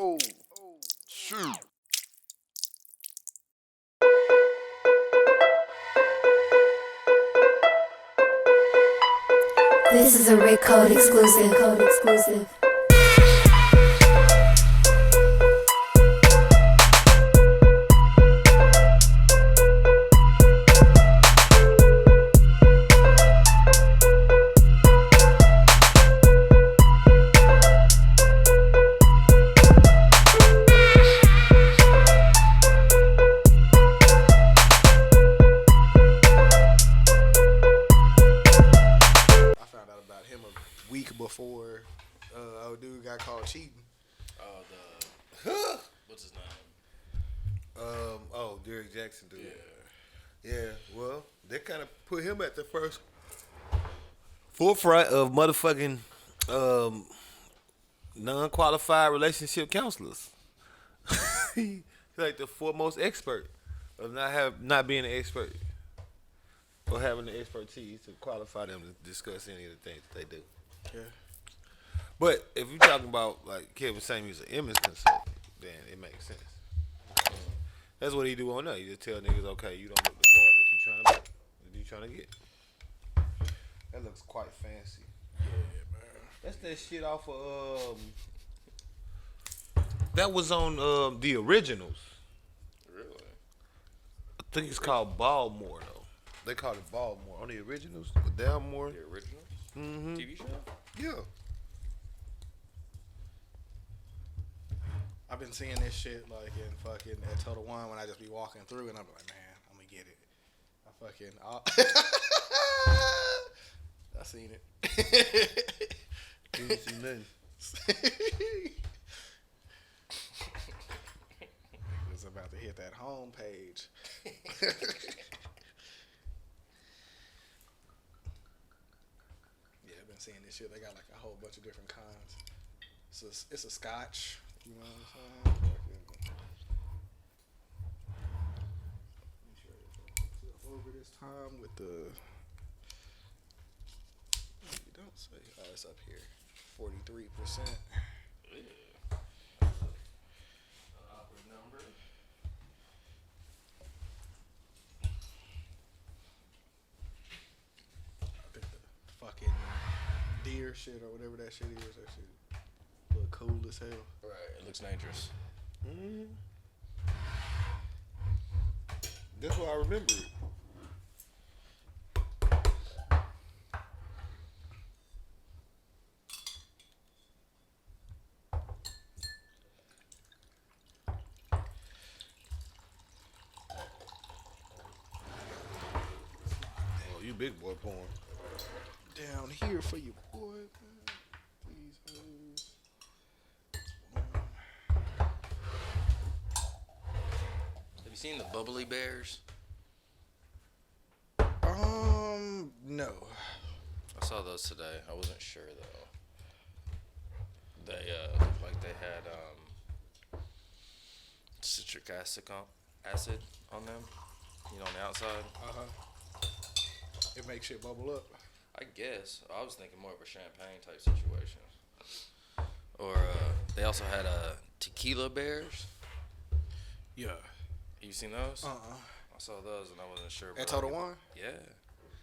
Oh, shoot. This is a Rick Code exclusive. Before old dude got caught cheating. What's his name? Derek Jackson dude. Yeah. Well, they kind of put him at the first forefront of motherfucking non-qualified relationship counselors. He's like the foremost expert of not being an expert or having the expertise to qualify them to discuss any of the things that they do. Yeah. But if you're talking about like Kevin saying he's an image consultant, then it makes sense. That's what he do on there. He just tell niggas, okay, you don't look the part that you trying to make, that you trying to get. That looks quite fancy. Yeah, man. That's that shit off of that was on the originals. Really? I think it's called Baltimore though. They call it Baltimore on the originals. The Dalmore. The originals? Mm-hmm. TV show? Yeah. I've been seeing this shit like in fucking at Total Wine when I just be walking through and I'm like, man, I'm gonna get it. I seen it. You didn't see nothing. Was about to hit that home page. Yeah, I've been seeing this shit. They got like a whole bunch of different kinds. It's a scotch. You know what I'm saying? Make sure it's over this time with the. You don't say. Oh, it's up here. 43%. Yeah. Awkward number. I think the fucking deer shit or whatever that shit is. That shit look cool as hell. Right, it looks dangerous. Mm-hmm. That's why I remember it. Oh, you big boy porn. Down here for you, boy. Man. These hoes. Have you seen the bubbly bears? No. I saw those today. I wasn't sure though. They looked like they had citric acid on them. You know, on the outside. It makes shit bubble up. I guess. I was thinking more of a champagne type situation. Or they also had tequila bears. Yeah. You seen those? I saw those and I wasn't sure. At Total Wine? Yeah.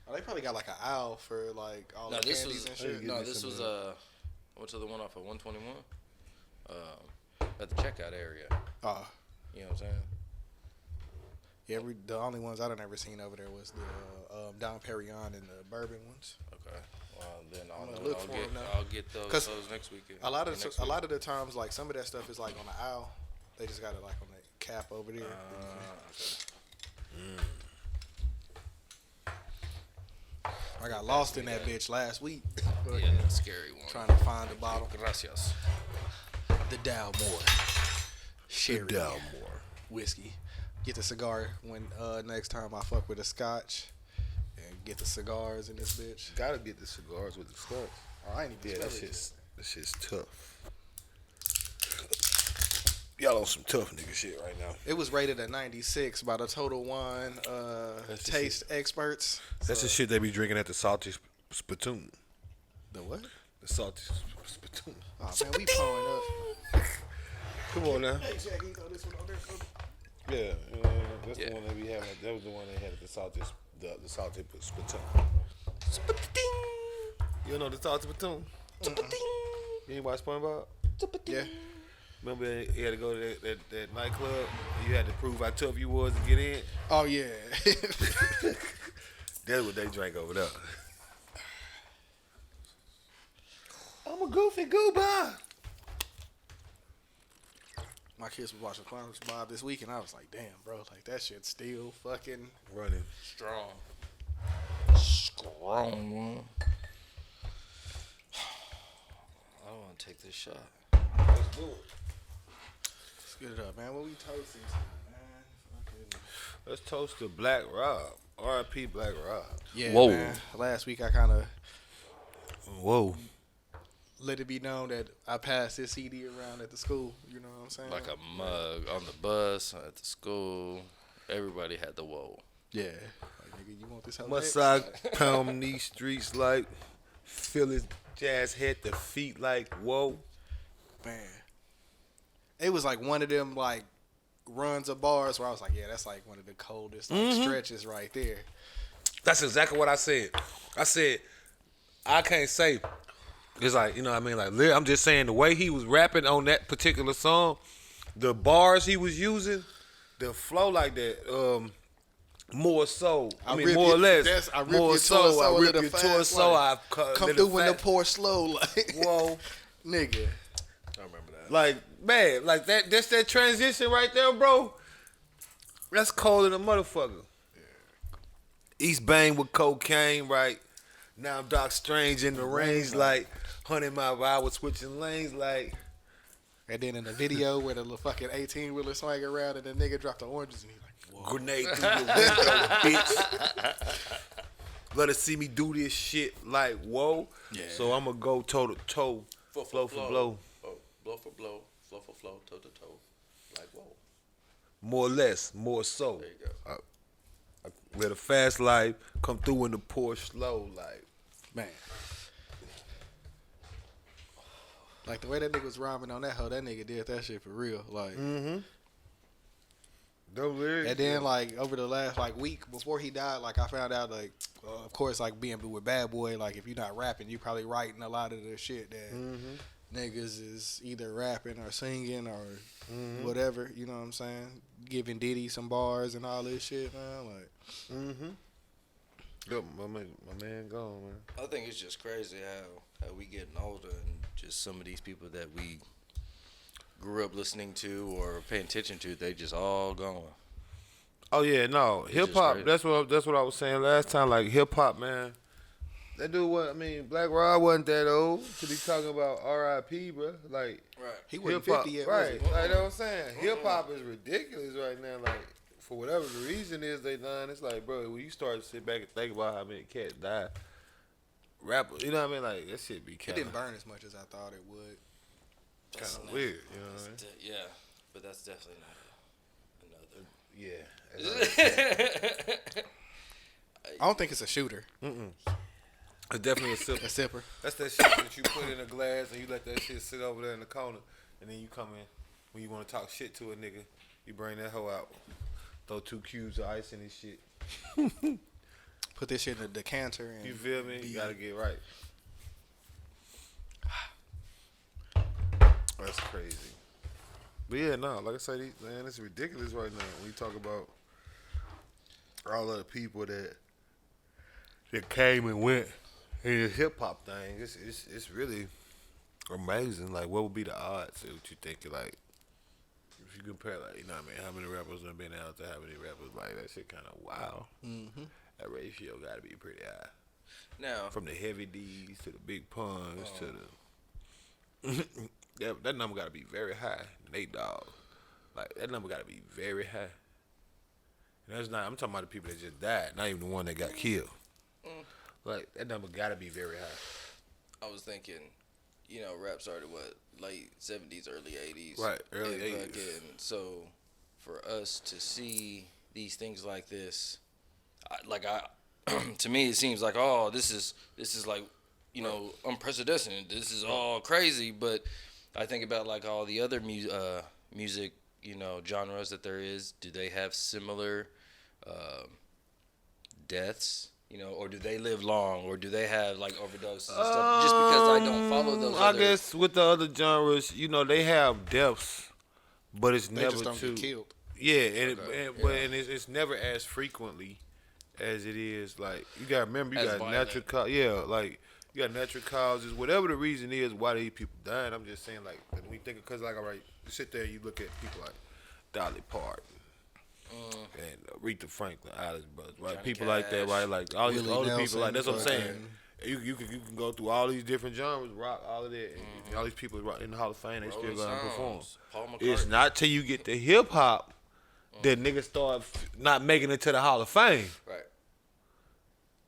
Oh, they probably got like an owl for like all the candies and shit. No, this was I went to the one off of 121. At the checkout area. You know what I'm saying? Yeah, the only ones I done ever seen over there was the Dom Perignon and the bourbon ones. Okay. Well, then I'll get those next weekend. A lot of the times, like some of that stuff is like on the owl. They just got it like on the cap over there. Okay. I got lost in that bitch last week. Yeah, that's a scary one. Trying to find the bottle. Gracias. The Dalmore. Sherry. Dalmore. Whiskey. Get the cigar when next time I fuck with a scotch. And get the cigars in this bitch. Gotta get the cigars with the scotch. Oh, I ain't even that shit's tough. Y'all on some tough nigga shit right now. It was rated at 96 by the Total Wine taste experts. That's the shit they be drinking at the Salty Spittoon. The what? The Salty Spittoon. Oh man, we pulling up. Come on now. Hey, Shaq, can you throw this one on there for me? Yeah, that's the one that we had. That was the one that had the salted spittoon. You know the salted spittoon? You ain't watch SpongeBob? Yeah. Remember you had to go to that nightclub? You had to prove how tough you was to get in? Oh, yeah. That's what they drank over there. I'm a goofy goober. My kids was watching SpongeBob this week, and I was like, damn, bro, like that shit's still fucking Running. Strong. man. I want to take this shot. Let's do it. Let's get it up, man. What we toasting to, man? Fucking... Let's toast to Black Rob. R.I.P. Black Rob. Yeah, Whoa. man. Last week I kind of Whoa. let it be known that I passed this CD around at the school. You know what I'm saying? Like a mug on the bus, at the school. Everybody had the whoa. Yeah. Like, nigga, you want this help? Must I pound these streets like feel his jazz head the feet like whoa. Man. It was like one of them, like, runs of bars where I was like, yeah, that's like one of the coldest like, stretches right there. That's exactly what I said. I said, I can't say. It's like, you know what I mean? Like, I'm just saying the way he was rapping on that particular song, the bars he was using, the flow like that, more so. I mean, more or less. I rip more your so. torso I a rip little your fast, torso. like, I come through in the pour slow, like, Whoa. nigga. I remember that. Like, man, like that's that transition right there, bro. That's cold in a motherfucker. East Bang with cocaine, right? Now I'm Doc Strange in the range, like 100 mile per hour switching lanes, like. And then in the video where the little fucking 18-wheeler swang around and the nigga dropped the oranges and he's like, whoa. Grenade through your window, bitch. Let her see me do this shit like whoa. Yeah. So I'm gonna go toe to toe, flow for blow. Oh, blow for blow, flow for flow, toe to toe. Like, whoa. More or less, more so. There you go. I live a fast life, come through in the Porsche slow, like. Man. Like the way that nigga was rhyming on that hoe, that nigga did that shit for real. Like, Those lyrics. and then like over the last like week before he died, like I found out like, of course, like being with Bad Boy, like if you're not rapping, you probably writing a lot of the shit that niggas is either rapping or singing or whatever. You know what I'm saying? Giving Diddy some bars and all this shit, man. Like, Yo, my man gone, man. I think it's just crazy how we getting older and just some of these people that we grew up listening to or paying attention to, they just all gone. Oh yeah, no hip hop. just That's what I was saying last time. Like hip hop, man. That dude, what I mean, Black Rod wasn't that old to be talking about R.I.P. bro. Like Right. he wasn't hip hop, 50 yet, right? was he? Like that what I'm saying. Hip hop is ridiculous right now. Like for whatever the reason is they done. It's like, bro, when you start to sit back and think about how many cats died, rapper, you know what I mean? Like that shit be It kind didn't of burn as much as I thought it would. weird. You know what I mean? Yeah, but that's definitely not Yeah. another. I don't think it's a shooter. It's definitely a sip. A sipper. That's that shit that you put in a glass and you let that shit sit over there in the corner, and then you come in when you want to talk shit to a nigga. You bring that hoe out, throw 2 cubes of ice in this shit. Put this shit in a decanter. And You feel me? You gotta get right. That's crazy. But yeah, no, like I say, man, it's ridiculous right now when you talk about all of the people that came and went in the hip hop thing. It's really amazing. Like, what would be the odds? What you think? Like, if you compare, like, you know what I mean, how many rappers have been out there? How many rappers like that? Shit kind of wild. That ratio got to be pretty high. Now, From the heavy D's to the big puns to the that number got to be very high. Nate Dogg, like that number got to be very high. And that's not. I'm talking about the people that just died, not even the one that got killed. Like that number got to be very high. I was thinking, you know, rap started late 70s, early 80s. Right, early And 80s. fucking, so for us to see these things like this, to me it seems like, oh, this is like, you know, unprecedented. This is all crazy. But I think about like all the other music, genres that there is, do they have similar deaths? Or do they live long, or do they have like overdoses and stuff? Just because I don't follow those. I guess with the other genres, they have deaths, but it's They never just don't too. get killed. Yeah, and, Okay, and but and it's never as frequently as it is. Like you gotta remember, you As got violent. natural like you got natural causes, whatever the reason is why these people dying. I'm just saying, like when we think, because like all right, you sit there and you look at people like Dolly Parton and Aretha Franklin, Alice Brothers, right? Johnny People like that, Cash, right? Like all these Willie older people, Nelson, like that's what I'm saying. fucking- You can go through all these different genres, rock, all of that, and all these people in the Hall of Fame, they still Rolling gonna perform. Stones, Paul It's McCartney. not till you get to hip hop that niggas start not making it to the Hall of Fame. Right.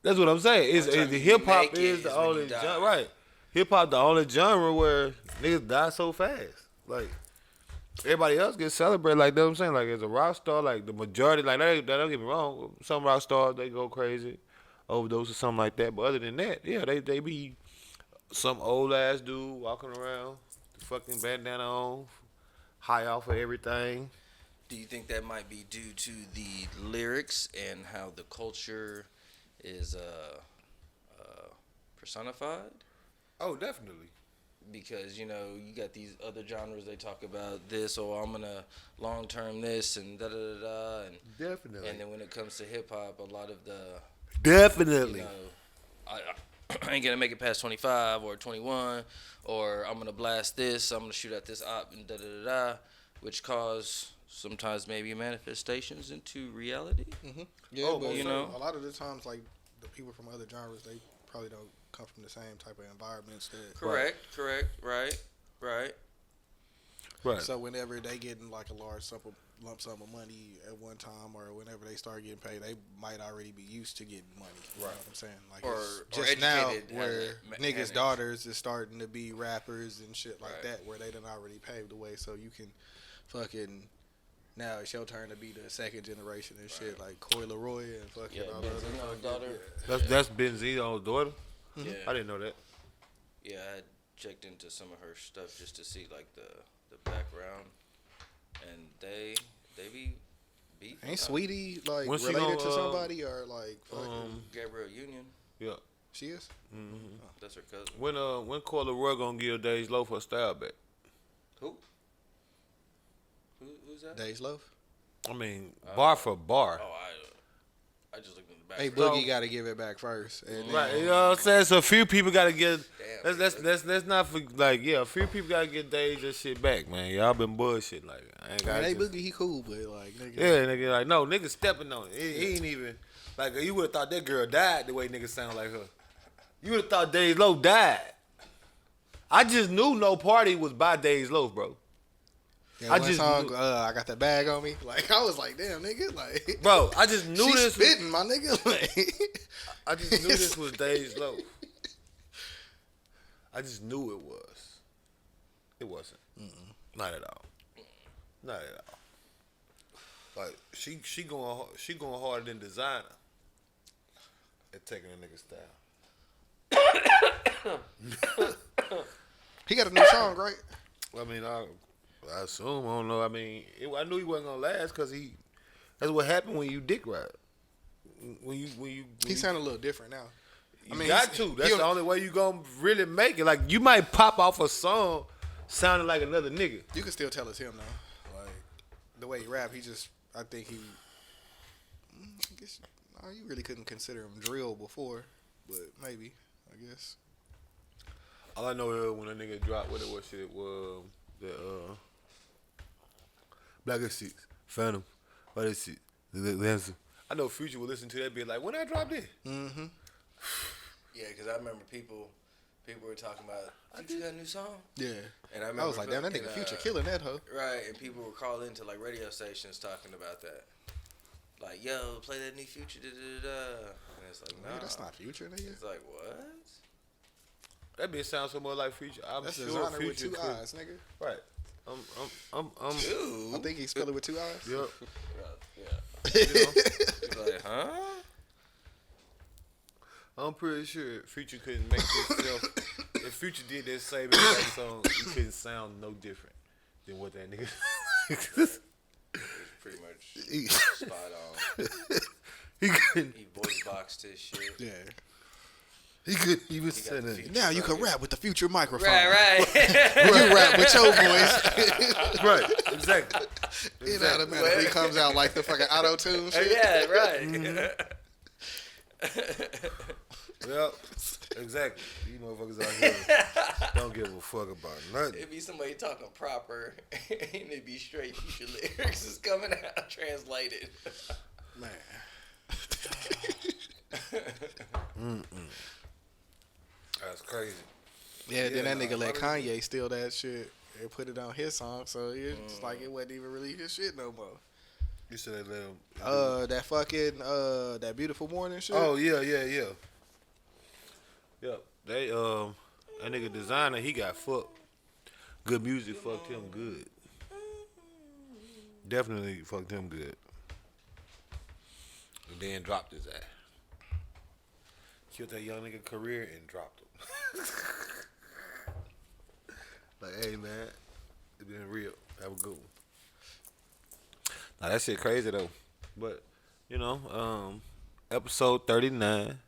That's what I'm saying. It's time the you hip hop make it is is the when you only die. genre, right? Hip hop the only genre where niggas die so fast. Like everybody else gets celebrated. Like that's what I'm saying. Like as a rock star, like the majority, like that don't get me wrong. Some rock stars they go crazy, overdose or something like that. But other than that, yeah, they be some old ass dude walking around, fucking bandana on, high off of everything. Do you think that might be due to the lyrics and how the culture is personified? Oh, definitely. Because you got these other genres, they talk about this, or I'm gonna long term this and da da da da, and Definitely. and then when it comes to hip hop, a lot of the Definitely. I ain't gonna make it past 25 or 21, or I'm gonna blast this, I'm gonna shoot at this op and da da da da, which cause sometimes maybe manifestations into reality. Yeah, Oh, but you know? a lot of the times, like the people from other genres, they probably don't come from the same type of environments. Correct, right. Right. So whenever they getting like a large lump sum of money at one time, or whenever they start getting paid, they might already be used to getting money. You know what I'm saying? Like Or- it's or just now educated where as a niggas' mechanics. daughters is starting to be rappers and shit like Right. that, where they done already paved the way, so you can fucking. Now it's your turn to be the second generation and shit, like Coy Leroy and fucking Yeah, all the other Benzino's fucking- daughter. That's Benzino's daughter. Yeah, I didn't know that. yeah. I had checked into some of her stuff just to see like the background, and they be beefing. Ain't Sweetie like When she related to gonna, somebody or like fucking? Gabrielle Union. Yeah. She is. That's her cousin. When Coy Leroy gonna give Days Loaf her style back? Who's that? Days Love. I mean, bar for bar. Oh, I just looked in the back. Hey, Boogie got to give it back first. And then- Right, you know what I'm saying? So a few people gotta get. Damn, Let's not for like a few people gotta get Days and shit back, man. Y'all been bullshit like I ain't I got. mean, hey, Boogie, he cool, but like, nigga, Yeah, nigga, like no nigga stepping on it. He ain't even like you would have thought that girl died the way niggas sound like her. You would have thought Days Loaf died. I just knew No Party was by Days Loaf, bro. Yeah, I one just song, knew- I got that bag on me. Like, I was like, damn, nigga, like, Bro, I just knew she this. spitting, my nigga. Like, I just knew this was Days Loaf. I just knew it was. It wasn't. Not at all. Not at all. Like she going harder than Designer at taking a nigga style. he got a new song, right? I mean, I assume, I don't know. I mean, I knew he wasn't gonna last because that's what happened when you dick ride. When you He sounded a little different now. You got to. That's he- the only way you gonna really make it. Like you might pop off a song sounding like another nigga. You can still tell it's him though. Like the way he rap, I think he. I guess you really couldn't consider him drill before, but maybe I guess. All I know is when a nigga dropped what shit was the Black Eyed Peas, Phantom, what is it? The answer. I know Future will listen to that, be like, when I dropped it. Mm-hmm. Yeah, because I remember people were talking about, Future got a new song? Yeah. And I I remember was like, damn, that nigga fucking, Future killing that hoe. Right, and people were calling into like radio stations talking about that. Like, yo, play that new Future, da da da. And it's like, no, Nigga, that's not Future, nigga. It's like, what? That bitch sounds so much like Future. I'm That's sure Designer with Future two could. eyes, nigga. Right. Dude. I think he spelled it with two eyes. Yep. Yeah. You know? It's like, huh? I'm pretty sure Future couldn't make himself. If Future did that same exact song, he couldn't sound no different than what that nigga. He's pretty much spot on. He couldn't. He voice boxed his shit. Yeah. He couldn't even He say got the that. feature. Now you can rap with the future microphone. Right. You rap with your voice. Right. Exactly. It automatically comes out like the fucking auto tune shit. Yeah, right. Yep. Exactly. These motherfuckers out here don't give a fuck about nothing. It'd be somebody talking proper, and it'd be straight future lyrics is coming out translated. Man. That's crazy. Yeah, then that nah, nigga let I Kanye steal that shit and put it on his song, so it's like it wasn't even really his shit no more. You said they let him. That fucking that beautiful morning shit. Oh yeah. Yep. They that nigga designer, he got fucked. Good music fucked him good. Definitely fucked him good. And then dropped his ass. Killed that young nigga career and dropped him. Like, hey man, it's been real. Have a good one. Now that shit crazy though. But, you know, episode 39.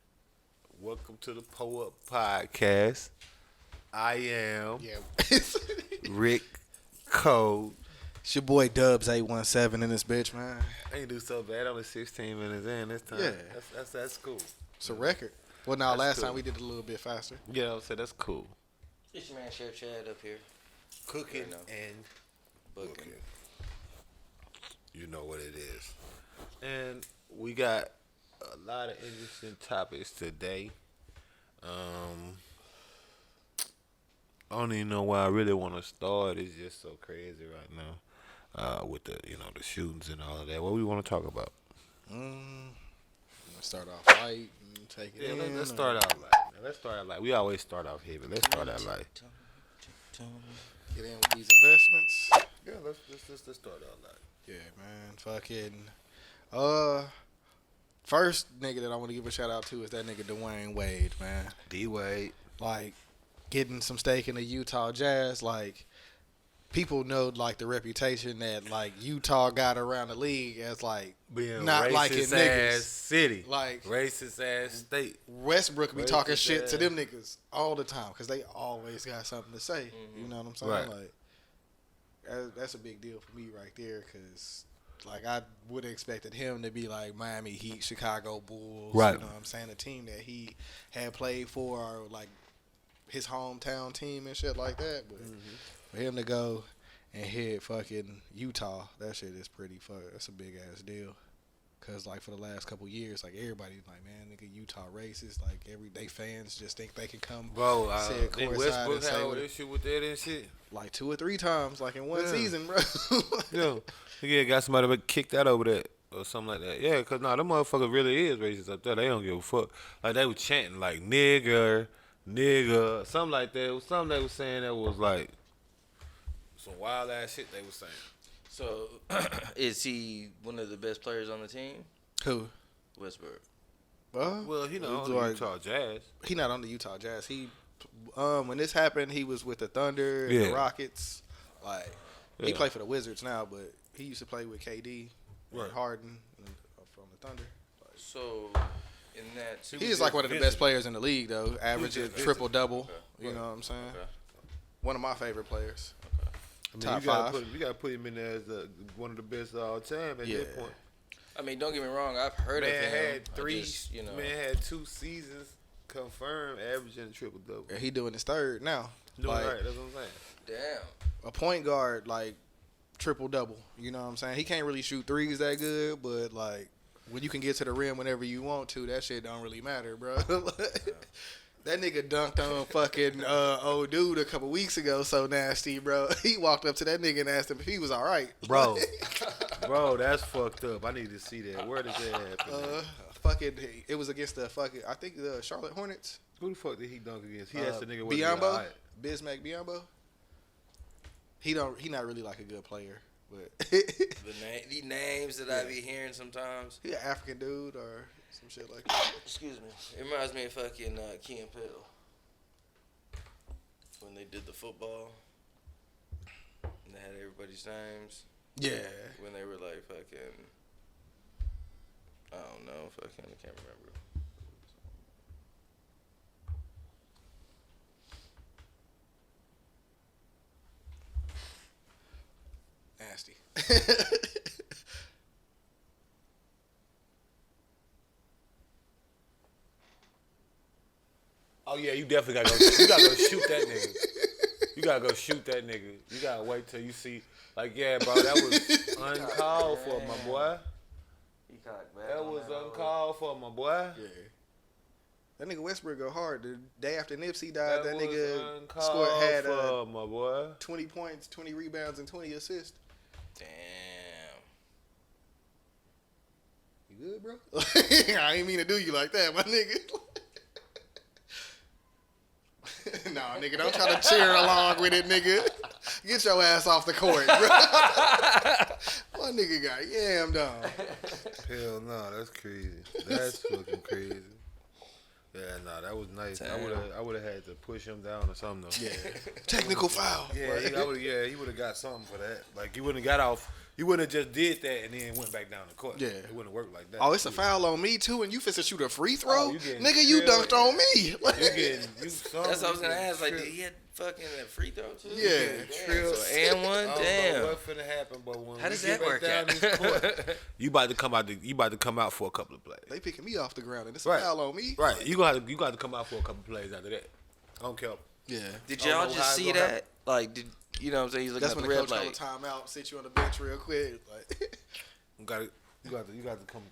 Welcome to the Podcast. I am Rick Code. It's your boy Dubz 817 in this bitch, man. I ain't do so bad. Only 16 minutes in this time. Yeah. That's cool. It's a record. Well, now That's last cool. time we did it a little bit faster. Yeah, I said that's cool. It's your man Chef Chad up here. Cooking Yeah, I know. and Booking. booking. You know what it is. And we got a lot of interesting topics today. I don't even know where I really want to start. It's just so crazy right now. With the the shootings and all of that. What we want to talk about? Let's start off light and take it Yeah, in. let's start out light. Let's start out light. We always start off heavy. Let's start out light. Get in with these investments. Yeah, let's start out light. Yeah, man. Fucking. First nigga that I want to give a shout out to is that nigga Dwayne Wade, man. D Wade. Like, getting some stake in the Utah Jazz. Like, people know, like, the reputation that, like, Utah got around the league as, like, Being not racist liking ass niggas. city. Like, Racist ass state. Westbrook be Racist talking shit ass. to them niggas all the time because they always got something to say. You know what I'm saying? Right. Like, that's a big deal for me right there because, like, I would have expected him to be like Miami Heat, Chicago Bulls. Right. You know what I'm saying? A team that he had played for, or, like, his hometown team and shit like that. But for him to go and hit fucking Utah, that shit is pretty that's a big ass deal. Cause like for the last couple years, like everybody's like, man, nigga, Utah racist. Like everyday fans just think they can come, Bro, sit think courtside Westbrook and say had what- an issue with that and shit. like 2 or 3 times, like in one Yeah. season, bro. Yo, yeah, got somebody that kicked out over that or something like that. Yeah, cause them motherfuckers really is racist up there. They don't give a fuck. Like they were chanting like nigger, something like that. It was something they was saying that was like some wild ass shit they was saying. So, is he one of the best players on the team? Who? Westbrook. Well, you know, It's the like- Utah Jazz. He not on the Utah Jazz. He, when this happened, he was with the Thunder, and Yeah. the Rockets. Like he Yeah. played for the Wizards now, but he used to play with KD, Right. and Harden from the Thunder. So, in that, He He was is like just one of the visiting. best players in the league, though. Averaging visiting. triple double. Okay. You know what I'm saying? Okay. One of my favorite players. I mean, Top you gotta 5. put him in there as one of the best of all time at Yeah. that point. I mean, don't get me wrong. I've heard of Man him. had I three. just, Man had 2 seasons confirmed averaging a triple double. And he doing his third now. Doing Like, right. That's what I'm saying. damn. a point guard, like, triple double. You know what I'm saying? He can't really shoot threes that good, but, like, when you can get to the rim whenever you want to, that shit don't really matter, bro. That nigga dunked on fucking old dude a couple weeks ago, so nasty, bro. He walked up to that nigga and asked him if he was all right. Bro, that's fucked up. I need to see that. Where did that happen? Fucking, it was against the fucking, I think the Charlotte Hornets. Who the fuck did he dunk against? He asked the nigga what he all Biombo, right. Bismack Biombo. He not really like a good player, but The names that I be hearing sometimes. he an African dude or some shit like that. Excuse me. It reminds me of fucking Key and Peele. When they did the football. And they had everybody's names. Yeah. When they were like fucking, I don't know, fucking, I can't remember. Nasty. Oh yeah, you definitely gotta go. You gotta go shoot that nigga. You gotta go shoot that nigga. You gotta wait till you see. Like, yeah, bro, that was uncalled for, my boy. That was uncalled for, my boy. Yeah. That nigga Westbrook go hard. The day after Nipsey died, that was nigga uncalled had for, my boy. 20 points, 20 rebounds, and 20 assists. Damn. You good, bro? I ain't mean to do you like that, my nigga. Nah, nigga, don't try to cheer along with it, nigga. Get your ass off the court, bro. My nigga got yammed on. Hell no, that's crazy. That's fucking crazy. Yeah, nah, that was nice. Damn. I would have had to push him down or something though. Yeah. Technical foul. Yeah, he would have got something for that. Like, he wouldn't have got off. He wouldn't have just did that and then went back down the court. Yeah. It wouldn't have worked like that. Oh, it's a foul on me too, and you finna shoot a free throw? Oh, you getting nigga, you killed. dunked on me. You That's what I was gonna ask. Like, did he had fucking a free throw too? Yeah. Damn, so and one. I don't Damn. know what finna happen, but when How we does get that work back down out? this court, you about to come out for a couple of plays. They picking me off the ground, and it's a Right. foul on me. Right. You got to come out for a couple of plays after that. I don't care. Yeah. Did I don't y'all know just how it's see gonna that? happen. Like, did you know what I'm saying? He's looking That's at when the the red coach light. call timeout, sit you on the bench real quick. Like, You got to come.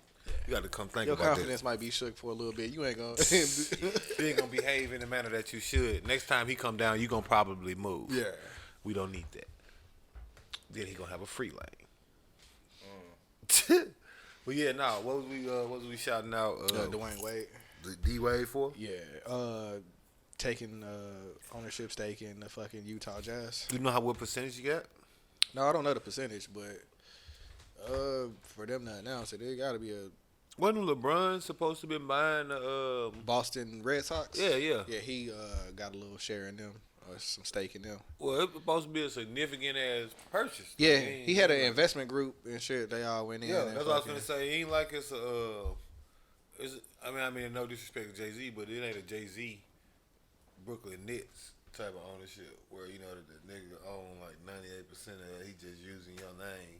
You got to come think your about confidence might be shook for a little bit. You ain't gonna. this. You ain't gonna behave in the manner that you should. Next time he come down, you gonna probably move. Yeah. We don't need that. Then he gonna have a free lane. But yeah, nah. What was we shouting out? Dwayne Wade. D Wade for? Yeah. Taking ownership stake in the fucking Utah Jazz. You know what percentage you got? No, I don't know the percentage, but for them to announce it, it got to be a Wasn't LeBron supposed to be buying the? Boston Red Sox. Yeah. Yeah, he got a little share in them or some stake in them. Well, it's supposed to be a significant ass purchase. Yeah, I mean, he had an investment group and shit. They all went in. Yeah, and that's what I was fucking- gonna say. It ain't like it's a. I mean, no disrespect to Jay-Z, but it ain't a Jay-Z Brooklyn Nets type of ownership where you know that the nigga own like 98% of it. He just using your name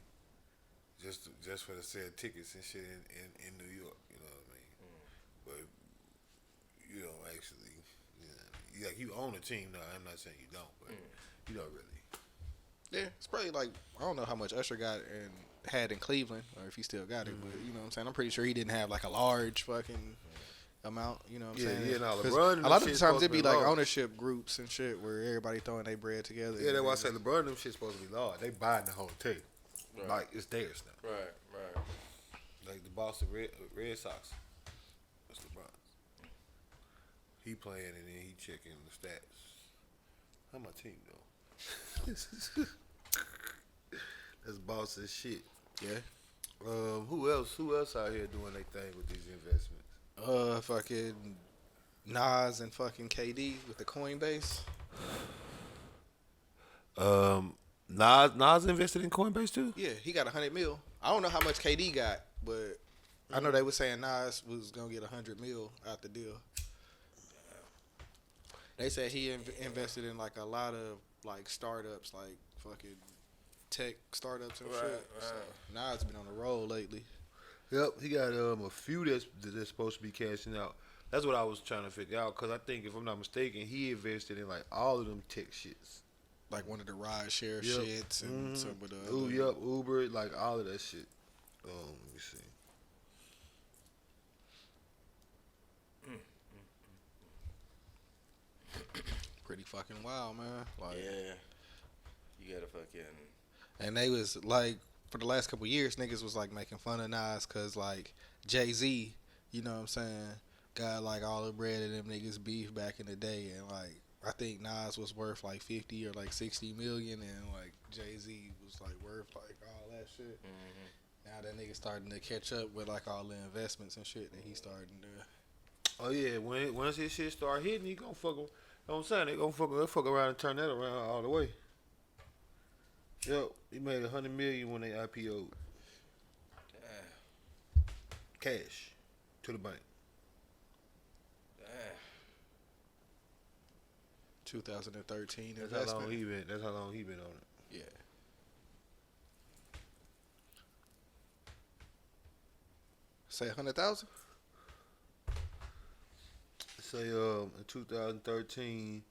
just for the sale tickets and shit in New York. You know what I mean? But you don't actually. You own a team. No, I'm not saying you don't, but you don't really. Yeah, it's probably like I don't know how much Usher got and had in Cleveland, or if he still got it. But you know what I'm saying. I'm pretty sure he didn't have like a large fucking amount. You know what I'm saying? Yeah, no, 'Cause LeBron and a lot them of the shit times supposed it'd to be be like large. ownership groups and shit where everybody throwing their bread together. Yeah, that's why I say LeBron and them shit's supposed to be large. They buying the whole team. Right. Like it's theirs now. Right. Like the Boston Red Sox. That's LeBron. He playing and then he checking the stats. How my team doing? That's Boston shit. Yeah. Who else out here doing their thing with these investments? Fucking Nas and fucking KD with the Coinbase. Nas invested in Coinbase too? Yeah, he got $100 million. I don't know how much KD got, but I know they were saying Nas was gonna get $100 million out the deal. They said he invested in like a lot of like startups, like fucking tech startups and Right, shit. right. So Nas been on the roll lately. Yep, he got a few that's supposed to be cashing out. That's what I was trying to figure out because I think if I'm not mistaken, he invested in like all of them tech shits. Like one of the ride share Yep. shits and some of the Ooh, other. yep, Uber, like all of that shit. Let me see. Pretty fucking wild, man. Like, Yeah. You gotta fucking. and they was like, for the last couple years, niggas was like making fun of Nas because like Jay-Z, you know what I'm saying, got like all the bread of them niggas beef back in the day, and like I think Nas was worth like 50 or like 60 million, and like Jay-Z was like worth like all that shit. Now that nigga starting to catch up with like all the investments and shit that he's starting to. Oh yeah, once his shit start hitting, he gonna fuck. You know what I'm saying? They gonna fuck around and turn that around all the way. Yep, he made $100 million when they IPO'd. Damn. Cash to the bank. Damn. 2013 That's how investment. long he been. That's how long he been on it. Yeah. Say 100,000. Say in 2013,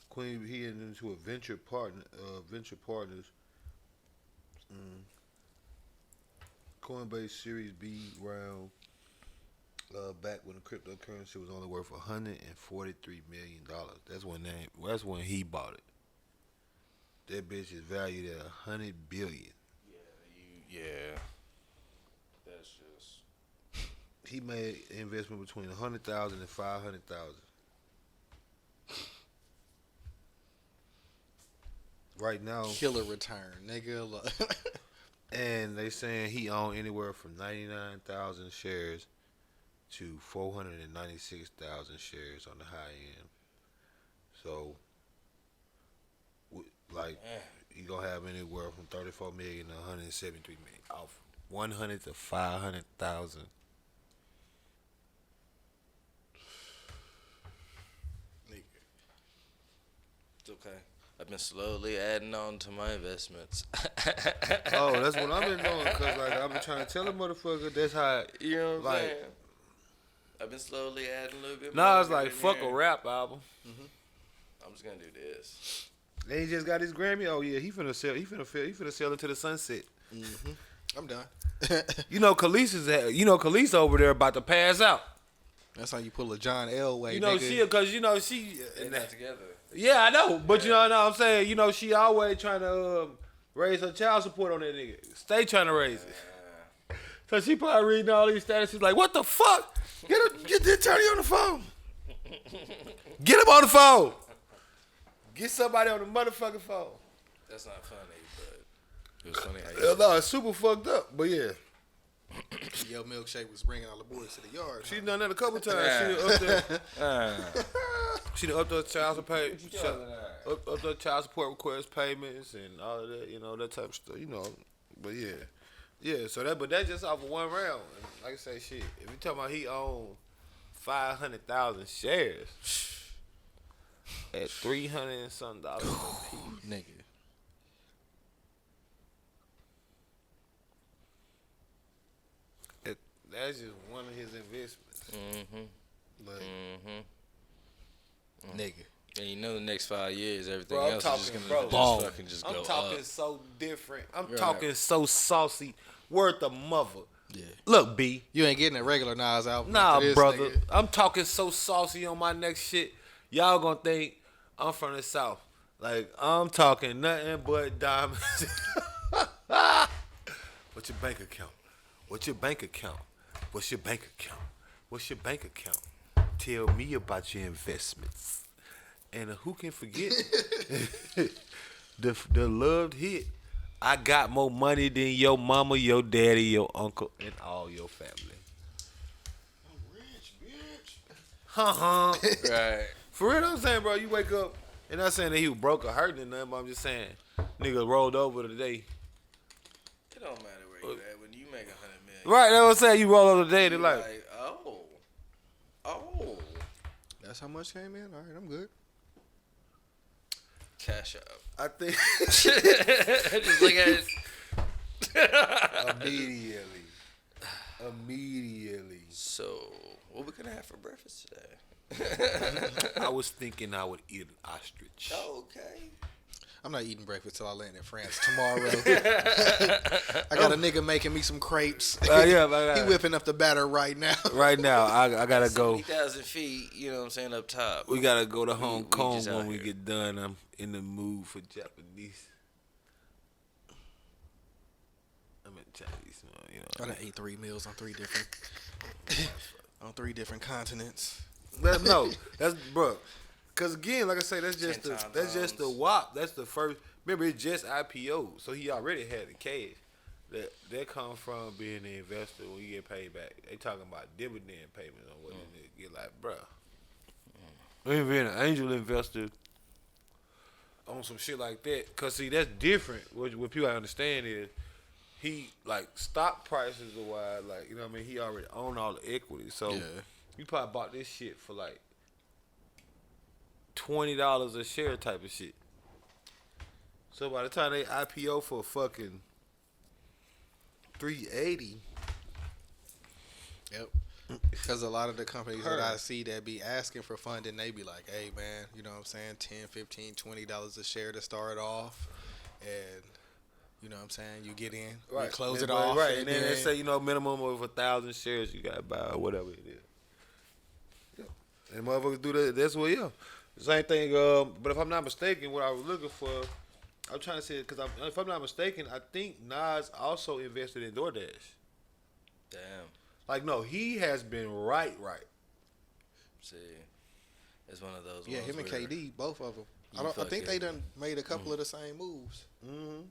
Queen he entered into a venture partners. Coinbase Series B round. Back when the cryptocurrency was only worth $143 million. That's when he bought it. That bitch is valued at $100 billion. Yeah. That's just. He made an investment between $100,000 and $500,000. Right now, Killer return, nigga. Look. and they saying he owned anywhere from 99,000 shares to 496,000 shares on the high end. So, you gonna have anywhere from 34 million to 173 million off 100 to 500,000. It's okay. I've been slowly adding on to my investments. Oh, that's what I've been doing. Cause I've been trying to tell the motherfucker that's how. You know what I'm saying? Like, I've been slowly adding a little bit more. nah, it's like in fuck here. a rap album. I'm just gonna do this. And he just got his Grammy. Oh yeah, he finna sell. He finna sell into the sunset. I'm done. You know, Khalees over there about to pass out. That's how you pull a John Elway. You know, nigga. she. They're not together. Yeah, I know, but you know what I'm saying. You know, she always trying to raise her child support on that nigga. Stay trying to raise it. So she probably reading all these statuses like, what the fuck? Get the attorney on the phone. Get him on the phone. Get somebody on the motherfucking phone. That's not funny, but it was funny how you No, it's super fucked up, but yeah. Yo, Milkshake was bringing all the boys to the yard. She done that a couple times. She done upped her child support, up her child support request payments and all of that, you know, that type of stuff, you know. But yeah. So that's just off of one round. And like I say, shit. If you talking about he owned 500,000 shares at $300 and something a piece. Nigga. That's just one of his investments. Like, Nigga. And you know the next 5 years, everything bro, I'm else talking, is just bro. gonna Ball. just fucking just go I'm talking up. so different. I'm Right. talking so saucy. Word the mother. Yeah. Look, B. You ain't getting a regular Nas album. Nah, after this, brother. nigga. I'm talking so saucy on my next shit. Y'all gonna think I'm from the South. Like, I'm talking nothing but diamonds. What's your bank account? What's your bank account? What's your bank account? What's your bank account? Tell me about your investments. And who can forget the loved hit? I got more money than your mama, your daddy, your uncle, and all your family. I'm rich, bitch. Right. For real, I'm saying, bro, you wake up, and I'm saying that he was broke or hurting or nothing, but I'm just saying, nigga rolled over today. It don't matter where you at when you make $100 million. Right, that's what I'm saying. You roll over today, they're You like, oh, That's how much came in? All right, I'm good. cash up. I think Just look at it. immediately. So, what we gonna have for breakfast today? I was thinking I would eat an ostrich. Okay. I'm not eating breakfast till I land in France tomorrow. I got a nigga making me some crepes. Yeah, He whipping up the batter right now. right now, I gotta go. 70,000 feet, you know what I'm saying, up top. We gotta go to Hong we Kong just out when we here. get done. I'm in the mood for Japanese. I'm in Chinese, you know. I done ate 3 meals on 3 different on 3 different continents. No, that's bro. Cause again, like I say, that's just 10 the times. WAP. That's the first. Remember, it's just IPO, so he already had the cash. That come from being an investor when you get paid back. They talking about dividend payments on what you get. Like, bro, being an angel investor, on some shit like that. Cause see, that's different. What people understand is he like stock prices are wide. Like, you know what I mean? He already owned all the equity, so you probably bought this shit for like $20 a share type of shit. So by the time they IPO for fucking $380. Yep. Because a lot of the companies that I see that be asking for funding, they be like, hey, man, you know what I'm saying, $10, $15, $20 a share to start off. And, you know what I'm saying, you get in, you close it off. Right, and then they say, you know, minimum of 1,000 shares you got to buy or whatever it is. Yep. And motherfuckers do that. That's what, Same thing, but if I'm not mistaken, what I was looking for, I'm trying to say, because if I'm not mistaken, I think Nas also invested in DoorDash. Damn. Like, no, he has been right. See, it's one of those. Yeah, ones him and where KD, both of them. I think they done made a couple of the same moves. Mm-hmm.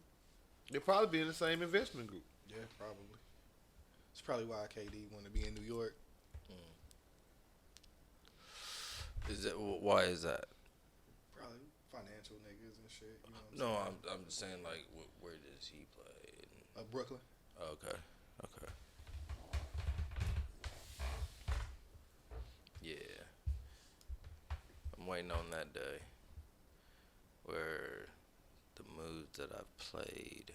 They'll probably be in the same investment group. Yeah, probably. It's probably why KD want to be in New York. Is that why is that? Probably financial niggas and shit. You know what I'm just saying, like, where does he play? Brooklyn. Okay. Yeah. I'm waiting on that day where the moves that I've played,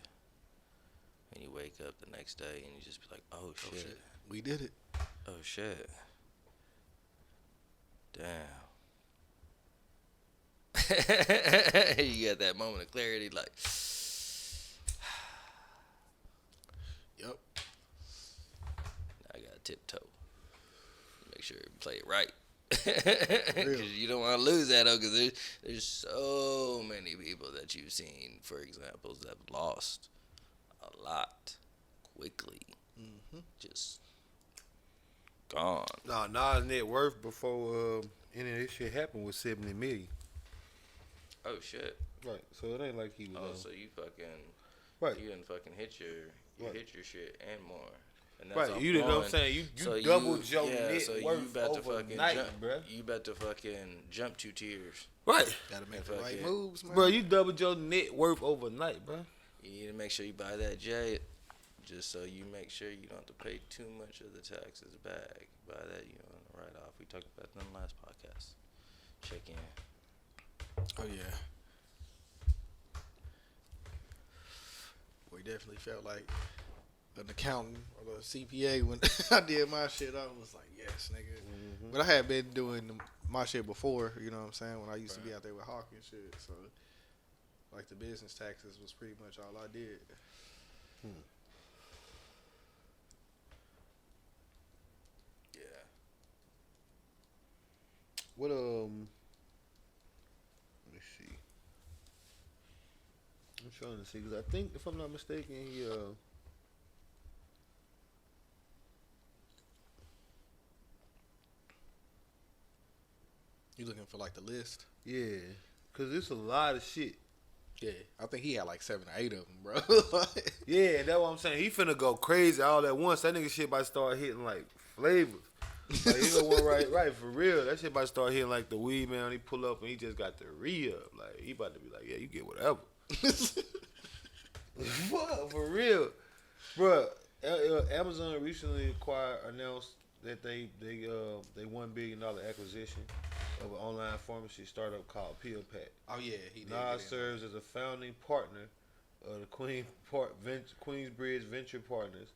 and you wake up the next day and you just be like, oh shit. We did it. Oh shit. Damn. You got that moment of clarity, like, Yep. I got to tiptoe. Make sure you play it right. Because you don't want to lose that, though, because there's so many people that you've seen, for examples, that have lost a lot quickly. Just gone. No, Nas' net worth before any of this shit happened was $70 million. Oh, shit. Right, so it ain't like he was. Oh, so you fucking, right. You done fucking hit your shit and more. And that's right, you know what I'm saying? You so doubled your net so worth you about to overnight, fucking jump, bro. You about to fucking jump 2 tiers. Right. Gotta make the right moves, man. Bro, you doubled your net worth overnight, bro. You need to make sure you buy that jet, just so you make sure you don't have to pay too much of the taxes back. Buy that, you know, right off. We talked about that in the last podcast. Check in. Oh, yeah. We definitely felt like an accountant or a CPA when I did my shit. I was like, yes, nigga. Mm-hmm. But I had been doing my shit before, you know what I'm saying, when I used to be out there with Hawk and shit. So, like, the business taxes was pretty much all I did. Yeah. What, let me see. I'm trying to see, because I think, if I'm not mistaken, he, You looking for, like, the list? Yeah, because it's a lot of shit. Yeah, I think he had like 7 or 8 of them, bro. Yeah, that's what I'm saying. He finna go crazy all at once. That nigga shit about to start hitting like flavors. Like, he gonna want right for real. That shit about to start hitting like the weed man. He pull up and he just got the re-up. Like, he about to be like, yeah, you get whatever. What? For real, bro. Amazon recently announced that they $1 billion acquisition of an online pharmacy startup called PillPack. Oh yeah, he did. Nas serves as a founding partner of the Queensbridge Venture Partners,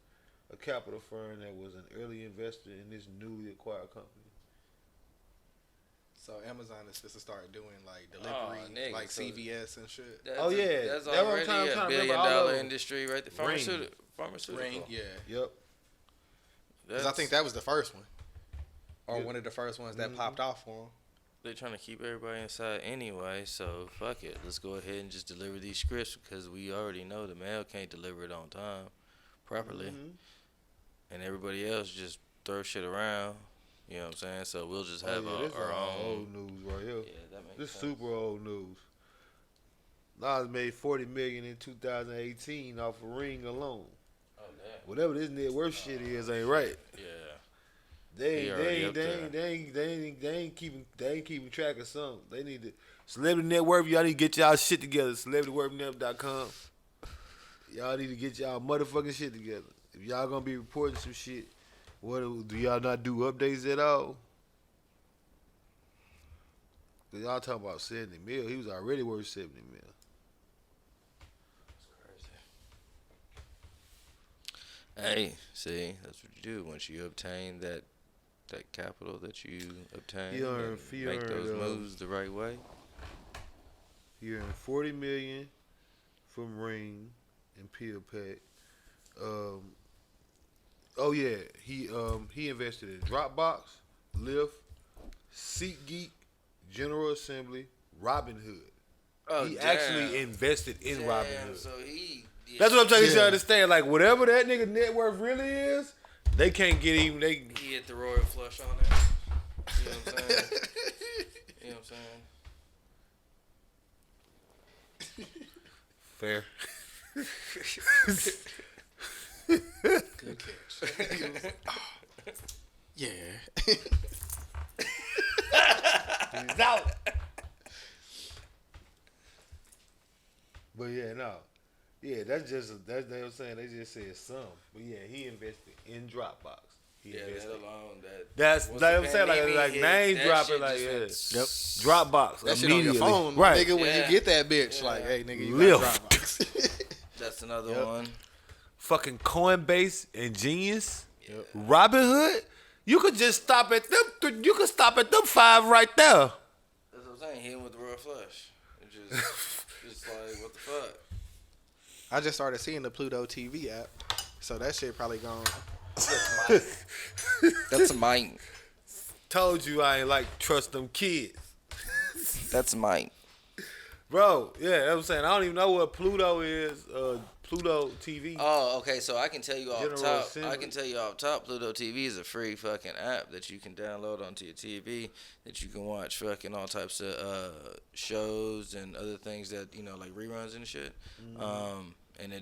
a capital firm that was an early investor in this newly acquired company. So Amazon is supposed to start doing like delivery, like CVS and shit. That's that's already what I'm trying a $1 billion industry, right? The pharmaceutical. Ring, yeah. Yep. Because I think that was the first one, or one of the first ones that popped off for him. They're trying to keep everybody inside anyway, so fuck it. Let's go ahead and just deliver these scripts because we already know the mail can't deliver it on time properly. And everybody else just throw shit around. You know what I'm saying? So we'll just have our own. Old news right here. Yeah, that makes this sense. Super old news. Nas made $40 million in 2018 off of Ring alone. Oh, damn. Whatever this net worth shit is ain't right. Yeah. He already up there. They ain't keeping track of something. They need to Celebrity Network. Y'all need to get y'all shit together. CelebrityWorkNetwork.com. Y'all need to get y'all motherfucking shit together. If y'all gonna be reporting some shit, what do y'all not do updates at all? Cause y'all talking about 70 mil. He was already worth 70 mil. Hey, see, that's what you do once you obtain that capital that you obtain. Make those moves the right way. He earned $40 million from Ring and Pill Pack. He invested in Dropbox, Lyft, SeatGeek, General Assembly, Robinhood. Oh, he actually invested in Robinhood. So he. Yeah. That's what I'm trying to get you to understand. Like whatever that nigga net worth really is, they can't get him. He hit the royal flush on it. You know what I'm saying? You know what I'm saying? Fair. Good catch. Yeah. He's out. But yeah, no. Yeah, that's what I'm saying. They just said some. But yeah, he invested in Dropbox. That alone. That's like I'm saying, like name dropping, like Yep. Dropbox. That shit on your phone, right? nigga. When you get that bitch, like, hey, nigga, you Lyft. got Dropbox. That's another one. Fucking Coinbase and Genius, Robinhood. You could just stop at them. You could stop at them 5 right there. That's what I'm saying. Hit him with the royal flush. Just like what the fuck. I just started seeing the Pluto TV app, so that shit probably gone. That's mine. Told you I ain't like trust them kids. That's mine. Bro, yeah, that's what I'm saying. I don't even know what Pluto is. Pluto TV. Oh, okay. So I can tell you off General top. Assembly. I can tell you off top. Pluto TV is a free fucking app that you can download onto your TV that you can watch fucking all types of shows and other things that like reruns and shit. Mm-hmm. And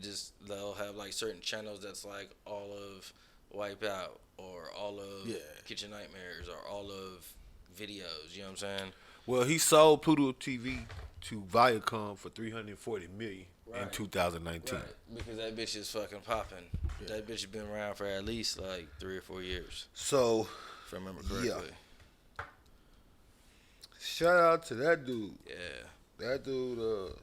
they'll have like certain channels that's like all of Wipeout or all of Kitchen Nightmares or all of videos. You know what I'm saying? Well, he sold Pluto TV to Viacom for $340 million in 2019. Right. Because that bitch is fucking popping. Yeah. That bitch has been around for at least like 3 or 4 years. So, if I remember correctly. Yeah. Shout out to that dude. Yeah. That dude.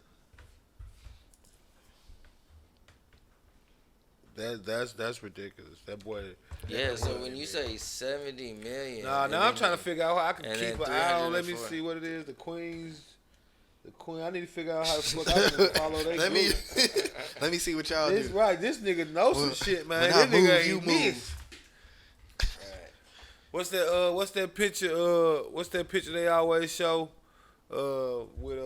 That's ridiculous. That boy. Yeah. So when you say 70 million. Now I'm trying to figure out how I can keep an eye on. Let me 304. see what it is. The Queen. I need to figure out how the fuck I can follow that. Let me see what y'all do. Right, this nigga knows some shit, man. This When I nigga move, you ain't move. miss. What's that picture? What's that picture they always show? With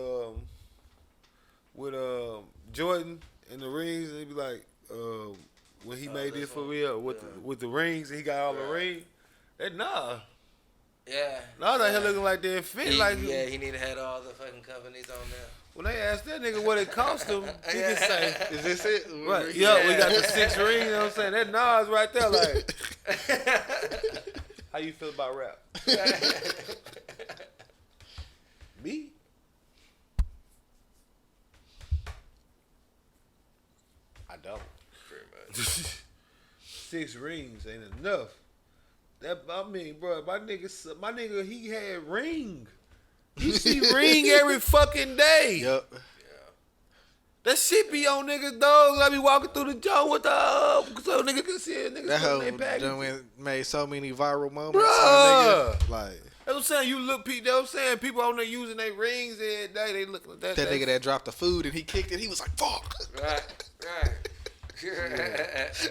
Jordan and the rings, and he be like, when he made this for real with the rings, he got all the rings. Nah. Yeah. Nah, that hell looking like they fit. He need to have all the fucking companies on there. When they asked that nigga what it cost him, he can say, "Is this it?" Right. Yeah, we got the 6 rings. You know what I'm saying? That Nas right there. Like, how you feel about rap? Me? I don't. Pretty much. 6 rings ain't enough. Bro, my nigga, he had ring. You see ring every fucking day. Yep. Yeah. That shit be on niggas' dogs. I be walking through the joint with the so nigga can see it. Niggas That put hoe their package. done made so many viral moments. Bruh. Nigga. Like That's what I'm saying. You look, you know what I'm saying? People on there using their rings every day. They looking at that. that nigga that dropped the food and he kicked it. He was like, "Fuck." Right.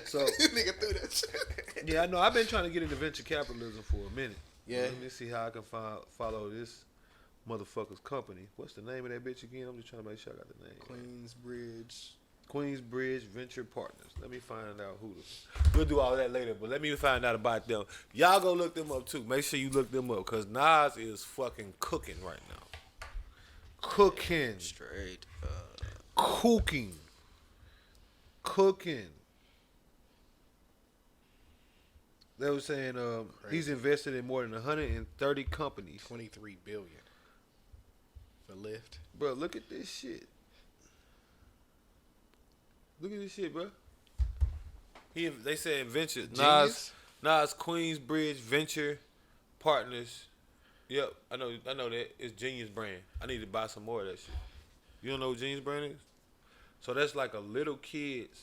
So Nigga threw that shit. yeah, I know. I've been trying to get into venture capitalism for a minute. Yeah. Let me see how I can follow this motherfucker's company. What's the name of that bitch again? I'm just trying to make sure I got the name. Queensbridge Venture Partners. Let me find out we'll do all that later, but let me find out about them. Y'all go look them up too. Make sure you look them up because Nas is fucking cooking right now. Cooking. Straight. Cooking. They were saying he's invested in more than 130 companies. 23 billion for Lyft. Bro, look at this shit. Look at this shit, bro. They said venture. Genius? Nas Queensbridge Venture Partners. Yep, I know that. It's Genius Brand. I need to buy some more of that shit. You don't know what Genius Brand is? So that's like a little kids,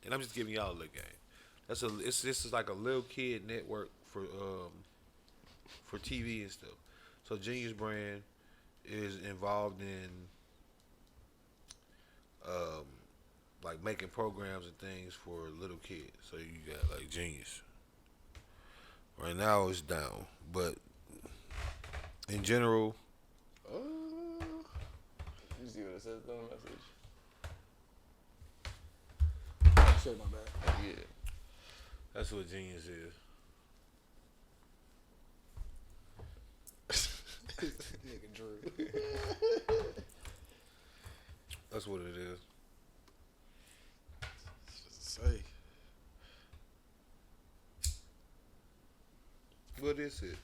and I'm just giving y'all a little game. This is like a little kid network for TV and stuff. So Genius Brand is involved in like making programs and things for little kids. So you got like Genius. Right now it's down, but in general. You see what it says on the message? Shit, my bad. Yeah. That's what Genius is. Nigga Drew. That's what it is. Say. What is it?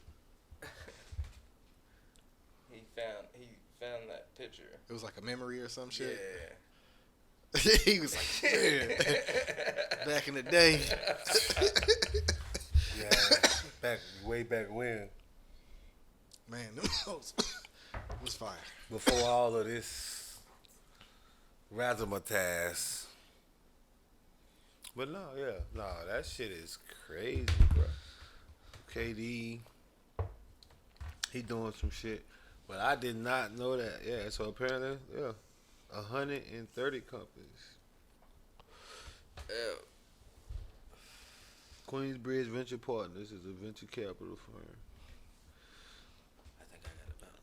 He found that picture. It was like a memory or some shit. Yeah. He was like, man, back in the day. Yeah, way back when. Man, them hoes was fire. Before all of this razzmatazz. But no, that shit is crazy, bro. KD, he doing some shit, but I did not know that. Yeah, so apparently, 130 companies. Queensbridge Venture Partners is a venture capital firm. I think I got about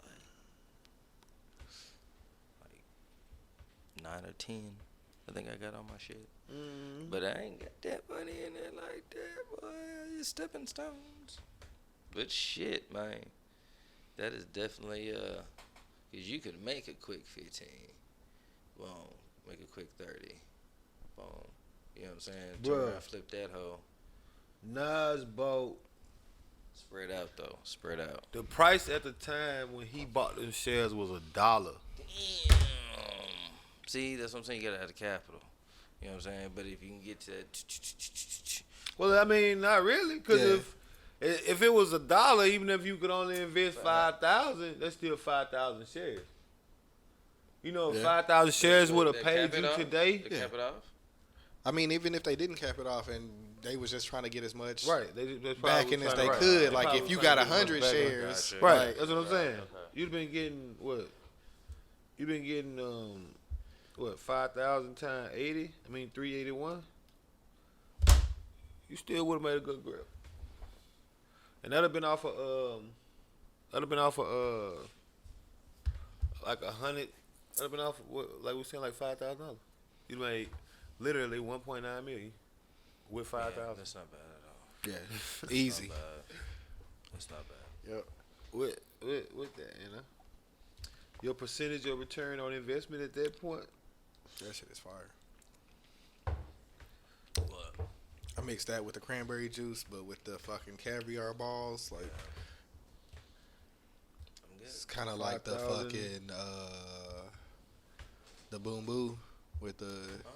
like 9 or 10. I think I got all my shit. But I ain't got that money in there like that, boy. It's stepping stones. But shit, man. That is definitely, because you could make a quick 15. Boom. Make a quick 30. Boom. You know what I'm saying? Turn Bruh. around, flip that hoe. Nas bought Spread out, though. Spread out. the price at the time when he bought them shares was $1. Damn. See, that's what I'm saying. You gotta have the capital. You know what I'm saying? But if you can get to that, Well, I mean, not really, because if it was $1, even if you could only invest 5,000, that's still 5,000 shares. You know, if 5,000 shares would have paid you today. They cap it off. I mean, even if they didn't cap it off and they was just trying to get as much Right, they back in as they could, like if you got 100 shares, Gotcha. Right, like, that's what I'm saying. Okay. You've been getting what? You've been getting 5,000 times 80? I mean 381. You still would have made a good grip. And that'd have been off of like 100. That'd have been off of what, like we saying, like $5,000. You made literally 1.9 million with 5,000. Yeah, that's not bad at all. yeah, easy. That's not bad. Yep. With that, you know. Your percentage of return on investment at that point. That shit is fire. What? I mixed that with the cranberry juice, but with the fucking caviar balls, like I'm good. it's kind of like the 5,000. fucking the boom boo with the Oh,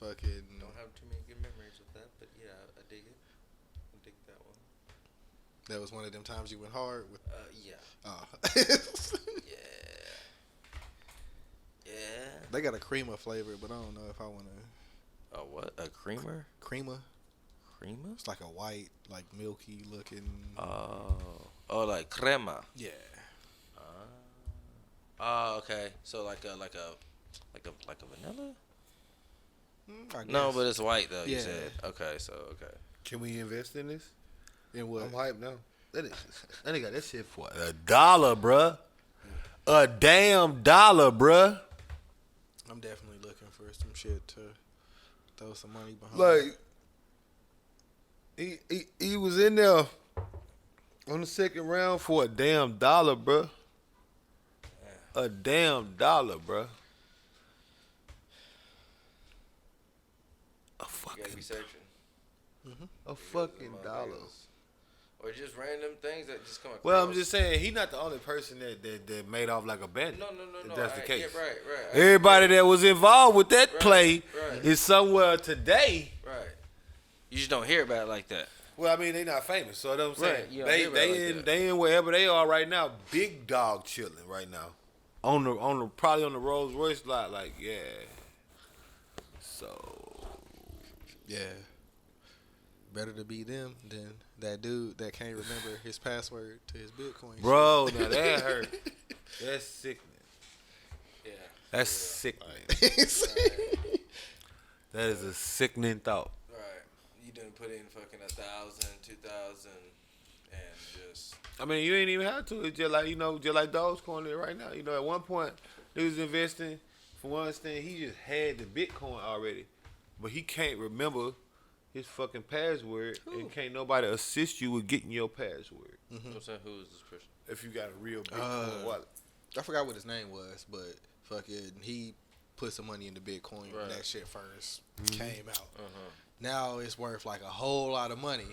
fucking. don't have too many good memories with that, but yeah, I dig it. I dig that one. That was one of them times you went hard with. Yeah. Oh. Yeah. Yeah. They got a creamer flavor, but I don't know if I want to. A what? A creamer? Creamer? Creamer? It's like a white, like milky looking. Oh, like crema. Yeah. Oh, okay. So like a vanilla? I No, guess. but it's white though. You Yeah. said. Okay, so okay. Can we invest in this? In what? I'm hyped now. That nigga got that shit for $1, bruh. A damn $1, bruh. I'm definitely looking for some shit to throw some money behind. Like, he was in there on the second round for a damn $1, bruh. A damn $1, bruh. A You fucking. gotta be searching. of fucking dollars. Or just random things that just come across. Well, I'm just saying he's not the only person that made off like a bandit. No. If that's the case. Yeah, right. Everybody that was involved with that play right. is somewhere today. Right. You just don't hear about it like that. Well, I mean, they not famous, so that's what I'm saying. Right, you don't hear about it like that. They in wherever they are right now. Big dog chilling right now, on the probably on the Rolls Royce lot. Like, yeah. So, Yeah. Better to be them than that dude that can't remember his password to his Bitcoin. bro, now that hurt. That's sickening. Yeah. That's sickening. Right. That is a sickening thought. Right. You done put in fucking 1,000, 2,000, and just. I mean, you ain't even have to. It's just like, just like Dogecoin is right now. At one point, he was investing. For one thing, he just had the Bitcoin already, but he can't remember his fucking password, and can't nobody assist you with getting your password. Mm-hmm. I'm saying, who is this person? If you got a real Bitcoin wallet. I forgot what his name was, but fucking he put some money into Bitcoin when that shit first came out. Now it's worth like a whole lot of money,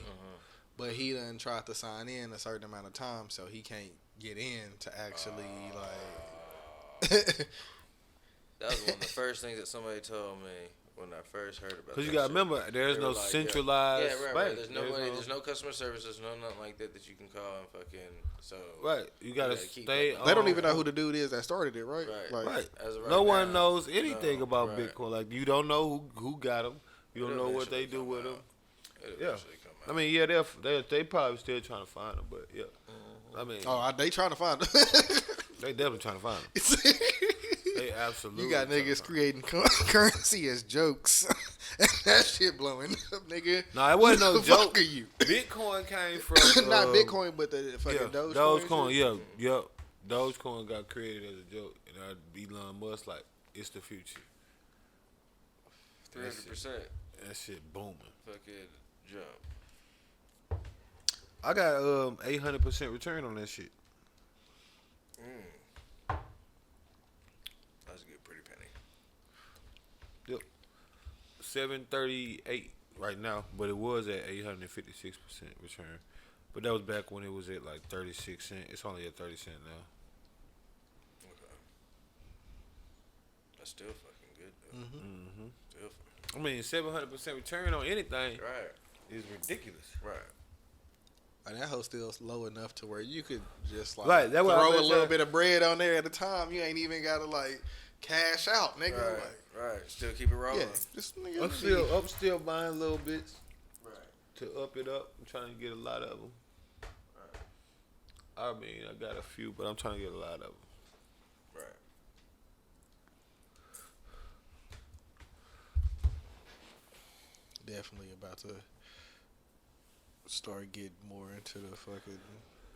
but he done tried to sign in a certain amount of time, so he can't get in to actually like. That was one of the first things that somebody told me when I first heard about. Because you gotta remember, there's no centralized. Yeah, right. bank. There's nobody. There's no customer service. There's no nothing like that that you can call and fucking. So Right, you gotta stay. They don't even know who the dude is that started it, right? Right. Right. As of right No one now, knows anything about right. Bitcoin. Like, you don't know who got them. You don't It'll know what they eventually do come with them. out. It'll Yeah. eventually come out. I mean, yeah, they probably still trying to find them, but yeah. I mean, They trying to find him. they definitely trying to find them. They absolutely. You got trying to niggas find creating currency as jokes. That shit blowing up, nigga. No, it wasn't no Who the joke. fuck are you? Bitcoin came from Not Bitcoin, but the fucking yeah, Dogecoin. Dogecoin, yeah. Dogecoin got created as a joke, and Elon Musk like, it's the future. 300%. That shit booming. Fucking jump. I got 800% return on that shit. That's a good pretty penny. Yep. 738 right now, but it was at 856% return. But that was back when it was at like 36 cents. It's only at 30 cents now. Okay. That's still fucking good though. Still fucking I mean, 700% return on anything right. is ridiculous. Right. And that hoe still low enough to where you could just like Right, that's what throw I a was little saying. bit of bread on there at a time. You ain't even gotta like cash out, nigga. Right. Like, Right. Still keep it rolling. yeah, just nigga. I'm still buying little bits Right. to up it up. I'm trying to get a lot of them. Right. I mean, I got a few, but I'm trying to get a lot of them. Right. Definitely about to start getting more into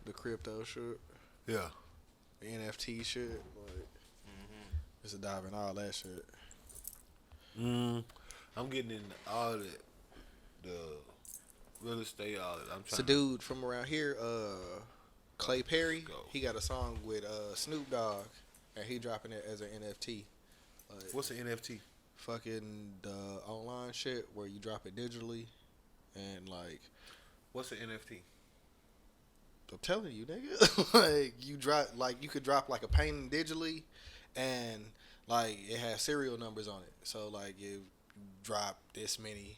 the crypto shit, Yeah. the NFT shit. Like, just a dive in all that shit. I'm getting in all of it. The real estate, all of it. I'm It's a trying. dude from around here, Clay Perry. Go. He got a song with Snoop Dogg, and he dropping it as an NFT. Like, What's an NFT? fucking the online shit where you drop it digitally, and like What's an NFT? I'm telling you, nigga, like you could drop like a painting digitally, and like it has serial numbers on it. So like if you drop this many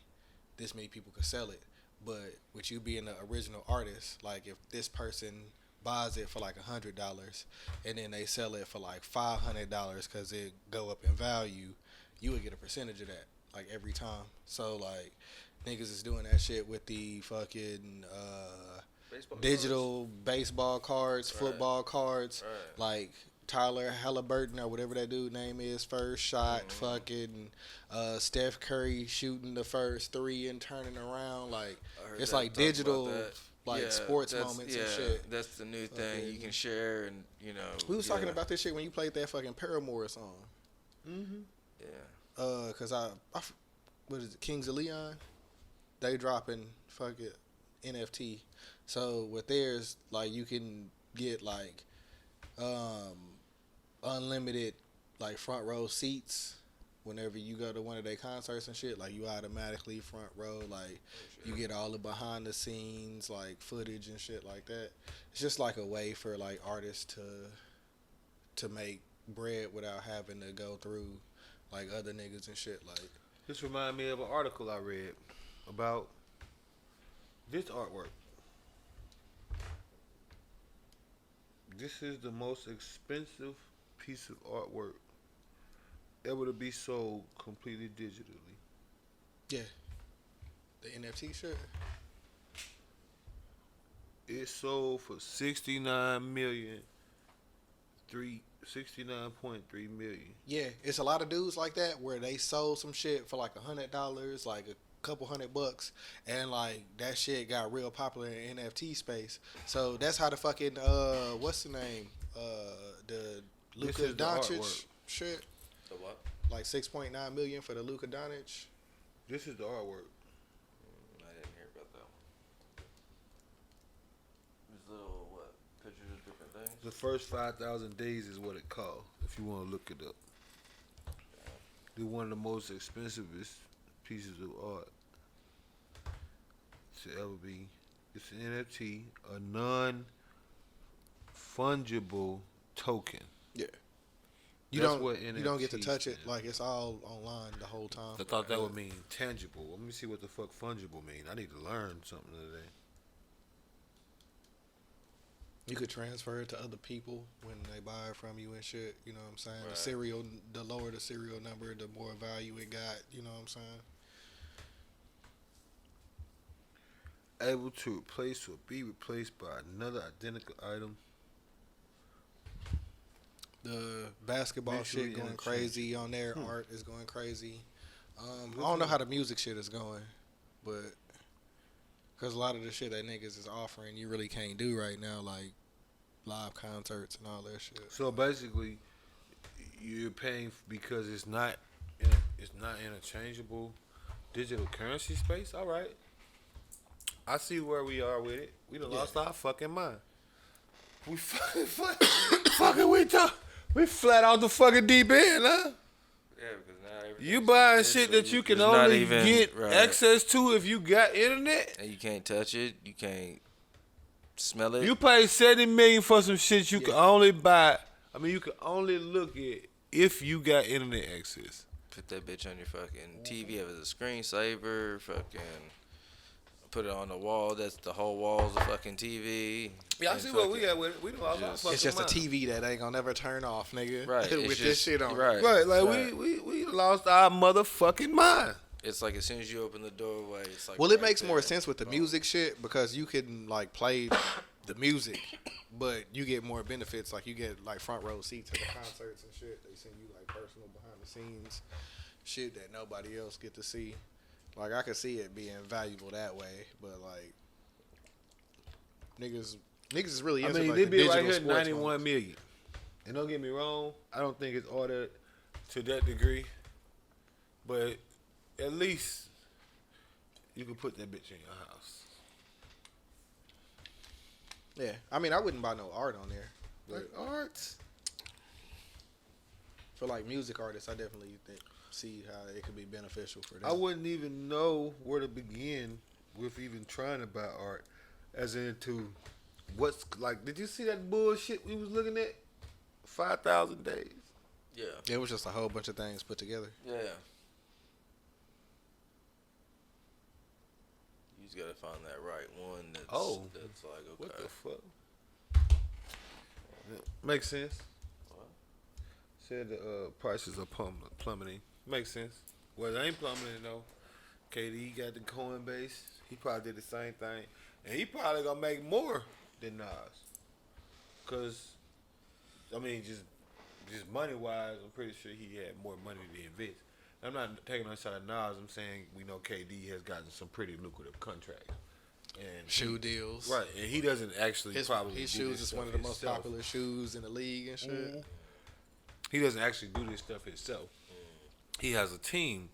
people could sell it. But with you being the original artist, like if this person buys it for like $100 and then they sell it for like $500 because it go up in value, you would get a percentage of that like every time. So like niggas is doing that shit with the fucking Baseball digital baseball cards, football cards, Right. like Tyler Halliburton or whatever that dude name is, first shot, fucking Steph Curry shooting the first three and turning around, like I heard it's that like talk about digital that. like Yeah, sports that's- moments yeah, and shit. That's the new thing you can share, and you know. We was yeah. talking about this shit when you played that fucking Paramore song. Yeah. Cause what is it, Kings of Leon? They dropping fucking NFT. So with theirs, like you can get like unlimited like front row seats whenever you go to one of their concerts and shit, like you automatically front row, like you get all the behind the scenes like footage and shit like that. It's just like a way for like artists to make bread without having to go through like other niggas and shit. Like This reminded me of an article I read about this artwork. This is the most expensive piece of artwork ever to be sold completely digitally. yeah, the NFT shit. It sold for 69.3 million. Yeah, it's a lot of dudes like that where they sold some shit for like $100, like a couple $100, and like that shit got real popular in NFT space. So that's how the fucking what's the name? The Luka is the Doncic artwork. shit. The what? Like 6.9 million for the Luka Doncic. This is the artwork. I didn't hear about that one. These little what? Pictures of different things. The first 5,000 days is what it called, if you want to look it up. They're one of the most expensive pieces of art to ever be. It's an NFT, a non-fungible token. Yeah. That's You don't get to NFTs touch it. is. Like it's all online the whole time. I thought that would mean tangible. Let me see what the fuck fungible mean. I need to learn something today. You could transfer it to other people when they buy it from you and shit. You know what I'm saying? Right. The lower the serial number, the more value it got. You know what I'm saying? Able to replace or be replaced by another identical item. The basketball Mutually shit going interchangeable. crazy on there. Art is going crazy. I don't know how the music shit is going, but because a lot of the shit that niggas is offering, you really can't do right now, like live concerts and all that shit. So basically, you're paying because it's not interchangeable digital currency space. All right, I see where we are with it. We done lost our fucking mind. We we flat out the fucking deep end, huh? Yeah, because now everything's You buying digital. shit that you can It's not only even- get right. access to if you got internet. And you can't touch it. You can't smell it. You pay $70 million for some shit you can only buy. I mean, you can only look at if you got internet access. Put that bitch on your fucking TV as a screensaver. Fucking put it on the wall. That's the whole wall's a fucking TV. Yeah, I And see what we fucking- got with it. We done lost our Just- fucking It's just a mind. TV that ain't gonna never turn off, nigga. Right. With it's this just- shit on. Right. Right, like right. we lost our motherfucking mind. It's like as soon as you open the doorway, it's like. Well, it right makes more there. sense with the Oh. music shit because you can like play the music, but you get more benefits. Like you get like front row seats at the concerts and shit. They send you like personal behind the scenes shit that nobody else get to see. Like I could see it being valuable that way, but like niggas is really I into mean, like they the be right digital here sports 91 moments. million. And don't get me wrong, I don't think it's ordered to that degree, but at least you can put that bitch in your house. Yeah, I mean I wouldn't buy no art on there, but Like arts. for like music artists, I definitely see how it could be beneficial for them. I wouldn't even know where to begin with even trying to buy art, as into what's like. Did you see that bullshit we was looking at? 5,000 days. Yeah. It was just a whole bunch of things put together. Yeah. You just gotta find that right one. That's, that's like okay. What the fuck? Yeah, makes sense. What? Said the prices are plummeting. Makes sense. Well, they ain't plummeting though. KD got the Coinbase. He probably did the same thing, and he probably gonna make more than Nas. Cause, I mean, just money wise, I'm pretty sure he had more money to invest. I'm not taking on side of Nas. I'm saying we know KD has gotten some pretty lucrative contracts and Shoe deals. right, and he doesn't actually His probably his do shoes this is stuff one of the most himself. popular shoes in the league and shit. He doesn't actually do this stuff himself. He has a team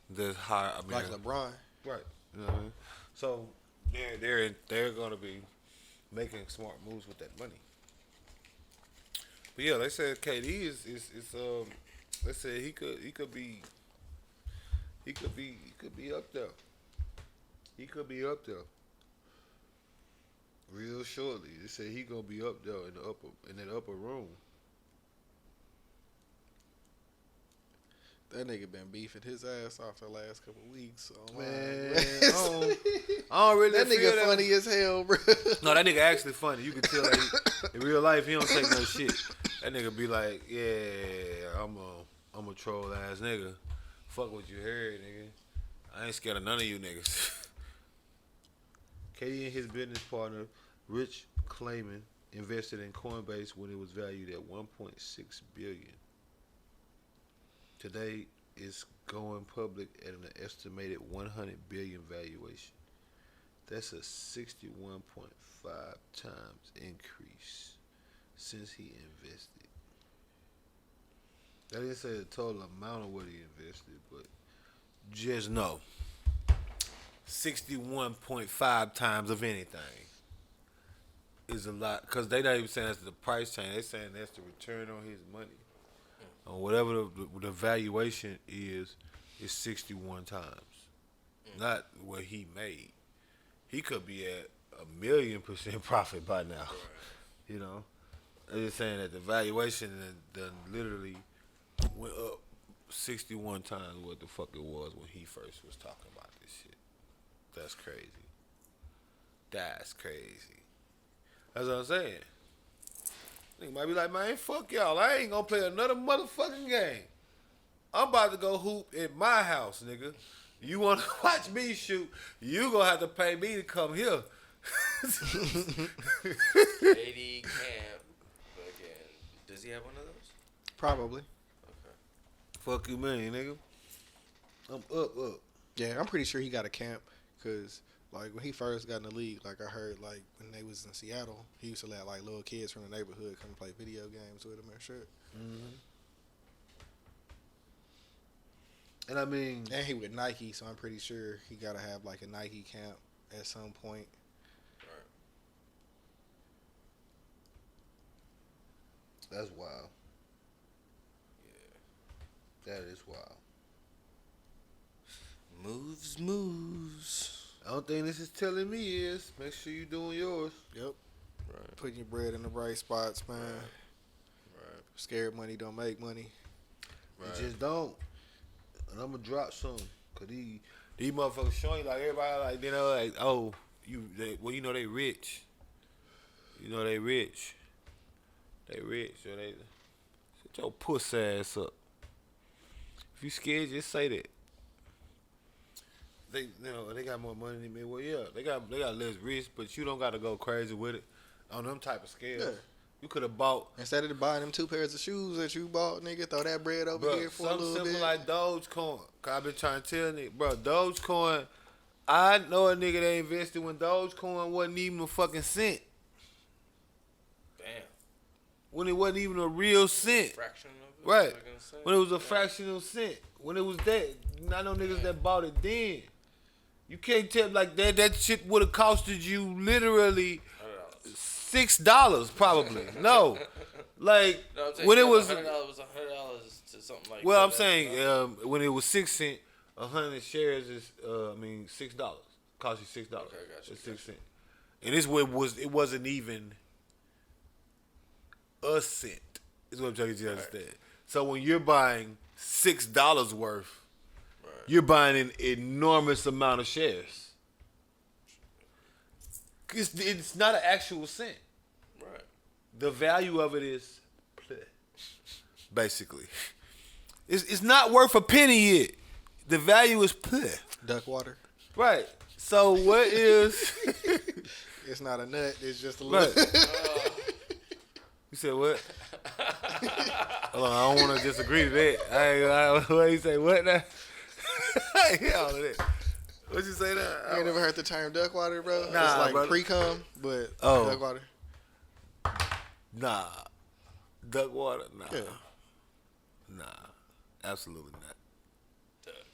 that's high. I mean, Like LeBron. right? You know what I mean? So they're gonna be making smart moves with that money. But yeah, they said KD is They said he could be up there. He could be up there. Real shortly. They said he gonna be up there in that upper room. That nigga been beefing his ass off the last couple weeks. So Man, I don't really that feel nigga funny as hell, bro. No, that nigga actually funny. You can tell that in real life he don't take no shit. That nigga be like, yeah, I'm a troll ass nigga. Fuck what you heard, nigga. I ain't scared of none of you niggas. Katie and his business partner, Rich Klayman, invested in Coinbase when it was valued at $1.6 billion. Today, it's going public at an estimated $100 billion valuation. That's a 61.5 times increase since he invested. I didn't say the total amount of what he invested, but just know 61.5 times of anything is a lot. Because they not even saying that's the price change. They saying that's the return on his money. On whatever the valuation is 61 times. Not what he made. He could be at 1,000,000% profit by now. You know? They're just saying that the valuation done literally went up 61 times what the fuck it was when he first was talking about this shit. That's crazy. That's crazy. That's what I'm saying. Nigga might be like, man, fuck y'all. I ain't gonna play another motherfucking game. I'm about to go hoop in my house, nigga. You wanna watch me shoot, you gonna have to pay me to come here. 80 camp. Again. Does he have one of those? Probably. Okay. Fuck you, man, nigga. I'm up. Yeah, I'm pretty sure he got a camp because, like, when he first got in the league, like, I heard, like, when they was in Seattle, he used to let, like, little kids from the neighborhood come play video games with him and shit. Mm-hmm. And I mean, And he with Nike, so I'm pretty sure he got to have, like, a Nike camp at some point. Right. that's wild. Yeah. That is wild. Moves. The only thing this is telling me is make sure you doing yours. Yep. Right. Putting your bread in the right spots, man. Right. Scared money don't make money. Right. You just don't. And I'm gonna drop some. Cause these motherfuckers showing you like everybody like, you know, like, oh, you know they rich. You know they rich. They rich. So they shut your puss ass up. If you scared, just say that. They got more money than me. Well, yeah, they got less risk, but you don't got to go crazy with it on them type of scales. Yeah. You could have bought Instead of buying them 2 pairs of shoes that you bought, nigga, throw that bread over here for a something little simple bit. like Dogecoin. Cause I've been trying to tell nigga, bro, Dogecoin. I know a nigga that invested when Dogecoin wasn't even a fucking cent. Damn. When it wasn't even a real cent. Fraction of it. Right. was I gonna say? When it was a Yeah. fractional cent. When it was that. I know niggas that bought it then. You can't tell like that. That shit would have costed you literally $6 probably. No. Like No, I'm saying when it was $100 was $100 to something like well, that. I'm saying when it was 6 cents, 100 shares is $6. Cost you $6. Okay, gotcha, It's 6 cents. And this it wasn't even a cent. Is what I'm trying to get you to understand. So when you're buying $6 worth, you're buying an enormous amount of shares. It's not an actual cent. Right. The value of it is basically. It's not worth a penny yet. The value is Duck water. right. So what is? It's not a nut. It's just a little. Right. You said what? Hold on, I don't want to disagree with that. What you say? What now? I hear all of that. What you say now? You ain't never heard the term duck water, bro? Nah, it's like brother. pre-cum, but Oh. duck water. Nah. Duck water? Nah. Yeah. Nah. Absolutely not. Duck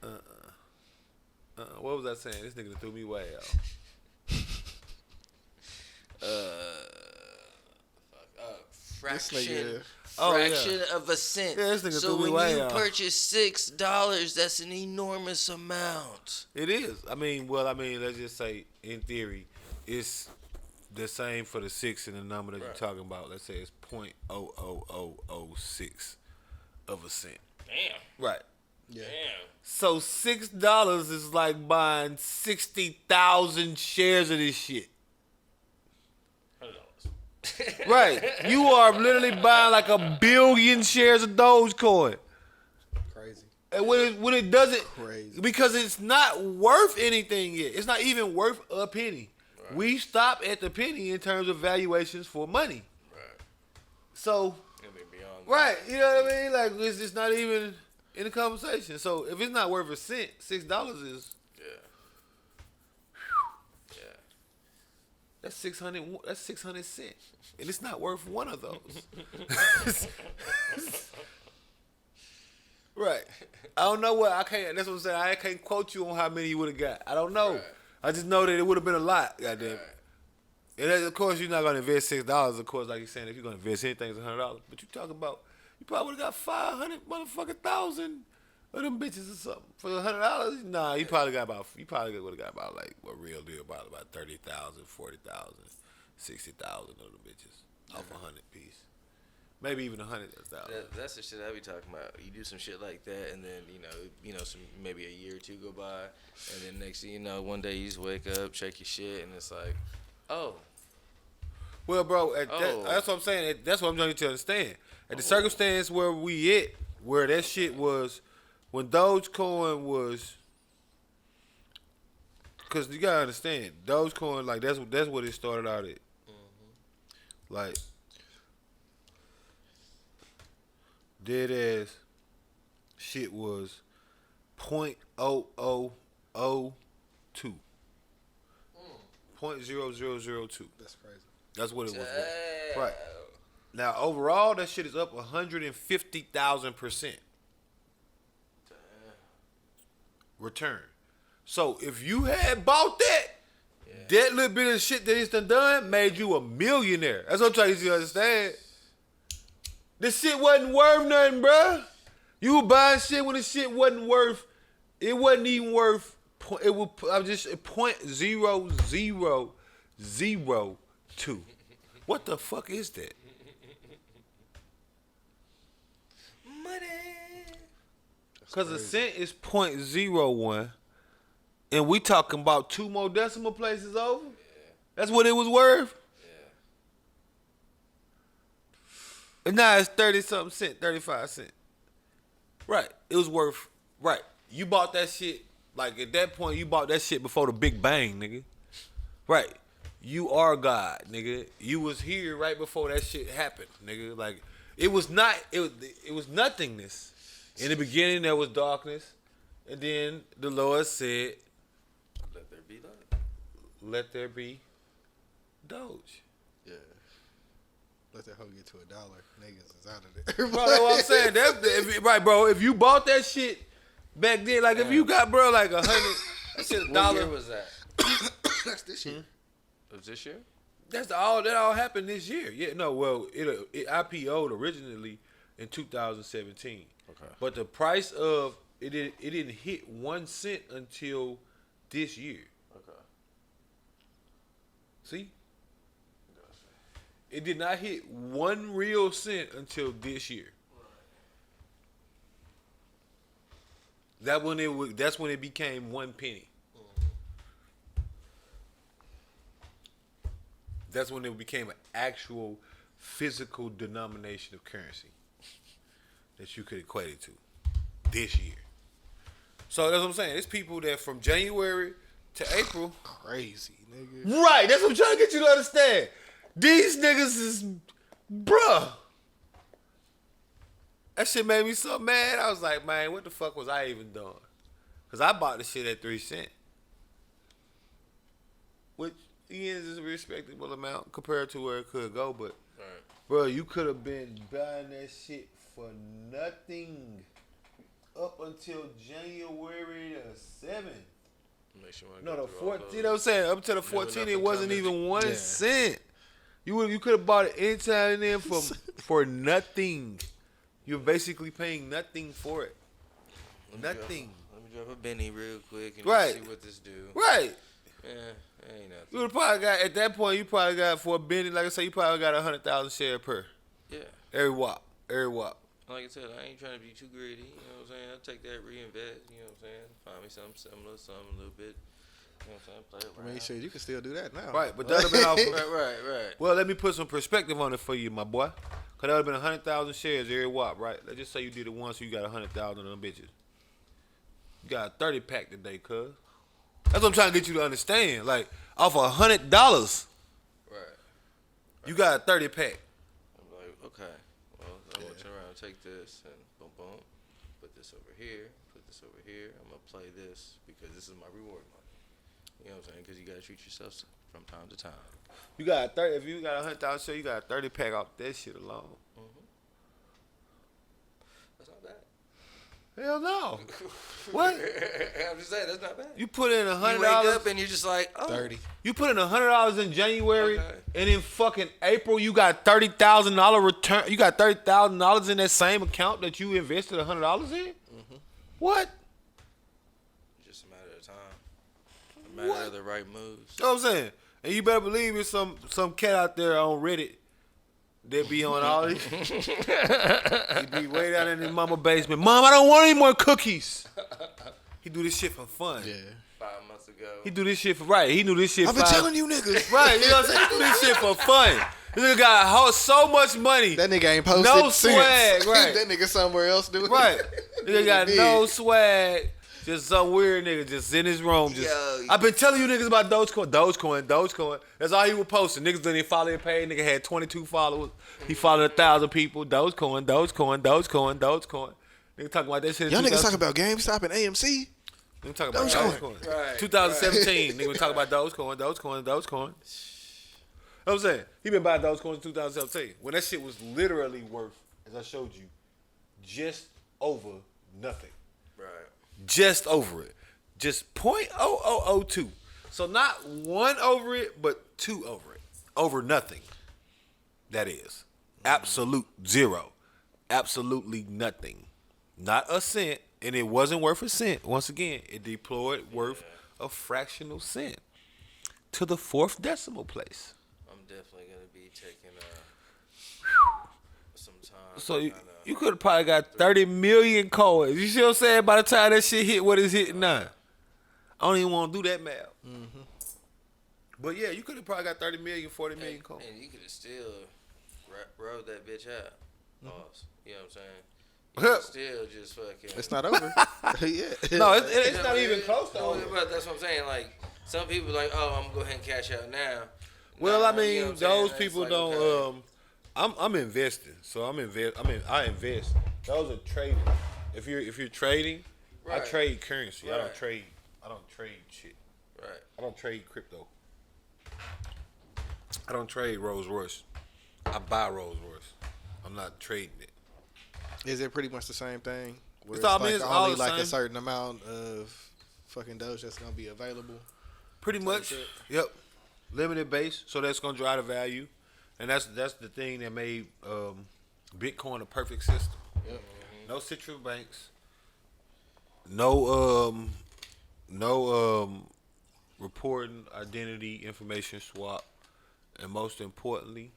water. What was I saying? This nigga threw me way out. Fuck. fraction. Oh, yeah. Fraction of a cent. Yeah, this nigga So threw me when way you off. purchase $6, that's an enormous amount. It is. I mean, let's just say, in theory, it's the same for the 6 and the number that you're talking about. Let's say it's 0.00006 of a cent. Damn. Right. Yeah. Damn. So $6 is like buying 60,000 shares of this shit. $100. Right. You are literally buying like 1 billion shares of Dogecoin. Crazy. And when it doesn't, Crazy. because it's not worth anything yet. It's not even worth a penny. Right. We stop at the penny in terms of valuations for money. Right. So, Beyond right, you know what I mean? Like, it's just not even in the conversation. So, if it's not worth a cent, $6 is... Yeah. That's 600 cents. And it's not worth one of those. Right. I don't know what that's what I'm saying. I can't quote you on how many you would have got. I don't know. Right. I just know that it would have been a lot, goddamn. Right. And then, of course, you're not gonna invest $6. Of course, like you're saying, if you're gonna invest anything, it's $100. But you talking about, you probably would have got 500 motherfucking thousand of them bitches or something for $100. Nah, you probably would have got about like a real deal, about 30,000, 40,000, 60,000 of them bitches off 100 piece. Maybe even 100,000. That's the shit I be talking about. You do some shit like that, and then maybe a year or two go by, and then next thing you know, one day you just wake up, check your shit, and it's like, oh. Well, bro, that's what I'm saying. That's what I'm trying to get you to understand. At the circumstance where we at, where that shit was, when Dogecoin was, because you gotta understand, Dogecoin, like that's what it started out at. Mm-hmm. Like, dead ass shit was 0.0002. 0.0002. That's crazy. That's what it was. Right. Now, overall, that shit is up 150,000% return. So, if you had bought that, that little bit of shit that it's done made you a millionaire. That's what I'm trying to get you to understand. This shit wasn't worth nothing, bruh. You were buying shit when the shit wasn't worth. It wasn't even worth. It was. I'm just 0.0002. What the fuck is that? Money. Because a cent is 0.01, and we talking about 2 more decimal places over. Yeah. That's what it was worth. And now it's 30-something cent, 35 cents. Right. It was worth, right. You bought that shit, like at that point, you bought that shit before the Big Bang, nigga. Right. You are God, nigga. You was here right before that shit happened, nigga. Like, it was nothingness. In the beginning, there was darkness. And then the Lord said, Let there be light. Let there be Doge. Yeah. Let that hoe get to $1. Niggas is out of there. Bro, that's what I'm saying. Right, bro. If you bought that shit back then, like if you got, bro, like 100, that shit $1. What year was that? That's this year. It was this year? That all happened this year. Yeah, no, well, it IPO'd originally in 2017. Okay. But the price of it didn't hit 1 cent until this year. Okay. See? It did not hit 1 real cent until this year. That's when it became 1 penny. That's when it became an actual physical denomination of currency that you could equate it to this year. So that's what I'm saying. It's people that from January to April. Crazy, nigga. Right. That's what I'm trying to get you to understand. These niggas is, bruh. That shit made me so mad. I was like, man, what the fuck was I even doing? Because I bought the shit at 3 cents. Which, again, is a respectable amount compared to where it could go. But, bro, you could have been buying that shit for nothing up until January the 7th. Make sure No, the 14th. You know what I'm saying? Up to the 14th, it wasn't even 1 cent. You could have bought it anytime and then for nothing. You're basically paying nothing for it. Nothing. Let me drop a Benny real quick and Right. see what this do. Right. Yeah, ain't nothing. You would probably got at that point. You probably got for a Benny, like I said, you probably got 100,000 shares per Yeah. every wop. Like I said, I ain't trying to be too greedy. You know what I'm saying? I'll take that, reinvest. You know what I'm saying? Find me something similar, something a little bit. You know what I'm saying? Play I around. mean, shit, you can still do that now. Right, but that'd have been off. Right. Well, let me put some perspective on it for you, my boy. Cause that would have been 100,000 shares every wop, right? Let's just say you did it once, so you got 100,000 of them bitches. You got a 30 pack today, cuz. That's what I'm trying to get you to understand. Like off $100, Right. you got a 30 pack. I'm like, okay. Well, I'm going to turn around and take this and boom, boom. Put this over here. Put this over here. I'm going to play this because this is my reward money. You know what I'm saying? Because you got to treat yourself from time to time. You got a 30. If you got 100,000 shares, you got a 30 pack off that shit alone. Mm-hmm. That's not bad. Hell no. What? I'm just saying, that's not bad. You put in $100. You wake up and you're just like, oh. 30. You put in $100 in January, Okay. and in fucking April you got $30,000 return. You got $30,000 in that same account that you invested $100 in. Mm-hmm. What? Just a matter of time. A matter of the right moves. You know what I'm saying? And you better believe it's some cat out there on Reddit that be on all this. He be way down in his mama basement. Mom, I don't want any more cookies. He do this shit for fun. Yeah. 5 months ago. He do this shit for right. He knew this shit. I've been telling you niggas. Right, you know what I'm saying? He do this shit for fun. This nigga got so much money. That nigga ain't posted No since. swag, right. That nigga somewhere else doing Right. it. Nigga got no swag. Just some weird nigga just in his room. Just Yo. I've been telling you niggas about Dogecoin. That's all he was posting. Niggas didn't follow his page. Nigga had 22 followers. He followed 1,000 people. Dogecoin. Nigga talking about that shit. Y'all niggas talking about GameStop and AMC? Nigga talking about Dogecoin. Dogecoin. Right. 2017. Nigga was talking about Dogecoin. You know what I'm saying? He been buying Dogecoin in 2017. When that shit was literally worth, as I showed you, just over nothing. Right. Just over it. Just 0.0002. So not 1 over it, but 2 over it. Over nothing. That is. Absolute zero. Absolutely nothing. Not a cent. And it wasn't worth a cent. Once again, it deployed worth a fractional cent to the 4th decimal place. I'm definitely going to be taking some time. So you could have probably got 30 million coins. You see what I'm saying? By the time that shit hit what it's hitting now. I don't even want to do that math. Mm-hmm. But yeah, you could have probably got 30 million, 40 million coins. And you could have still rode that bitch out. Pause. You know what I'm saying? You could still just fucking. It's not over. Yeah. No, it's not even close to No, over. but that's what I'm saying. Like, some people like, oh, I'm going to go ahead and cash out now. Well, Nah, I mean, you know what I'm saying? those That's people like, don't. okay. I'm investing, so I invest. Those are trading. If you're trading, I Right. trade currency. I Right. don't trade shit. Right. I don't trade crypto. I don't trade Rolls Royce. I buy Rolls Royce. I'm not trading it. Is it pretty much the same thing? Where It's all- I mean, like it's all only the like a same. certain amount of fucking Doge that's gonna be available. Pretty much. Yep. Limited base, so that's gonna drive the value, and that's the thing that made Bitcoin a perfect system. Yep. No central banks. No reporting identity information swap, and most importantly,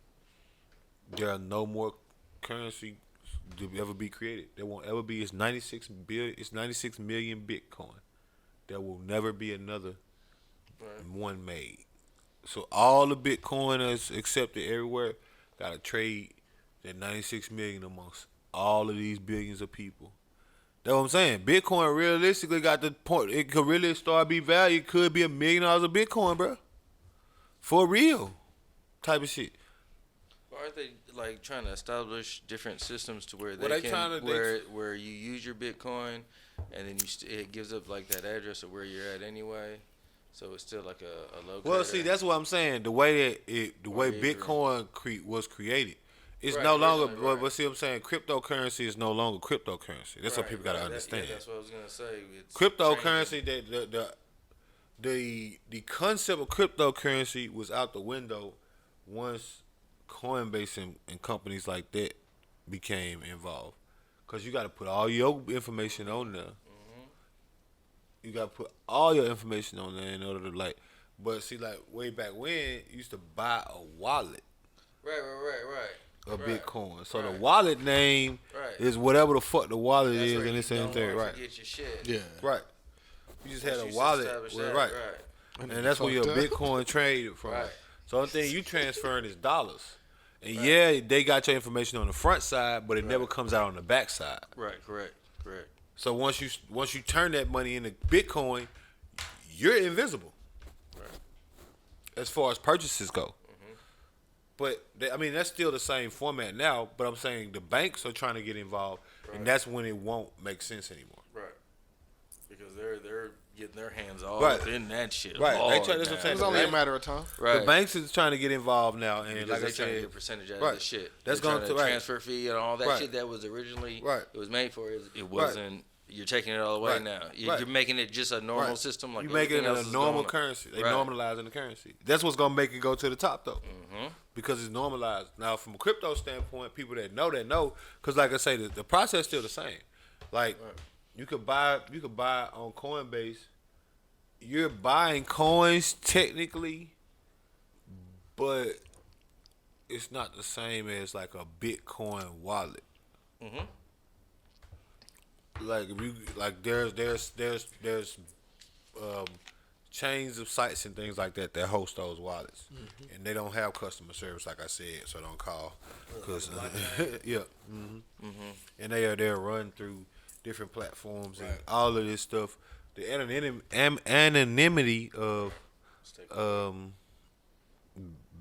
there are no more currency to ever be created. There won't ever be. It's 96 billion. It's 96 million Bitcoin. There will never be another one made. So all the Bitcoiners accepted everywhere got to trade that 96 million amongst all of these billions of people. That's what I'm saying. Bitcoin realistically got the point. It could really start be valued. It could be $1 million of Bitcoin, bro. For real, type of shit. Aren't they like trying to establish different systems to where Well, they they can tryna- they- where you use your Bitcoin and then it gives up like that address of where you're at anyway, so it's still like a locator. Well, see, that's what I'm saying. The way that the way Or either- Bitcoin was created, it's Right, no longer. originally, right. But see, what I'm saying, cryptocurrency is no longer cryptocurrency. That's what people got to understand. That's what I was gonna say. It's Cryptocurrency, the concept of cryptocurrency was out the window once Coinbase and companies like that became involved. Because you got to put all your information on there. You got to put all your information on there in order to like. But see, like way back when, you used to buy a wallet. Right. Of Bitcoin. So the Right. wallet name is whatever the fuck the wallet That's is, where and you it's in don't there, wanna right? forget your shit. Yeah. Right. You just had Once a you wallet, establish with, that, right? And And that's where your fucked up. Bitcoin traded from. Right. So the only thing you transferring is dollars. And yeah, they got your information on the front side, but it never comes out on the back side. Right. Correct. So once you turn that money into Bitcoin, you're invisible. Right. As far as purchases go. But that's still the same format now. But I'm saying the banks are trying to get involved, and that's when it won't make sense anymore. Right. Because they're getting their hands all Right. up in that shit. Right. hard They try- that's what I'm now. saying. It's only a matter of time. Right. The banks is trying to get involved now, and Because like I they trying to said, get a percentage out right. of the shit. That's They're going trying to- right. transfer fee and all that Right. shit that was originally Right. it was made for. It wasn't. You're taking it all away Right. now. Right. You're making it just a normal Right. system. Like you make it everything a else is normal going on. currency. They Right. normalizing the currency. That's what's gonna make it go to the top though, Mm-hmm. because it's normalized. Now, from a crypto standpoint, people that know, because like I say, the process is still the same. Like you could buy on Coinbase. You're buying coins technically, but it's not the same as like a Bitcoin wallet. Mm-hmm. Like if you there's chains of sites and things like that host those wallets, and they don't have customer service, like I said, so don't call, cause and they're run through different platforms and all of this stuff. The anonymity of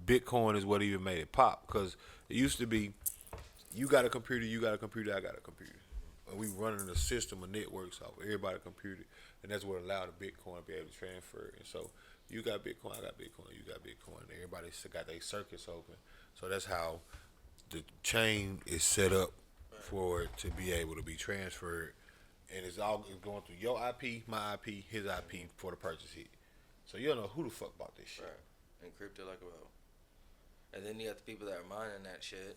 Bitcoin is what even made it pop, because it used to be you got a computer, I got a computer. And we running a system of networks off everybody's computer, and that's what allowed the Bitcoin to be able to transfer. And so you got Bitcoin, I got Bitcoin, you got Bitcoin. Everybody's got their circuits open. So that's how the chain is set up for it to be able to be transferred. And it's going through your IP, my IP, his IP for the purchase hit. So you don't know who the fuck bought this shit. Right. Encrypted like a well. And then you got the people that are mining that shit.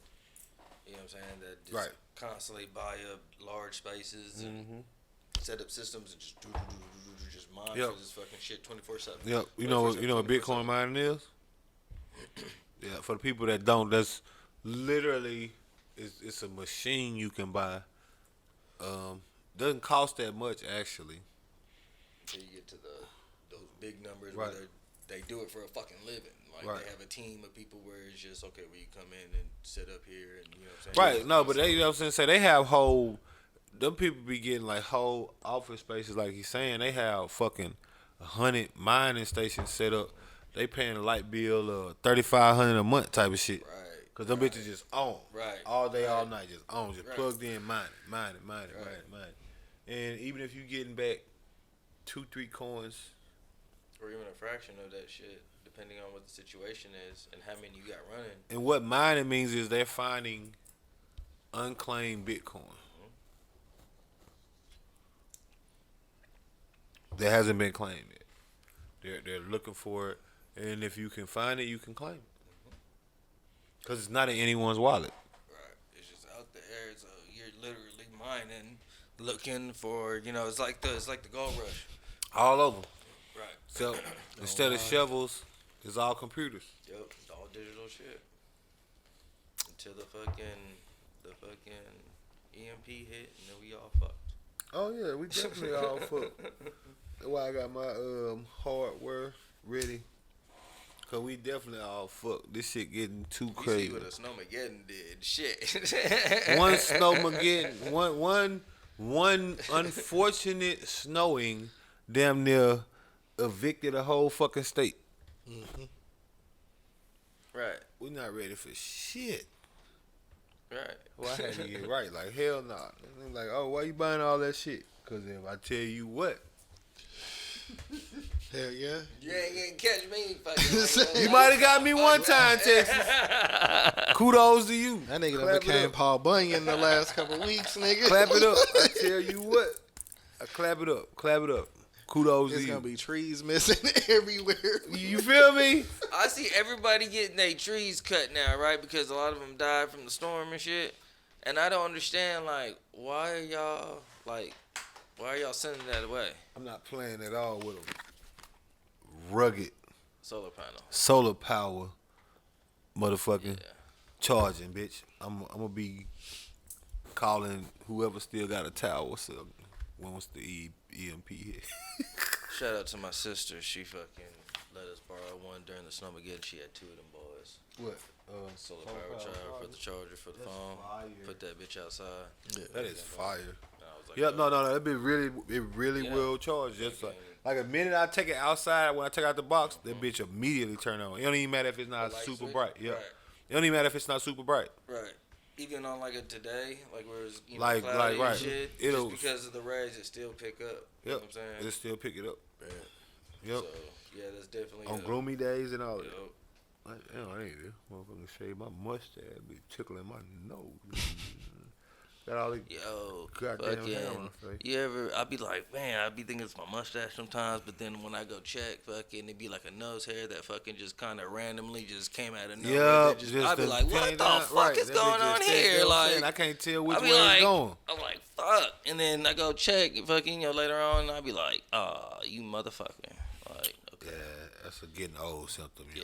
You know what I'm saying? That just constantly buy up large spaces and set up systems and just mine for this fucking shit 24/7. Yep. You know what Bitcoin mining is? Yeah. For the people that don't, that's literally it's a machine you can buy. Doesn't cost that much actually. Until you get to those big numbers Right. where they do it for a fucking living. Like Right. they have a team of people where it's just okay, well you come in and sit up here and you know what I'm saying? Right. No, but they, you know what I'm saying? Say they have them people be getting like whole office spaces, like he's saying. They have fucking 100 mining stations set up. They paying a light bill of $3,500 a month type of shit. Right. Cause them bitches just on. Right. All day, all Right. night, just on, just Right. plugged in, mining. Right. And even if you getting back 2-3 coins, Or even a fraction of that shit, depending on what the situation is and how many you got running. and what mining means is they're finding unclaimed Bitcoin that hasn't been claimed yet. They're looking for it, and if you can find it, you can claim it. Cause it's not in anyone's wallet. Right. It's just out there. So you're literally mining, looking for, it's like the gold rush. All over. Right. So instead of shovels, it's all computers. Yep. It's all digital shit. Until the fucking EMP hit and then we all fucked. Oh yeah, we definitely all fucked. That's why I got my hardware ready. Cause we definitely all fucked. This shit getting too You crazy. see what a snowmageddon did. Shit. One snowmageddon, one unfortunate snowing damn near evicted a whole fucking state. Right. We not ready for shit. Right. Well, I had to get right. Like, hell nah. I'm like, oh, why you buying all that shit? Cause if I tell you what, Hell yeah. You ain't gonna catch me fucking. you might have got me one time, Texas. Kudos to you. That nigga done Clap it became up. Paul Bunyan the last couple weeks, nigga. Clap it up. I tell you what. I clap it up. kudos to It's you. gonna be trees missing everywhere. You feel me? I see everybody getting their trees cut now, right? Because a lot of them died from the storm and shit. And I don't understand, like, why are y'all sending that away? I'm not playing at all with them. Rugged Solar panel. solar power, motherfucking Yeah. charging, bitch. I'm gonna be calling whoever still got a tower. So once the EMP hit. Shout out to my sister. She fucking let us borrow one during the Snowmageddon. She had 2 of them boys. What? Solar power charger for the charger for the phone. fire. Put that bitch outside. That is fire. And I was like, Yep, no, that be really, it really Yeah. will charge. Just Okay. like a minute I take it outside, when I take out the box, that bitch immediately turn on. It don't even matter if it's not The light super switch? bright. Yeah, Right. it don't even matter if it's not super bright. Right. Even on like a today, like where it's Like, cloudy right. and shit, It'll- just because of the rays, it still pick up. You know Yep, what I'm saying? it still pick it up. Yep, So yeah, that's definitely on gloomy days and all that. Yep. I ain't this motherfucking shave my mustache, be tickling my nose. Got all the Yo, goddamn hair on fucking, my face. you ever? I be like, man, I be thinking it's my mustache sometimes, but then when I go check, fucking, it be like a nose hair that fucking just kind of randomly just came out of nowhere. Yeah, That just, I be like, what the fuck is going on here? Like, I can't tell which I way be like, it's going. I'm like, fuck, and then I go check, fucking, later on, I be like, you motherfucker, like, Yeah, okay, that's a getting old symptom. yeah.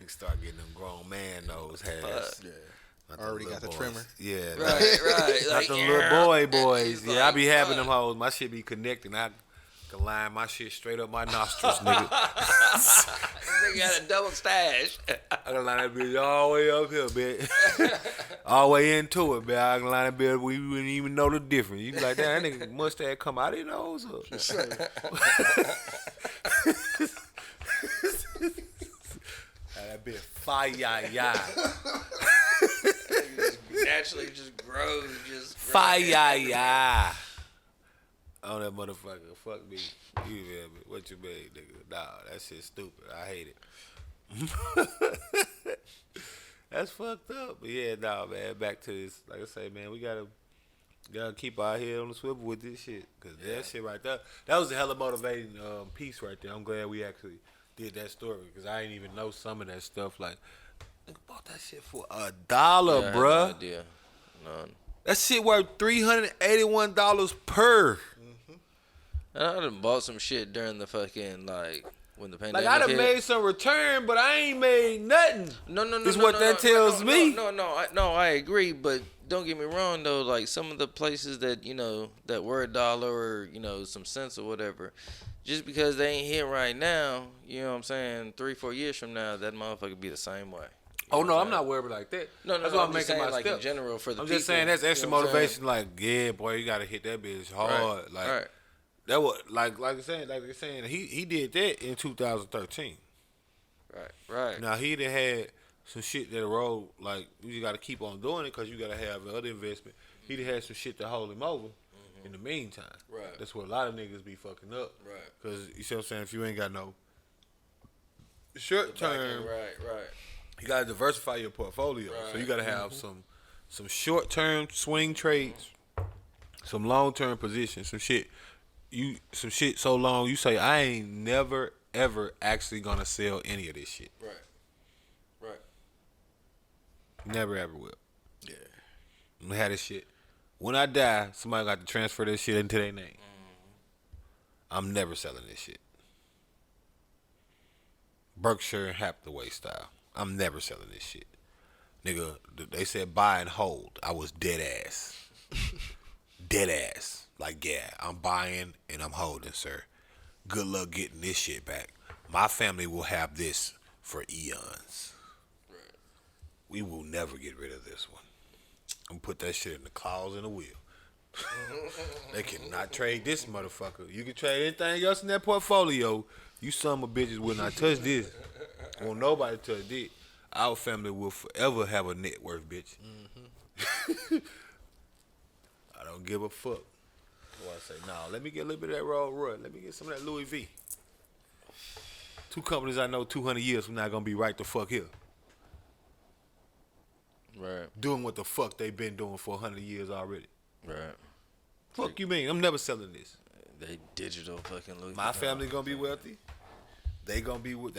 Niggas start getting them grown man nose hairs. Fuck. Yeah. Not them Already little got the boys. trimmer. Yeah, Right. Not Like, them little boys. It's Yeah, I be like, having them fuck. hoes. My shit be connecting. I can line my shit straight up my nostrils, nigga. They got a double stash. I can line that bitch all the way up here, bitch. All the way into it, bitch. I can line that bitch. We wouldn't even know the difference. You be like, damn, that nigga mustache come out of his nose. That bitch fire, yeah. Naturally just grows, just Fire, yeah. On that motherfucker. Fuck me. You hear me? What you mean, nigga? Nah, that shit stupid. I hate it. That's fucked up. But yeah, nah, man. Back to this. Like I say, man, we gotta keep our head on the swivel with this shit. Cause that shit right there, that was a hella motivating piece right there. I'm glad we actually did that story. Cause I didn't even know some of that stuff. Like, nigga bought that shit for $1, I had bruh. no idea. None. That shit worth $381 per. And I done bought some shit during the fucking, like, when the pandemic Like, I done hit. made some return, but I ain't made nothing. No. Is what that tells me. No, I agree, but don't get me wrong, though. Like, some of the places that, that were $1 or, some cents or whatever, just because they ain't here right now, you know what I'm saying, 3-4 years from now, that motherfucker be the same way. Oh, no, I'm not worried like that. No, that's why I'm just making saying, my like, steps. in general for the I'm people. just saying that's extra you know what I'm motivation. Like, yeah, boy, you gotta hit that bitch hard. Like, right. that was like you're saying, he did that in 2013. Right. Now he done had some shit that rolled. Like, you gotta keep on doing it because you gotta have the other investment. He done had some shit to hold him over. In the meantime, Right. That's where a lot of niggas be fucking up. Right. Because you see what I'm saying? If you ain't got no short term, Right. you gotta diversify your portfolio. So Right. you gotta have some short term swing trades, some long term positions, some shit so long you say I ain't never ever actually gonna sell any of this shit. Right. Never ever will. Yeah. I'm gonna have this shit. When I die, somebody got to transfer this shit into their name. I'm never selling this shit. Berkshire Hathaway style. I'm never selling this shit. Nigga, they said buy and hold. I was dead ass. Dead ass. Like, yeah, I'm buying and I'm holding, sir. Good luck getting this shit back. My family will have this for eons. We will never get rid of this one. I'm gonna put that shit in the claws and the wheel. They cannot trade this motherfucker. You can trade anything else in that portfolio. You son of bitches will not touch this. Won't nobody touch this. Our family will forever have a net worth, bitch. I don't give a fuck. So I say, nah, let me get a little bit of that Rolls Royce. Let me get some of that Louis V. Two companies I know 200 years from now gonna be right the fuck here. Right. Doing what the fuck they been doing for 100 years already. Right. Fuck you mean? I'm never selling this. They digital fucking Louis My Vuitton. family gonna be wealthy. They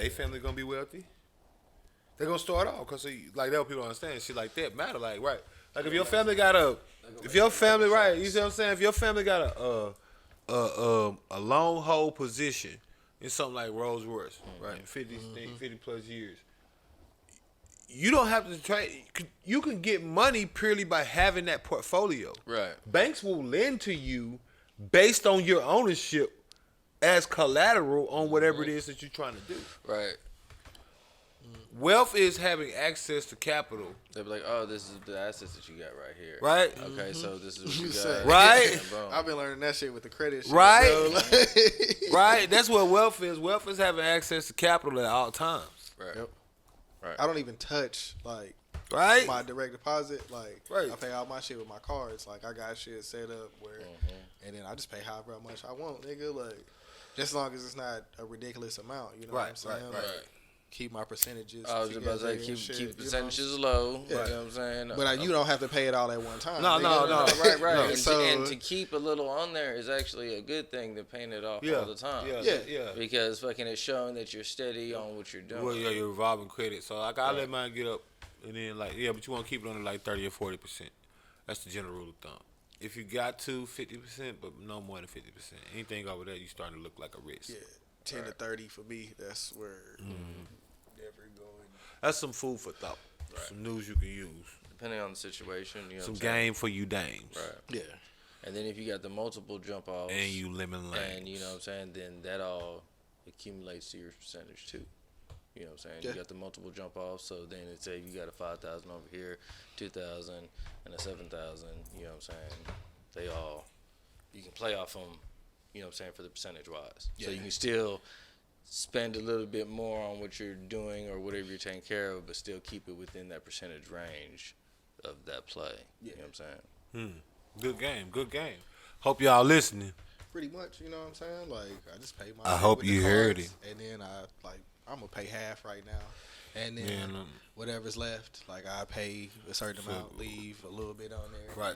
family gonna be wealthy. They gonna start off because like that. What people don't understand shit like that matter. Like right. Like if your family got if your family right, you see what I'm saying? If your family got a long hold position in something like Rolls Royce, right, 50 plus years, you don't have to trade. You can get money purely by having that portfolio. Right. Banks will lend to you based on your ownership as collateral on whatever it is that you're trying to do. Right. Wealth is having access to capital. They'll be like, oh, this is the assets that you got right here. Right. Okay, so this is what you say. got. Right. And boom. I've been learning that shit with the credit shit. Right. Bro. Like- Right. That's what wealth is. Wealth is having access to capital at all times. Right. Yep. Right. I don't even touch like Right. my direct deposit. Like Right. I pay all my shit with my cards. Like I got shit set up where, and then I just pay however much I want, nigga. Like just as long as it's not a ridiculous amount, you know what I'm saying? Right. Like, keep my percentages. I was just about to say, together and shit, keep you know? percentages low. Yeah. You know what I'm saying? But you don't have to pay it all at one time. No, nigga. no. Right. No. And, So- and to keep a little on there is actually a good thing than paying it off Yeah. all the time. Yeah. Because fucking it's showing that you're steady on what you're doing. Well, yeah, your revolving credit. So like I let mine get up, and then like but you want to keep it under like 30 or 40%. That's the general rule of thumb. If you got to 50%, but no more than 50%. Anything over that, you starting to look like a risk. Yeah, 10 to 30 for me. That's where never going. That's some food for thought. Some news you can use. Depending on the situation, you know Some what I'm saying? game for you dames. Right. Yeah. And then if you got the multiple jump offs And you lemon lanes. and you know what I'm saying, then that all accumulates to your percentage too. You know what I'm saying? Yeah. You got the multiple jump offs, so then it's say you got a 5,000 over here, 2,000 and a 7,000, you know what I'm saying? They all you can play off them, you know what I'm saying, for the percentage wise. So you can still spend a little bit more on what you're doing or whatever you're taking care of, but still keep it within that percentage range of that play. You know what I'm saying? Good game. Hope y'all listening. Pretty much, you know what I'm saying? Like, I just pay my I shit hope with the you heard cards, and then I'm going to pay half right now. And then whatever's left, like, I pay a certain amount, leave a little bit on there. Right.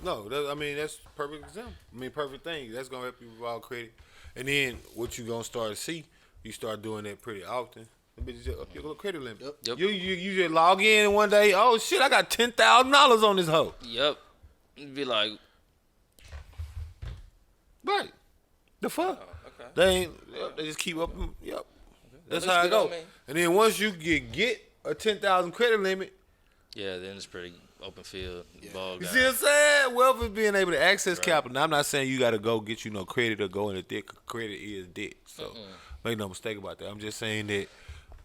No, that's perfect example. Perfect thing. That's going to help you revolve credit. And then what you going to start to see, you start doing that pretty often. The bitch just up your little credit limit. Yep. You just log in one day, oh, shit, I got $10,000 on this hoe. Yep. It'd be like, Right. The fuck? okay. They just keep up. Yep. That's looks how it good go. on me. And then once you get a 10,000 credit limit, yeah, then it's pretty open field, ball you guy. see what I'm saying? Wealth is being able to access capital. Now, I'm not saying you got to go get no credit or go into debt. Credit is debt. So make no mistake about that. I'm just saying that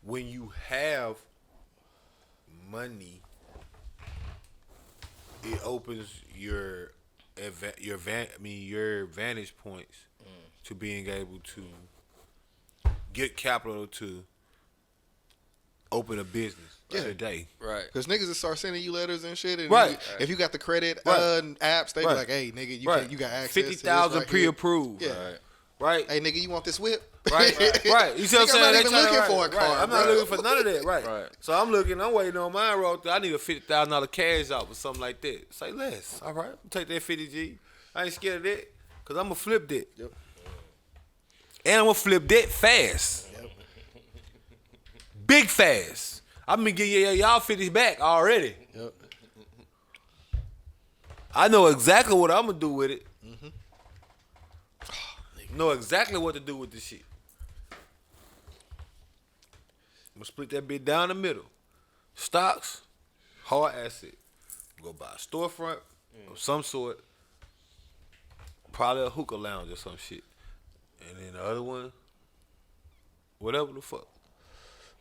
when you have money, it opens your vantage points to being able to get capital to open a business today. Right. Because niggas will start sending you letters and shit. And Right. if you got the credit apps, they be like, hey, nigga, you got access 50,000 to this right here. pre-approved. Yeah. Right. Hey, nigga, you want this whip? Right. You see what I'm Nigga, saying? I'm not They even tryna- looking right, for a right. car, I'm not bro. looking for none of that. Right. Right. So I'm waiting on mine roll through. I need a $50,000 cash out or something like that. Say less. All right. Take that 50G. I ain't scared of that because I'm going to flip that. Yep. And I'm going to flip that fast. Yep. Big fast. I'm going to get y'all 50 back already. Yep. I know exactly what I'm going to do with it. Know exactly what to do with this shit. I'm going to split that bit down the middle. Stocks, hard asset. Go buy a storefront of some sort. Probably a hookah lounge or some shit. And then the other one, whatever the fuck.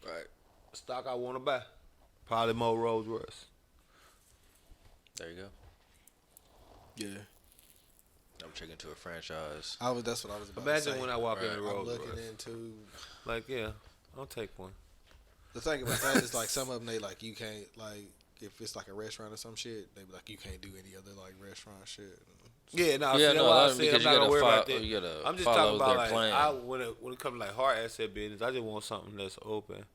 Right. Stock I want to buy. Probably more Rolls Royce. There you go. Yeah. I'm checking to a franchise. That's what I was about to say. Imagine when I walk in the I'm Rolls looking Royce. into... Like, yeah, I'll take one. The thing about that is, like, some of them, they, like, you can't, like, if it's, like, a restaurant or some shit, they be like, you can't do any other, like, restaurant shit. Yeah, no, Yeah, see, no, that's why I that- said because I'm you not gonna gotta worry fo- about that. you gotta I'm just follow talking about their like plan. when it comes to like hard asset business, I just want something that's open.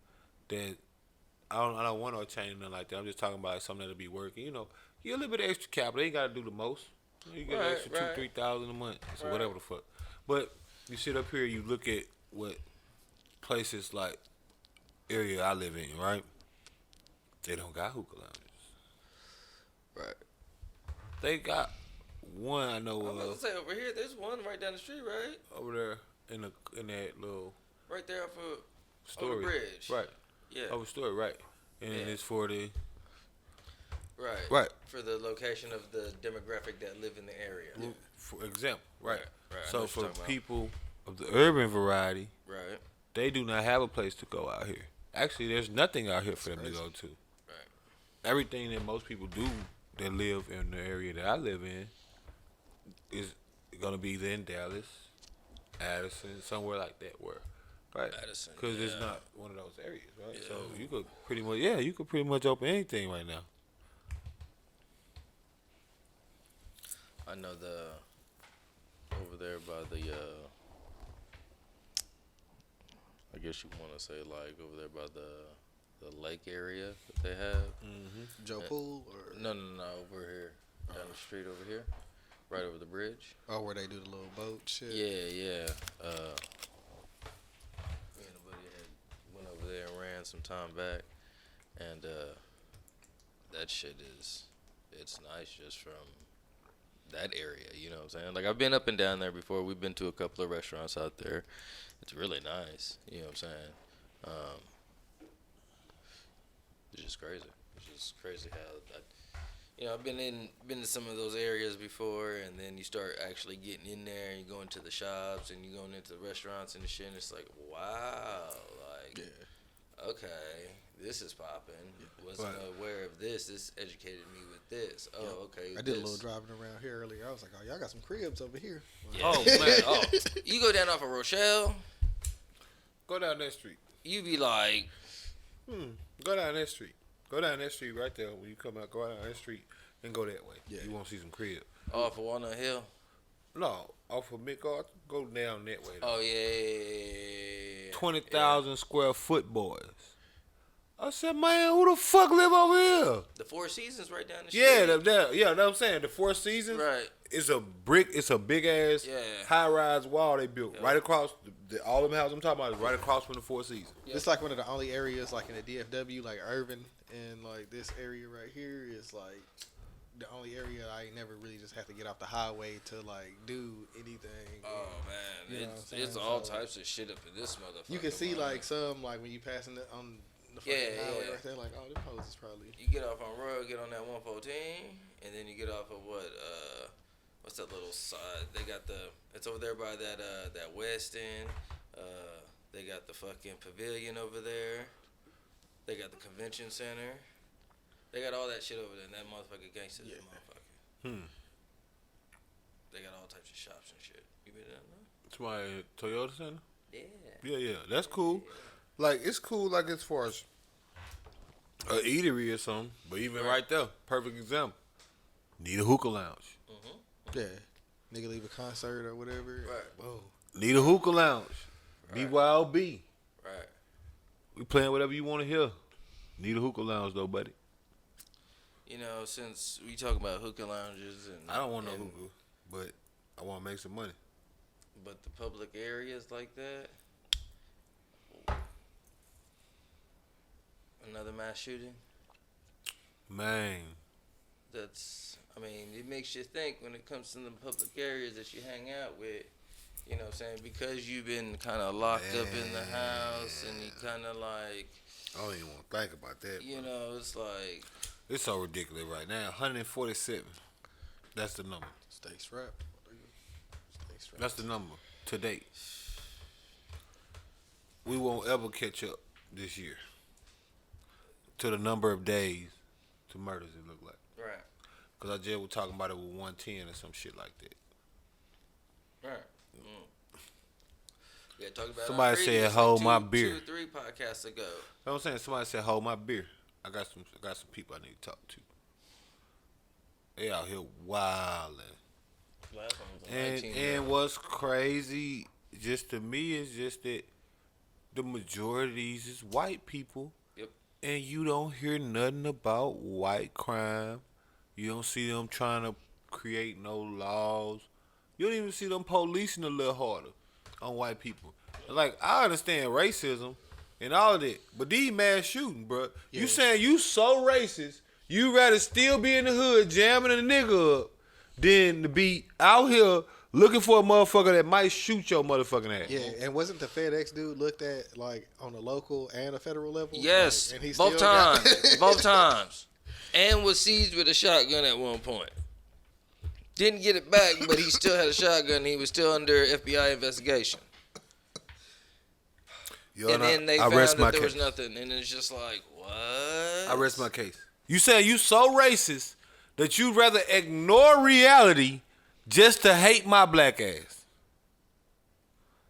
That I don't want no chain or nothing like that. I'm just talking about like something that'll be working. You know, get a little bit of extra capital. They ain't gotta do the most. You get an extra 2,000-3,000 a month, so whatever the fuck. But you sit up here, you look at what places like area I live in, right? They don't got hookah lounges. Right. They got one I know I was of gonna say over here, there's one right down the street, right? over there in that little Right there off of story, over the bridge. right? Yeah. Over story, right? And it's for the Right. For the location of the demographic that live in the area. for example, right? Right. I know So what for you're talking about. people of the urban variety, Right. they do not have a place to go out here. Actually, there's nothing out here for them to go to. Right. Everything that most people do that live in the area that I live in is gonna be either in Dallas, Addison, somewhere like that, right? Addison, Because it's yeah. not one of those areas, right? Yeah. So you could pretty much open anything right now. I know over there by the I guess you want to say like over there by the lake area that they have. Joe Pool or No, over here down the street over here, right over the bridge. where they do the little boat shit. Yeah. Me and a buddy had went over there and ran some time back, and that shit it's nice just from that area. You know what I'm saying? Like I've been up and down there before. We've been to a couple of restaurants out there. It's really nice. You know what I'm saying? It's just crazy. It's just crazy how I've been to some of those areas before, and then you start actually getting in there, and you go into the shops, and you going into the restaurants and the shit, and it's like, wow, like, okay, this is popping. Wasn't aware of this. This educated me with this. Oh, okay. I did a little driving around here earlier. I was like, oh, y'all got some cribs over here. Yeah. Oh man, You go down off of Rochelle, go down that street. you be like, Go down that street. Go down that street right there. When you come out, go down that street and go that way. Yeah. You won't see some crib. off of Walnut Hill. No, off of Midgard, go down that way. Oh yeah. 20,000 square foot boys. I said, man, who the fuck live over here? The Four Seasons right down the street. Yeah, that's what I'm saying. The Four Seasons. Right. It's a brick. It's a big ass high rise wall they built right across all them houses I'm talking about is right across from the Four Seasons. Yep. It's like one of the only areas like in the DFW, like urban, and like this area right here is like the only area I ain't never really just have to get off the highway to like do anything. Oh man, You know what I'm saying? it's all So, types of shit up in this motherfucker. You can see man. like some like when you passing it on the fucking highway right there, like oh, them hoes is probably. You get off on Royal, get on that 114, and then you get off of what's that little side? They got it's over there by that West End. They got the fucking pavilion over there. They got the convention center. They got all that shit over there, and that motherfucker gangster motherfucker. They got all types of shops and shit. You been down there? It's my Toyota Center. Yeah. Yeah, that's cool. Like it's cool. Like as far as a eatery or something, but even right there, perfect example. Need a hookah lounge. Yeah, nigga leave a concert or whatever. Right. Whoa. Need a hookah lounge. Right. BYOB. Right. We playing whatever you want to hear. Need a hookah lounge though, buddy. You know, since we talk about hookah lounges and I don't want no hookah, but I want to make some money. but the public areas like that, another mass shooting. Man, I mean, it makes you think when it comes to the public areas that you hang out with. You know what I'm saying? Because you've been kind of locked up in the house and you kind of like, I don't even want to think about that. you know, it's like, It's so ridiculous right now. 147. That's the number. Stay strapped. Stay strapped. That's the number to date. We won't ever catch up this year to the number of days to murders it look like. right, Because I just was talking about it with 110 or some shit like that. right. Yeah, talk about Somebody said, "Hold my beer." 2-3 podcasts ago. You know what I'm saying? Somebody said, hold my beer. I got some people I need to talk to. They out here wilding. Last one was on 19. And what's crazy, just to me, is just that the majority of these is white people. Yep. And you don't hear nothing about white crime. You don't see them trying to create no laws. You don't even see them policing a little harder on white people. Like, I understand racism and all of that, but these mass shooting, bro. Yeah. You saying you so racist, you rather still be in the hood jamming a nigga up than to be out here looking for a motherfucker that might shoot your motherfucking ass. Yeah, and wasn't the FedEx dude looked at like on the local and a federal level? Yes, like, and he both times. Both times. And was seized with a shotgun at one point. Didn't get it back, but he still had a shotgun. And he was still under FBI investigation. And then they found that there was nothing. And it's just like, what? I rest my case. You say you so racist that you'd rather ignore reality just to hate my black ass.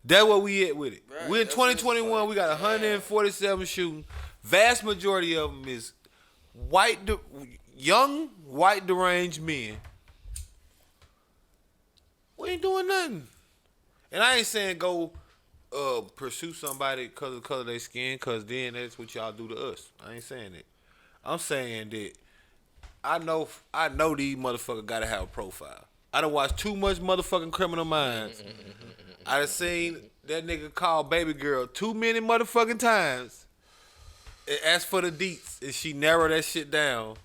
That's what we at with it. Right, we in 2021. We got 147 shooting. Vast majority of them is young white deranged men. We ain't doing nothing. And I ain't saying go pursue somebody because of the color of their skin, because then that's what y'all do to us. I ain't saying that. I'm saying that I know these motherfuckers gotta have a profile. I done watched too much motherfucking Criminal Minds. I done seen that nigga call baby girl too many motherfucking times and asked for the deets, and she narrowed that shit down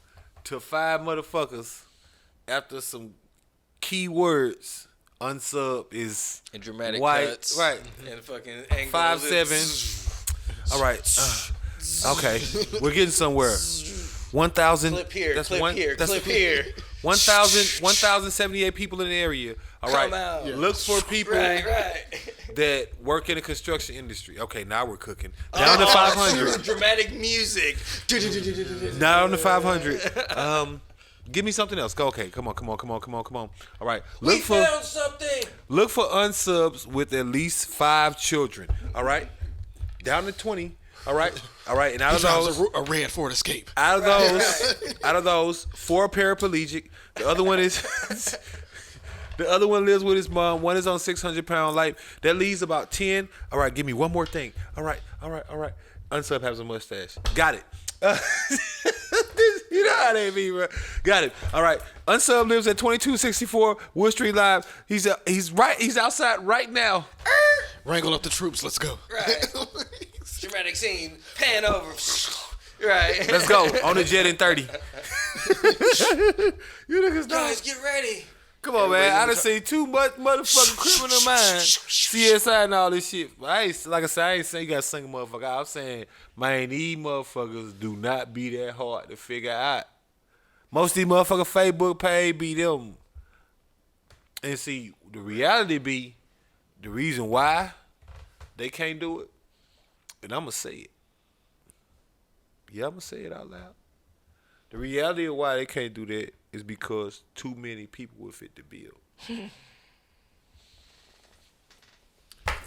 to 5 motherfuckers after some key words. Unsub is and dramatic white, cuts, right? And fucking angles. 5'7". All right, okay, we're getting somewhere. 1,000. Clip here. That's clip one, here. that's clip here. 1,078 people in the area. All right, out. Look for people that work in the construction industry. Okay, now we're cooking. Down to 500. Dramatic music. Down to 500. Give me something else. Go. Okay, come on. All right. Found something. Look for unsubs with at least 5 children. All right. Down to 20. All right. And out of those, a red Ford Escape. Out of those, 4 paraplegic. The other one lives with his mom. One is on 600-pound life. That leaves about 10. All right. Give me one more thing. All right. Unsub has a mustache. Got it. You know how they be, bro. Got it. All right. Unsub lives at 2264 Wood Street Live. He's outside right now. Wrangle up the troops. Let's go. Right. Dramatic scene. Pan over. Right. Let's go. On the jet in 30. You niggas guys, get ready. Come on, man. I done seen too much motherfucking Criminal Minds, CSI and all this shit. Like I ain't saying you gotta sing a motherfucker out. I'm saying, man, these motherfuckers do not be that hard to figure out. Most of these motherfuckers Facebook page be them. And see, the reality be, the reason why they can't do it, and I'ma say it. Yeah, I'ma say it out loud. The reality of why they can't do that is because too many people will fit the bill.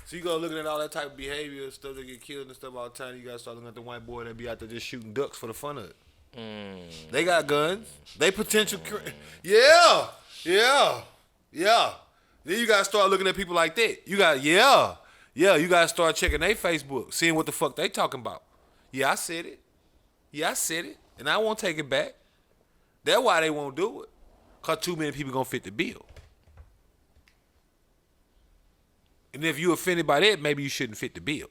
So you go looking at all that type of behavior, stuff that get killed and stuff all the time. You gotta start looking at the white boy that be out there just shooting ducks for the fun of it. They got guns. They potential. Yeah. Then you gotta start looking at people like that. You got You gotta start checking their Facebook, seeing what the fuck they talking about. Yeah, I said it, and I won't take it back. That's why they won't do it, cause too many people gonna fit the bill. And if you offended by that, maybe you shouldn't fit the bill.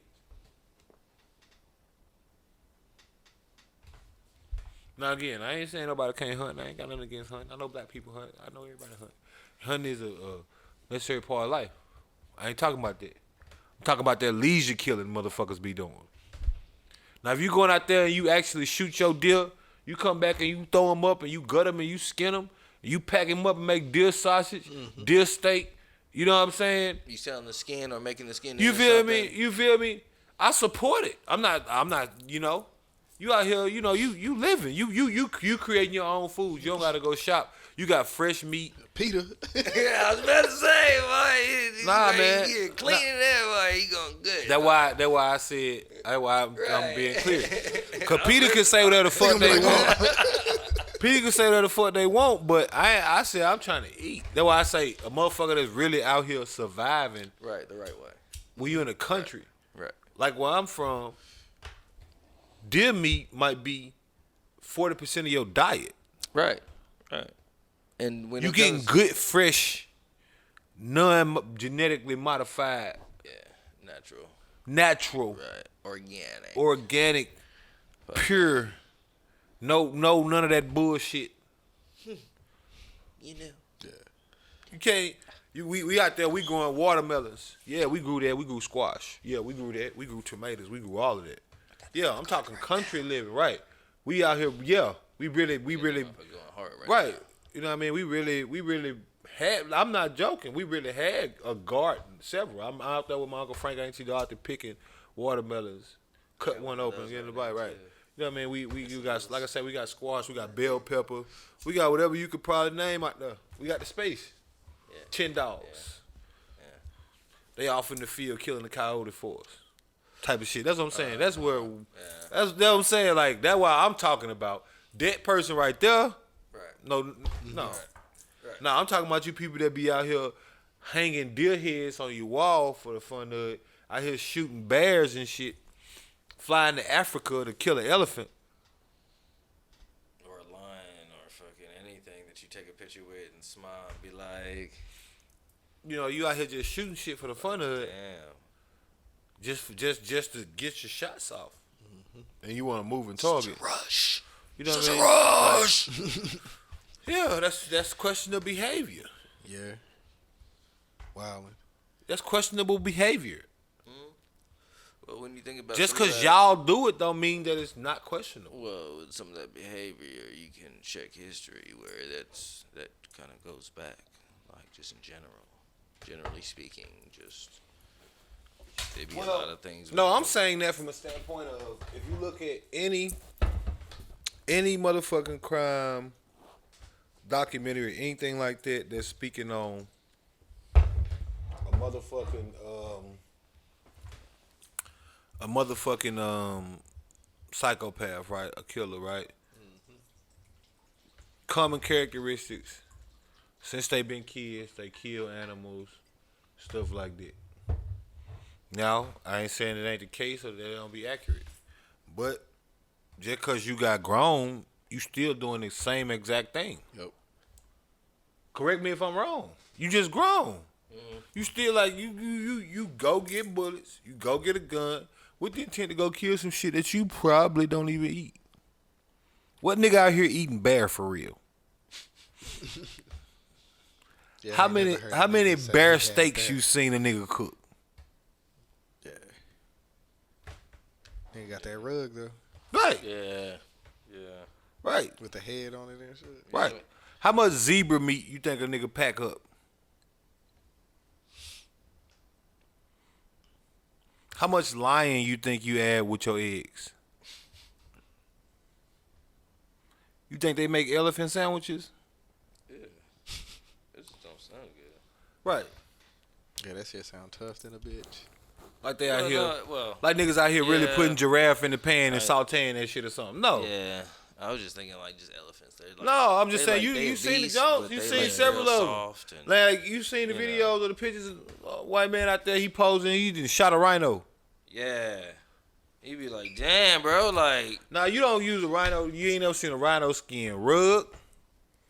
Now again, I ain't saying nobody can't hunt. I ain't got nothing against hunting. I know black people hunt. I know everybody hunt. Hunting is a necessary part of life. I ain't talking about that. I'm talking about that leisure killing motherfuckers be doing. Now if you going out there and you actually shoot your deer, you come back and you throw them up and you gut them and you skin them, and you pack them up and make deer sausage, deer steak. You know what I'm saying? You selling the skin or making the skin? You feel me? You feel me? I support it. I'm not. You know, you out here. You know, you living. You creating your own food. You don't gotta go shop. You got fresh meat. Peter. Yeah, I was about to say, boy. Nah, man. Cleaning that, boy. He going good. That's why I said. That's why I'm being clear. Cause Peter can say whatever the fuck they want. Peter can say whatever the fuck they want, but I said I'm trying to eat. That's why I say a motherfucker that's really out here surviving. Right, the right way. When you in the country. Right. Like where I'm from, deer meat might be 40% of your diet. Right. And when You it getting comes, good, fresh, non-genetically modified, natural, right, organic, pure. No, none of that bullshit. you know. You can't. We out there. We growing watermelons. Yeah, we grew that. We grew squash. Yeah, we grew that. We grew tomatoes. We grew all of that. Yeah, I'm talking country living. Right. We out here. Yeah, we really. Going hard Right. now. You know what I mean? We really had. I'm not joking. We really had a garden, several. I'm out there with my Uncle Frank. I ain't see the out there picking watermelons. Cut one open, get in the bite. Right. You know what I mean? You got, like I said, we got squash. We got bell pepper. We got whatever you could probably name out there. We got the space. 10 dogs. Yeah. They off in the field killing the coyote for us. Type of shit. That's what I'm saying. That's where. That's what I'm saying. Like that's why I'm talking about that person right there. Right. No. Right. No, I'm talking about you people that be out here hanging deer heads on your wall for the fun of it. Out here shooting bears and shit. Flying to Africa to kill an elephant. Or a lion or fucking anything that you take a picture with and smile and be like, You know, you out here just shooting shit for the fun of it. damn. Just to get your shots off. And you want to move and target. Rush. You know what I mean? Rush. Yeah, that's questionable behavior. Yeah. Wow. That's questionable behavior. But when you think about Just some of because that- y'all do it don't mean that it's not questionable. Well, with some of that behavior, you can check history where that kind of goes back, like just in generally speaking, just there be a lot of things. No, I'm saying that from a standpoint of if you look at any motherfucking crime documentary, anything like that that's speaking on a motherfucking psychopath, right? A killer, right? Mm-hmm. Common characteristics. Since they been kids, they kill animals, stuff like that. Now, I ain't saying it ain't the case or that it don't be accurate. But just because you got grown, you still doing the same exact thing. Yep. Correct me if I'm wrong. You just grown. You still like you go get bullets, you go get a gun with the intent to go kill some shit that you probably don't even eat. What nigga out here eating bear for real? Yeah, how I ain't many never heard how a many nigga say bear he had steaks bear. you seen a nigga cook? Yeah. Nigga got that rug though, Right, Yeah. right, with the head on it and shit. right. How much zebra meat you think a nigga pack up? How much lion you think you add with your eggs? You think they make elephant sandwiches? It just don't sound good. Right. Yeah, that shit sound tough than a bitch. Like they out here, Well, like niggas out here really yeah. putting giraffe in the pan and Right. sauteing that shit or something. No, yeah. I was just thinking like just elephants. They're like, no, I'm just they saying like- they you seen the beast, Jones, but you they seen like several real of them. soft and- Like you seen the you know. videos or the pictures. White man out there, he posing, he just shot a rhino. Yeah. He be like, damn, bro, like. Now you don't use a rhino. You ain't never seen a rhino skin rug.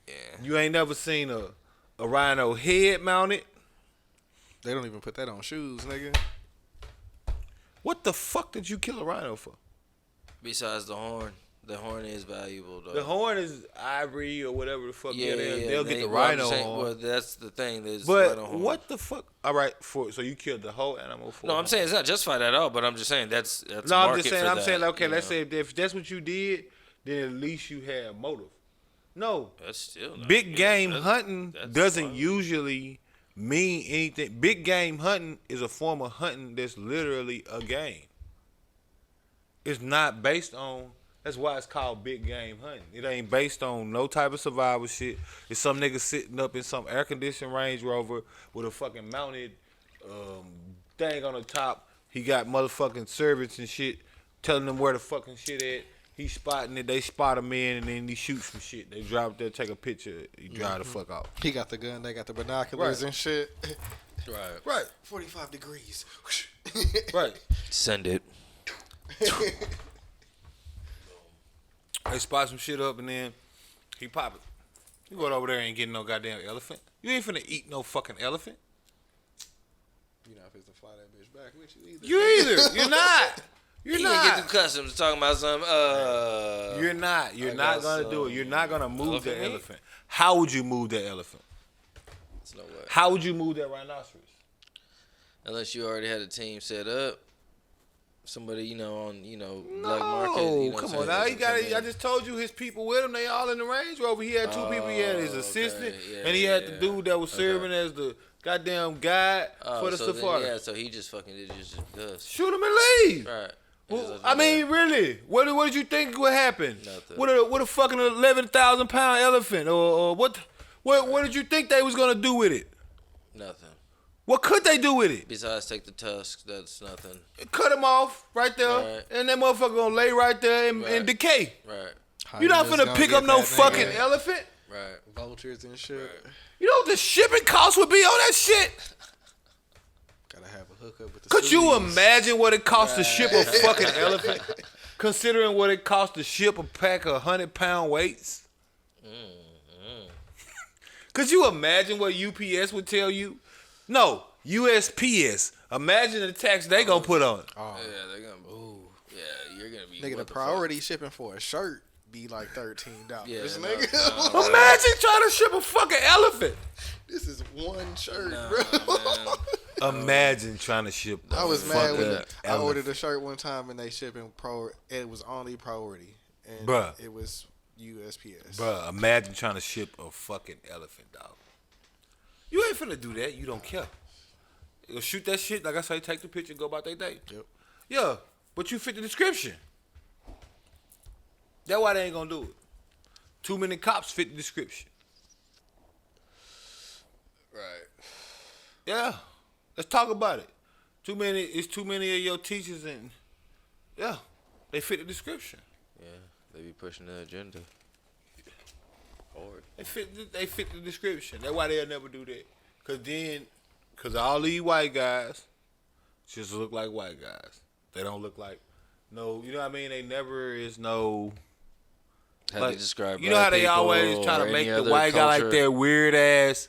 Yeah. You ain't never seen a rhino head mounted. They don't even put that on shoes, nigga. What the fuck did you kill a rhino for? Besides the horn is valuable though. The horn is ivory or whatever the fuck. Yeah, they'll get the well, I'm rhino just saying, horn. well, that's the thing. There's But rhino horn. what the fuck? All right, so you killed the whole animal for? No, I'm saying it's not justified at all. But I'm just saying that's No, a I'm market just saying. for I'm that, saying. Okay, you let's know? say if that's what you did, then at least you had motive. No, That's still not big good. game That's- hunting that's doesn't fine. usually mean anything. Big game hunting is a form of hunting that's literally a game. It's not based on. That's why it's called big game hunting. It ain't based on no type of survival shit. It's some nigga sitting up in some air conditioned Range Rover with a fucking mounted thing on the top. He got motherfucking servants and shit telling them where the fucking shit at. He spotting it. They spot him in, and then he shoots some shit. They drop there, take a picture. He drive the fuck out. He got the gun. They got the binoculars Right. and shit. Right. Right, 45 degrees. right. Send it. They spot some shit up, and then he pop it. You going over there and getting no goddamn elephant. You ain't finna eat no fucking elephant. You not supposed to fly that bitch back with you either. You either. You're not. You're He not. ain't get too customs talking about some. You're not. You're I not got gonna do it. some You're not gonna move elephant that meat? elephant. How would you move that elephant? There's no way. How would you move that rhinoceros? Unless you already had a team set up. Somebody, you know, on, you know, No, black market. You know come what on I'm now. saying? He got. I just told you his people with him. They all in the Range Rover. He had two people. He had his Oh, assistant, okay. Yeah, and he had the yeah. dude that was serving as the goddamn guide for the so safari. Then, yeah, so he just fucking did just because. Shoot him and leave. Right. Well, I mean, really, what did you think would happen? Nothing. What a fucking 11,000-pound elephant, or what did you think they was gonna do with it? Nothing. What could they do with it? Besides take the tusks, that's nothing. Cut him off right there, Right. and that motherfucker gonna lay right there and Right. decay. Right. You're not finna pick up no fucking elephant. Right. vultures and shit. Right. You know what the shipping cost would be on that shit? Gotta have a hookup with the Could you Sudanese. imagine what it costs to ship a fucking elephant? Considering what it costs to ship a pack of 100-pound weights? Could you imagine what UPS would tell you? No, USPS. Imagine the tax they gonna put on it. Oh, Yeah, they're gonna. Ooh. Yeah, you're gonna be. nigga, the what fuck? priority shipping for a shirt be like $13. Yeah, nigga. no. Imagine trying to ship a fucking elephant. This is one shirt, Nah, bro. man. Imagine trying to ship. I was a mad when fucking I ordered elephant. a shirt one time and they shipping it was only priority. And Bruh. it was USPS. Bruh, imagine trying to ship a fucking elephant, dog. You ain't finna do that. You don't care. You'll shoot that shit. Like I say, take the picture, go about their day. Yep. Yeah, but you fit the description. That's why they ain't gonna do it. Too many cops fit the description. Right. Yeah, let's talk about it. It's too many of your teachers, and yeah, they fit the description. Yeah, they be pushing the agenda. Hard. They fit the description. That's why they'll never do that. Cause all these white guys just look like white guys. They don't look like no. You know what I mean? They never is no. How Like, they describe you know how they black always people try or to make any the other white guy like culture that weird ass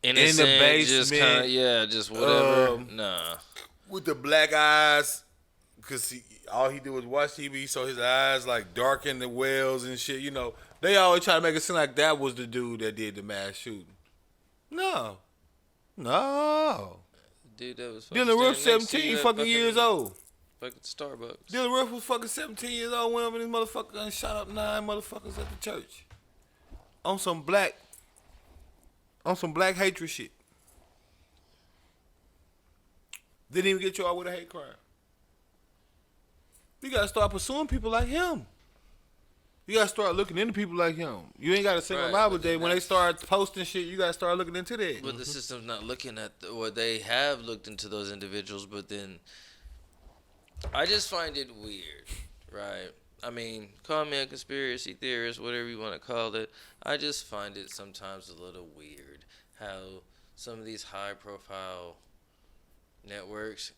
innocent, just basement, kinda, yeah, just whatever. um, Nah. with the black eyes, cause all he did was watch TV, so his eyes like darken the wells and shit. You know, they always try to make it seem like that was the dude that did the mass shooting. No. Dude, that was fucking Dylan Roof, standing next to 17 you at fucking years old. Fucking Starbucks. Dylan Roof was fucking 17 years old, went up in this motherfucker and shot up 9 motherfuckers at the church. On some black hatred shit. Didn't even get you out with a hate crime. You gotta start pursuing people like him. You gotta start looking into people like him. You ain't gotta single them Right, out, but but when they start posting shit, you gotta start looking into that. But the system's not looking at, or they have looked into those individuals, but then I just find it weird, right? I mean, call me a conspiracy theorist, whatever you want to call it. I just find it sometimes a little weird how some of these high-profile networks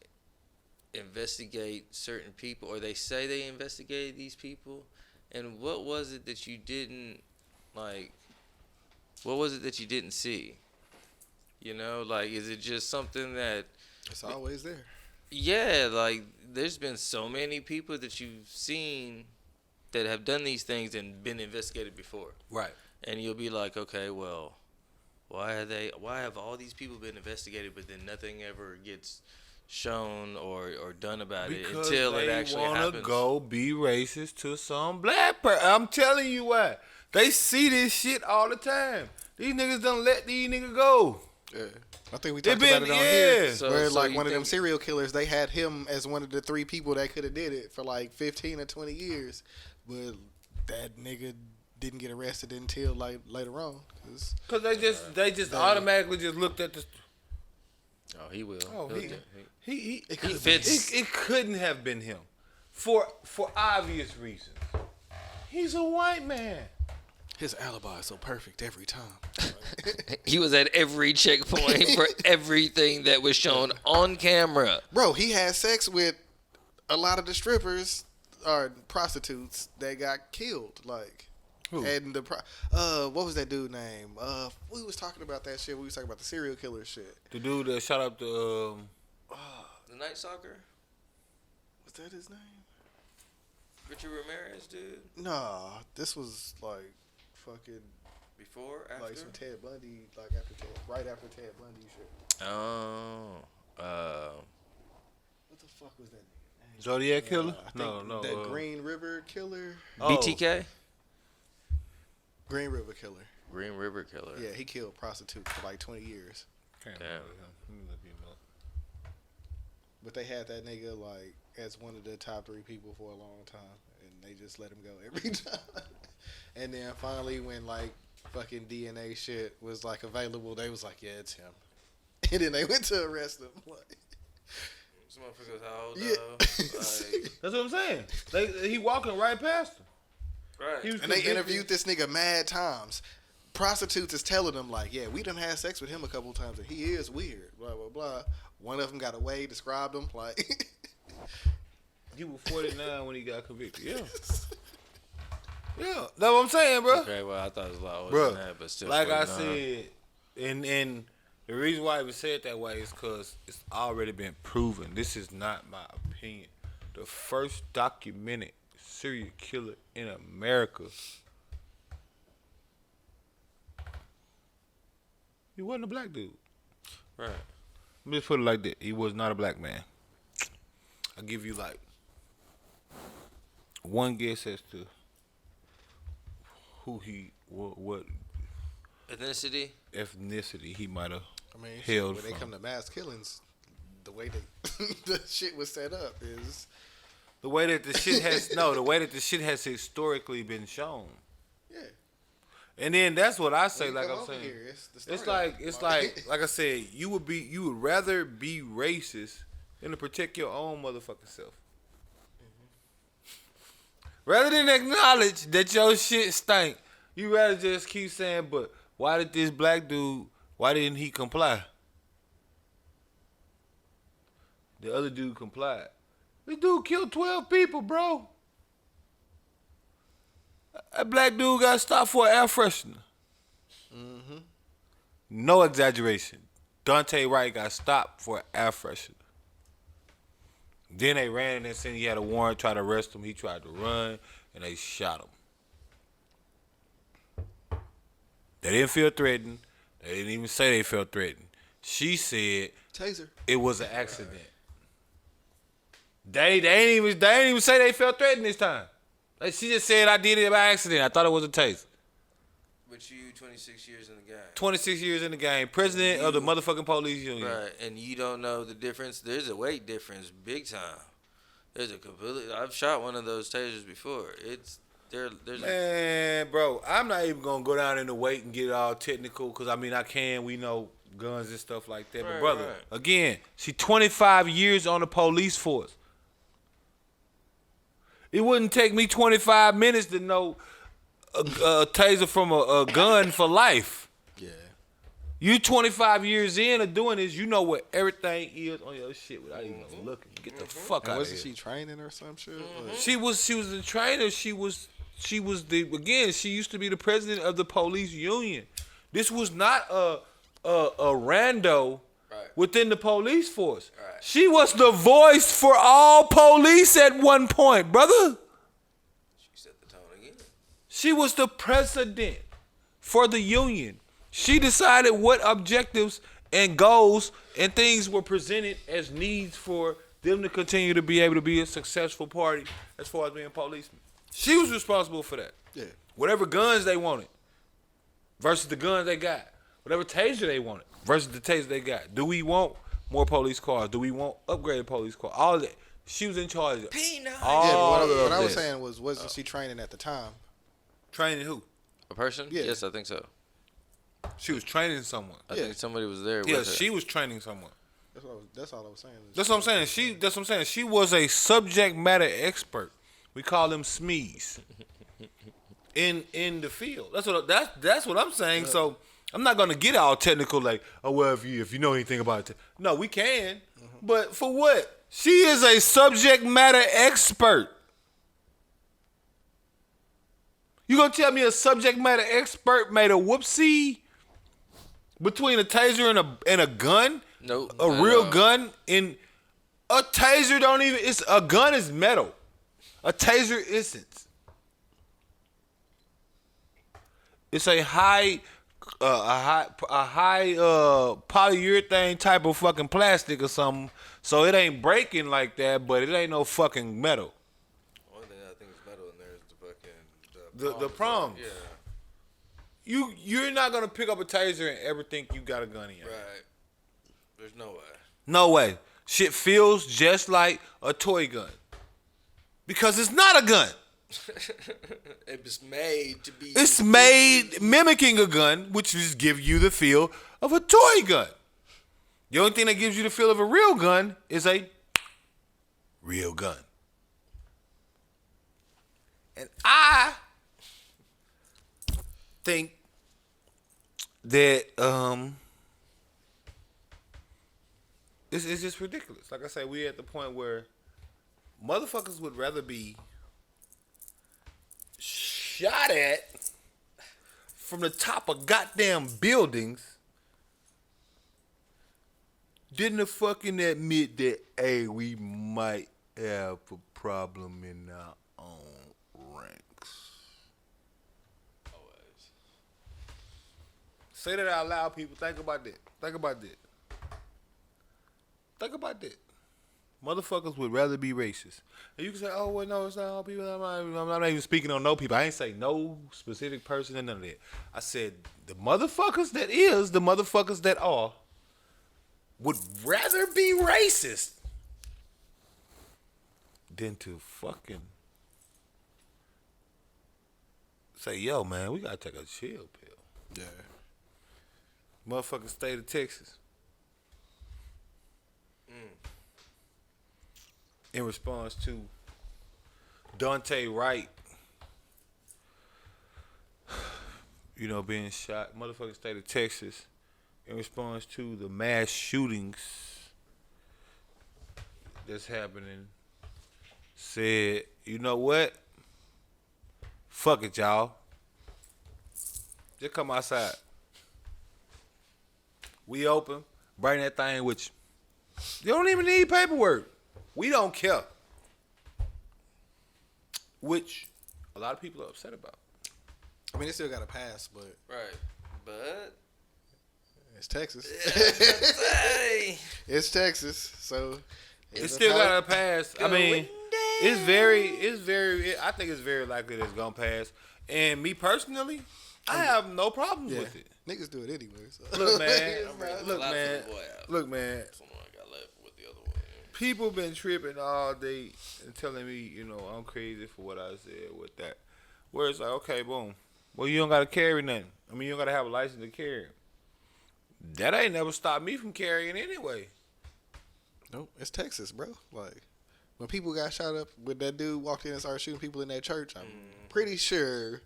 investigate certain people, or they say they investigated these people, and what was it that you didn't, like, what was it that you didn't see? You know, like, is it just something that, It's always there. yeah, like, there's been so many people that you've seen that have done these things and been investigated before. Right. And you'll be like, okay, well, why have all these people been investigated, but then nothing ever gets shown or done about it until it actually wanna happens? go be racist to some black person. I'm telling you why. They see this shit all the time. These niggas don't let these niggas go. Yeah. I think we They talked about been- it on yeah. here. So- where so like you one of them think- serial killers, they had him as one of the 3 people that could have did it for like 15 or 20 years. But that nigga didn't get arrested until like later on. Cause they just automatically just looked at the. Oh, he will. Oh, He'll he- do- He He fits. It couldn't have been him, for obvious reasons. He's a white man. His alibi is so perfect every time. He was at every checkpoint for everything that was shown on camera. Bro, he had sex with a lot of the strippers or prostitutes that got killed. Like, And what was that dude name? We was talking about that shit. We was talking about the serial killer shit. The dude that shot up the The Night Stalker? Was that his name? Richard Ramirez, dude? Nah, this was like fucking Before? After? like some Ted Bundy, like right after Ted Bundy shit. Oh. What the fuck was that name? Zodiac killer? I No, think no. The Green River Killer. BTK? Green River Killer. Green River Killer. Yeah, he killed prostitutes for like 20 years. Damn. But they had that nigga like as one of the top 3 people for a long time, and they just let him go every time. And then finally, when like fucking DNA shit was like available, they was like, yeah, it's him. And then they went to arrest him. Like, This motherfucker's how old, yeah. though? Like, That's what I'm saying. He walking right past him. right. He was and they convicted. interviewed this nigga mad times. Prostitutes is telling them like, yeah, we done had sex with him a couple times, and he is weird. Blah blah blah. One of them got away, described him like. He was 49 when he got convicted. Yeah. Yeah, that's what I'm saying, bro. Okay, well, I thought it was a lot older Bro, than that, but still. like I 49. said, and the reason why it was said that way is because it's already been proven. This is not my opinion. The first documented serial killer in America, he wasn't a black dude. Right. Let me just put it like that. He was not a black man. I'll give you like one guess as to who he, what Ethnicity? ethnicity he might have I mean, hailed when they from. come to mass killings, the way they the shit was set up is The way that the shit has the way that the shit has historically been shown. yeah. And then that's what I say, When you like come I'm over saying. here, it's the It's start like like I said, you would rather be racist than to protect your own motherfucking self. Rather than acknowledge that your shit stank, you rather just keep saying, but why did this black dude, why didn't he comply? The other dude complied. This dude killed 12 people, bro. That black dude got stopped for an air freshener. Mm-hmm. No exaggeration. Dante Wright got stopped for an air freshener. Then they ran and said he had a warrant, tried to arrest him. He tried to run, and they shot him. They didn't feel threatened. They didn't even say they felt threatened. She said Taser. it was an accident. They ain't even say they felt threatened this time. Like, she just said, I did it by accident. I thought it was a taser. But you 26 years in the game. 26 years in the game. President of the motherfucking police union. Right, and you don't know the difference. There's a weight difference, big time. There's a completely. I've shot one of those tasers before. There's Man, bro, I'm not even going to go down in the weight and get all technical because, I mean, we know guns and stuff like that. But, Right, brother, right. again, she 25 years on the police force. It wouldn't take me 25 minutes to know a taser from a gun for life. Yeah. You 25 years in of doing this, you know what everything is on your shit without even looking. Get the fuck And out of wasn't here. she training or some shit? Like, She was the trainer. She was she used to be the president of the police union. This was not a rando within the police force. Right. She was the voice for all police at one point, brother. She set the tone again. She was the president for the union. She decided what objectives and goals and things were presented as needs for them to continue to be able to be a successful party as far as being policemen. She was responsible for that. yeah. Whatever guns they wanted versus the guns they got. Whatever taser they wanted versus the taser they got. Do we want more police cars? Do we want upgraded police cars? All of that. She was in charge of P9. all Yeah, but of what I was this. saying wasn't she training at the time? Training who? A person? Yeah. Yes, I think so. She was training someone. I Yeah. think somebody was there Yeah, with her. she was training someone. That's all I was saying. That's what I'm saying. That's what I'm saying. She was a subject matter expert. We call them SMEs in the field. That's what I'm saying. So I'm not gonna get all technical like, oh well, if you know anything about it. No, we can. But for what? She is a subject matter expert. You gonna tell me a subject matter expert made a whoopsie between a taser and a gun? No, A real gun. In a taser don't even. It's a gun is metal. A taser isn't. It's a high polyurethane type of fucking plastic or something. So it ain't breaking like that, but it ain't no fucking metal. Only thing I think is metal in there is the fucking The prongs. Yeah. You're not gonna pick up a taser and ever think you got a gun in your hand. Right. There's no way. No way. Shit feels just like a toy gun. Because it's not a gun. It was made to be. It's made mimicking a gun, which just gives you the feel of a toy gun. The only thing that gives you the feel of a real gun is a real gun. And I think that it's just ridiculous. Like I say, we're at the point where motherfuckers would rather be shot at from the top of goddamn buildings didn't fucking admit that, hey, we might have a problem in our own ranks. Always. Say that out loud, people. Think about that. Think about that. Think about that. Motherfuckers would rather be racist. And you can say, oh, well, no, it's not all people. I'm not even speaking on no people. I ain't say no specific person and none of that. I said the motherfuckers that are, would rather be racist than to fucking say, yo, man, we gotta take a chill pill. Yeah. Motherfucking state of Texas. In response to Dante Wright, being shot, motherfucking state of Texas, in response to the mass shootings that's happening, said, you know what? Fuck it, y'all. Just come outside. We open. Bring that thing with you. You don't even need paperwork. We don't care. Which a lot of people are upset about. I mean, it still got to pass, but Right. But it's Texas. hey. It's Texas, so It still got to pass. I mean, it's very. I think it's very likely that it's gonna pass. And me personally, I have no problems yeah, with it. niggas do it anyway. So. Look, man. Look, man. Look, man. Someone got left with the other one. People been tripping all day and telling me, I'm crazy for what I said with that. Where it's like, okay, boom. Well, you don't got to carry nothing. I mean, you don't got to have a license to carry. That ain't never stopped me from carrying anyway. Nope, it's Texas, bro. Like, when people got shot up, when that dude walked in and started shooting people in that church, I'm pretty sure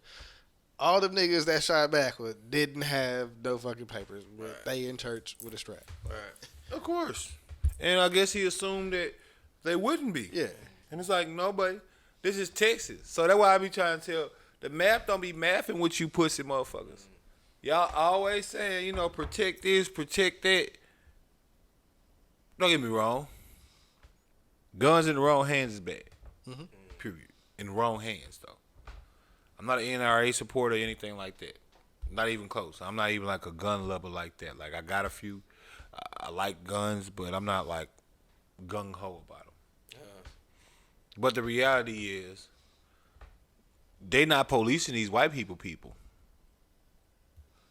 all them niggas that shot back didn't have no fucking papers. But they in church with a strap. Right. Of course. And I guess he assumed that they wouldn't be. Yeah. And it's like, nobody. This is Texas. So that's why I be trying to tell. The math don't be mathing with you pussy motherfuckers. Y'all always saying, protect this, protect that. Don't get me wrong. Guns in the wrong hands is bad. Mm-hmm. Period. In the wrong hands, though. I'm not an NRA supporter or anything like that. Not even close. I'm not even like a gun lover like that. Like, I got a few. I like guns, but I'm not like gung-ho about them. But the reality is, they not policing these white people.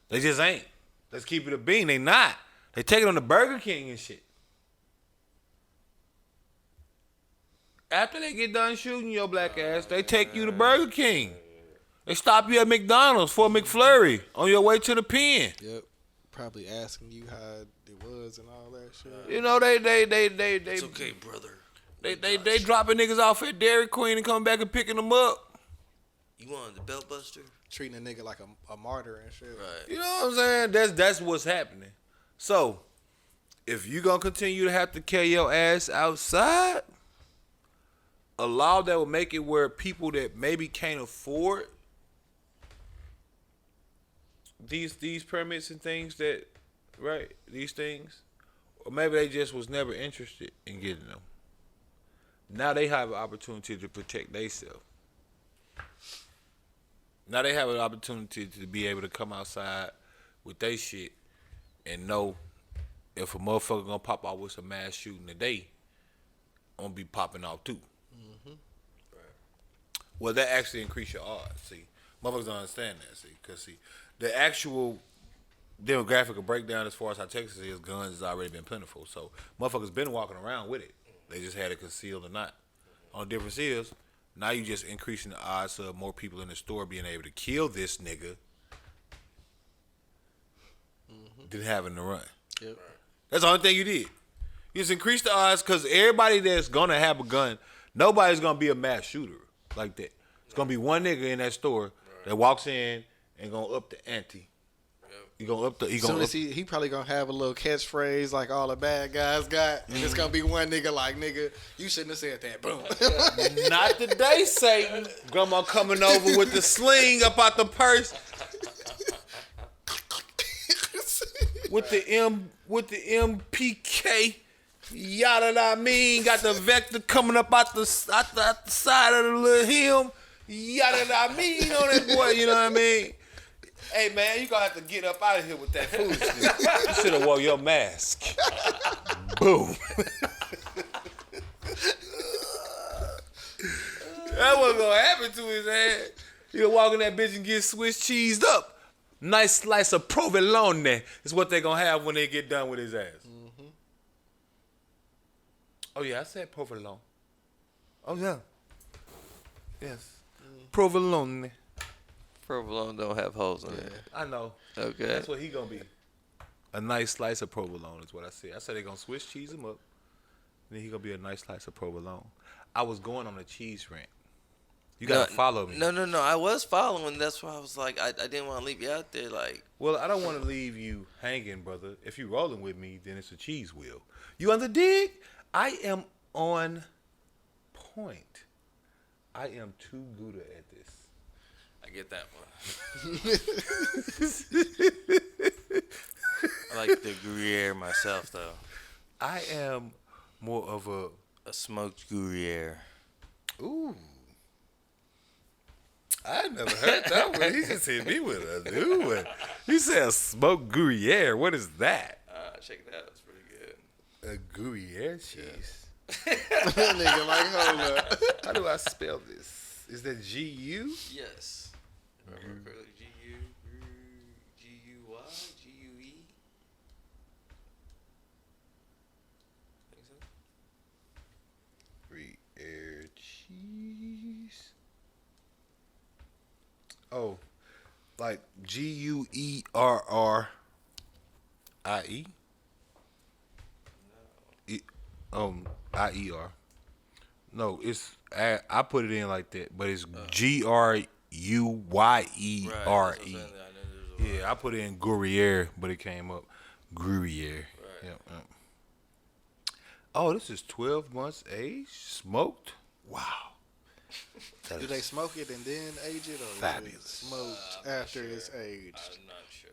They just ain't. Let's keep it a bean. They not. They take it on the Burger King and shit. After they get done shooting your black ass, they take you to Burger King. They stop you at McDonald's for a McFlurry on your way to the pen. Yep. Probably asking you how it was and all that shit. They It's okay, brother. They dropping niggas off at Dairy Queen and coming back and picking them up. You wanted the belt buster? Treating a nigga like a martyr and shit. Right. You know what I'm saying? That's what's happening. So, if you gonna continue to have to carry your ass outside, a law that will make it where people that maybe can't afford these permits and things that, right? These things, or maybe they just was never interested in getting them. Now they have an opportunity to protect themselves. Now they have an opportunity to be able to come outside with their shit and know if a motherfucker gonna pop out with some mass shooting today, I'm gonna be popping out too. Mm-hmm. Right. Well, that actually increase your odds. See, motherfuckers don't understand that. See, because the actual demographic of breakdown as far as how Texas is, guns has already been plentiful. So motherfuckers been walking around with it. They just had it concealed or not. Only difference is now you just increasing the odds of more people in the store being able to kill this nigga than having to run. Yep. That's the only thing you did. You just increased the odds because everybody that's gonna have a gun, nobody's gonna be a mass shooter like that. It's gonna be one nigga in that store that walks in and gonna up the ante. He gonna up the. He gonna. Soon as he probably gonna have a little catchphrase like all the bad guys got, and it's gonna be one nigga like, nigga, you shouldn't have said that. Boom. Not today, Satan. Grandma coming over with the sling up out the purse. With the MPK, yada I mean, got the vector coming up out the side of the little hem, yada I mean on that boy, you know what I mean? Hey man, you gonna have to get up out of here with that foolishness. You should have wore your mask. Boom. That wasn't gonna happen to his ass. He'll walk in that bitch and get Swiss cheesed up. Nice slice of provolone is what they gonna have when they get done with his ass. Mm-hmm. Oh yeah, I said provolone. Oh yeah. Yes. Provolone. Provolone don't have holes in it. I know. Okay. That's what he gonna be. A nice slice of provolone is what I said. I said they gonna Swiss cheese him up. And then he gonna be a nice slice of provolone. I was going on a cheese rant. You gotta follow me. No. I was following. That's why I was like, I didn't want to leave you out there. Like, Well, I don't want to leave you hanging, brother. If you rolling with me, then it's a cheese wheel. You on the dig? I am on point. I am too good at this. I get that one. I like the Gruyere myself, though. I am more of a smoked Gruyere. ooh. I never heard that one. He just hit me with a new one. He said smoked Gruyere. What is that? Check it out. It's pretty good. A Gruyere cheese. Nigga, like, hold up. How do I spell this? Is that G-U? Yes. Remember G-U-Y? G-U-E? Think so? Gruyere cheese. Oh, like Guerrie? IER. No, it's I put it in like that, but it's Gruyer. Yeah, I put it in Gruyere, but it came up Gruyere. Right. Yep. Oh, this is 12 months aged, smoked. Wow. Do they smoke it and then age it, or Fabulous. is it smoked after it's aged? I'm not sure.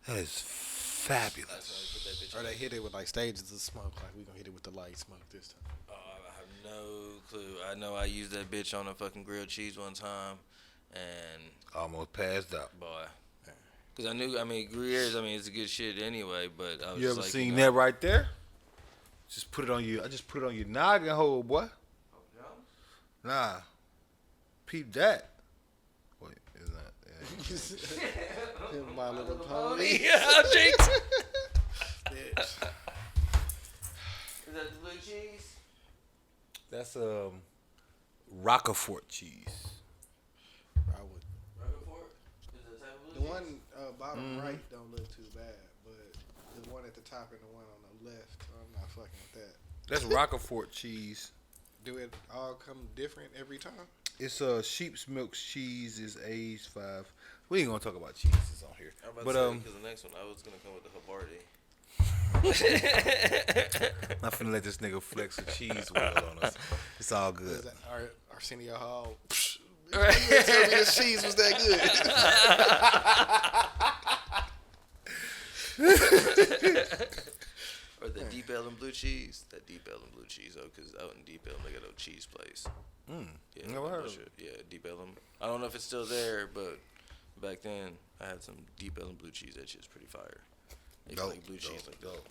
That is fabulous. That's why I put that bitch Or in. they hit it with like stages of smoke, like we gonna hit it with the light smoke this time. Oh, I have no clue. I know I used that bitch on a fucking grilled cheese one time, and Almost passed out. boy, because I mean, Gruyère's, it's a good shit anyway. But I was You just ever like, seen that right there? Just put it on you. I just put it on your noggin hole, boy. Nah. Peep that. Wait, it's not. My Little Pony. Yeah, Jinx. Bitch. Is that the blue cheese? That's Roquefort cheese. I would. Roquefort? Is that the type of The blue one cheese? bottom right don't look too bad, but the one at the top and the one on the left, I'm not fucking with that. That's Roquefort cheese. Do it all come different every time? It's sheep's milk cheese is aged 5. We ain't gonna talk about cheeses on here. I'm about But to say, because the next one I was gonna come with the Havarti. I'm finna let this nigga flex a cheese wheel on us. It's all Is good. that Arsenio Hall? You didn't tell me the cheese was that good. Or the Deep Ellum blue cheese. That Deep Ellum blue cheese, though, because out in Deep Ellum, they got a cheese place. Yeah, Never heard of it. Yeah, Deep Ellum. I don't know if it's still there, but back then, I had some Deep Ellum blue cheese. That shit's pretty fire. They Dope, like blue cheese like dope. that.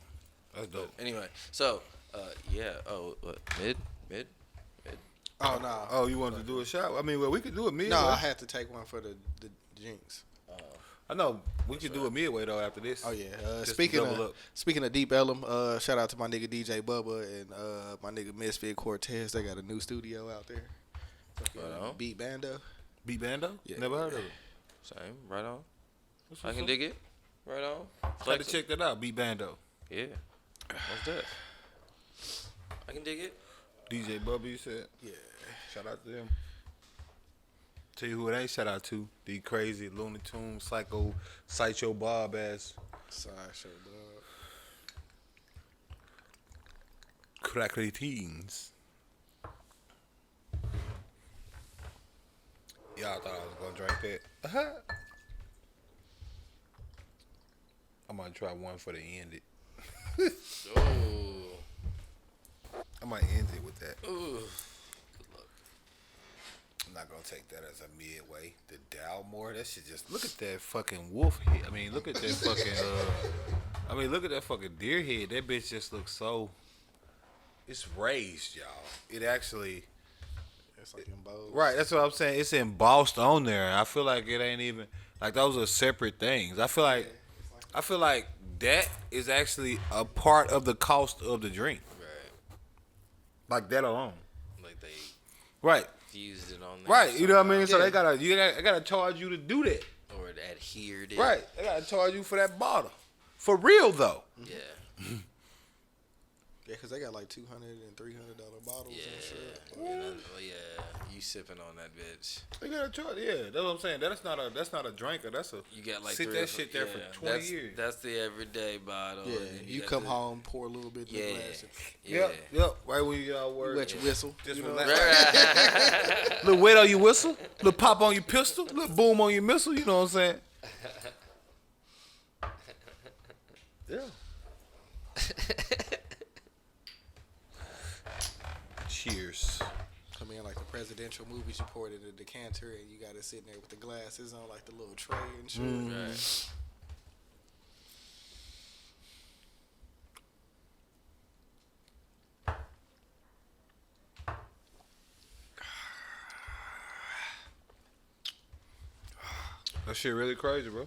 That's dope. Anyway, so, yeah. Oh, what? Mid? Oh, no. Oh, you wanted to do a shot? I mean, well, we could do a midway. No, I had to take one for the Jinx. I know we could do a midway though after this. Oh, yeah. Just Speaking double of up. speaking of Deep Ellum, shout out to my nigga DJ Bubba and my nigga Misfit Cortez. They got a new studio out there. Right on. Beat Bando. Beat Bando? Yeah. Never heard of it. Same. Right on. What's I up? can dig it. Right on. Try to check that out. Beat Bando. Yeah. What's that? I can dig it. DJ Bubba, you said? Yeah. Shout out to them. Tell you who it ain't shout out to. The crazy Looney Tunes, Psycho, Sideshow Bob ass Sideshow dog. crackly teens. Y'all thought I was gonna drink that. I might try one for the end it. Oh. I might end it with that. Ooh. I'm not gonna take that as a midway. The Dalmore, that shit just look at that fucking wolf head. I mean, look at that fucking look at that fucking deer head. That bitch just looks so. It's raised, y'all. It actually. It's like embossed. Right, that's what I'm saying. It's embossed on there. I feel like it ain't even like those are separate things. I feel like that is actually a part of the cost of the drink. Right. Like that alone. Like they Right. fused it on there. Right. You know what I mean? So Yeah. they gotta charge you to do that. Or it adhered it. Right. They gotta charge you for that bottle. For real though. Yeah. Yeah, because they got like $200 and $300 bottles Yeah. and shit. Yeah. You sipping on that bitch. They gotta charge. Yeah, that's what I'm saying. That's not a drinker. That's a You got like sit three that or four- shit there yeah, for 20 years. That's the everyday bottle. Yeah, and then you got come the- home, pour a little bit in the Yeah. glass. Yeah. Yep. Right when you get out of You work. let your whistle. Just you know? relax. Right. Little wet on your whistle, little pop on your pistol, little boom on your missile. You know what I'm saying? Yeah. Cheers. Come in like the presidential movies, you pour it in a decanter and you got to sit there with the glasses on like the little tray and shit. Right. That shit really crazy, bro.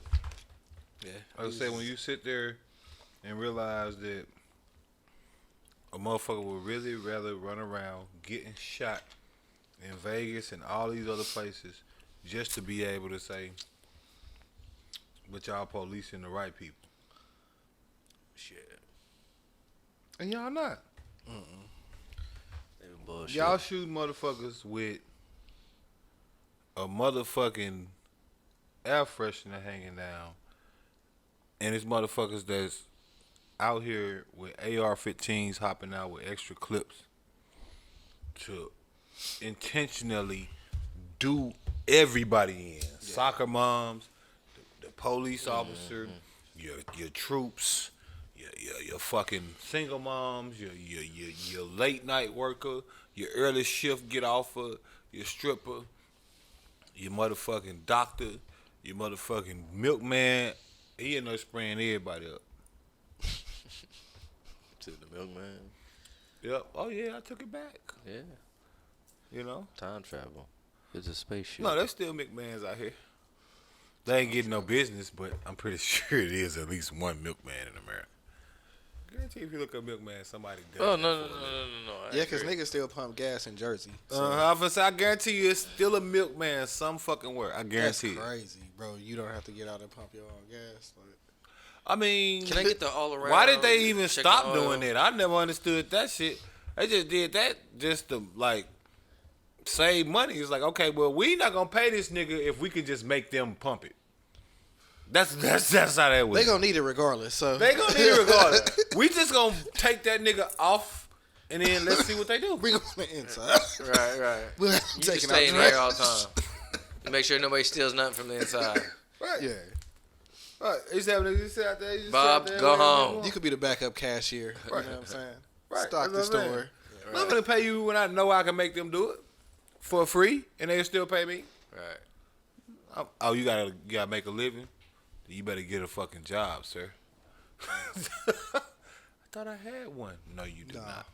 Yeah. Like I said, when you sit there and realize that a motherfucker would really rather run around getting shot in Vegas and all these other places just to be able to say, but y'all policing the right people. Shit. And y'all not. They bullshit. Y'all shoot motherfuckers with a motherfucking air freshener hanging down. And it's motherfuckers that's out here with AR-15s hopping out with extra clips to intentionally do everybody in. Soccer moms, the police officer, your troops, your fucking single moms, your late night worker, your early shift get offer, your stripper, your motherfucking doctor, your motherfucking milkman. He in there spraying everybody up. To the milkman. Yep. Oh yeah, I took it back. Yeah. You know? Time travel. It's a spaceship. No, there's still McMahons out here. They ain't getting no business, but I'm pretty sure it is at least one milkman in America. Guarantee if you look up milkman, somebody does. Oh, that no. for a living. I Yeah, because agree. niggas still pump gas in Jersey. So I guarantee you it's still a milkman some fucking where. I that's guarantee it. crazy, bro. You don't have to get out and pump your own gas. Like, I mean, Can I get the all around? why did they even check stop the oil? doing that? I never understood that shit. They just did that just to like save money. It's like, okay, well, we not gonna pay this nigga if we can just make them pump it. That's how that was. they gonna need it regardless. So They gonna need it regardless. We just gonna take that nigga off and then let's see what they do. bring them on the inside. Right. We'll You just take it stay in out there the all the time. Make sure nobody steals nothing from the inside. Right. Yeah. Right. You sit out there. You Bob, sit out there, go whatever home. want. You could be the backup cashier. Right. You know what I'm saying? Right. Stock the That's what I'm store. I'm not gonna pay you when I know I can make them do it for free, and they still pay me. Right. Oh, you gotta make a living. You better get a fucking job, sir. I thought I had one. No, you do not.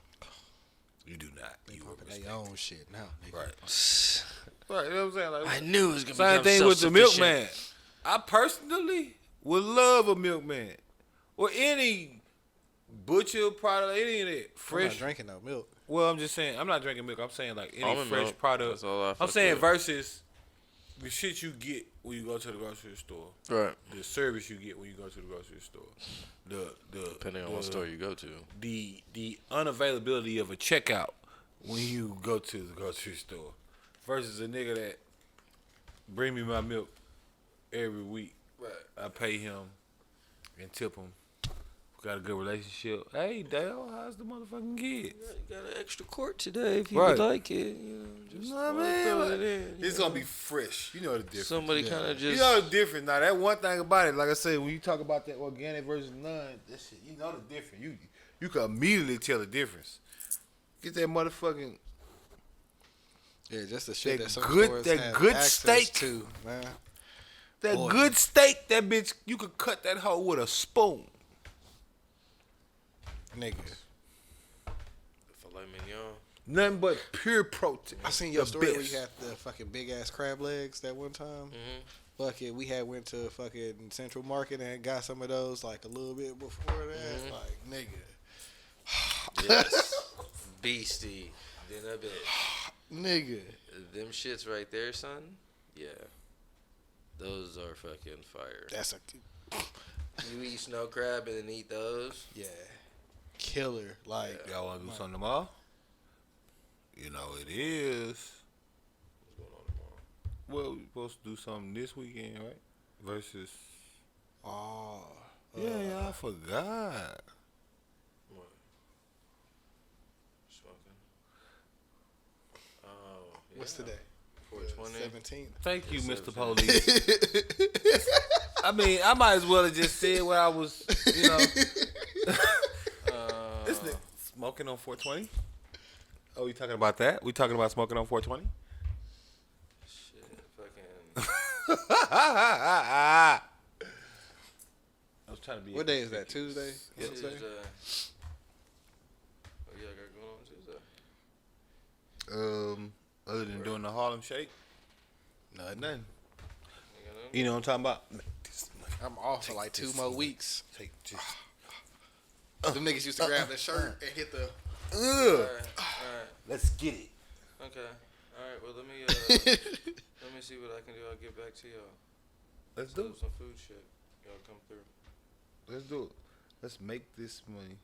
You do not. You were They mistaken. own shit now. Nigga. Right. Right. You know what I'm saying? Like, I knew it was gonna be same thing with the milkman. I personally would love a milkman or any butcher product, any of that I'm fresh. not drinking no milk. Well, I'm just saying, I'm not drinking milk. I'm saying like any Almond fresh milk. product. That's all I I'm fuck saying with. versus the shit you get when you go to the grocery store. Right. The service you get when you go to the grocery store. The Depending on what store you go to. The unavailability of a checkout when you go to the grocery store versus a nigga that bring me my milk every week. Right. I pay him and tip him. Got a good relationship. Hey, Dale, how's the motherfucking kid? You got an extra quart today if you Right. would like it. You know, just You know what I mean? throw it in. It's gonna be fresh. You know the difference. Somebody kind of just. You know the difference. Now that one thing about it, like I said, when you talk about that organic versus none, that shit, you know the difference. You can immediately tell the difference. Get that motherfucking Yeah, just the shit That that some good- stores that have good access steak. to, man. that Boy. good steak. That bitch, you could cut that hoe with a spoon. Nigga. Filet mignon. Nothing but pure protein. I seen your The story where best. you had the fucking big ass crab legs that one time. Fuck it, we had went to fucking Central Market and got some of those like a little bit before that. Like nigga, Yes. Beastie. Then a bit. nigga. Them shits right there, son. Yeah. Those are fucking fire. That's a You eat snow crab and then eat those. yeah, killer. Like Y'all want to do something tomorrow? You know it is. What's going on tomorrow? Well, we supposed to do something this weekend, right? Versus. oh Yeah, I forgot. What? Smoking. Oh. Yeah. what's today? 420. 17th. Thank you, Yes, Mr. 17. Police. I mean, I might as well have just said what I was, you know. This nigga smoking on 420? Oh, we talking about that? We talking about smoking on 420? Shit. Fucking. I was trying to be. What day is that? Tuesday? Tuesday. Wednesday? What y'all got going on Tuesday? Other than doing the Harlem Shake, nothing. You got nothing? You know what I'm talking about? Make this money. I'm off for like 2 more weeks. Take just. Them niggas used to grab the shirt and hit the. Alright. Alright. Let's get it. Okay. Alright. Well, let me see what I can do. I'll get back to y'all. Let's do it. Some food shit. Y'all come through. Let's do it. Let's make this money.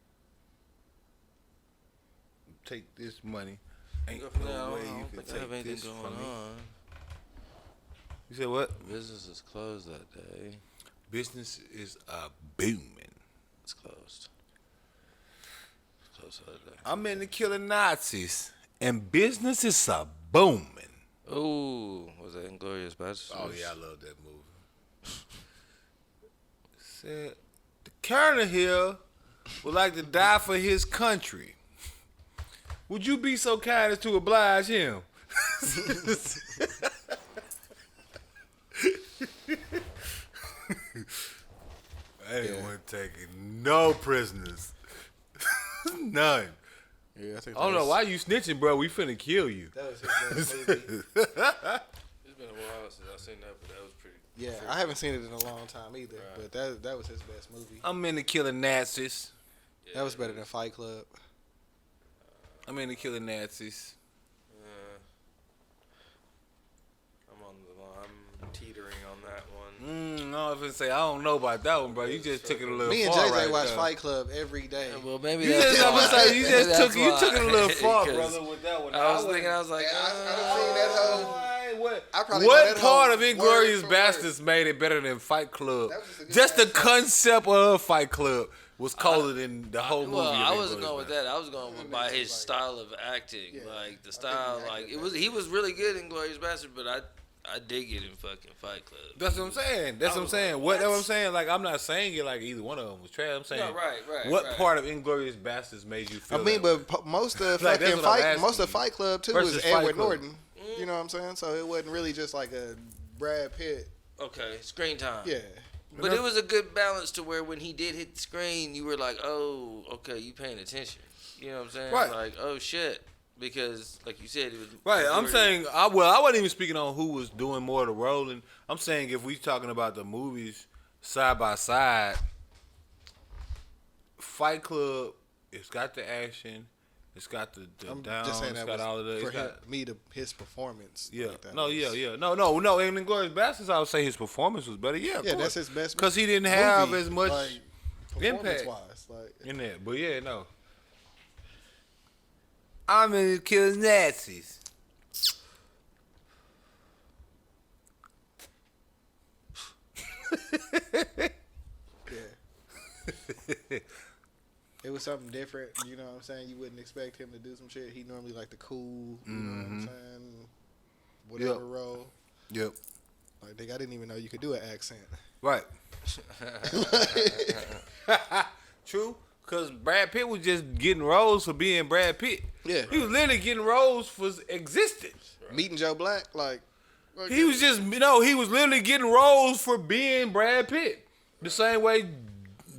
Take this money. Ain't Go from there. no I way don't you can think I have take anything this going from me. on. You said what? Business is closed that day. Business is booming. It's closed. It's closed that day. I'm in the killing Nazis, and business is booming. Ooh, was that Inglorious Bastards? Oh yeah, I love that movie. Said the colonel here would like to die for his country. Would you be so kind as to oblige him? I didn't want to take no prisoners. None. Yeah, I think. I don't know why you snitching, bro. We finna kill you. That was his best movie. It's been a while since I've seen that, but that was pretty. Yeah, I haven't seen it in a long time either. But that was his best movie. I'm in the killing Nazis. Yeah, That was better than Fight Club. I'm in the killing Nazis. I'm on the line. I'm teetering on that one. No, I was gonna say I don't know about that one, bro. You just took it a little Me and far JJ right watch there. Fight Club every day. Well, maybe You that's just, I was why. say, you just That's took it a little why. far, 'Cause brother, with that one. I was thinking, I was like, I seen that hoe. I probably know What that part hoe of Inglorious word for Bastards made it better than Fight Club? That was a good Just the ass concept of Fight Club was colder than the whole movie. Well, of I wasn't Inglourious going with Basterds. that. I was going with by his style of acting, Yeah, like the I think style, he like acted it was. He was really good in Glorious Bastard, but I did get in fucking Fight Club. That's what I'm saying. That's what I'm saying. That's what I'm saying. Like, I'm not saying it like either one of them was trash. I'm saying, No, right. what part of Inglourious Basterds made you feel? I mean, that but most of Like, that's fucking what I'm Fight, asking most of you. Fight Club too Versus was Fight Edward Club. Norton. You know what I'm saying? So it wasn't really just like a Brad Pitt. Okay, screen time. Yeah. But it was a good balance to where when he did hit the screen, you were like, oh, okay, you paying attention. You know what I'm saying? Right. Like, oh, shit. Because, like you said, it was... Right, I'm saying, I wasn't even speaking on who was doing more of the rolling. I'm saying if we talking about the movies side by side, Fight Club, it's got the action, it's got the I'm down, just saying it's that got was all of the, for it's got, me his performance. yeah, like that no, was- yeah, no, in Inglourious Basterds, I would say his performance was better, yeah, Yeah, that's his best. because he didn't have movie, as much like, impact performance-wise, like in there, but yeah, no. I'm in killing Nazis. yeah. It was something different, you know what I'm saying? You wouldn't expect him to do some shit. He normally like the cool, you know what I'm saying? Whatever Yep. role. Yep. Like, nigga, I didn't even know you could do an accent. Right. True, because Brad Pitt was just getting roles for being Brad Pitt. Yeah. He was literally getting roles for existence. Meeting Joe Black, like He was just, he was literally getting roles for being Brad Pitt. The same way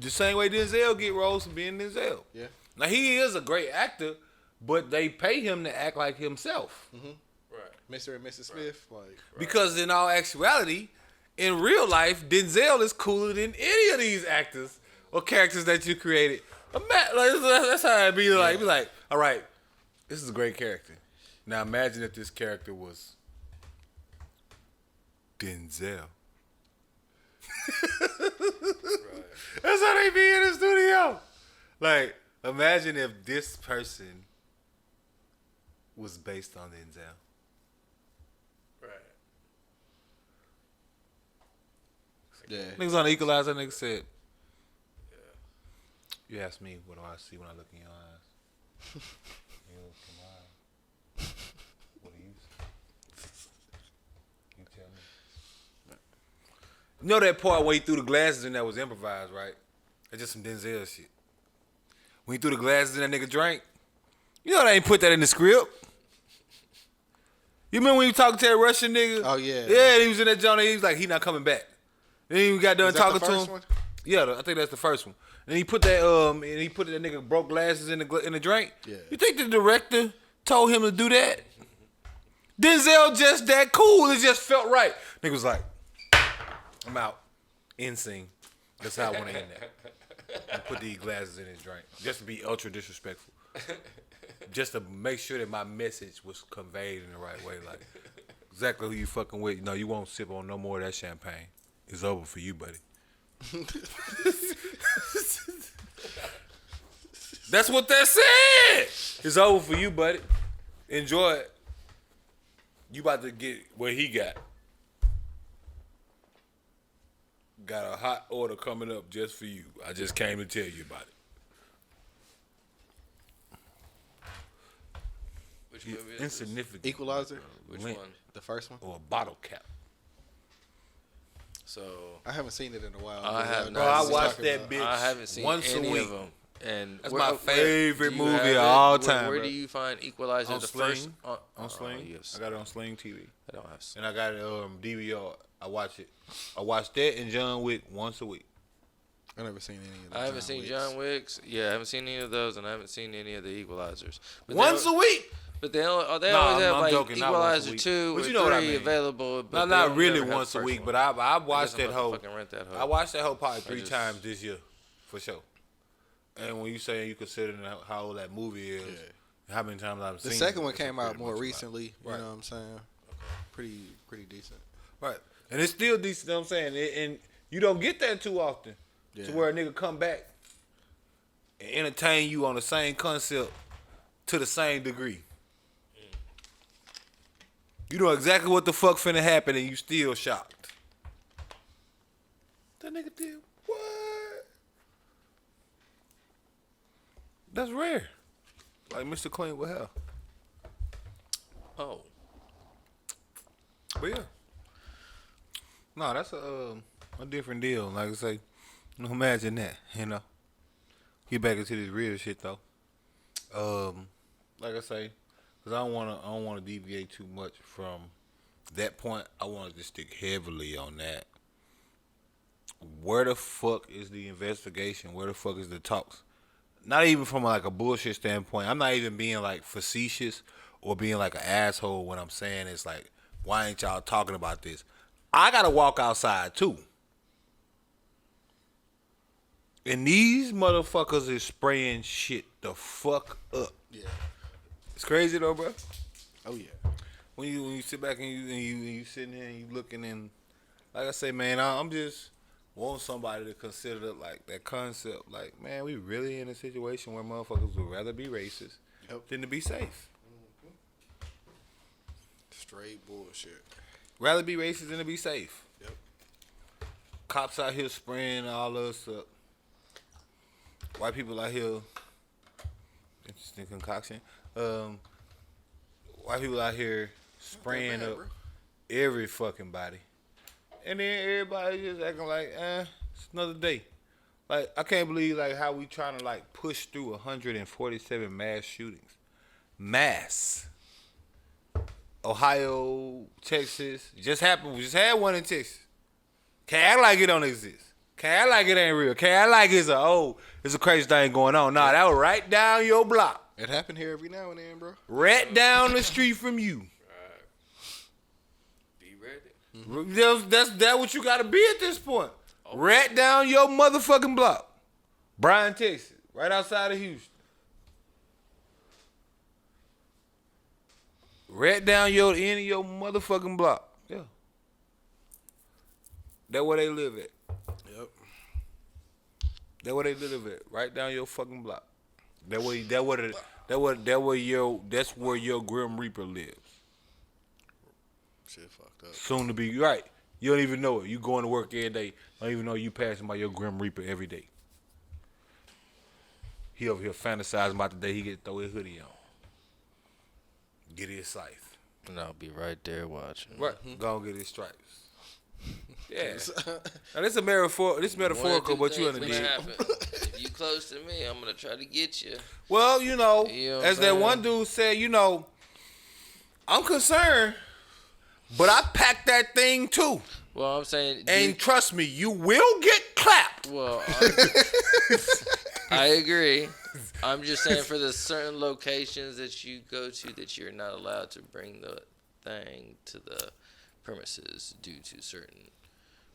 Denzel get roles for being Denzel. Yeah. Now, he is a great actor, but they pay him to act like himself. Right. Mr. and Mrs. Smith, like Because in all actuality, in real life, Denzel is cooler than any of these actors or characters that you created. That's how it be like. Be like, all right, this is a great character. Now imagine if this character was Denzel. Right. That's how they be in the studio. Like, imagine if this person was based on Denzel. Right. yeah. Niggas on the Equalizer, nigga said, you ask me, what do I see when I look in your eyes? You look in my eyes. What do you see? You tell me. You know that part where he threw the glasses in that was improvised, right? That's just some Denzel shit. When he threw the glasses in that nigga drink, you know they ain't put that in the script. You remember when you talking to that Russian nigga? Oh, yeah. Yeah, he was in that joint. He was like, he not coming back. Then he got done Is that talking the to first him. one? Yeah, I think that's the first one. And he put that that nigga broke glasses in the drink. Yeah. You think the director told him to do that? Denzel just that cool. It just felt right. Nigga was like, I'm out. Insane. That's how I want to end that. And put these glasses in his drink. Just to be ultra disrespectful. Just to make sure that my message was conveyed in the right way. Like, exactly who you fucking with. No, you won't sip on no more of that champagne. It's over for you, buddy. That's what that said. It's over for you, buddy. Enjoy it. You about to get what he got. Got a hot order coming up just for you. I just came to tell you about it. Which movie is this? Insignificant. Equalizer? Which Lint. one? The first one? Or a bottle cap. So I haven't seen it in a while. I have Bro, not. I seen watched talking that about- bitch I haven't seen once any a week. of them. And That's where- my where- favorite do you movie have of it? all Where- time, Where bro. do you find Equalizer? On The Sling. first On Sling. Yes. I got it on Sling TV. I don't have. And I got it DVR. I watch it. I watch that and John Wick once a week. I never seen any of the I haven't seen Wicks. John Wick's. Yeah, I haven't seen any of those, and I haven't seen any of the Equalizers. But Once a week? But they always No, have I'm like joking, not once a Equalizer week. 2 But or you know what I 3 mean. available. But No, they not don't really never have once the a first week, one. but I I watched guess I'm that about to whole. fucking rent that hoe. I watched that whole probably three just- times this year, for sure. And when you say you consider how old that movie is, how many times I've seen The it, second one it's came pretty out more much a lot. recently. Right. You know what I'm saying? Pretty decent. Right. And it's still decent, you know what I'm saying? And you don't get that too often. Yeah. To where a nigga come back and entertain you on the same concept to the same degree. You know exactly what the fuck finna happen and you still shocked. That nigga did what? That's rare. Like Mr. Clean with hell. Oh, But yeah. No, that's a different deal. Like I say, imagine that. Get back into this real shit though. Like I say, because I don't wanna deviate too much from that point. I want to just stick heavily on that. Where the fuck is the investigation? Where the fuck is the talks? Not even from like a bullshit standpoint. I'm not even being like facetious or being like an asshole when I'm saying it's like, why ain't y'all talking about this? I gotta walk outside too. And these motherfuckers is spraying shit the fuck up. Yeah. It's crazy though, bro. Oh yeah. When you sit back and you sitting here and you looking, and like I say, man, I'm just want somebody to consider like that concept. Like, man, we really in a situation where motherfuckers would rather be racist than to be safe. Straight bullshit. Rather be racist than to be safe. Yep. Cops out here spraying all us up. White people out here, interesting concoction. White people out here spraying up every fucking body. And then everybody just acting like, it's another day. Like, I can't believe like how we trying to like push through 147 mass shootings. Mass. Ohio, Texas, just happened. We just had one in Texas. Can't act like it don't exist. Can't act like it ain't real. Can't act like it's a crazy thing going on. Nah, that was right down your block. It happen here every now and then, bro. Right down the street from you. Be ready. That's what you gotta be at this point. Right down your motherfucking block. Bryan, Texas. Right outside of Houston. Right down your end of your motherfucking block. Yeah. That's where they live at. Yep. That's where they live at. Right down your fucking block. That's where your Grim Reaper lives. Shit fucked up. Soon to be right. You don't even know it. You going to work every day. Don't even know you passing by your Grim Reaper every day. He over here fantasizing about the day he get to throw his hoodie on. Get his scythe. And I'll be right there watching. Right. Go and get his stripes. Yeah. Now this is metaphorical, but you understand. If you close to me, I'm gonna try to get you. Well, You know what as I'm that saying? one dude said, I'm concerned, but I packed that thing too. Well, I'm saying, And trust me, you will get clapped. well, I agree. I'm just saying for the certain locations that you go to that you're not allowed to bring the thing to the premises due to certain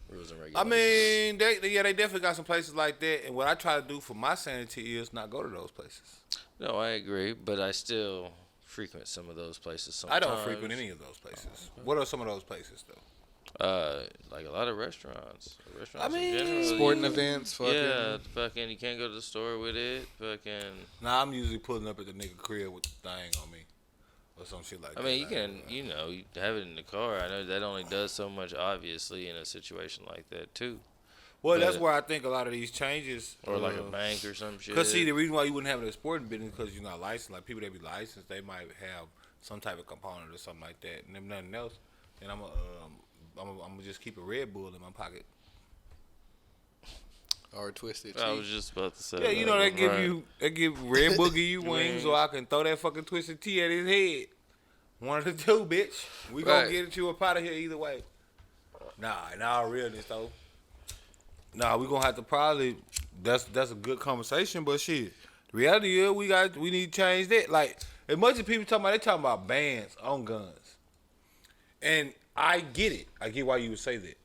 rules and I regulations. mean, they definitely got some places like that. And what I try to do for my sanity is not go to those places. No, I agree, but I still frequent some of those places sometimes. I don't frequent any of those places. What are some of those places, though? Like a lot of restaurants. I mean, in general, Sporting events, fucking. Yeah, fucking, you can't go to the store with it. Fucking. Nah, I'm usually pulling up at the nigga crib with the thing on me. Or some shit like that. I mean, you can, you have it in the car. I know that only does so much, obviously, in a situation like that, too. Well, that's but- where I think a lot of these changes. Or like a bank or some shit. Because, see, the reason why you wouldn't have it in a sporting business because you're not licensed. Like, people that be licensed, they might have some type of component or something like that. And if nothing else, then I'm gonna just keep a Red Bull in my pocket. Or twisted I tea. was just about to say Yeah, you know, they right. give Red Bull give you wings, so I can throw that fucking Twisted Tea at his head. One of the two, bitch. We gonna Right. get you up out of here either way. Nah, realness though. Nah, we gonna have to probably. That's a good conversation, but shit. The reality is we need to change that. Like, as much as people talking about bans on guns, and I get it. I get why you would say that.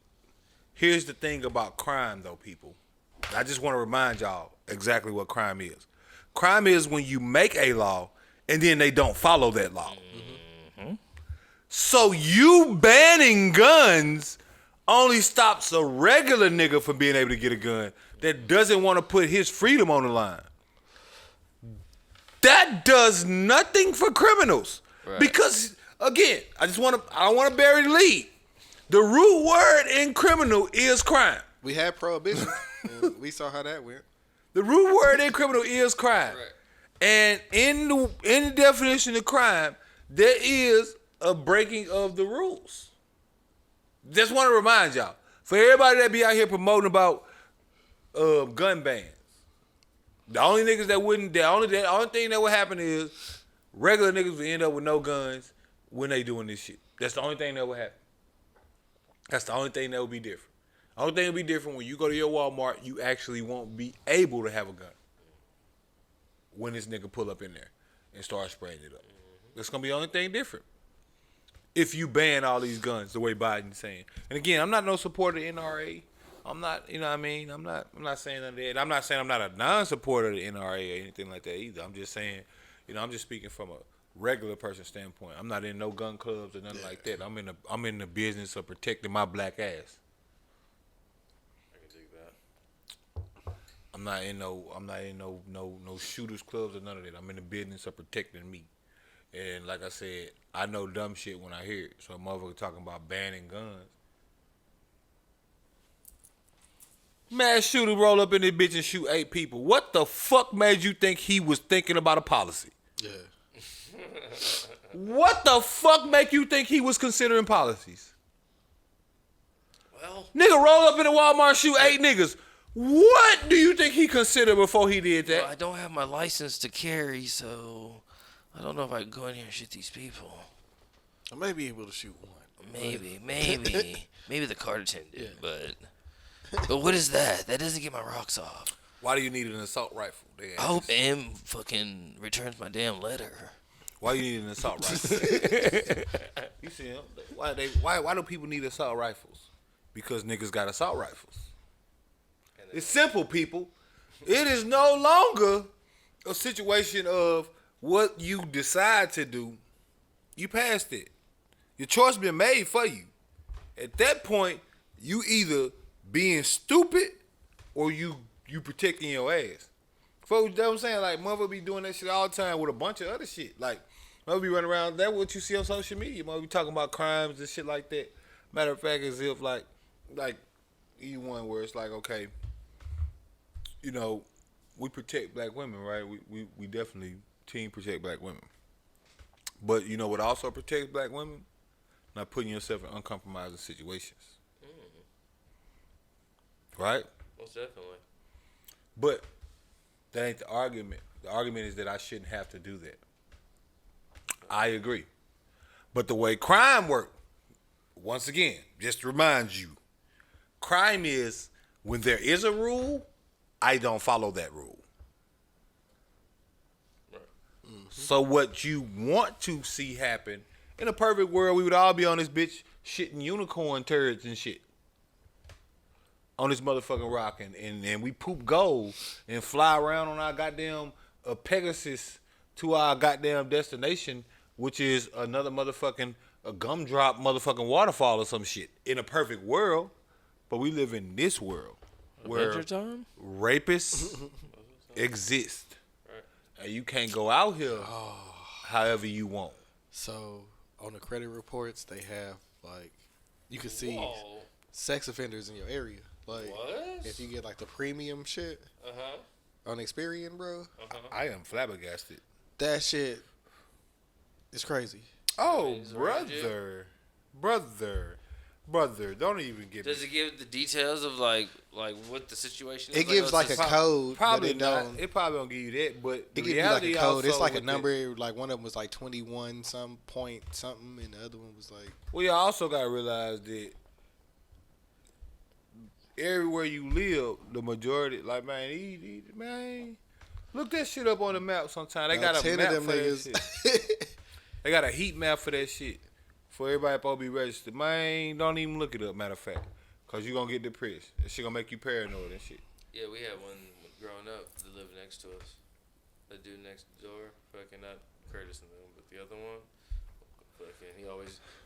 Here's the thing about crime, though, people. I just want to remind y'all exactly what crime is. Crime is when you make a law and then they don't follow that law. Mm-hmm. So you banning guns only stops a regular nigga from being able to get a gun that doesn't want to put his freedom on the line. That does nothing for criminals. Right. Because, again, I don't want to bury the lead. The root word in criminal is crime. We had prohibition. And we saw how that went. The root word in criminal is crime. Right. And in the definition of crime, there is a breaking of the rules. Just want to remind y'all. For everybody that be out here promoting about gun bans, the only niggas that wouldn't, the only thing that would happen is regular niggas would end up with no guns when they doing this shit. That's the only thing that would happen. That's the only thing that would be different. The only thing that would be different when you go to your Walmart, you actually won't be able to have a gun when this nigga pull up in there and start spraying it up. That's gonna be the only thing different. If you ban all these guns the way Biden's saying. And again, I'm not no supporter of the NRA. I'm not, you know what I mean? I'm not saying none of that. I'm not saying I'm not a non-supporter of the NRA or anything like that either. I'm just saying, you know, I'm just speaking from a regular person standpoint. I'm not in no gun clubs or nothing like that. I'm in the business of protecting my black ass. I can dig that. I'm not in no shooters clubs or none of that. I'm in the business of protecting me. And like I said, I know dumb shit when I hear it. So a motherfucker talking about banning guns. Mass shooter roll up in this bitch and shoot 8 people. What the fuck made you think he was thinking about a policy? Yeah. What the fuck make you think he was considering policies? Well, Nigga roll up in the Walmart, shoot 8 niggas. What do you think he considered before he did that? well, I don't have my license to carry, so I don't know if I can go in here and shoot these people. I may be able to shoot one. Maybe the card attendant, but what is that? That doesn't get my rocks off. Why do you need an assault rifle? I hope M fucking returns my damn letter. Why you need an assault rifle? You see him? Why do people need assault rifles? Because niggas got assault rifles. It's simple, people. It is no longer a situation of what you decide to do. You passed it. Your choice been made for you. At that point, you either being stupid or you protecting your ass. Folks, you know what I'm saying? Like, mother be doing that shit all the time with a bunch of other shit. Like, mother be running around. That's what you see on social media. Mother be talking about crimes and shit like that. Matter of fact, as if like E1 where it's like, okay, you know, we protect black women, right? We definitely team protect black women. But you know what also protects black women? Not putting yourself in uncompromising situations. Right? Most definitely. But that ain't the argument. The argument is that I shouldn't have to do that. I agree. But the way crime works, once again, just to remind you, crime is when there is a rule, I don't follow that rule. Right. Mm-hmm. So what you want to see happen, in a perfect world, we would all be on this bitch shitting unicorn turds and shit. On this motherfucking rock, and we poop gold and fly around on our goddamn Pegasus to our goddamn destination, which is another motherfucking a gumdrop motherfucking waterfall or some shit. In a perfect world, but we live in this world where rapists exist, right. And you can't go out here however you want. So on the credit reports, they have like you can see sex offenders in your area. Like, what? If you get like the premium shit on Experian, bro. I am flabbergasted. That shit is crazy. Oh, brother, don't even give. Does it give the details of like what the situation is? It gives like a code. Probably not. It probably don't give you that, but it gives you like a code. It's like a number. Like one of them was like 21 some point something, and the other one was like. Well, you also gotta realize that. Everywhere you live, the majority, like, man, look that shit up on the map sometime. They got a map for that shit. They got a heat map for that shit. For everybody supposed to be registered. Man, don't even look it up, matter of fact. Because you're going to get depressed. That shit going to make you paranoid and shit. Yeah, we had one growing up that lived next to us. The dude next door, fucking not Curtis and them, but the other one. Fucking,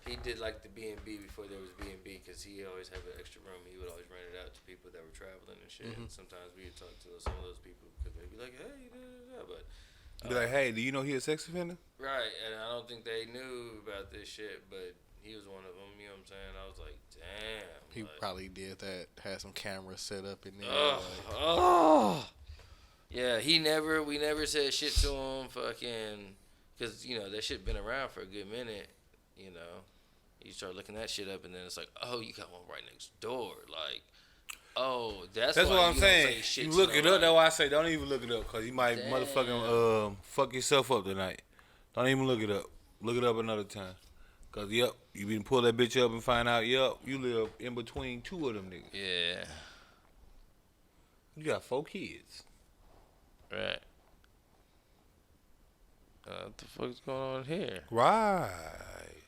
he did like the B&B before there was B&B because he always had an extra room. He would always rent it out to people that were traveling and shit. And sometimes we would talk to some of those people because they'd be like, hey, but be like, hey, do you know he a sex offender? Right, and I don't think they knew about this shit, but he was one of them. You know what I'm saying? I was like, damn. He probably did that. Had some cameras set up in there. Yeah, we never said shit to him. Fucking. Because, you know, that shit been around for a good minute, you know. You start looking that shit up, and then it's like, oh, you got one right next door. Like, oh, that's why what I'm you saying. Don't say shit You to look it up. nobody. That's why I say don't even look it up, cause you might Damn. motherfucking fuck yourself up tonight. Don't even look it up. Look it up another time. Cause you been pull that bitch up and find out you live in between two of them niggas. Yeah. You got 4 kids. Right. What the fuck's going on here? Right.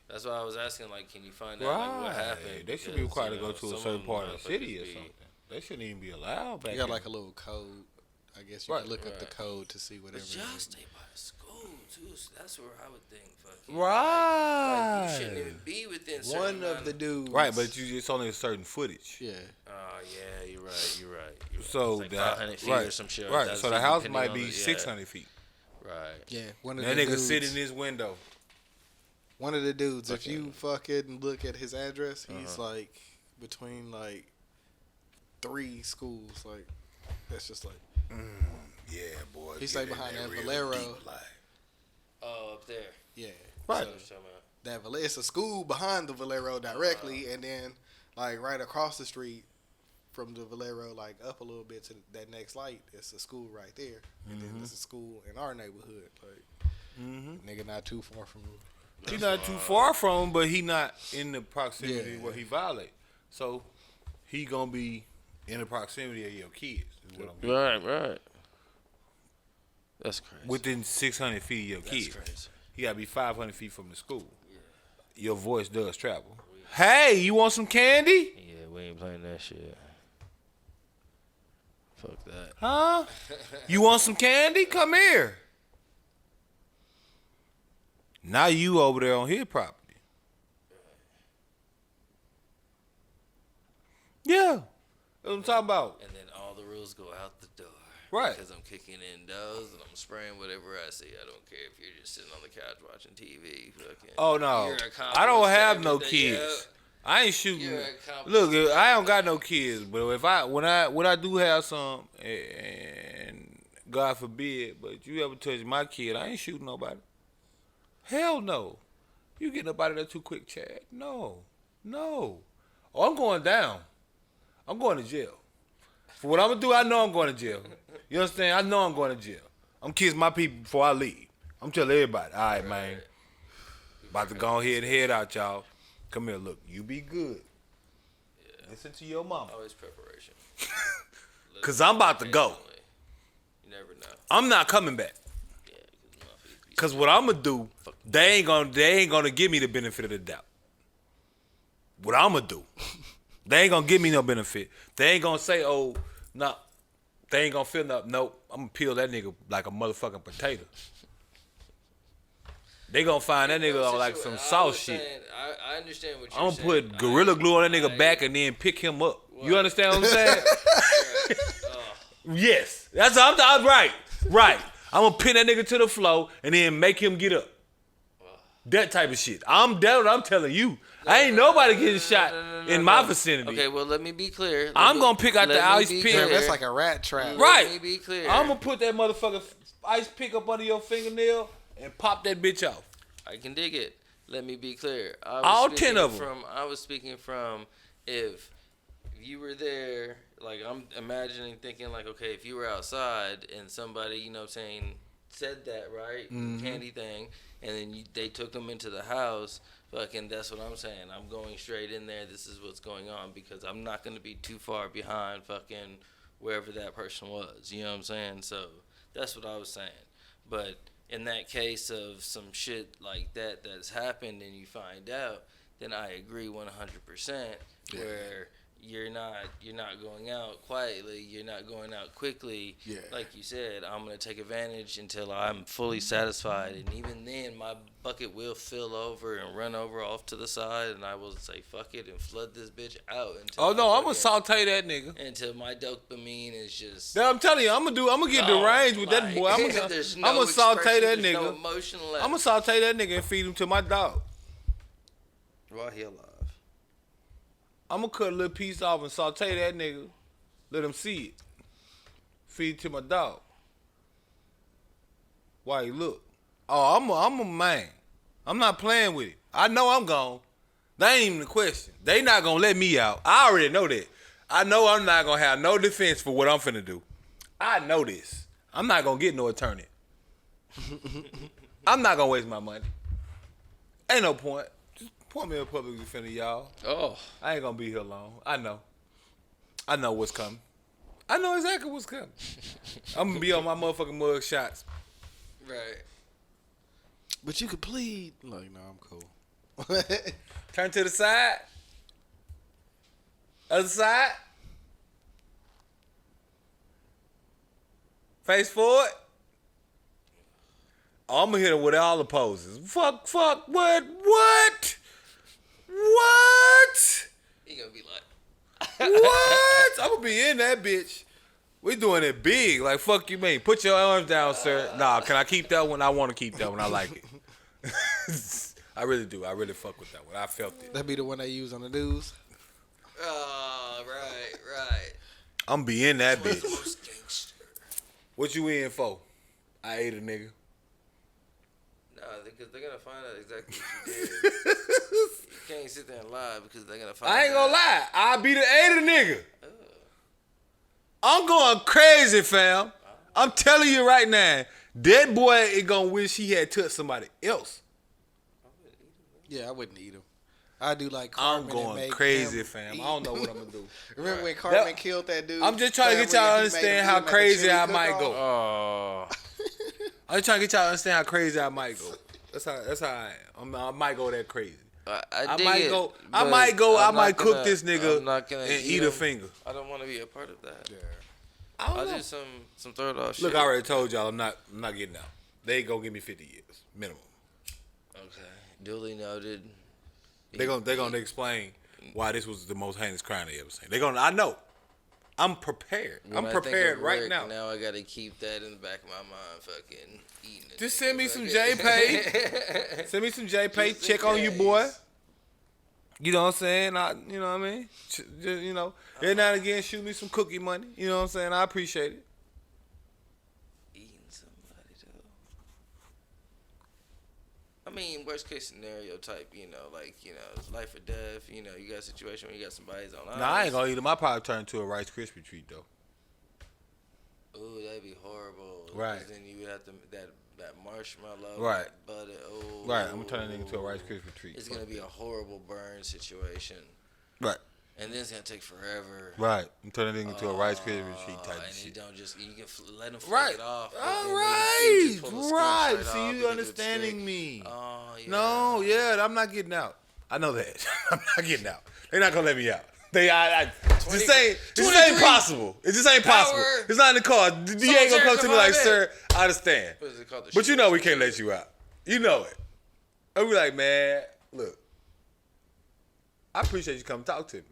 That's why I was asking, like, can you find out like, what happened? They should be Because, required to you go know, to a some certain of part them of the city or motherfuckers be- something. They shouldn't even be allowed back You got here. like a little code. I guess you Right. can look up the Right. code to see whatever. But y'all stay by the school, too, so that's where I would think, fucking. Right. Like, you shouldn't even be within certain One amount of the dudes. Right, but it's only a certain footage. Yeah. Oh, yeah, you're right. So it's like 500 feet right, or some shit. right. That's So the just house depending might on be the- 600 feet. Right. Yeah. One of That the nigga dudes. sit in this window. One of the dudes, if Okay. you fucking look at his address, he's like between like 3 schools. Like, that's just like, Yeah, boy. He stay behind that Valero. Oh, up there. yeah. Right. So, what you're talking about. That it's a school behind the Valero directly, and then like right across the street from the Valero, like up a little bit to that next light, it's a school right there, and then there's a school in our neighborhood. Like, nigga, not too far from. He not too far from him, but he not in the proximity Yeah. where he violate. So he gonna be in the proximity of your kids. Is what I'm getting. Right. That's crazy. Within 600 feet of your That's kids. crazy. You gotta be 500 feet from the school. Your voice does travel. Hey, you want some candy? Yeah, we ain't playing that shit. Fuck that. Huh? You want some candy? Come here. Now you over there on his property. Yeah. That's what I'm talking about. And then all the rules go out the door. Right. Because I'm kicking in Dubz and I'm spraying whatever I see. I don't care if you're just sitting on the couch watching TV. Fucking, Oh no. you're accomplice I don't have to no everything. kids. I ain't shooting. You're accomplice Look, to I don't got no kids, but if when I do have some, and God forbid, but you ever touch my kid, I ain't shooting nobody. Hell no. You getting up out of there too quick, Chad. No. Oh, I'm going down. I'm going to jail. For what I'm going to do, I know I'm going to jail. You understand? I know I'm going to jail. I'm kissing my people before I leave. I'm telling everybody, all right, man. About to go ahead and head out, y'all. Come here, look. You be good. Yeah. Listen to your mama. Always preparation. Because I'm about to go. You never know. I'm not coming back. Yeah, Because what I'm going to do, they ain't gonna give me the benefit of the doubt. What I'm going to do, they ain't going to give me no benefit. They ain't going to say, oh, no. They ain't going to feel nothing. Nope. I'm going to peel that nigga like a motherfucking potato. They going to find that nigga on like some sauce shit. I understand what you're I'm saying. going to put Gorilla Glue on that nigga back and then pick him up. You understand what I'm saying? Yes. That's what I'm right. I'm going to pin that nigga to the floor and then make him get up. That type of shit. I'm telling you. I ain't nobody getting shot in my vicinity. Okay, well, let me be clear. I'm going to pick out the ice pick. Damn, that's like a rat trap. Right. Let me be clear. I'm going to put that motherfucker ice pick up under your fingernail and pop that bitch off. I can dig it. Let me be clear. All 10 of them. I was speaking from if you were there, like I'm imagining thinking like, okay, if you were outside and somebody, you know what I'm saying, said that, right? Candy thing, and then they took them into the house, fucking that's what I'm saying. I'm going straight in there. This is what's going on because I'm not going to be too far behind fucking wherever that person was. You know what I'm saying? So that's what I was saying. But in that case of some shit like that that's happened and you find out, then I agree 100% where you're not going out quietly, you're not going out quickly. Yeah. Like you said, I'm going to take advantage until I'm fully satisfied, and even then my bucket will fill over and run over off to the side, and I will say fuck it and flood this bitch out until Oh, no, I'm going to fucking- sautay that nigga. until my dopamine is just Now, I'm telling you, I'm gonna get deranged with that boy. I'm gonna saute that nigga. No emotion left. I'm gonna saute that nigga and feed him to my dog. while he alive. I'm gonna cut a little piece off and saute that nigga. Let him see it. Feed it to my dog. Why he look? Oh, I'm a man. I'm not playing with it. I know I'm gone. That ain't even the question. They not gonna let me out. I already know that. I know I'm not gonna have no defense for what I'm finna do. I know this. I'm not gonna get no attorney. I'm not gonna waste my money. Ain't no point. Just point me a public defender, y'all. Oh. I ain't gonna be here long. I know. I know what's coming. I know exactly what's coming. I'm gonna be on my motherfucking mug shots. Right. But you could plead. Like, no, I'm cool. Turn to the side. Other side. Face forward. Oh, I'm gonna hit him with all the poses. Fuck, what? He gonna be like, What? I'm gonna be in that bitch. We doing it big. Like, fuck you mean. Put your arms down, sir. Nah, can I keep that one? I want to keep that one. I like it. I really do. I really fuck with that one. I felt it. That be the one they use on the news. oh, right. I'm be in that bitch. Most gangster. What you in for? I ate a nigga. No, because they're gonna find out exactly what you did. You can't sit there and lie because they're gonna find out. I ain't gonna lie. I be the ate a nigga. I'm going crazy, fam. I'm telling you right now. That boy is gonna wish he had touched somebody else. Yeah, I wouldn't eat him. I do like I'm Carmen. going crazy, fam. I don't know what I'm gonna do. Remember when Carmen killed that dude? I'm just trying to get y'all to understand how crazy I might go. Oh. I'm just trying to get y'all to understand how crazy I might go. That's how I am. I might go that crazy. I dig might it, go. but I might cook gonna- this nigga I'm not gonna and eat a him. finger. I don't want to be a part of that. Yeah. I don't I'll know. do some throw it off shit. Look, I already told y'all I'm not getting out. They gonna give me 50 years minimum. Okay. Duly noted. They gonna explain why this was the most heinous crime they ever seen. I know. I'm prepared. When I'm I think prepared of right Rick, now. Now I gotta keep that in the back of my mind, fucking eating it. Just send me some JPay. Send me some JPay. Just in Check on you, boy. case. You know what I'm saying? You know what I mean? Just, you know, every now and again, shoot me some cookie money. You know what I'm saying? I appreciate it. Eating somebody though. I mean, worst case scenario type, it's life or death. You got a situation where you got somebody's on ice. Nah, I ain't gonna eat them. I probably turn into a Rice Krispie treat though. Ooh, that'd be horrible. Right. 'Cause then you would have that marshmallow. Right. that butter. Ooh. Right, I'm gonna turn that nigga into a Rice Krispie treat. It's gonna be a horrible burn situation, Right. and then it's gonna take forever. Right. I'm turning that nigga into a Rice Krispie treat type And of you shit. don't just you can let them flick Right. it off. All and then right. you just pull the skin Right. straight See, off you because it would understanding stick. me. Oh yeah. No, yeah, I'm not getting out. I know that. I'm not getting out. They're not gonna let me out. This ain't possible. It just ain't possible. Power. It's not in the car. You ain't gonna come to me like, sir, I understand. What is it called? But you know we can't let you out. You know it. I'll be like, man, look, I appreciate you coming talk to me.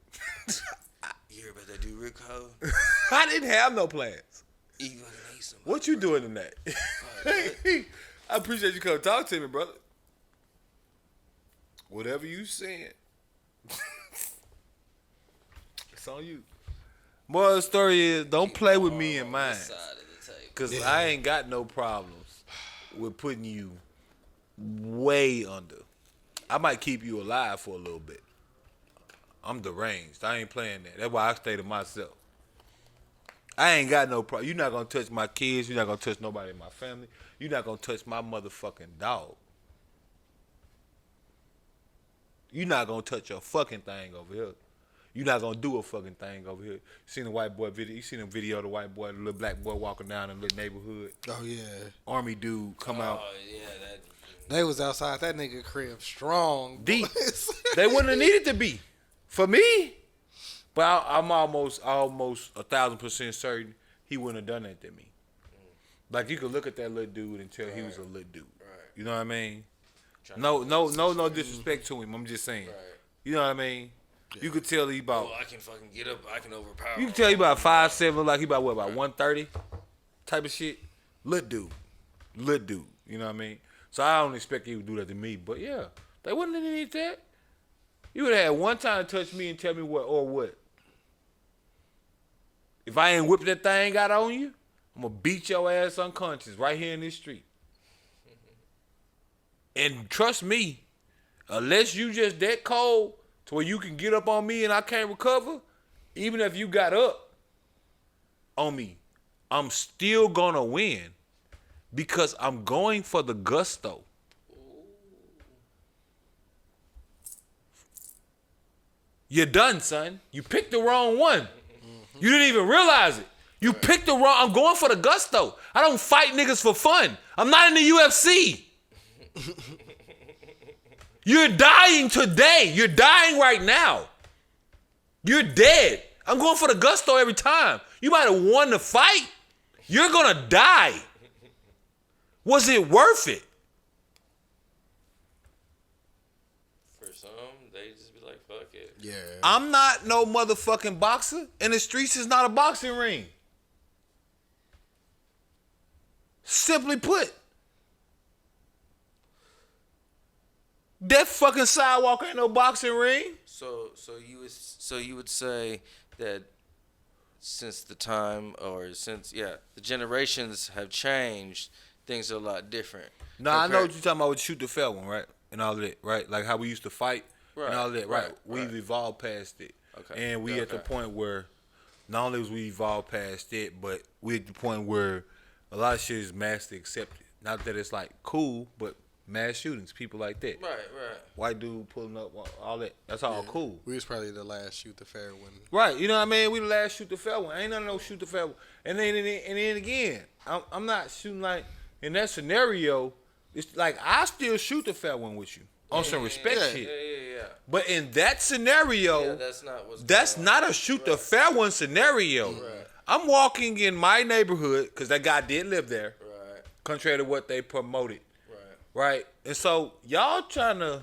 You hear about that dude Rick Ho? I didn't have no plans. He fucking ate somebody. What you doing tonight? I appreciate you coming talk to me, brother. Whatever you saying. It's on you. Moral of the story is, don't play with me and mine. Side of the table. Because I ain't got no problems with putting you way under. I might keep you alive for a little bit. I'm deranged. I ain't playing that. That's why I stay to myself. I ain't got no problem. You're not going to touch my kids. You're not going to touch nobody in my family. You're not going to touch my motherfucking dog. You're not going to touch a fucking thing over here. You're not going to do a fucking thing over here. You seen the white boy video? You seen the video of the white boy, the little black boy walking down in the little neighborhood? Oh yeah. Army dude come out. Oh yeah, that. They was outside that nigga crib strong. Deep. boys. They wouldn't have needed to be. For me. But I'm almost 1,000% certain he wouldn't have done that to me. Like, you could look at that little dude and tell he was a little dude. Right. You know what I mean? No disrespect to him. I'm just saying. Right. You know what I mean? Yeah. You could tell he about. Oh, I can fucking get up. I can overpower. You can tell he about 5'7", like he about what, about 130 type of shit. Little dude. You know what I mean? So I don't expect he would do that to me. But yeah, they wouldn't have needed that. You would have had one time to touch me and tell me what. If I ain't whipped that thing out on you, I'm gonna beat your ass unconscious right here in this street. And trust me, unless you just that cold, to where you can get up on me and I can't recover, even if you got up on me, I'm still gonna win because I'm going for the gusto. You're done, son. You picked the wrong one. You didn't even realize it. You picked the wrong. I'm going for the gusto. I don't fight niggas for fun. I'm not in the UFC. You're dying today. You're dying right now. You're dead. I'm going for the gusto every time. You might have won the fight. You're gonna die. Was it worth it? For some, they just be like, fuck it. Yeah. I'm not no motherfucking boxer, and the streets is not a boxing ring. Simply put, that fucking sidewalk ain't no boxing ring. So you would say that since the time or since the generations have changed, things are a lot different. No, I know what you're talking about with shoot the fair one, right? And all of that, right? Like how we used to fight and all of that, right? We've evolved past it. Okay. And we at the point where not only was we evolved past it, but we at the point where a lot of shit is mass accepted. Not that it's like cool, but mass shootings, people like that. Right. White dude pulling up, all that. That's all cool. We was probably the last shoot the fair one. Right, you know what I mean? We the last shoot the fair one. Ain't none of no shoot the fair one. And then again, I'm not shooting like in that scenario. It's like I still shoot the fair one with you on some respect shit. Yeah. But in that scenario, that's not a shoot the fair one scenario. Right. I'm walking in my neighborhood because that guy did live there. Right. Contrary to what they promoted. Right. Right? And so y'all trying to,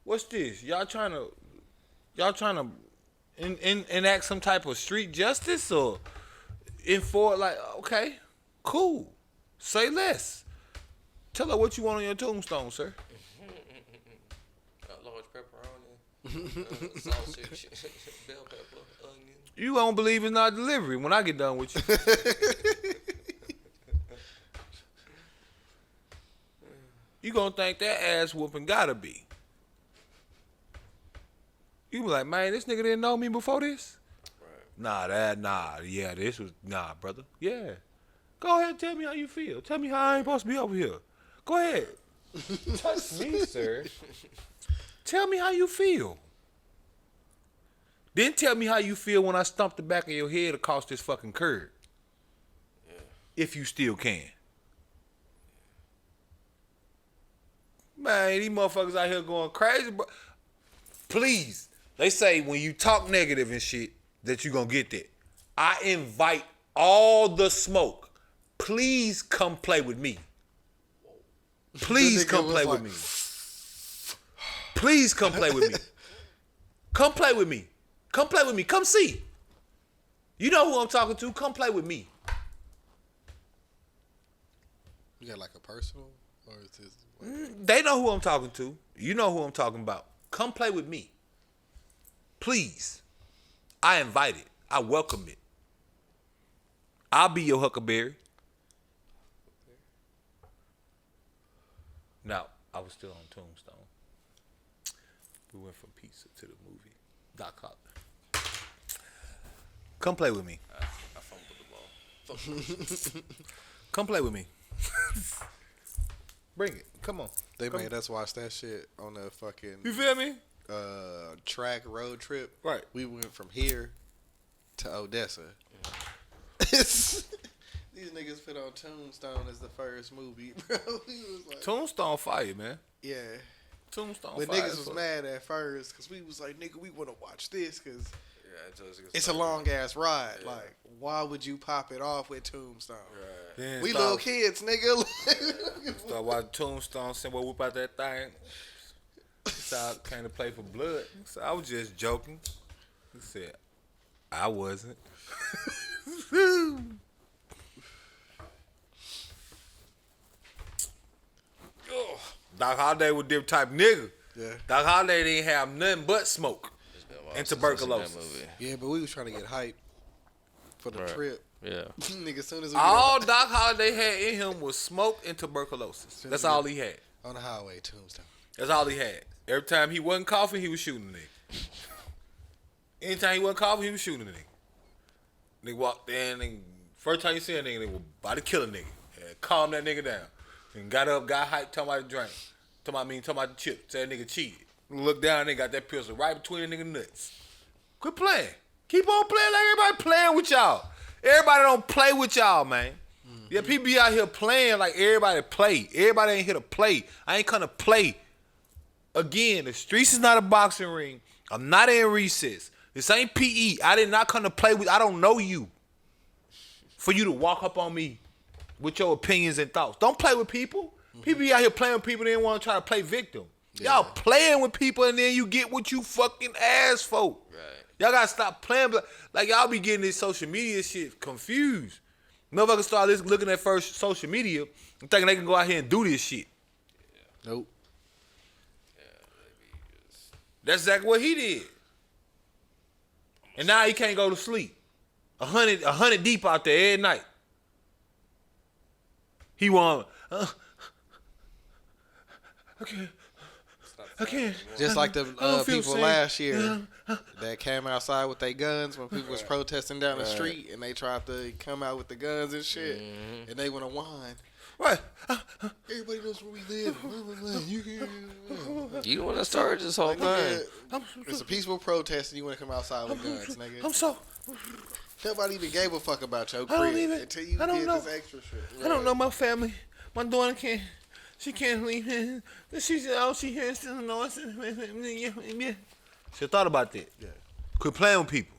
what's this? Y'all trying to enact some type of street justice or enforce, like, okay, cool. Say less. Tell her what you want on your tombstone, sir. Large pepperoni, sausage, bell pepper, onion. You won't believe it's not delivery when I get done with you. You gonna think that ass whooping gotta be. You be like, man, this nigga didn't know me before this? Right. Yeah, this was, brother. Yeah. Go ahead and tell me how you feel. Tell me how I ain't supposed to be over here. Go ahead. Touch me, sir. Tell me how you feel. Then tell me how you feel when I stump the back of your head across this fucking curb. Yeah. If you still can. Man, these motherfuckers out here going crazy, bro. Please. They say when you talk negative and shit that you gonna get that. I invite all the smoke. Please come play with me. Please come play with me. Please come play with me. Come play with me. Come play with me. Come see. You know who I'm talking to. Come play with me. You got like a personal? Or is this They know who I'm talking to. You know who I'm talking about. Come play with me. Please. I invite it. I welcome it. I'll be your huckleberry. Now, I was still on Tombstone. We went from pizza to the movie. Doc Holliday. Come play with me. I fumbled the ball. Come play with me. Bring it. Come on. They made us watch that shit on a fucking You feel me? track road trip. Right. We went from here to Odessa. These niggas put on Tombstone as the first movie, bro. We was like, Tombstone fire, man. yeah. Tombstone But fire. niggas was mad at first because we was like, nigga, we want to watch this because Yeah, it's a long ass ride. Yeah. Like, why would you pop it off with Tombstone? Right. Then We little kids, nigga. Start watching Tombstone, saying, well, whip out that thing. So I came to play for blood. So I was just joking. He said, I wasn't. Doc Holliday was different type of nigga. Yeah. Doc Holliday didn't have nothing but smoke and tuberculosis. Yeah, but we was trying to get hype for the trip. Yeah. Nigga, as soon as we All Doc Holliday had in him was smoke and tuberculosis. That's all he had. on the highway, Tombstone. That's all he had. Every time he wasn't coughing, he was shooting a nigga. Anytime he wasn't coughing, he was shooting a nigga. Nigga walked in, and first time you see a nigga, they was about to kill a nigga. Calm that nigga down. And got up, got hyped, talking about the drink. Talking about the chip. Said that nigga cheated. Look down, they got that pistol right between the nigga nuts. Quit playing. Keep on playing like everybody playing with y'all. Everybody don't play with y'all, man. Yeah, people be out here playing like everybody play. Everybody ain't here to play. I ain't come to play. Again, the streets is not a boxing ring. I'm not in recess. This ain't PE. I did not come to play with. I don't know you. For you to walk up on me with your opinions and thoughts. Don't play with people. People be out here playing with people. They don't want to try to play victim. Yeah. Y'all playing with people and then you get what you fucking ask for. Right. Y'all gotta stop playing. Like y'all be getting this social media shit confused. Motherfuckers start looking at first social media and thinking they can go out here and do this shit. Yeah. Nope. Yeah, that's exactly what he did. And now he can't go to sleep. 100 deep out there every night. He want. Okay. Just like the people last year that came outside with their guns when people was protesting down the street and they tried to come out with the guns and shit and they went to whine. Right. Everybody knows where we live. You the one that started this whole thing. It's a peaceful protest and you want to come outside with guns, nigga. Nobody even gave a fuck about your crib until you did this extra shit. I don't know my family. My daughter can't. She can't leave. She's all she hears is noise. She thought about that. Yeah. Quit playing with people.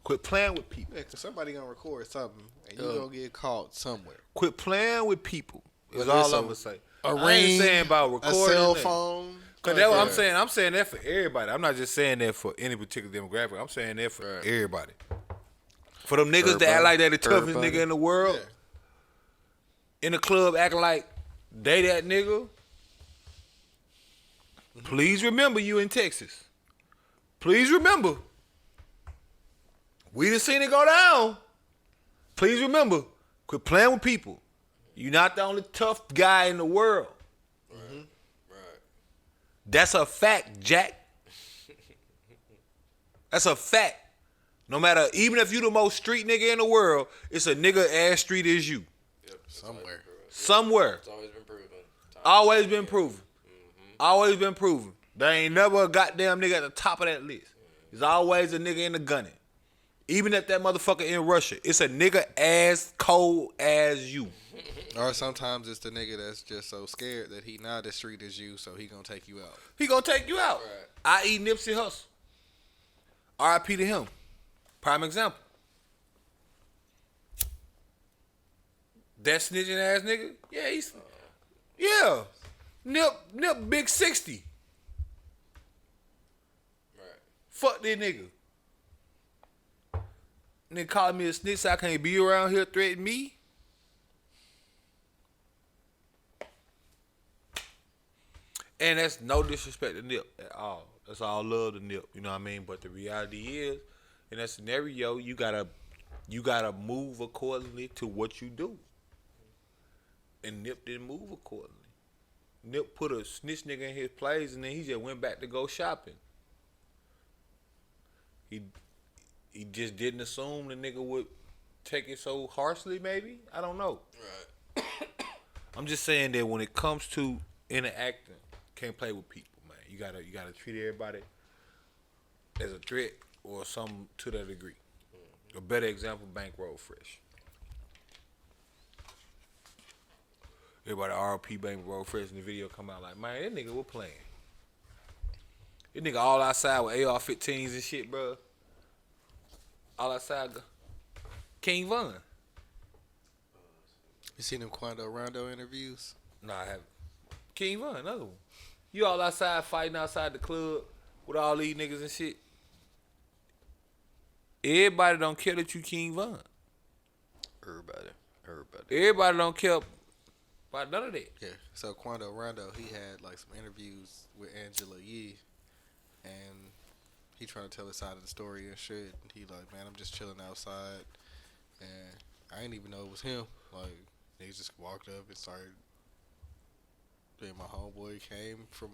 Quit playing with people. Yeah, cause somebody gonna record something and you gonna get caught somewhere. Quit playing with people. Is all I'm gonna say. A ring, I ain't saying about recording. A cell phone. Cause that's what I'm saying. I'm saying that for everybody. I'm not just saying that for any particular demographic. I'm saying that for everybody. For them niggas that act like they the toughest nigga in the world. Yeah. In the club acting like they that nigga. Please remember you in Texas. Please remember. We done seen it go down. Please remember. Quit playing with people. You're not the only tough guy in the world. Right. Right. That's a fact, Jack. That's a fact. No matter, even if you the most street nigga in the world, it's a nigga as street as you. Yep, Somewhere. It's always been proven. Always been proven. Always been proven. There ain't never a goddamn nigga at the top of that list. There's always a nigga in the gunning. Even if that motherfucker in Russia, it's a nigga as cold as you. Or sometimes it's the nigga that's just so scared that he not as street as you, so he gonna take you out. He gonna take you out. Right. I.e. Nipsey Hussle. R.I.P. to him. Prime example. That snitching ass nigga, yeah, he's Nip big 60. Right. Fuck that nigga. Nigga calling me a snitch so I can't be around here threatening me. And that's no disrespect to Nip at all. That's all love to Nip, you know what I mean? But the reality is, in that scenario, you gotta move accordingly to what you do. And Nip didn't move accordingly. Nip put a snitch nigga in his place and then he just went back to go shopping. He just didn't assume the nigga would take it so harshly, maybe? I don't know. Right. I'm just saying that when it comes to interacting, can't play with people, man. You gotta treat everybody as a threat or something to that degree. A better example, Bankroll Fresh. Everybody RP Bankroll Fresh in the video come out like, man, that nigga was playing. That nigga all outside with AR-15s and shit, bro. All outside. King Von. You seen them Quando Rondo interviews? Nah, I haven't. King Von, another one. You all outside fighting outside the club with all these niggas and shit. Everybody don't care that you King Von. Everybody don't care about none of that. Yeah. So Quando Rondo, he had like some interviews with Angela Yee, and he trying to tell his side of the story and shit. And he like, man, I'm just chilling outside, and I didn't even know it was him. Like, they just walked up and started Then my homeboy came from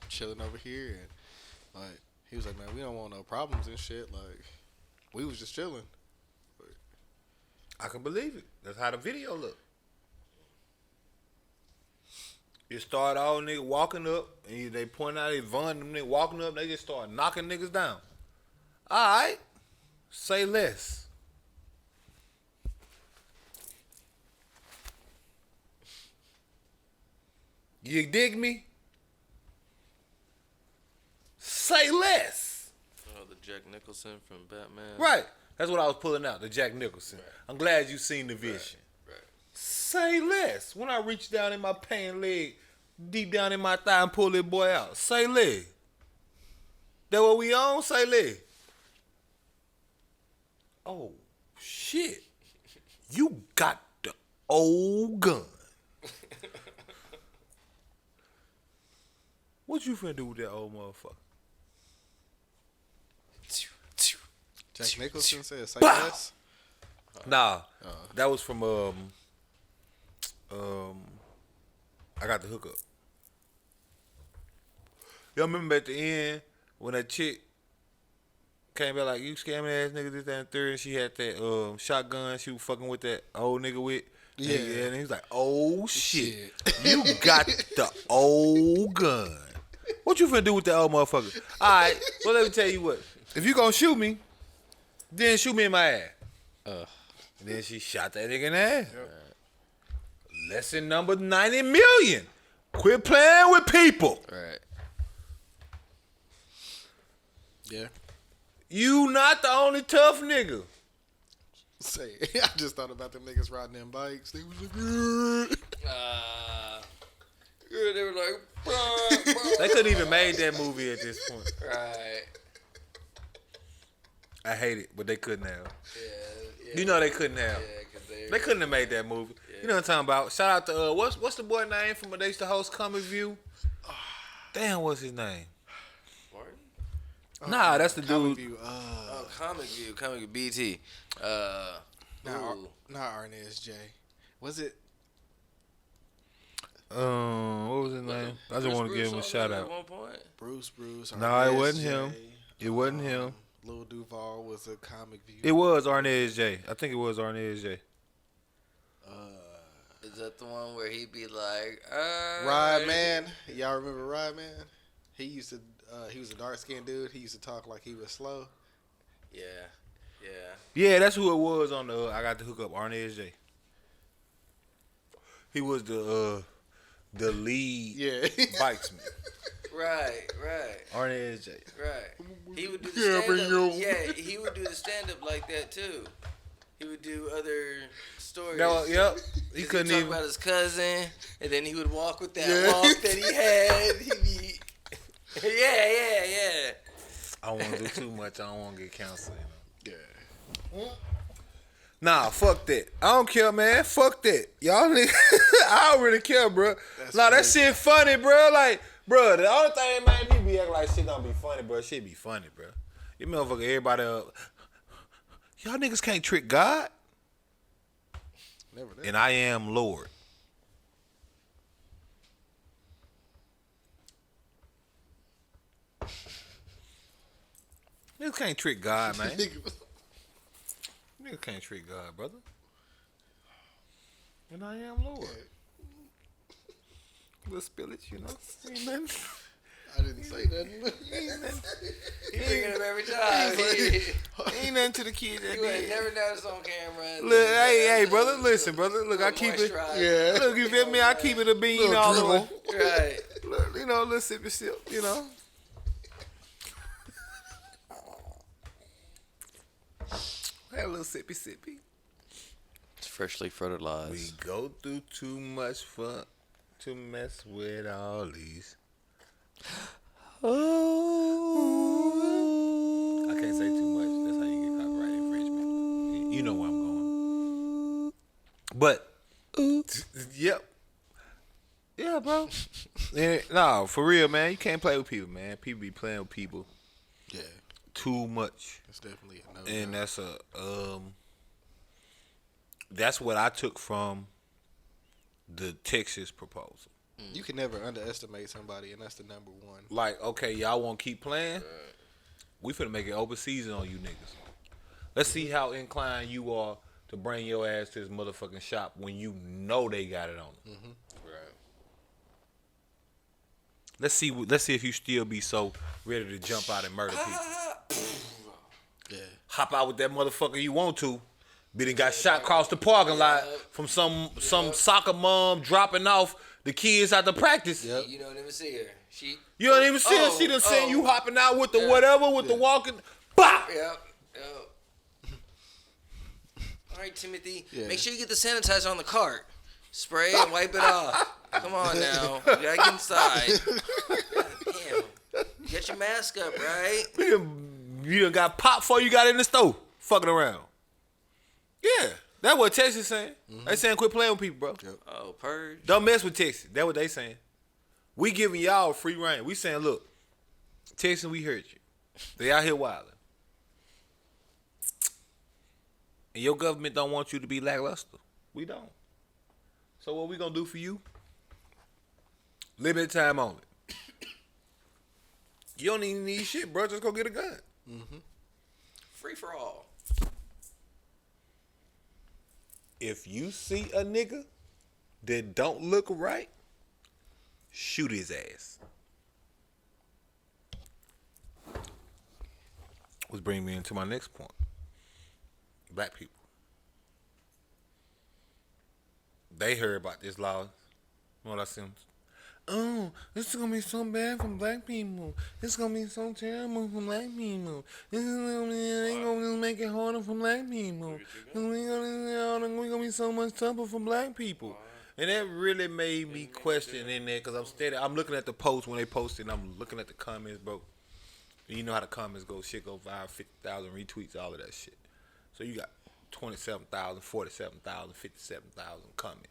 chilling over here, and like he was like, "Man, we don't want no problems and shit." Like we was just chilling. I can believe it. That's how the video look. You start all niggas walking up, and they point out Von, them niggas walking up, they just start knocking niggas down. All right, say less. You dig me? Say less. Oh, the Jack Nicholson from Batman. Right. That's what I was pulling out, the Jack Nicholson. Right. I'm glad you seen the vision. Right. Say less. When I reach down in my pant leg, deep down in my thigh and pull that boy out. Say less. That what we on? Say less. Oh, shit. You got the old gun. What you finna do with that old motherfucker? Jack Nicholson said, "Say Bow! less." Nah, that was from I got the hookup. Y'all remember at the end when that chick came back like, "You scamming ass nigga, this, that, and third," and she had that shotgun she was fucking with that old nigga with. Yeah. And he was like, "Oh shit. You got the old gun. What you finna do with that old motherfucker?" Alright, well let me tell you what. If you gonna shoot me, then shoot me in my ass. And then she shot that nigga in the ass. Yep. Lesson number 90 million. Quit playing with people. Right. Yeah. You not the only tough nigga. Say, I just thought about them niggas riding them bikes. They was like, They were like, bruh. They couldn't even made that movie at this point. Right. I hate it, but they couldn't have. Yeah. You know they couldn't have. Yeah, 'cause They couldn't have made that movie. Yeah. You know what I'm talking about. Shout out to what's the boy name from when they used to host Comic View? Damn, what's his name? Martin? Nah, that's the Comic dude. View. Comic View, BT. Not Arnez J. Was it? What was his name? I just want to give him a shout out. At one point. Bruce. No, it Arnez wasn't J. him. It wasn't him. Lil Duval was a Comic View. It was Arnez J. I think it was Arnez J. Is that the one where he'd be like, Ride Man? Y'all remember Ride Man? He used to. He was a dark skinned dude. He used to talk like he was slow. Yeah. Yeah, that's who it was on the. I got the hookup. Arnez J. He was the lead bikesman. Right. Arnez J. Right. He would do the stand-up. Yeah, he would do the stand-up like that, too. He would do other stories. No, yep. He couldn't talk even. about his cousin, and then he would walk with that walk that he had. He'd be, yeah. I don't want to do too much. I don't want to get canceled. Yeah. Nah, fuck that. I don't care, man. Fuck that. Y'all niggas, I don't really care, bro. That shit funny, bro. Like, bro, the only thing, man, people be acting like shit don't be funny, bro. Shit be funny, bro. You motherfucker, everybody up. Y'all niggas can't trick God. Never did. And I am Lord. Niggas can't trick God, man. Niggas can't trick God, brother. And I am Lord. Little spillage, you know. Ain't nothing. I didn't say nothing. He bringing him every time. Ain't nothing to the kids. You ain't never noticed on camera. Look, hey, brother, listen, brother. Look, I keep it. Yeah. Look, you feel me? I keep it a bean all the way. Right. Look, you know, little sippy sip, you know. Have a little sippy sippy. It's freshly fertilized. We go through too much fun to mess with all these. I can't say too much. That's how you get copyright infringement. You know where I'm going. But, yep. Yeah, bro. No, for real, man. You can't play with people, man. People be playing with people. Yeah. Too much. It's definitely a no. And that's what I took from the Texas proposal. You can never underestimate somebody, and that's the number one. Like, okay, y'all want to keep playing? We finna make it open season on you niggas. Let's see how inclined you are to bring your ass to this motherfucking shop when you know they got it on them. Right. Let's see if you still be so ready to jump out and murder people. Yeah. Hop out with that motherfucker you want to. But it got shot across the parking lot from some soccer mom dropping off the kids out the practice. Yep. You don't even see her. You don't even see her. She done seen you hopping out with the whatever, with the walking. Bop! Yep. All right, Timothy. Yeah. Make sure you get the sanitizer on the cart. Spray and wipe it off. Come on now. You gotta get inside. God damn. Get your mask up, right? You done got popped before you got in the store. Fucking around. Yeah. That's what Texas saying. They saying quit playing with people, bro. Yep. Oh, purge. Don't mess with Texas. That's what they saying. We giving y'all free reign. We saying, look, Texas, we heard you. They out here wilding. And your government don't want you to be lackluster. We don't. So what we gonna do for you? Limited time only. You don't even need shit, bro. Just go get a gun. Free for all. If you see a nigga that don't look right, shoot his ass. Which brings me into my next point. Black people. They heard about this law. What I see? Oh, this is gonna be so bad for black people. This is gonna be so terrible for black people. This is gonna make it harder for black people. We're gonna be so much tougher for black people. And that really made me question in there because I'm looking at the post when they posted. And I'm looking at the comments, bro. You know how the comments go. Shit go viral, 50,000 retweets, all of that shit. So you got 27,000, 47,000, 57,000 comments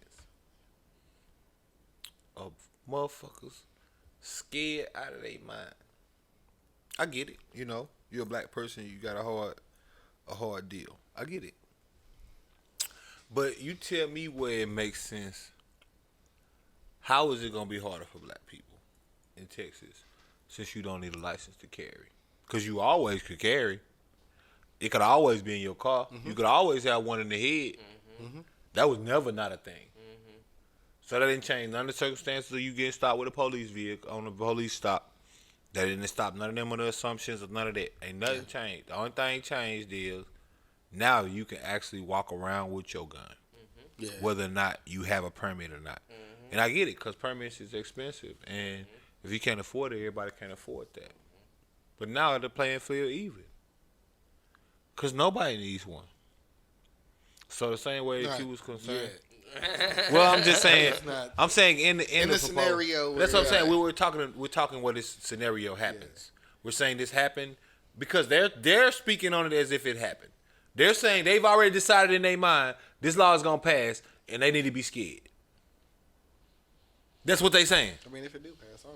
of motherfuckers scared out of their mind. I get it. You know, you're a black person. You got a hard deal. I get it. But you tell me where it makes sense. How is it gonna be harder for black people in Texas since you don't need a license to carry? Because you always could carry. It could always be in your car. You could always have one in the head. That was never not a thing. So that didn't change none of the circumstances of you getting stopped with a police vehicle on a police stop. That didn't stop none of them other assumptions or none of that. Ain't nothing changed. The only thing changed is now you can actually walk around with your gun. Whether or not you have a permit or not. And I get it because permits is expensive. And if you can't afford it, everybody can't afford that. But now the playing field even. Because nobody needs one. So the same way that you was concerned. Well, I'm just saying. I'm saying in the scenario. That's what I'm saying. We're talking where this scenario happens. We're saying this happened because they're speaking on it as if it happened. They're saying they've already decided in their mind this law is gonna pass and they need to be scared. That's what they saying. I mean, if it do pass on,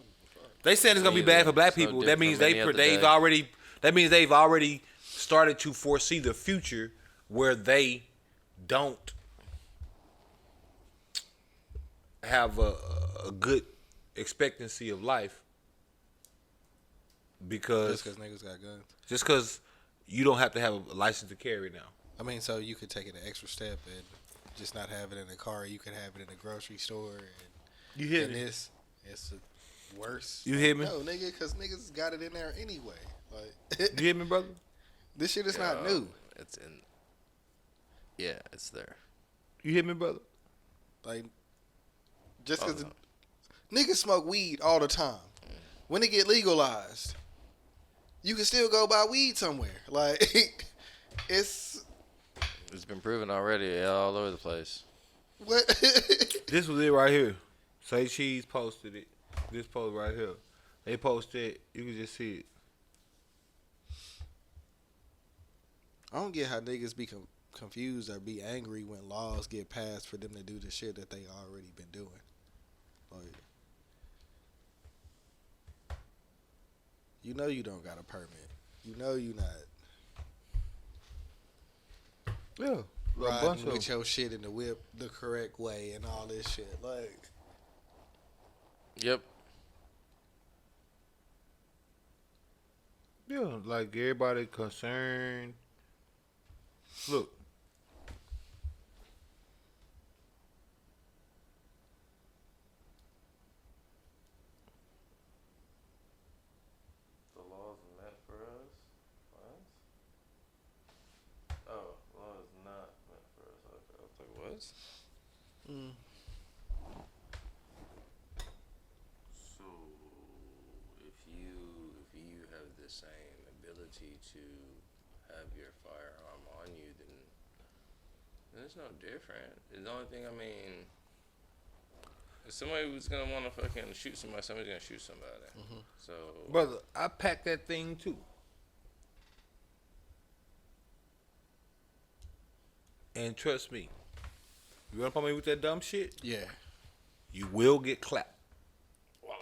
they saying it's gonna be bad for black people. That means they've already started to foresee the future where they don't have a good expectancy of life because just because niggas got guns. Just because you don't have to have a license to carry now. I mean, so you could take it an extra step and just not have it in the car. You could have it in the grocery store. And You hear me? It's worse. You hear me? No, nigga, because niggas got it in there anyway. Like, You hear me, brother? this shit is not new. It's in. Yeah, it's there. You hear me, brother? Like, just because niggas smoke weed all the time. When it get legalized, you can still go buy weed somewhere. Like, it's been proven already all over the place. what? This was it right here. Say Cheese posted it. This post right here. They posted it. You can just see it. I don't get how niggas be confused or be angry when laws get passed for them to do the shit that they already been doing. Like, you know you don't got a permit. You know you not Yeah. riding with your shit in the whip the correct way and all this shit. Like, Yep. Yeah, like everybody concerned. Look. The law is meant for us. What? Oh, law is not meant for us. Okay. I was like, what? So, if you have the same ability to have your firearm on you, then it's no different. The only thing, I mean, if somebody was gonna want to fucking shoot somebody, somebody's gonna shoot somebody. So, Brother, I packed that thing too. And trust me, you run up on me with that dumb shit, Yeah. you will get clapped. wow.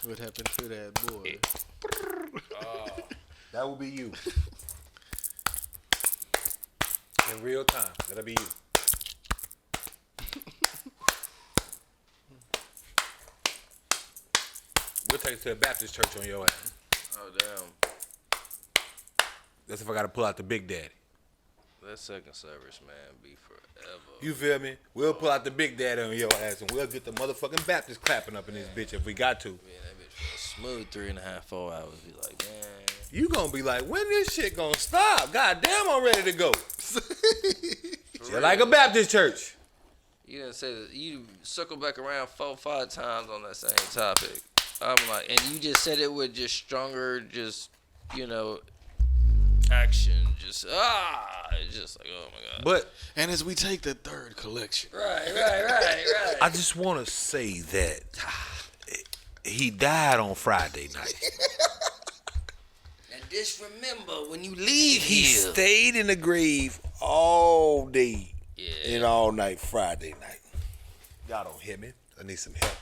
What happened to that boy? That will be you. In real time, that'll be you. We'll take it to the Baptist church on your ass. Oh damn. That's if I gotta pull out the Big Daddy. That second service, man, be forever. You feel me? We'll pull out the Big Daddy on your ass and we'll get the motherfucking Baptist clapping up in this bitch if we got to. Man, that bitch feel smooth 3.5, 4 hours. Be like, man. You gonna be like, when this shit gonna stop? God damn, I'm ready to go. Just like a Baptist church. You didn't say that. You circle back around 4 or 5 times on that same topic. I'm like, and you just said it with just stronger, just, action. Just, it's just like, oh my God. But And as we take the third collection. Right. I just want to say that he died on Friday night. And just remember, when you leave He here. stayed in the grave all day Yeah. and all night Friday night. Y'all don't hear me. I need some help.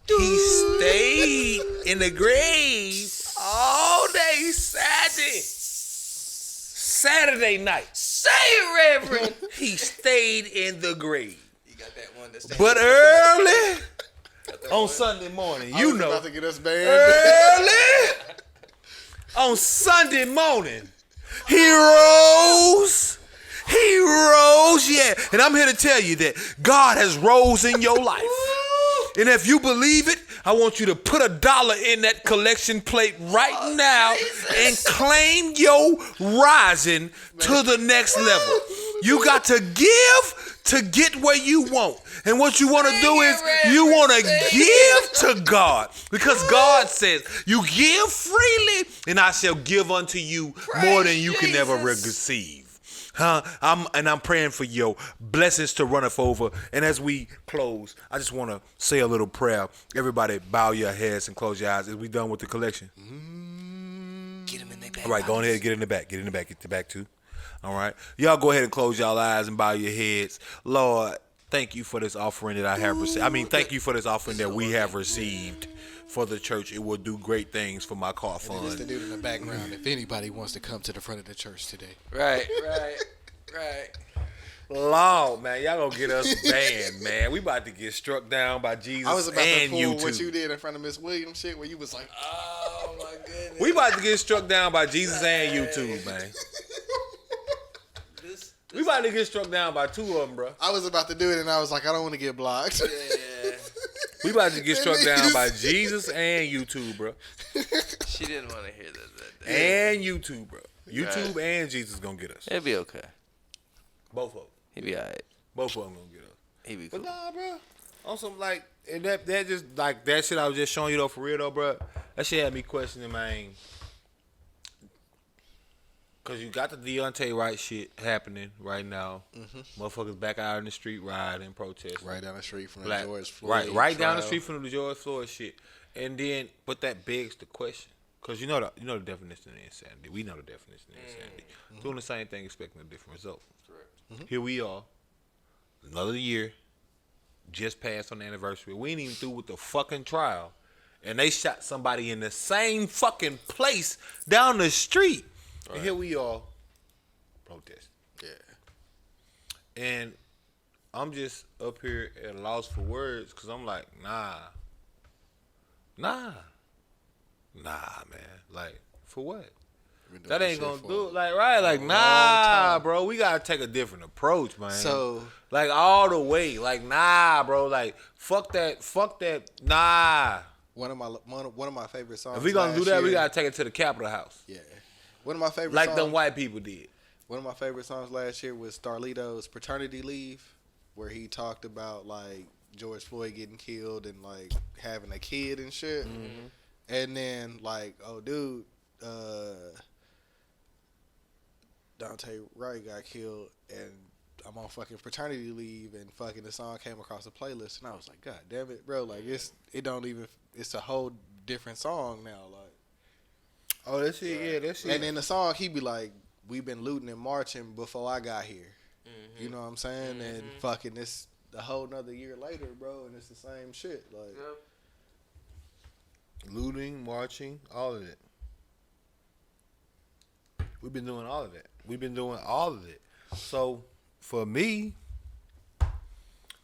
He stayed in the grave all day Saturday night. Say it, Reverend. He stayed in the grave. You got that one that's But early on Sunday morning, I was about to get us banned. early on Sunday morning, he rose. He rose, yeah. And I'm here to tell you that God has rose in your life. And if you believe it, I want you to put $1 in that collection plate right now and claim your rising to the next level. You got to give to get where you want. And what you want to do is you want to give to God. Because God says, you give freely and I shall give unto you more than you can ever receive. I'm praying for your blessings to runneth over. And as we close, I just want to say a little prayer. Everybody bow your heads and close your eyes. Is we done with the collection? Get him in their back. All right, go ahead, get in the back. Get in the back, get the back too. All right. Y'all go ahead and close y'all eyes and bow your heads. Lord, thank you for this offering that I have received. Thank you for this offering that we have received for the church. It will do great things for my car And just the fund. dude in the background, if anybody wants to come to the front of the church today. Right. Lord, man, y'all gonna get us banned, man. We about to get struck down by Jesus I was about to and pull YouTube. what you did in front of Miss Williams shit where you was like, Oh my goodness. We about to get struck down by Jesus and YouTube, man. We about to get struck down by 2 of them, bro. I was about to do it and I was like, I don't want to get blocked. Yeah. We about to get struck down by Jesus and YouTube, bro. She didn't want to hear that day. And YouTube, bro. YouTube and Jesus gonna get us. It'll be okay. Both of them. He'll be alright. Both of them gonna get us. He'll be But cool. nah, bro. On some like, and that just like that shit I was just showing you though, for real though, bro. That shit had me questioning, man. Cause you got the Deontay Wright shit happening right now. Motherfuckers back out in the street riding, protesting. Right down the street from Black- the George Floyd. right down the trial. street from the George Floyd shit. And then, but that begs the question, cause you know the definition of insanity. We know the definition of insanity. Doing the same thing, expecting a different result. Here we are, another year, just passed on the anniversary. We ain't even through with the fucking trial, and they shot somebody in the same fucking place down the street. And here we are, protesting. Yeah. And I'm just up here at a loss for words because I'm like, nah, man. Like, for what? That ain't gonna do it. Like, right? Like, nah, bro. We gotta take a different approach, man. So, like, all the way. Like, nah, bro. Like, fuck that. Nah. one of my favorite songs. If we gonna do that, we year- gotta take it to the Capitol House. Yeah. One of my favorite Like songs, them white people did. One of my favorite songs last year was Starlito's Paternity Leave, where he talked about like George Floyd getting killed and like having a kid and shit. Mm-hmm. And then like, oh dude, Dante Wright got killed and I'm on fucking paternity leave and fucking the song came across the playlist and I was like, God damn it, bro, like it's a whole different song now, like. Oh, that shit, yeah, that shit. And in the song, he be like, "We've been looting and marching before I got here." You know what I'm saying? And fucking this a whole nother year later, bro, and it's the same shit. Like looting, marching, all of it. We've been doing all of it. So for me,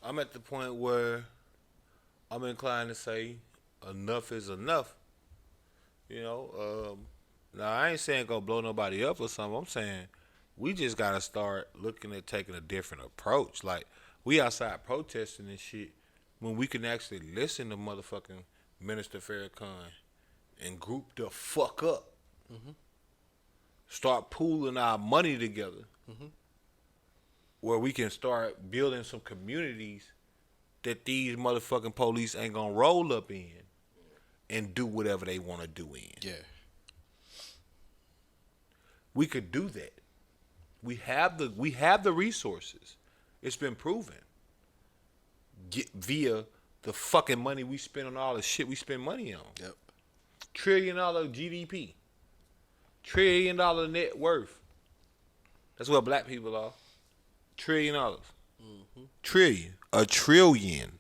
I'm at the point where I'm inclined to say enough is enough. You know, now I ain't saying go blow nobody up or something. I'm saying we just gotta start looking at taking a different approach. Like we outside protesting and shit when we can actually listen to motherfucking Minister Farrakhan and group the fuck up. Mm-hmm. Start pooling our money together where we can start building some communities that these motherfucking police ain't gonna roll up in and do whatever they want to do in. Yeah. We could do that. We have the resources. It's been proven. Via the fucking money we spend on all the shit we spend money on. Yep. $1 trillion GDP. $1 trillion net worth. That's what black people are. $1 trillion. Trillion. A trillion.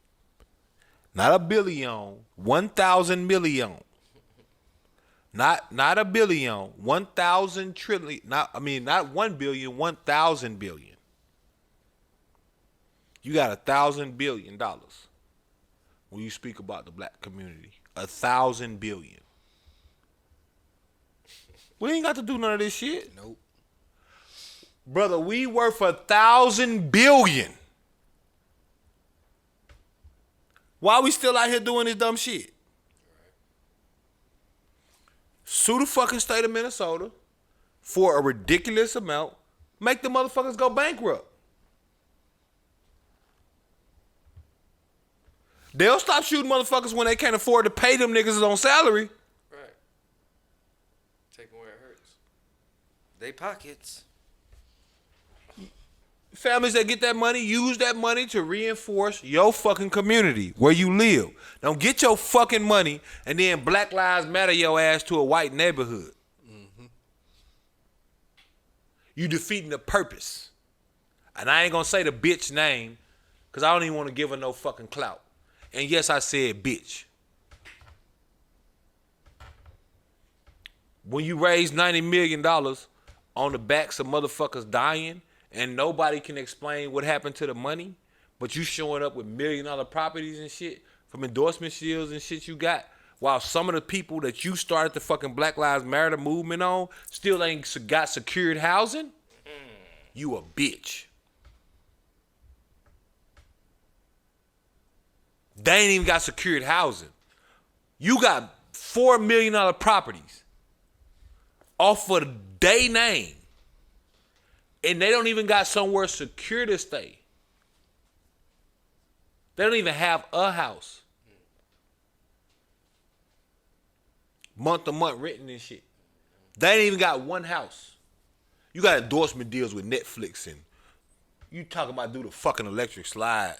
Not a billion. 1,000 million. Not a billion. 1,000 trillion. Not 1 billion. 1,000 billion. You got $1,000 billion when you speak about the black community. 1,000 billion. We ain't got to do none of this shit. Nope. Brother, we worth 1,000 billion. Why we still out here doing this dumb shit? Sue the fucking state of Minnesota for a ridiculous amount. Make the motherfuckers go bankrupt. They'll stop shooting motherfuckers when they can't afford to pay them niggas on salary. Right. Take them where it hurts. They pockets. Families that get that money, use that money to reinforce your fucking community where you live. Don't get your fucking money and then Black Lives Matter your ass to a white neighborhood. Mm-hmm. You defeating the purpose. And I ain't gonna say the bitch name because I don't even want to give her no fucking clout. And yes, I said bitch. When you raise $90 million on the backs of motherfuckers dying and nobody can explain what happened to the money, but you showing up with $1 million properties and shit from endorsement deals and shit you got, while some of the people that you started the fucking Black Lives Matter movement on still ain't got secured housing, you a bitch. They ain't even got secured housing. You got $4 million properties off of their name. And they don't even got somewhere secure to stay. They don't even have a house. Month to month renting and shit. They ain't even got one house. You got endorsement deals with Netflix and you talking about do the fucking electric slide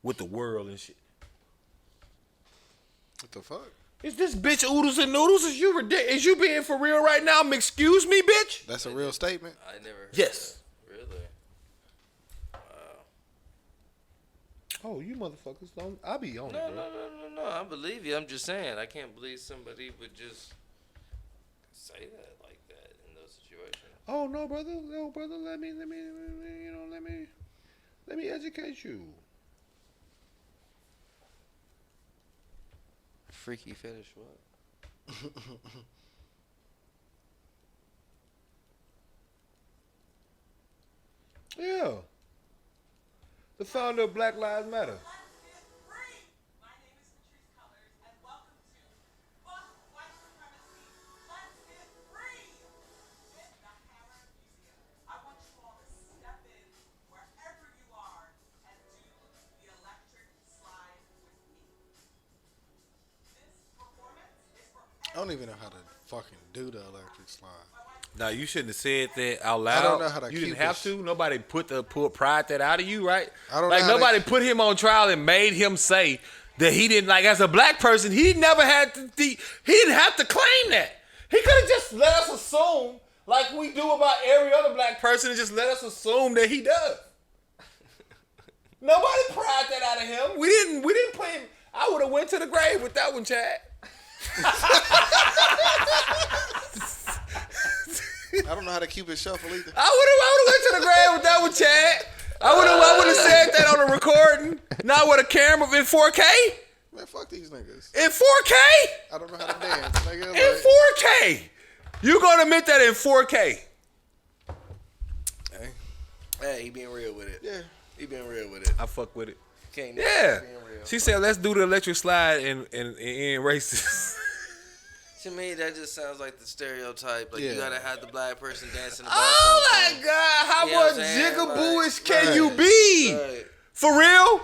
with the world and shit. What the fuck? Is this bitch oodles and noodles? Is you being for real right now? Excuse me, bitch? That's a real statement? I never heard Yes. that. Really? Wow. Oh, you motherfuckers don't. I be on No, it, bro. no. I believe you. I'm just saying. I can't believe somebody would just say that like that in those situations. Oh no, brother, no, brother. Let me, let me educate you. Freaky fetish, what? Yeah. The founder of Black Lives Matter. I don't even know how to fucking do the electric slide. Now you shouldn't have said that out loud. I don't know how to You didn't keep have this- to. Nobody pried that out of you, right? I don't like know how nobody to- put him on trial and made him say that he didn't like as a black person. He never had to. He didn't have to claim that. He could have just let us assume, like we do about every other black person, and just let us assume that he does. Nobody pried that out of him. We didn't put him. I would have went to the grave with that one, Chad. I don't know how to keep it shuffle either. I would have went to the grave with that one, Chad. I would have said that on a recording, not with a camera in 4K. Man, fuck these niggas. In 4K? I don't know how to dance, nigga. In 4K. You gonna admit that in 4K? Hey, he being real with it. Yeah. He being real with it. I fuck with it. Can't Yeah. being real. She said, let's do the electric slide and end racist. To me, that just sounds like the stereotype. Like Yeah. you gotta have the black person dancing about Oh something. my God, how You know what much I'm saying? jigabooish Like, can right. you be? Right. For real?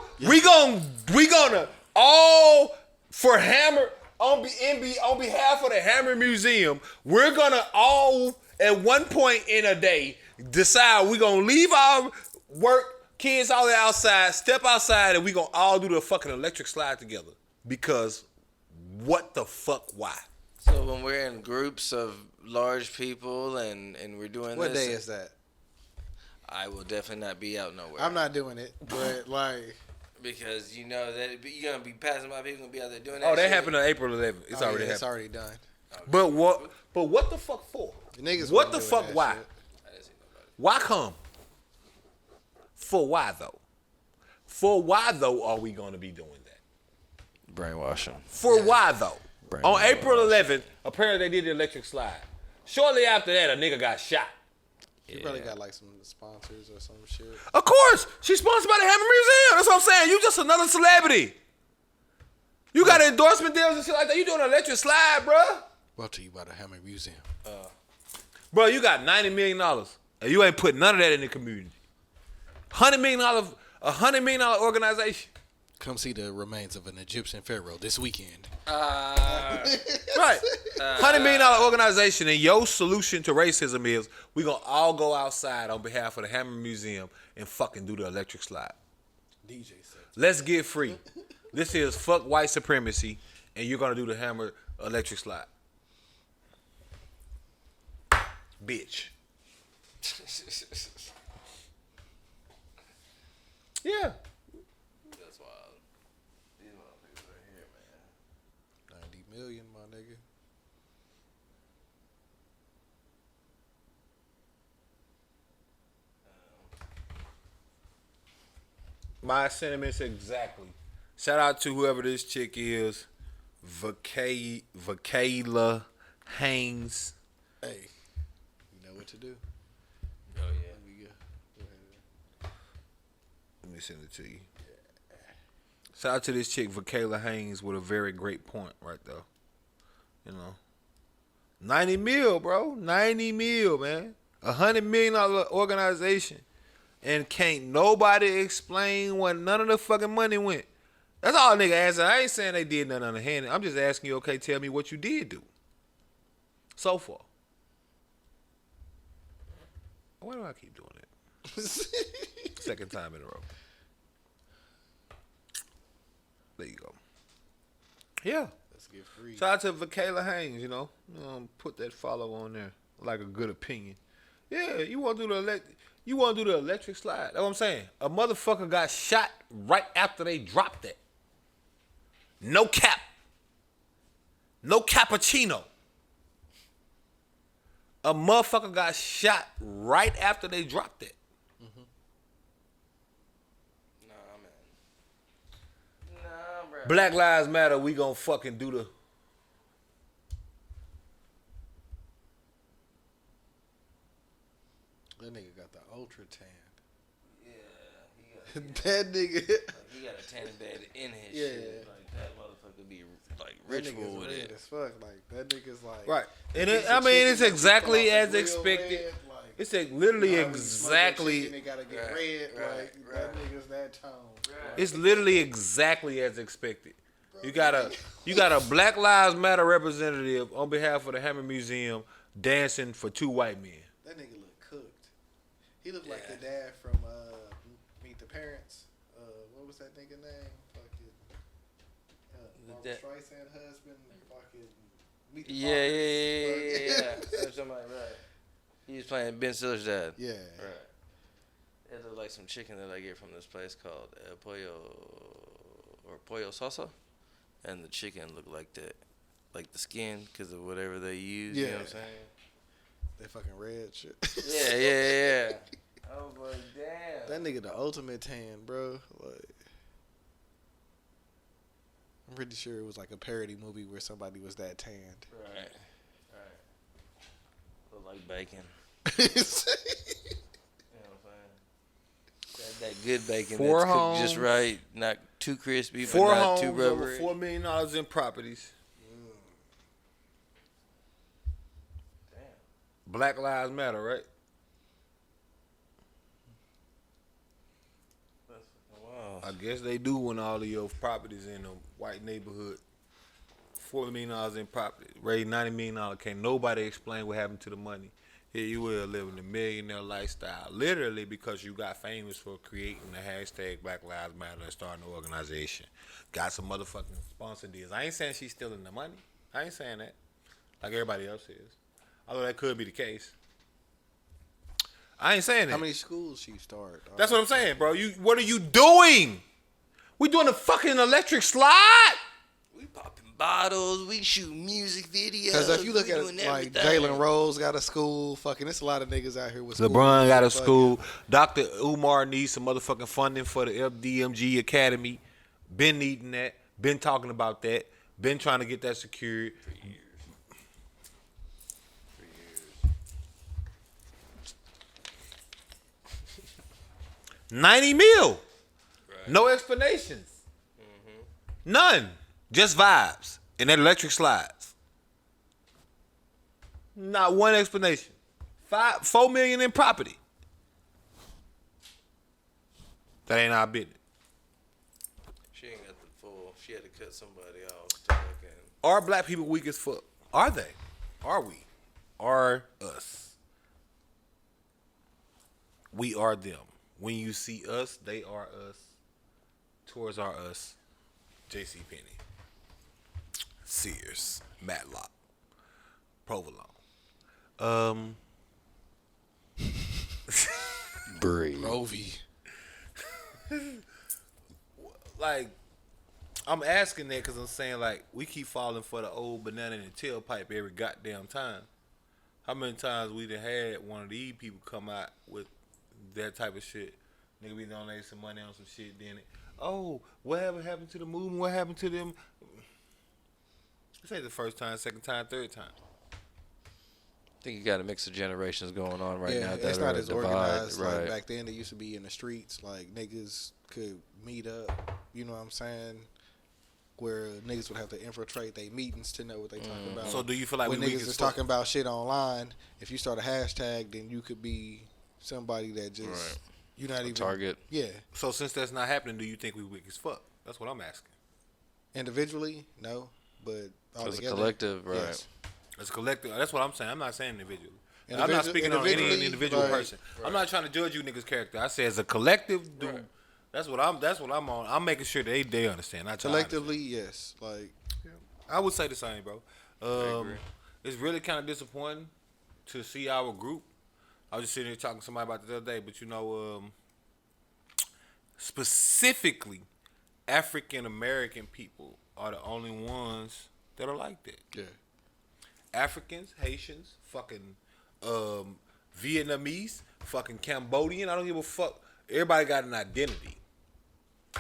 We gonna all for Hammer on behalf of the Hammer Museum, we're gonna all at one point in a day decide we're gonna leave our work, kids all outside, step outside, and we gonna all do the fucking electric slide together. Because what the fuck, why? So when we're in groups of large people and we're doing What this, day is that? I will definitely not be out nowhere. I'm not doing it, but like, because you know that you're gonna be passing by people gonna be out there doing that. Oh, that shit. happened on April 11th. It's oh, already yeah, it's happened. already done. But what the fuck for? The niggas What wasn't the doing fuck that why? shit. I didn't see nobody. Why come? For why though? For why though are we gonna be doing that? Brainwash them. For why though? Brain On wash. April 11th, apparently they did the electric slide. Shortly after that, a nigga got shot. You probably got like some sponsors or some shit. Of course, she's sponsored by the Hammer Museum. That's what I'm saying. You just another celebrity. You got endorsement deals and shit like that. You doing an electric slide, bruh. Brought to you by the Hammer Museum. Bro, you got $90 million. And you ain't putting none of that in the community. $100 million, a $100 million organization. Come see the remains of an Egyptian pharaoh this weekend. Right. $100 million organization, and your solution to racism is we gonna all go outside on behalf of the Hammer Museum and fucking do the electric slide. DJ said. Let's get free. This is fuck white supremacy, and you're gonna do the Hammer electric slide. Bitch. Yeah. That's wild. These motherfuckers are here, man. 90 million, my nigga. My sentiments exactly. Shout out to whoever this chick is, Vakayla Haynes. Hey, you know what to do. Oh yeah. We go. Go ahead. Let me send it to you. Shout out to this chick, Vakayla Haynes, with a very great point right there. You know, 90 mil, bro. 90 mil, man. $100 million organization. And can't nobody explain where none of the fucking money went. That's all a nigga asking. I ain't saying they did nothing underhanded. I'm just asking you, okay, tell me what you did do. So far. Why do I keep doing it? Second time in a row. There you go. Yeah. Let's get free. Shout out to Vakayla Haynes, you know. Put that follow on there. Like a good opinion. Yeah, you want to do the electric slide. That's what I'm saying. A motherfucker got shot right after they dropped it. No cap. No cappuccino. A motherfucker got shot right after they dropped it. Nah, man. Nah, bro. Black Lives Matter, we gonna fucking do the... That nigga got the ultra tan. Yeah, he got, That nigga. he got a tanning bed in his Yeah. shit. Like, that motherfucker be, like, That ritual nigga's with red it. as fuck. Like that nigga's like Right. And piece it, I of mean, chicken it's that exactly you pull off as the grill expected. red, like, It's literally you know, when you smoke that exactly... chicken, it gotta get Right, red. right, Like right. that nigga's that tone. It's literally exactly as expected. You got a Black Lives Matter representative on behalf of the Hammer Museum dancing for two white men. That nigga look cooked. He looked like Yeah. the dad from Meet the Parents. What was that nigga name? Fucking Barbra dad- Streisand husband. Fucking Meet the Yeah. Fockers. That's somebody, right. He was playing Ben Stiller's dad. Yeah. Right. It looked like some chicken that I get from this place called Pollo Salsa. And the chicken looked like that. Like the skin because of whatever they use. You know what I'm Yeah. saying? That fucking red shit. Yeah. I was like, damn. That nigga the ultimate tan, bro. Like, I'm pretty sure it was like a parody movie where somebody was that tanned. Right. Look like bacon. Yeah, You know what I'm saying? That good bacon Four that's cooked just homes. right, not too crispy, Four but not homes, too over rubbery. $4 million in properties. Damn. Black Lives Matter, right? That's fucking wild. I guess they do when all of your properties in a white neighborhood. $4 million in property, raised $90 million. Can't nobody explain what happened to the money. Here you will living a millionaire lifestyle, literally because you got famous for creating the hashtag Black Lives Matter and starting an organization. Got some motherfucking sponsor deals. I ain't saying she's stealing the money. I ain't saying that. Like everybody else is. Although that could be the case. I ain't saying that. How many schools she started? That's what I'm saying, bro. What are you doing? We doing a fucking electric slide? We popping bottles. We shoot music videos. Because if you look we at doing it, like everything. Jalen Rose got a school. Fucking, it's a lot of niggas out here with schools. LeBron got a Fucking- school. Dr. Umar needs some motherfucking funding for the FDMG Academy. Been needing that. Been talking about that. Been trying to get that secured. For years. 90 mil. Right. No explanations. None. Just vibes. And that electric slides. Not one explanation. $4 million in property. That ain't our business. She ain't got the full. She had to cut somebody off to fucking. Are black people weak as fuck? Are they? Are we? Are us? We are them. When you see us, they are us. Towards are us. JCPenney. Sears. Matlock. Provolone. Breathe. Rovi. Like, I'm asking that because I'm saying, like, we keep falling for the old banana in the tailpipe every goddamn time. How many times we done had one of these people come out with that type of shit? Nigga, we donate some money on some shit, then it, oh, whatever happened to the movement? What happened to them? This ain't the first time, second time, third time. I think you got a mix of generations going on right Yeah, now. it's that not are as divide, organized. right? Like back then, it used to be in the streets. Like niggas could meet up. You know what I'm saying? Where niggas would have to infiltrate their meetings to know what they talking about. So do you feel like when we weak niggas as is fuck? talking about shit online, if you start a hashtag, then you could be somebody that just Right. you're not even Target. Yeah, So since that's not happening, do you think we weak as fuck? That's what I'm asking. individually, no, but all As a together, collective, right? yes. As a collective, that's what I'm saying. I'm not saying individually. I'm Individual- not speaking on any individually, individual like- person. I'm not trying to judge you niggas' character. I say as a collective, dude. Right. That's what I'm on. I'm making sure they understand. Not Collectively, yes. Like I would say the same, bro. agree. It's really kind of disappointing to see our group. I was just sitting here talking to somebody about it the other day, but you know, specifically, African American people are the only ones that are like that. yeah, Africans, Haitians, fucking Vietnamese, fucking Cambodian. I don't give a fuck. Everybody got an identity.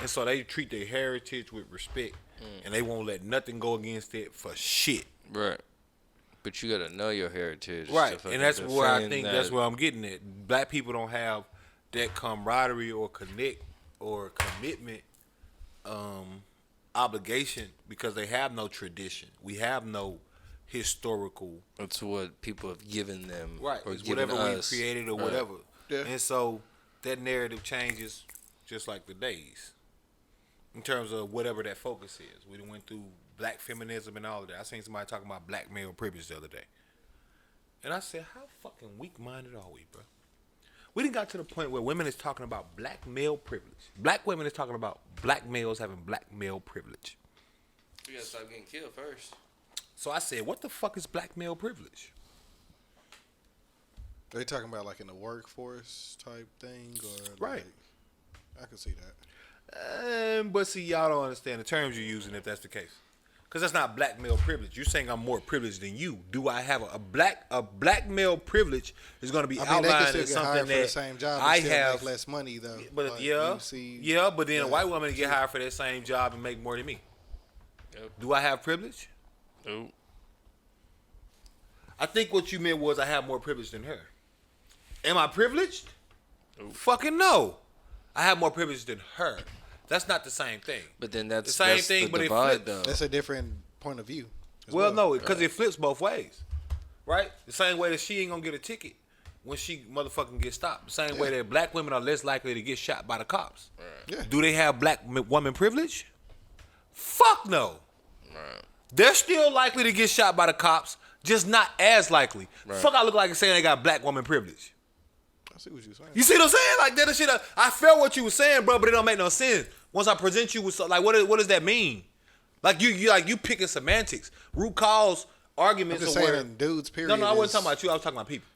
And so they treat their heritage with respect. And they won't let nothing go against it for shit. Right. But you gotta know your heritage. Right. to And that's fucking where I defend think that. that's where I'm getting at. Black people don't have that camaraderie or connect or commitment obligation because they have no tradition. We have no historical. It's what people have given them. Right. Or It's given whatever we us. created or Right. whatever. Yeah. And so that narrative changes just like the days. In terms of whatever that focus is. We went through black feminism and all of that. I seen somebody talking about black male privilege the other day. And I said, how fucking weak-minded are we, bro? We done got to the point where women is talking about black male privilege. Black women is talking about black males having black male privilege. You gotta stop getting killed first. So I said, what the fuck is black male privilege? They talking about like in the workforce type thing, or Right. Like, I can see that. But see, y'all don't understand the terms you're using if that's the case. Because that's not black male privilege. You're saying I'm more privileged than you. Do I have a black male privilege is going to be I mean, they can outlined still as get something hired for the that same job. I And still have make less money though. But Like, yeah, you see, yeah. But then a yeah. white woman get hired for that same job and make more than me. Yep. Do I have privilege? Nope. I think what you meant was I have more privilege than her. Am I privileged? Nope. Fucking no. I have more privilege than her. That's not the same thing. But then that's The same that's thing, the but it divide, flips. though. That's a different point of view. as Well, no, because it flips both ways, right? The same way that she ain't gonna get a ticket when she motherfucking get stopped. The same way that black women are less likely to get shot by the cops. Yeah. Do they have black woman privilege? Fuck no. Right. They're still likely to get shot by the cops, just not as likely. Right. Fuck, I look like saying they got black woman privilege. I see what you're saying. You see what I'm saying? Like that shit. I felt what you were saying, bro, but it don't make no sense. Once I present you with like, what does that mean? Like you picking semantics, root cause I'm arguments. just or saying, where, in dudes. Period. no, I wasn't is- talking about you. I was talking about people.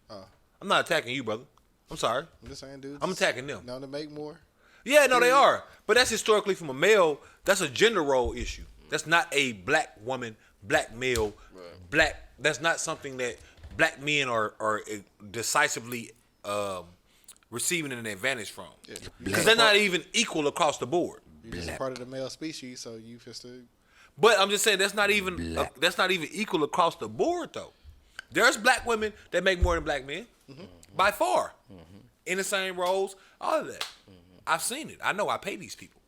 I'm not attacking you, brother. I'm sorry. I'm just saying, dudes. I'm attacking them. Known to make more. Yeah, no, they are. But that's historically from a male. That's a gender role issue. That's not a black woman, black male, black. That's not something that black men are decisively receiving an advantage from. Because they're not even equal across the board. You're just part of the male species, so you just But I'm just saying that's not even equal across the board though. There's black women that make more than black men, by far, in the same roles, all of that. I've seen it. I know. I pay these people.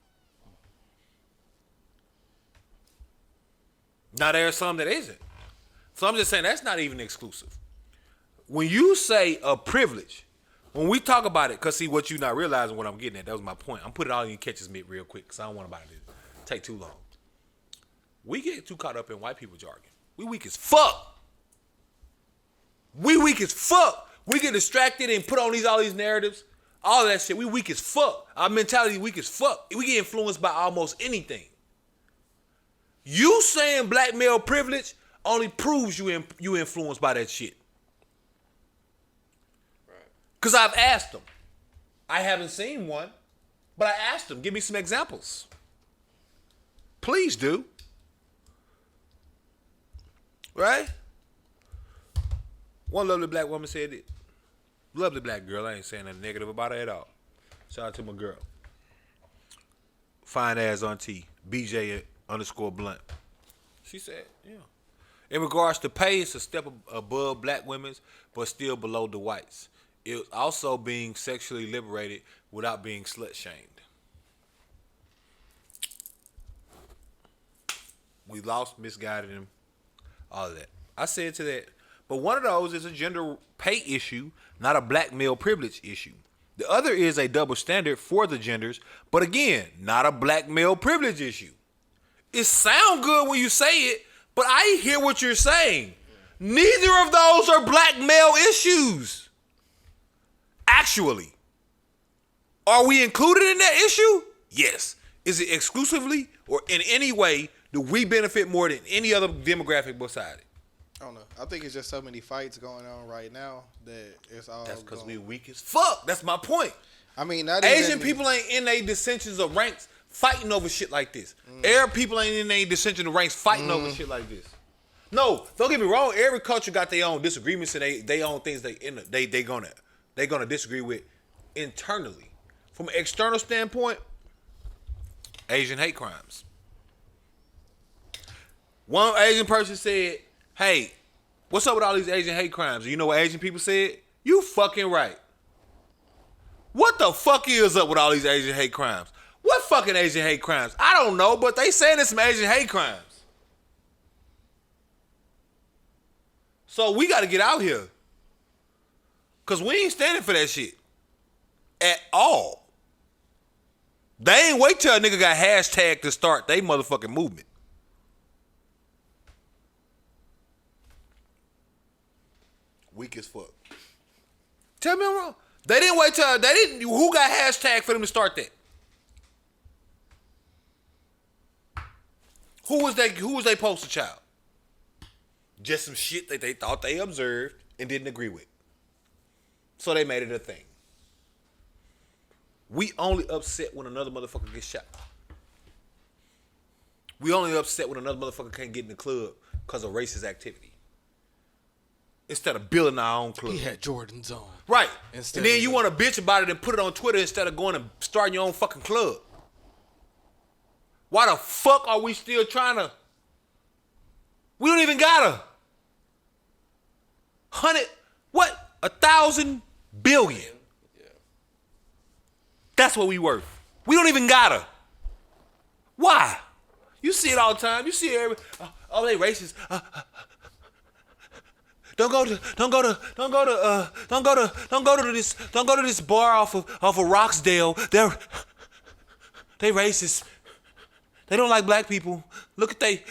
Now there are some that isn't. So I'm just saying that's not even exclusive. When you say a privilege, when we talk about it, because see what you're not realizing what I'm getting at, that was my point. I'm putting it all in your catcher's mitt real quick because I don't want about it to take too long. We get too caught up in white people jargon. We weak as fuck. We weak as fuck. We get distracted and put on all these narratives, all of that shit. We weak as fuck. Our mentality weak as fuck. We get influenced by almost anything. You saying black male privilege only proves you influenced by that shit. Because I've asked them. I haven't seen one, but I asked them, give me some examples. Please do. Right? One lovely black woman said it. Lovely black girl. I ain't saying nothing negative about her at all. Shout out to my girl. Fine ass auntie. BJ _ Blunt. She said, yeah. In regards to pay, it's a step above black women's, but still below the whites. It's also being sexually liberated without being slut-shamed. We lost, misguided him, all of that. I said to that. But one of those is a gender pay issue, not a black male privilege issue. The other is a double standard for the genders, but again, not a black male privilege issue. It sounds good when you say it, but I hear what you're saying. Neither of those are black male issues. Actually. Are we included in that issue? Yes. Is it exclusively or in any way do we benefit more than any other demographic beside it? I don't know. I think it's just so many fights going on right now that it's all. That's because we weak as fuck. That's my point. I mean, not Asian even, people ain't in their dissensions of ranks fighting over shit like this. Arab people ain't in their dissension of ranks fighting over shit like this. No, don't get me wrong. Every culture got their own disagreements and they own things they gonna disagree with internally. From an external standpoint, Asian hate crimes. One Asian person said, "Hey, what's up with all these Asian hate crimes?" You know what Asian people said? You fucking right. What the fuck is up with all these Asian hate crimes? What fucking Asian hate crimes? I don't know, but they saying it's some Asian hate crimes. So we got to get out here. Because we ain't standing for that shit. At all. They ain't wait till a nigga got hashtag to start they motherfucking movement. Weak as fuck. Tell me I'm wrong. They didn't wait till who got hashtag for them to start that? Who was they poster child? Just some shit that they thought they observed and didn't agree with. So they made it a thing. We only upset when another motherfucker gets shot. We only upset when another motherfucker can't get in the club because of racist activity. Instead of building our own club. He had Jordans on. Right. Instead and then of you want to bitch about it and put it on Twitter instead of going and starting your own fucking club. Why the fuck are we still trying to? We don't even got 1,000 billion. Yeah. That's what we worth. We don't even gotta. Why? You see it all the time. You see it they racist. Don't go to this bar off of Roxdale. They racist. They don't like black people. Look at they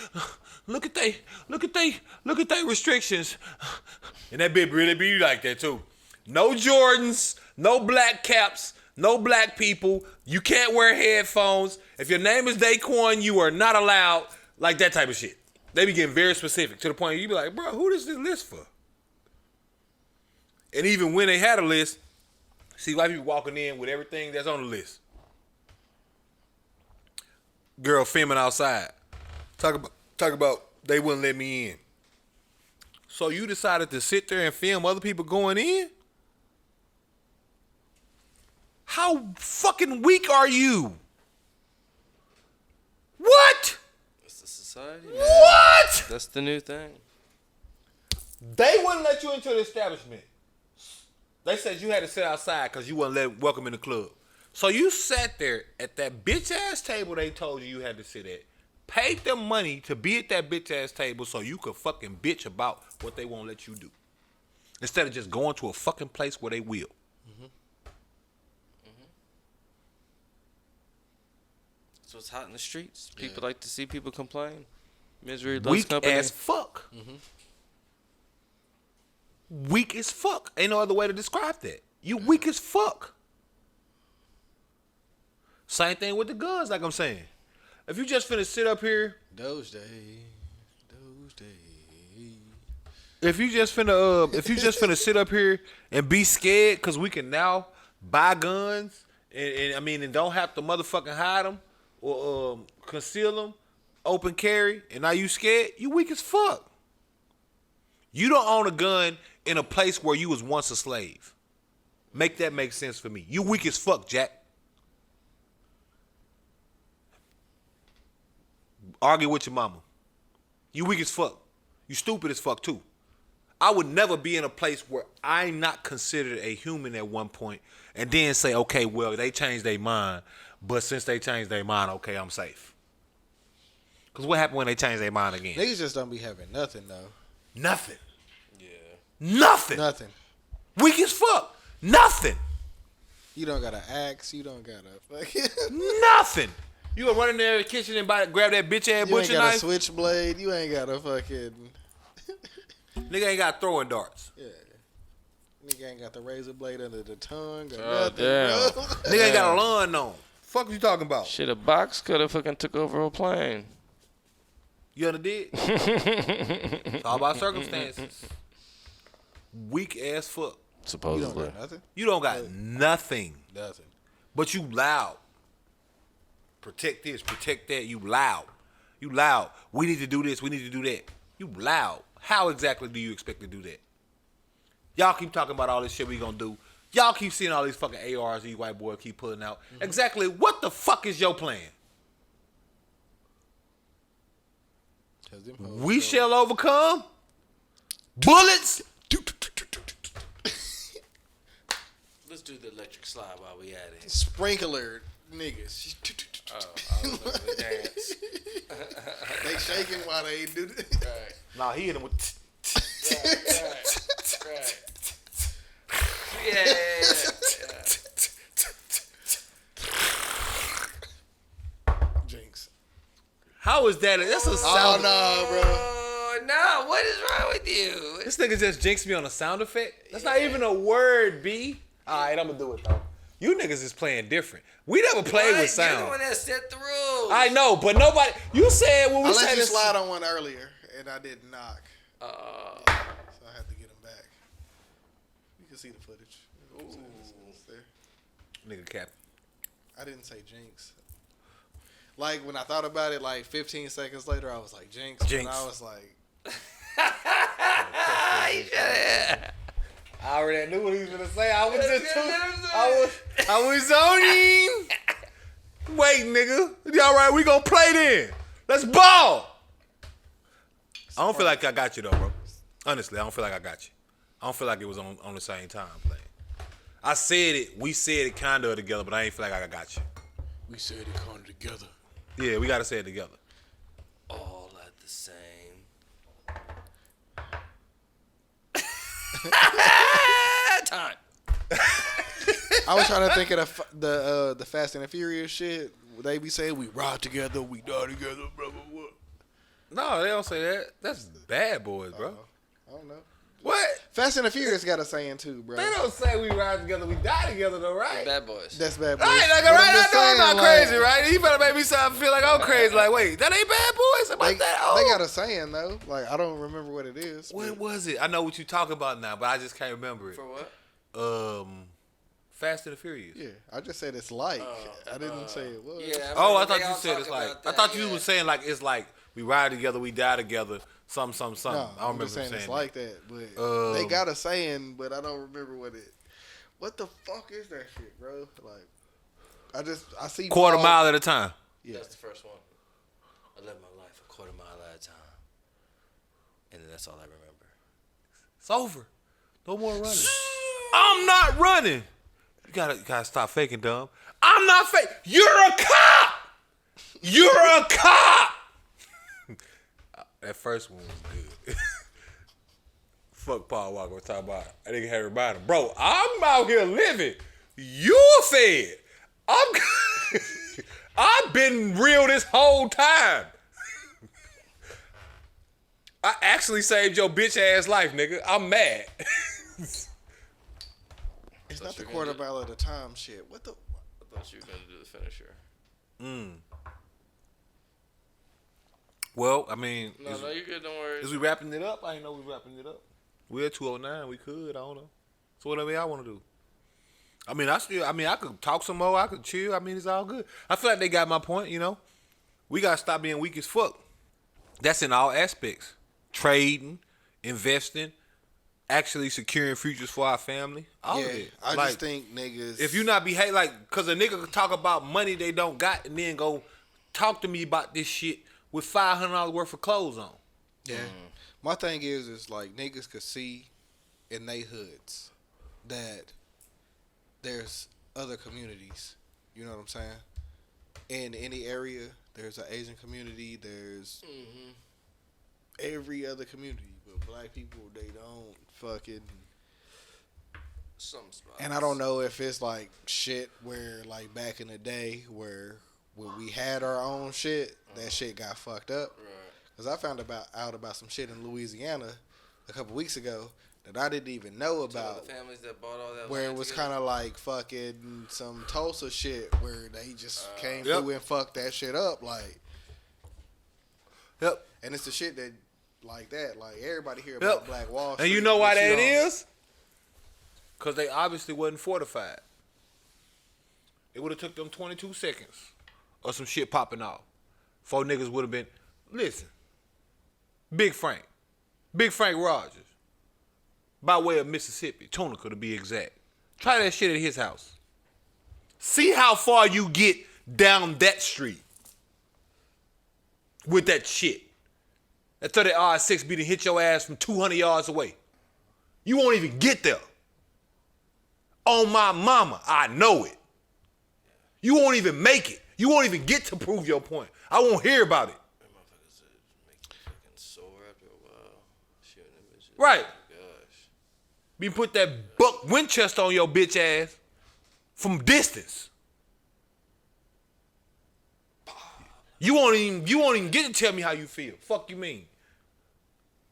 restrictions. And that bitch really be like that too. No Jordans, no black caps, no black people. You can't wear headphones. If your name is Daquan, you are not allowed. Like that type of shit. They be getting very specific to the point where you be like, bro, who does this list for? And even when they had a list, see white people walking in with everything that's on the list. Girl filming outside. Talk about they wouldn't let me in. So you decided to sit there and film other people going in? How fucking weak are you? What? It's the society, man. What? That's the new thing. They wouldn't let you into the establishment. They said you had to sit outside because you wasn't welcome in the club. So you sat there at that bitch ass table they told you had to sit at, paid them money to be at that bitch ass table so you could fucking bitch about what they won't let you do. Instead of just going to a fucking place where they will. Mm-hmm. Mm-hmm. So it's hot in the streets. People like to see people complain. Misery loves Weak company. as fuck. Mm-hmm. Weak as fuck. Ain't no other way to describe that. You weak as fuck. Same thing with the guns, like I'm saying. If you just finna sit up here, Those days. if you just finna sit up here and be scared because we can now buy guns and don't have to motherfucking hide them or conceal them, open carry, and now you scared, you weak as fuck. You don't own a gun in a place where you was once a slave. Make that make sense for me. You weak as fuck, Jack. Argue with your mama. You weak as fuck. You stupid as fuck too. I would never be in a place where I'm not considered a human at one point and then say, okay, well, they changed their mind, but since they changed their mind, okay, I'm safe. Because what happened when they change their mind again? Niggas just don't be having nothing, though. Nothing. Yeah. Nothing. Nothing. Weak as fuck. Nothing. You don't got an axe. You don't got a fucking... Nothing. You gonna run in there in the kitchen and grab that bitch ass You butcher ain't got knife? a switchblade. You ain't got a fucking... Nigga ain't got throwing darts. Yeah. Nigga ain't got the razor blade under the tongue or Oh, nothing, damn. bro. Nigga ain't got a lawn on. Fuck you talking about? Shit, a box could have fucking took over a plane. You underdid? It's all about circumstances. Weak ass fuck. You don't Supposedly. got nothing? You don't got nothing. Nothing. But you loud. Protect this, protect that. You loud. You loud. We need to do this. We need to do that. You loud. How exactly do you expect to do that? Y'all keep talking about all this shit we gonna do. Y'all keep seeing all these fucking ARs these white boys keep pulling out. Mm-hmm. Exactly what the fuck is your plan? We shall overcome. Bullets. Let's do the electric slide while we at it. Sprinkler niggas. I was looking to dance. They shaking while they do this. Right. Nah, he hit him with. Right. Yeah. Jinx. How is that? That's a sound. Oh, no, bro. Oh, no. What is wrong with you? This nigga just jinxed me on a sound effect. That's not even a word, B. All right, I'm gonna do it though. You niggas is playing different. We never played with sound. You're the one that set the rules. I know, but nobody. You said when we I said let you this. slide on one earlier, and I didn't knock. So I had to get him back. You can see the footage. It's there. Nigga cap. I didn't say Jinx. Like, when I thought about it, like, 15 seconds later, I was like, Jinx. Jinx. And I was like... I already knew what he was gonna say. I was just too. I was zoning. Wait, nigga. All right, we gonna play then. Let's ball. I don't feel like I got you though, bro. Honestly, I don't feel like I got you. I don't feel like it was on the same time playing. I said it. We said it kind of together, but I ain't feel like I got you. We said it kind of together. Yeah, we gotta say it together. All at the same. Time. I was trying to think of the Fast and the Furious shit. They be saying we ride together, we die together, blah, blah, blah. No, they don't say that. That's Bad Boys, bro. I don't know. What? Fast and the Furious got a saying too, bro. They don't say we ride together, we die together, though, right? Bad boys. That's Bad Boys. Right, like, But right, I just know I'm saying, not like, crazy, right? You better make me feel like I'm crazy. Like, wait, that ain't Bad Boys? Am I They that old? got a saying though. Like, I don't remember what it is. What was it? I know what you're talking about now, but I just can't remember it. For what? Fast and the Furious. Yeah, I just said it's like. I didn't say it was. Yeah. Oh, I remember thought they you all said talk it's like. about I that, thought you yeah. was saying like it's like we ride together, we die together. Something. No, I don't I'm remember just saying saying it's that. like that, but they got a saying, but I don't remember what it. What the fuck is that shit, bro? Like, I see Quarter Paul- mile at a time. Yeah, That's the first one. I live my life a quarter mile at a time. And then that's all I remember. It's over. No more running. I'm not running. You gotta stop faking, dumb. I'm not fake. You're a cop. You're a cop. That first one was good. Fuck Paul Walker was talking about. I think I had to remind him, bro. I'm out here living. You're fed. I've been real this whole time. I actually saved your bitch ass life, nigga. I'm mad. it's not the quarter mile at a time shit. What the? I thought you were going to do the finisher. Well, I mean, No, you're good. Don't worry. is we wrapping it up? I didn't know we wrapping it up. We're at 2:09. We could. I don't know. So whatever y'all want to do. I could talk some more. I could chill. I mean, it's all good. I feel like they got my point, you know. We got to stop being weak as fuck. That's in all aspects. Trading, investing, actually securing futures for our family. All of it. I Like, just think niggas. if you not behave like, cause a nigga could talk about money they don't got and then go talk to me about this shit with $500 worth of clothes on. Yeah. My thing is like niggas could see in they hoods that there's other communities. You know what I'm saying? In any area, there's an Asian community. There's every other community, but black people, they don't fucking. Some spots. And I don't know if it's like shit where like back in the day where when we had our own shit, that shit got fucked up. Right. Cause I found out about some shit in Louisiana a couple weeks ago that I didn't even know Some of about. the families that bought all that Where it land was together. kind of like fucking some Tulsa shit where they just came Yep. through and fucked that shit up, like. Yep. And it's the shit that like that, like everybody hear about Yep. Black Wall Street. And you know why but you that don't. is? Because they obviously wasn't fortified. It would have took them 22 seconds or some shit popping off. 4 niggas would have been, listen, Big Frank, Big Frank Rogers. By way of Mississippi. Tunica to be exact. Try that shit at his house. See how far you get down that street. With that shit. That 30 R6 be to hit your ass from 200 yards away. You won't even get there. On my mama, I know it. You won't even make it. You won't even get to prove your point. I won't hear about it. That motherfuckers make you fucking sore after a while. Shooting them bitches. Right. Oh my gosh. Be put that Buck Winchester on your bitch ass from distance. You won't even get to tell me how you feel. Fuck you mean.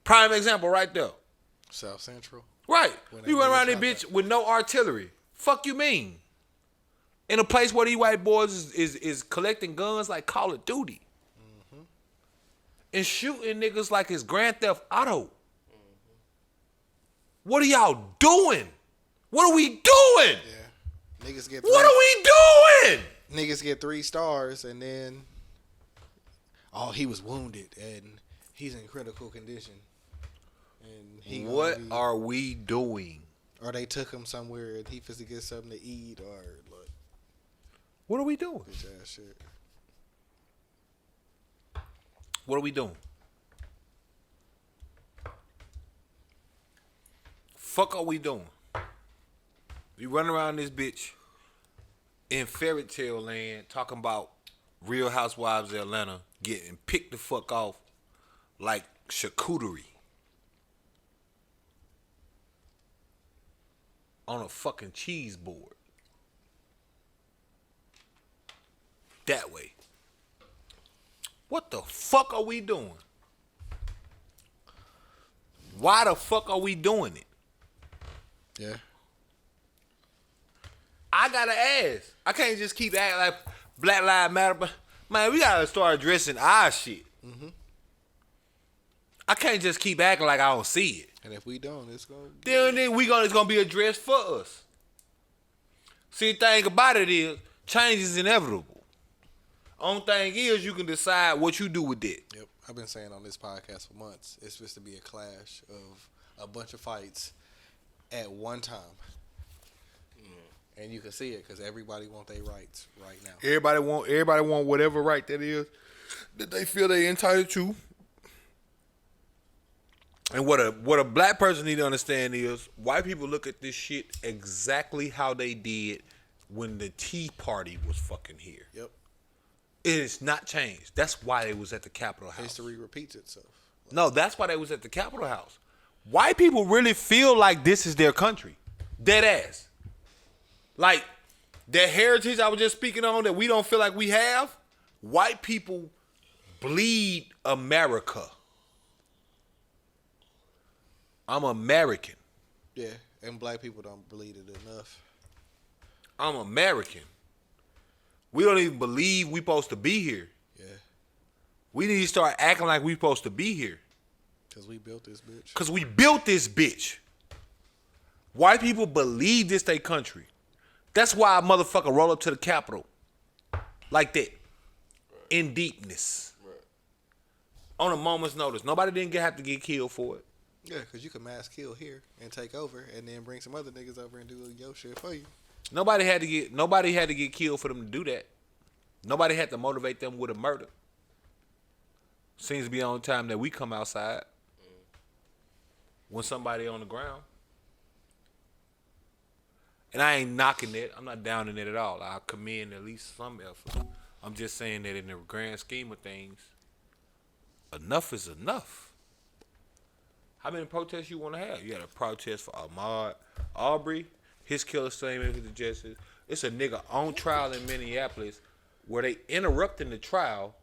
Prime example right there. South Central. Right. When they You run around really this shot bitch with no artillery. Fuck you mean. In a place where these white boys is collecting guns like Call of Duty. Mm-hmm. And shooting niggas like it's Grand Theft Auto. Mm-hmm. What are y'all doing? What are we doing? Yeah. Niggas get What are we doing? Niggas get 3 stars and then he was wounded and he's in critical condition. And What are we doing? Or they took him somewhere and he supposed to get something to eat or look. What are we doing? Bitch ass shit. What are we doing? Fuck are we doing? We run around this bitch in fairy tale land talking about Real Housewives of Atlanta getting picked the fuck off like charcuterie on a fucking cheese board. That way. What the fuck are we doing? Why the fuck are we doing it? Yeah. I gotta ask. I can't just keep acting like Black Lives Matter, but man, we gotta start addressing our shit. Mm-hmm. I can't just keep acting like I don't see it. And if we don't, it's gonna It's gonna be addressed for us. See, the thing about it is, change is inevitable. Only thing is, you can decide what you do with it. Yep. I've been saying on this podcast for months, it's supposed to be a clash of a bunch of fights at one time. And you can see it because everybody want their rights right now. Everybody want whatever right that is that they feel they entitled to. And what a black person need to understand is white people look at this shit exactly how they did when the Tea Party was fucking here. Yep. It has not changed. That's why they was at the Capitol House. History repeats itself. No, that's why they was at the Capitol House. White people really feel like this is their country. Dead ass. Like, that heritage I was just speaking on that we don't feel like we have, white people bleed America. I'm American. Yeah, and black people don't believe it enough. I'm American. We don't even believe we supposed to be here. Yeah. We need to start acting like we supposed to be here. Because we built this bitch. Because we built this bitch. White people believe this they country. That's why a motherfucker roll up to the Capitol like that. Right. In deepness. Right. On a moment's notice. Nobody didn't have to get killed for it. Yeah, because you can mass kill here and take over and then bring some other niggas over and do your shit for you. Nobody had to get killed for them to do that. Nobody had to motivate them with a murder. Seems to be the only time that we come outside. When somebody on the ground. And I ain't knocking it. I'm not downing it at all. I commend at least some effort. I'm just saying that in the grand scheme of things, enough is enough. How many protests you want to have? You got a protest for Ahmaud Arbery, his killer statement to the justice. It's a nigga on trial in Minneapolis where they interrupting the trial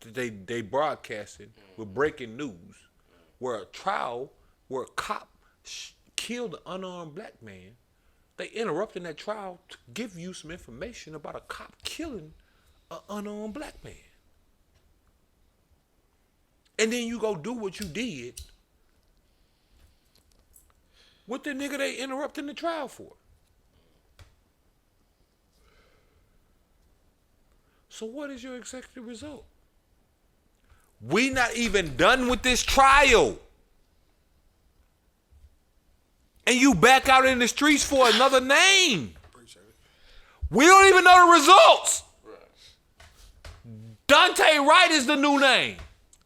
that they broadcasted with breaking news where a trial where a cop killed an unarmed black man. They interrupting that trial to give you some information about a cop killing an unarmed black man. And then you go do what you did. What the nigga they interrupting the trial for? So what is your executive result? We not even done with this trial. And you back out in the streets for another name. We don't even know the results. Dante Wright is the new name.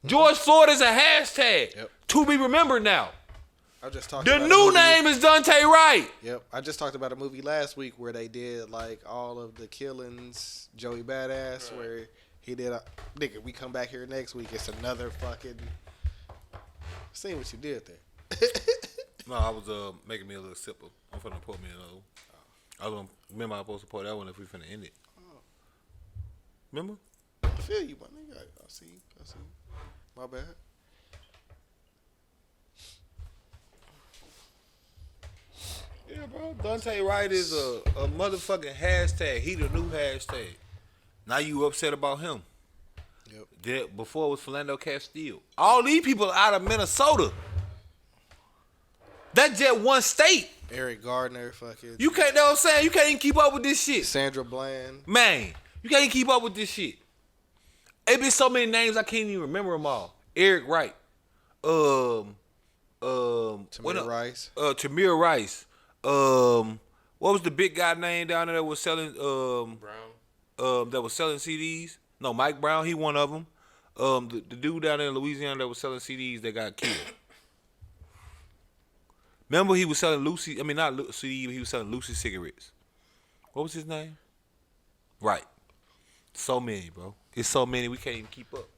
George Floyd is a hashtag. Yep. To be remembered now. I just talked The about new name is Dante Wright. Yep. I just talked about a movie last week where they did like all of the killings. Joey Badass, where he did a nigga. We come back here next week. It's another fucking. See what you did there. No, I was making me a little sip. I'm finna pour me another one. I was remember I was supposed to pour that one if we finna end it. Remember? I feel you, my nigga. I see you. I see you. My bad. Yeah, bro. Dante Wright is a motherfucking hashtag. He the new hashtag. Now you upset about him. Yep. Before it was Philando Castile. All these people out of Minnesota. That's just one state. Eric Gardner, fucking. You can't know what I'm saying? You can't even keep up with this shit. Sandra Bland. Man, you can't even keep up with this shit. It been so many names I can't even remember them all. Eric Wright. Tamir Rice. Tamir Rice. What was the big guy name down there that was selling Brown. that was selling CDs? No, Mike Brown, he one of them. The dude down there in Louisiana that was selling CDs that got killed. Remember he was selling Lucy, I mean not CD, but he was selling Lucy cigarettes. What was his name? Right. So many, bro. It's so many we can't even keep up.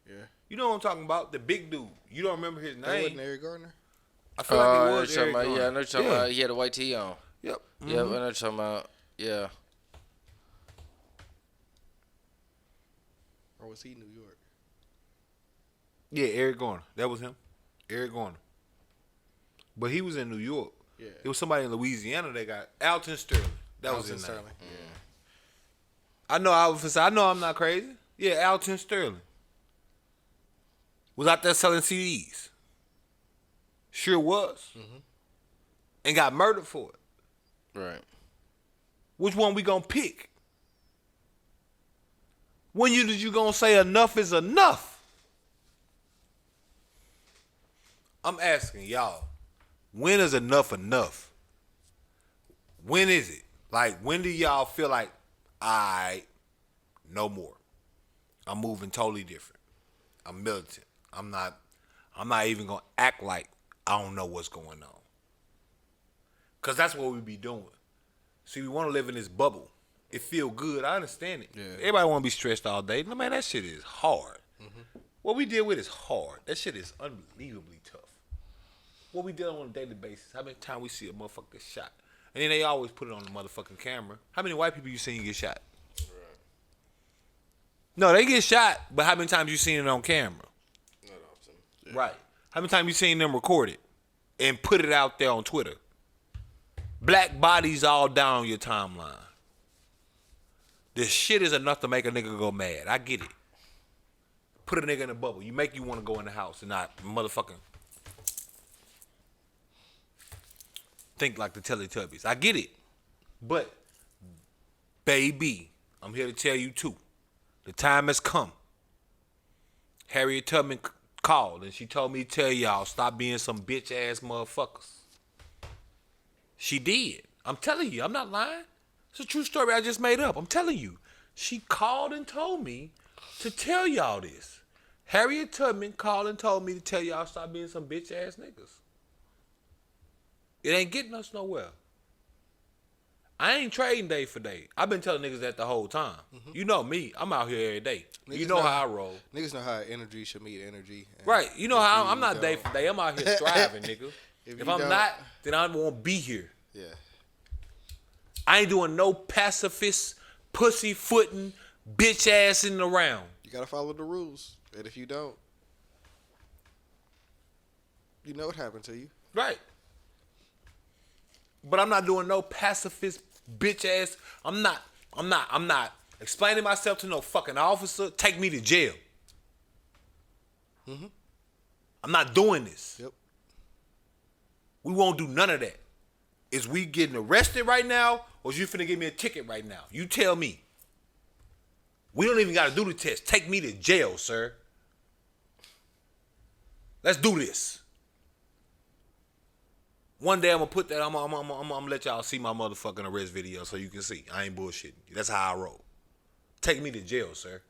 Yeah. You know what I'm talking about? The big dude. You don't remember his That wasn't name. Eric Gardner? I feel like it was Eric about, Gardner. yeah, I know you're talking about. He had a white tee on. Yep. Yeah, I know you're talking about. Yeah. Or was he New York? Yeah, Eric Garner. That was him. Eric Garner. But he was in New York. Yeah. It was somebody in Louisiana that got Alton Sterling. That was his name. I know I know I'm not crazy. Yeah, Alton Sterling. Was out there selling CDs. Sure was. And got murdered for it. Right. Which one we gonna pick? When you gonna say enough is enough? I'm asking y'all, when is enough enough? When is it? Like, when do y'all feel like, alright, no more. I'm moving totally different. I'm militant. I'm not even gonna act like I don't know what's going on. Cause that's what we be doing. See, we wanna live in this bubble. It feel good. I understand it. Yeah. Everybody wanna be stressed all day. No, man, that shit is hard. What we deal with is hard. That shit is unbelievably tough. What we dealing on a daily basis. How many times we see a motherfucker get shot? And then they always put it on the motherfucking camera. How many white people you seen get shot? Right. No, they get shot, but how many times you seen it on camera? Not often. Yeah. Right. How many times you seen them record it and put it out there on Twitter? Black bodies all down your timeline. This shit is enough to make a nigga go mad. I get it. Put a nigga in a bubble. You want to go in the house and not motherfucking think like the Teletubbies. I get it. But, baby, I'm here to tell you too. The time has come. Harriet Tubman called and she told me to tell y'all stop being some bitch ass motherfuckers. She did. I'm telling you. I'm not lying. It's a true story I just made up. I'm telling you. She called and told me to tell y'all this. Harriet Tubman called and told me to tell y'all stop being some bitch ass niggas. It ain't getting us nowhere. I ain't trading day for day. I've been telling niggas that the whole time. You know me. I'm out here every day. Niggas you know how I roll. Niggas know how energy should meet energy. Right. You know how I'm not day for day. I'm out here striving, nigga. If I'm not, then I won't be here. Yeah. I ain't doing no pacifist, pussyfooting, bitch assing around. You gotta follow the rules. And if you don't, you know what happened to you. Right. But I'm not doing no pacifist, bitch ass. I'm not explaining myself to no fucking officer. Take me to jail. I'm not doing this. Yep. We won't do none of that. Is we getting arrested right now, or is you finna give me a ticket right now? You tell me. We don't even got to do the test. Take me to jail, sir. Let's do this. One day I'm going to put that, I'm going to let y'all see my motherfucking arrest video so you can see. I ain't bullshitting. That's how I roll. Take me to jail, sir.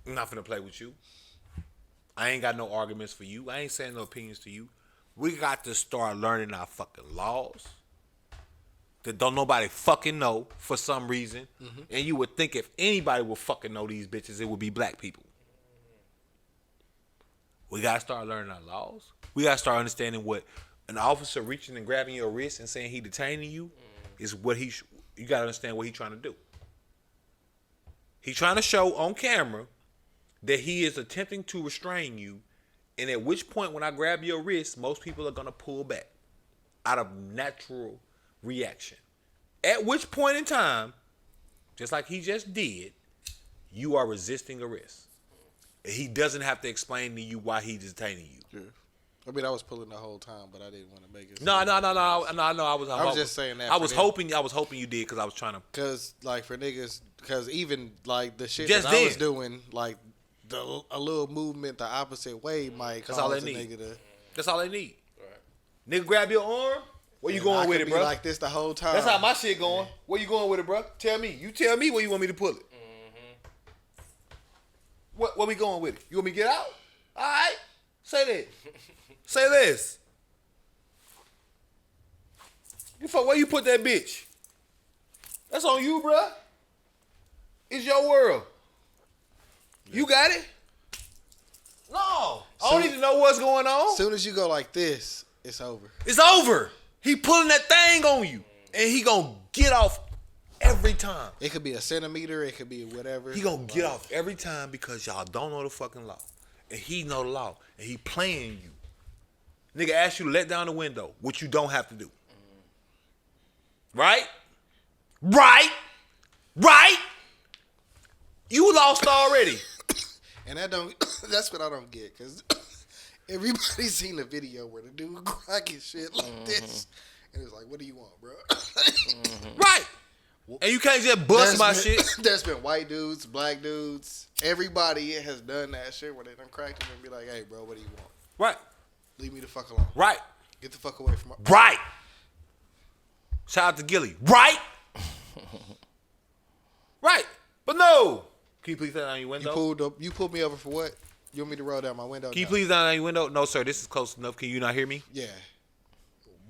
I'm not finna play with you. I ain't got no arguments for you. I ain't saying no opinions to you. We got to start learning our fucking laws that don't nobody fucking know for some reason. Mm-hmm. And you would think if anybody would fucking know these bitches, it would be black people. We got to start learning our laws. We got to start understanding what an officer reaching and grabbing your wrist and saying he detaining you is what you got to understand what he's trying to do. He's trying to show on camera that he is attempting to restrain you, and at which point when I grab your wrist, most people are going to pull back out of natural reaction. At which point in time, just like he just did, you are resisting arrest. He doesn't have to explain to you why he's detaining you. Yeah. I mean, I was pulling the whole time, but I didn't want to make it. No. I was just saying that. I was hoping you did because I was trying to. Because like for niggas, because even like the shit just that I was doing, like a little movement the opposite way might cause a nigga to. That's all they need. Right. Nigga, grab your arm. Where you going with it, bro? Like this the whole time. That's how my shit going. Where you going with it, bro? Tell me. You tell me where you want me to pull it. Where we going with it? You want me to get out? All right. Say that. Say this. Where you put that bitch? That's on you, bruh. It's your world. You got it? No. I don't need to know what's going on. As soon as you go like this, it's over. It's over. He pulling that thing on you. And he gonna get off every time. It could be a centimeter. It could be whatever. He gonna get off every time because y'all don't know the fucking law. And he know the law. And he playing you. Nigga ask you to let down the window, which you don't have to do. Right? Right? Right? You lost already. And that's what I don't get, because everybody's seen the video where the dude cracking shit like this. And it's like, what do you want, bro? Right. And you can't just bust my shit. There's been white dudes, black dudes. Everybody has done that shit where they done cracked him and be like, hey, bro, what do you want? Right. Leave me the fuck alone. Right. Get the fuck away from my... Right. Shout out to Gilly. Right. Right. But no. Can you please down your window? You pulled me over for what? You want me to roll down my window? Can you please down your window? No, sir. This is close enough. Can you not hear me? Yeah.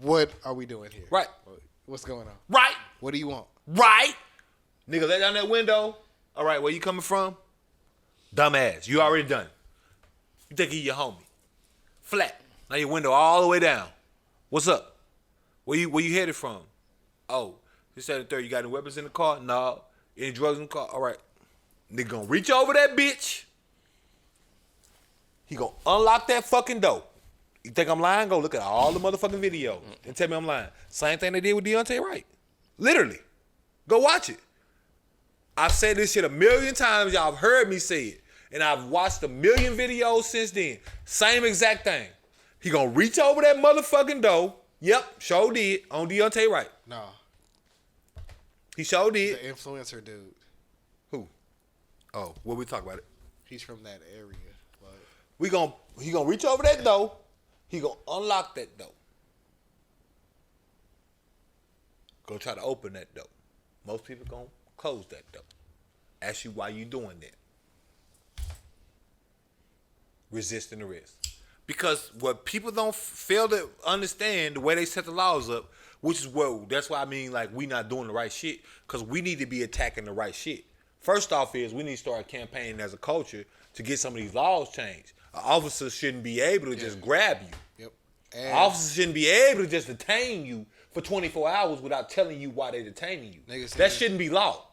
What are we doing here? Right. What's going on? Right. What do you want? Right. Nigga, let down that window. All right, where you coming from? Dumbass. You already done. You think he your homie. Flat. Now your window all the way down. What's up? Where you headed from? Oh, this said the third. You got any weapons in the car? No. Any drugs in the car? All right. Nigga gonna reach over that bitch. He gonna unlock that fucking door. You think I'm lying? Go look at all the motherfucking videos and tell me I'm lying. Same thing they did with Deontay Wright. Literally. Go watch it. I've said this shit a million times. Y'all have heard me say it. And I've watched a million videos since then. Same exact thing. He gonna reach over that motherfucking door. Yep, sure did. On Deontay Wright. No. He sure did. The influencer dude. Who? Oh, what we talk about it? He's from that area. But... He gonna reach over that door. He gonna unlock that door. Gonna try to open that door. Most people gonna close that door. Ask you why you doing that. Resisting arrest. Because what people don't fail to understand the way they set the laws up, which is that's why I mean like we not doing the right shit. Because we need to be attacking the right shit. First off is we need to start campaigning as a culture to get some of these laws changed. An officer shouldn't be able to just grab you. Yep. An officer shouldn't be able to just detain you for 24 hours without telling you why they're detaining you. That shouldn't be law.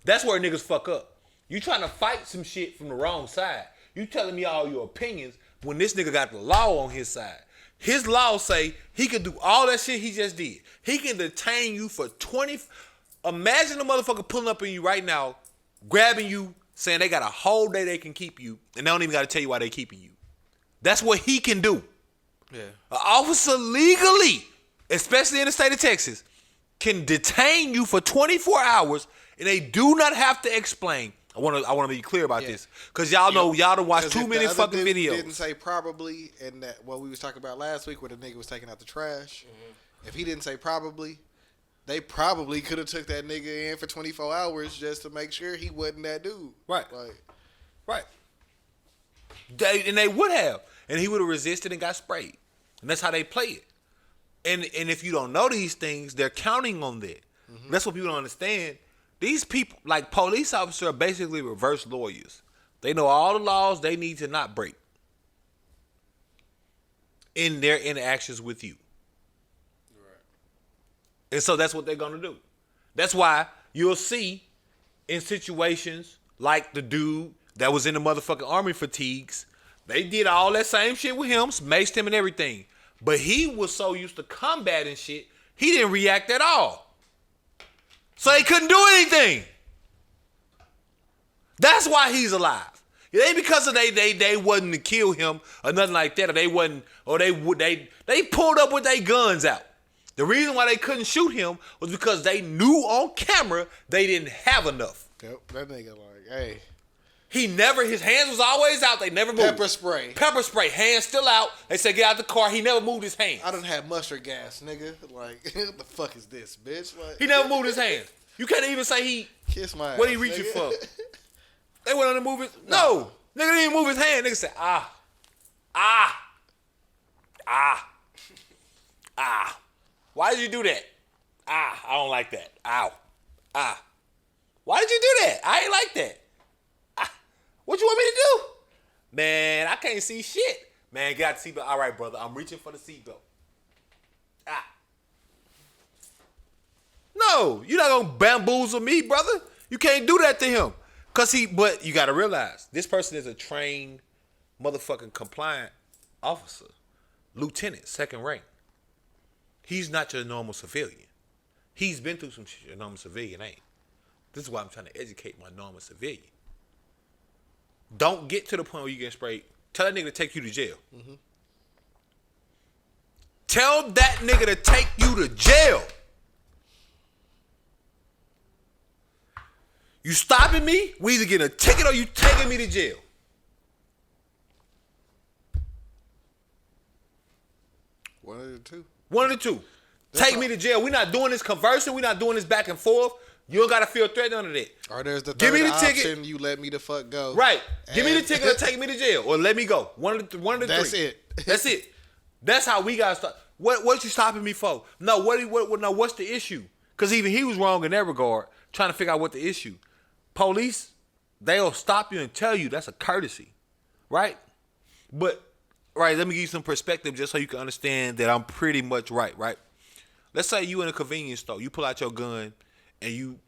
That's where niggas fuck up. You trying to fight some shit from the wrong side. You telling me all your opinions when this nigga got the law on his side. His law say he can do all that shit he just did. He can detain you for 20... Imagine a motherfucker pulling up on you right now, grabbing you, saying they got a whole day they can keep you, and they don't even got to tell you why they keeping you. That's what he can do. Yeah. An officer legally, especially in the state of Texas, can detain you for 24 hours and they do not have to explain. I want to be clear about this because y'all know y'all done watched too many fucking videos. Didn't say probably, and that what we was talking about last week where the nigga was taking out the trash. If he didn't say probably, they probably could have took that nigga in for 24 hours just to make sure he wasn't that dude. Right. Like, Right. They would have. And he would have resisted and got sprayed. And that's how they play it. And if you don't know these things, they're counting on that. That's what people don't understand. These people, like police officers, are basically reverse lawyers. They know all the laws they need to not break in their interactions with you. Right. And so that's what they're going to do. That's why you'll see in situations like the dude that was in the motherfucking army fatigues, they did all that same shit with him, maced him and everything. But he was so used to combating shit, he didn't react at all. So they couldn't do anything. That's why he's alive. It ain't because of they wasn't to kill him or nothing like that, or they wasn't, or they pulled up with their guns out. The reason why they couldn't shoot him was because they knew on camera they didn't have enough. Yep, that nigga like, hey. His hands was always out. They never moved. Pepper spray, hands still out. They said get out the car. He never moved his hands. I done had mustard gas, nigga. Like, what the fuck is this, bitch? Like, he never moved his hands. You can't even say he. Kiss my ass. What he reaching for? They went on to move his. No. Nigga didn't even move his hand. Nigga said, Why did you do that? I don't like that. Ow. Why did you do that? I ain't like that. What you want me to do? Man, I can't see shit. Man, get out the seatbelt. All right, brother. I'm reaching for the seatbelt. No, you're not gonna bamboozle me, brother. You can't do that to him. But you gotta realize, this person is a trained motherfucking compliant officer. Lieutenant, second rank. He's not your normal civilian. He's been through some shit your normal civilian ain't. This is why I'm trying to educate my normal civilian. Don't get to the point where you get sprayed. Tell that nigga to take you to jail. Tell that nigga to take you to jail. You stopping me, we either getting a ticket or you taking me to jail. One of the two. One of the two. Take me to jail. We're not doing this conversing. We're not doing this back and forth. You don't got to feel threatened under that. Or there's the Give third me the option, ticket. You let me the fuck go. Right. Give me the ticket or take me to jail. Or let me go. One of the three. That's it. That's it. That's how we got to start. What you stopping me for? No, what's the issue? Because even he was wrong in that regard, trying to figure out what the issue. Police, they'll stop you and tell you that's a courtesy. Right? But, right, let me give you some perspective just so you can understand that I'm pretty much right? Let's say you in a convenience store. You pull out your gun and you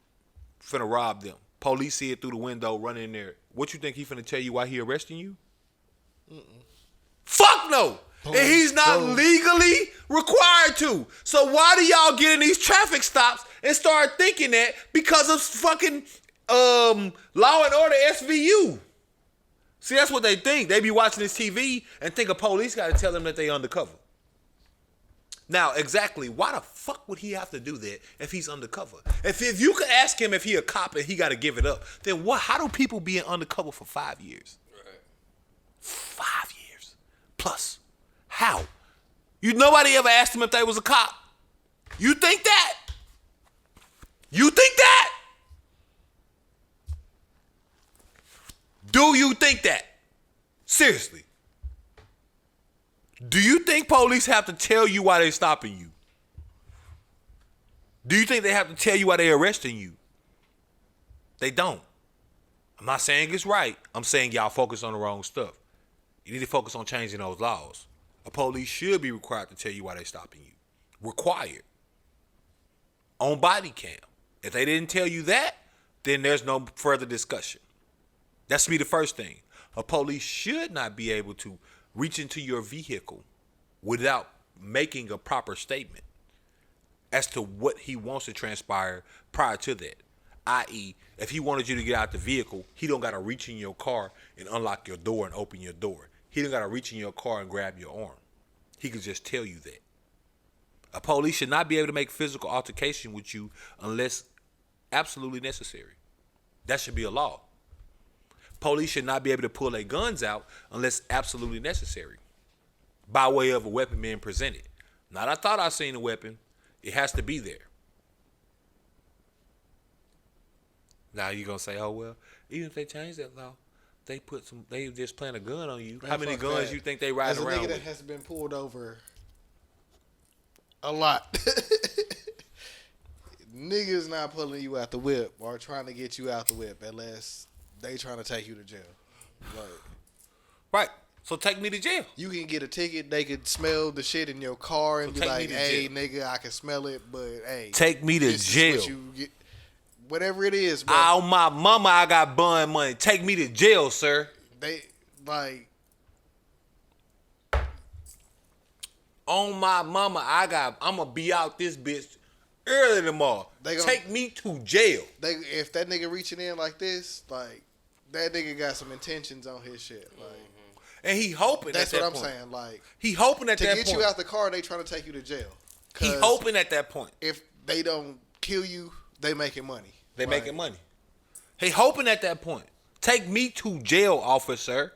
finna rob them. Police see it through the window, run in there. What you think he finna tell you why he arresting you? Fuck no! And he's not legally required to. So why do y'all get in these traffic stops and start thinking that because of fucking Law and Order SVU? See, that's what they think. They be watching this TV and think a police got to tell them that they undercover. Now, exactly, why the fuck would he have to do that if he's undercover? If you could ask him if he a cop and he got to give it up, then what? How do people be in undercover for 5 years? Right. 5 years plus. How? Nobody ever asked him if they was a cop. You think that? You think that? Do you think that? Seriously. Do you think police have to tell you why they're stopping you? Do you think they have to tell you why they're arresting you? They don't. I'm not saying it's right. I'm saying y'all focus on the wrong stuff. You need to focus on changing those laws. A police should be required to tell you why they're stopping you. Required. On body cam. If they didn't tell you that, then there's no further discussion. That's be the first thing. A police should not be able to reach into your vehicle without making a proper statement as to what he wants to transpire prior to that. I.e., if he wanted you to get out the vehicle, he don't got to reach in your car and unlock your door and open your door. He don't got to reach in your car and grab your arm. He could just tell you that. A police should not be able to make physical altercation with you unless absolutely necessary. That should be a law. Police should not be able to pull their guns out unless absolutely necessary, by way of a weapon being presented. Not I thought I seen a weapon. It has to be there. Now you're gonna say, oh well, even if they change that law, they just plant a gun on you. Man, how many guns that. you think they ride As a around nigga with? that has been pulled over a lot. Niggas not pulling you out the whip or trying to get you out the whip unless they trying to take you to jail. Like, Right. So take me to jail. you can get a ticket, they could smell the shit in your car and So be take me like, to hey, jail. nigga, I can smell it, but hey. Take me to this is jail. what you get. Whatever it is, bro. On my mama, I got bun money. Take me to jail, sir. They, like, On my mama, I'm gonna be out this bitch early tomorrow. They gonna- Take me to jail. if that nigga reaching in like this, like, that nigga got some intentions on his shit. Like, And he hoping that's at that what I'm point. saying. Like, He hoping at to that get point. you out the car, they trying to take you to jail. He 'Cause hoping at that point. if they don't kill you, they making money. They Like, making money. He hoping at that point. Take me to jail, officer.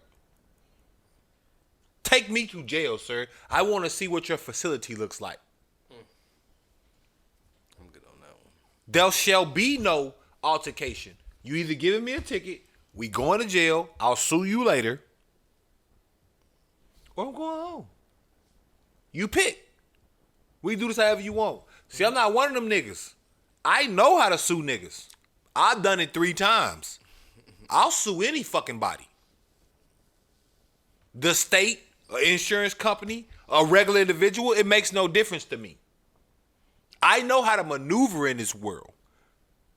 Take me to jail, sir. I want to see what your facility looks like. I'm good on that one. There shall be no altercation. You either giving me a ticket, we going to jail, I'll sue you later, or I'm going home. You pick. We do this however you want. See, I'm not one of them niggas. I know how to sue niggas. I've done it 3 times. I'll sue any fucking body. The state, an insurance company, a regular individual, it makes no difference to me. I know how to maneuver in this world.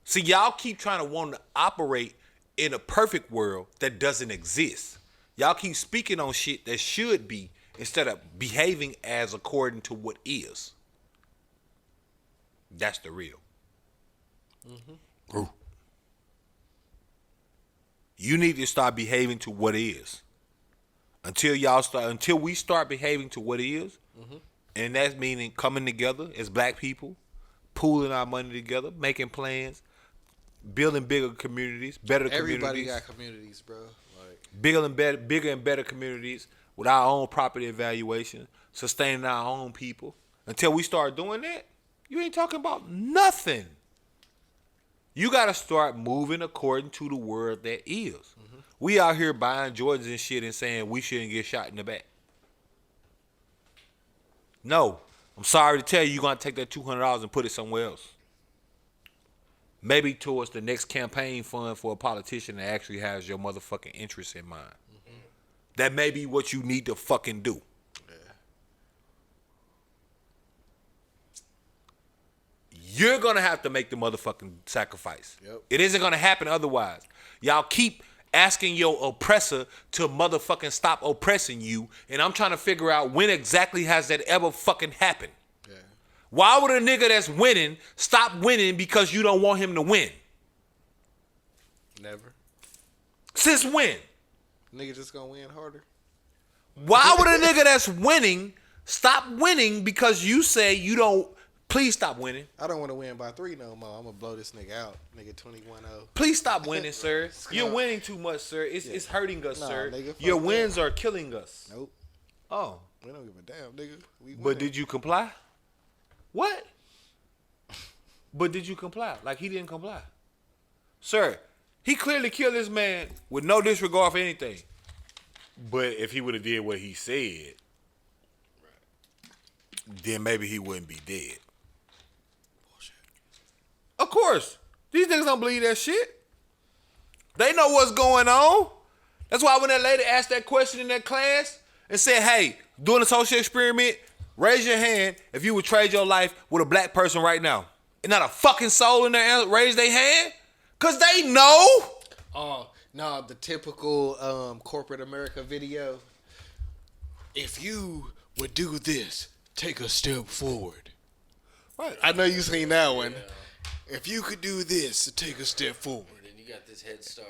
See, y'all keep trying to want to operate in a perfect world that doesn't exist. Y'all keep speaking on shit that should be instead of behaving as according to what is. That's the real. Ooh. You need to start behaving to what is. Until we start behaving to what is, and that's meaning coming together as black people, pooling our money together, making plans, building bigger communities, better Everybody communities, got communities, bro. Like, bigger and better communities with our own property evaluation, sustaining our own people. Until we start doing that, you ain't talking about nothing. You got to start moving according to the world that is. We out here buying Jordans and shit and saying we shouldn't get shot in the back. No. I'm sorry to tell you, you're going to take that $200 and put it somewhere else. Maybe towards the next campaign fund for a politician that actually has your motherfucking interests in mind. That may be what you need to fucking do. You're going to have to make the motherfucking sacrifice. Yep. It isn't going to happen otherwise. Y'all keep asking your oppressor to motherfucking stop oppressing you, and I'm trying to figure out when exactly has that ever fucking happened. yeah. Why would a nigga that's winning stop winning because you don't want him to win? Never. Since when? Nigga just gonna win harder. Why would a nigga that's winning stop winning because you say you don't? Please stop winning. I don't want to win by 3 no more. I'm gonna blow this nigga out. Nigga 21-0. Please stop winning, sir. You're winning too much, sir. It's hurting us, Nah, sir. nigga, fuck Your that. wins are killing us. Nope. Oh, We don't give a damn, nigga. We but winning. did you comply? What? But did you comply? Like he didn't comply, sir. He clearly killed this man with no disregard for anything. But if he would have did what he said, then maybe he wouldn't be dead. Of course. These niggas don't believe that shit. They know what's going on. That's why when that lady asked that question in that class and said, hey, doing a social experiment, raise your hand if you would trade your life with a black person right now. And not a fucking soul in there raise their hand? Because they know. Oh, no, the typical corporate America video. If you would do this, take a step forward. Right. I know you seen that one. If you could do this, take a step forward. And then you got this head start.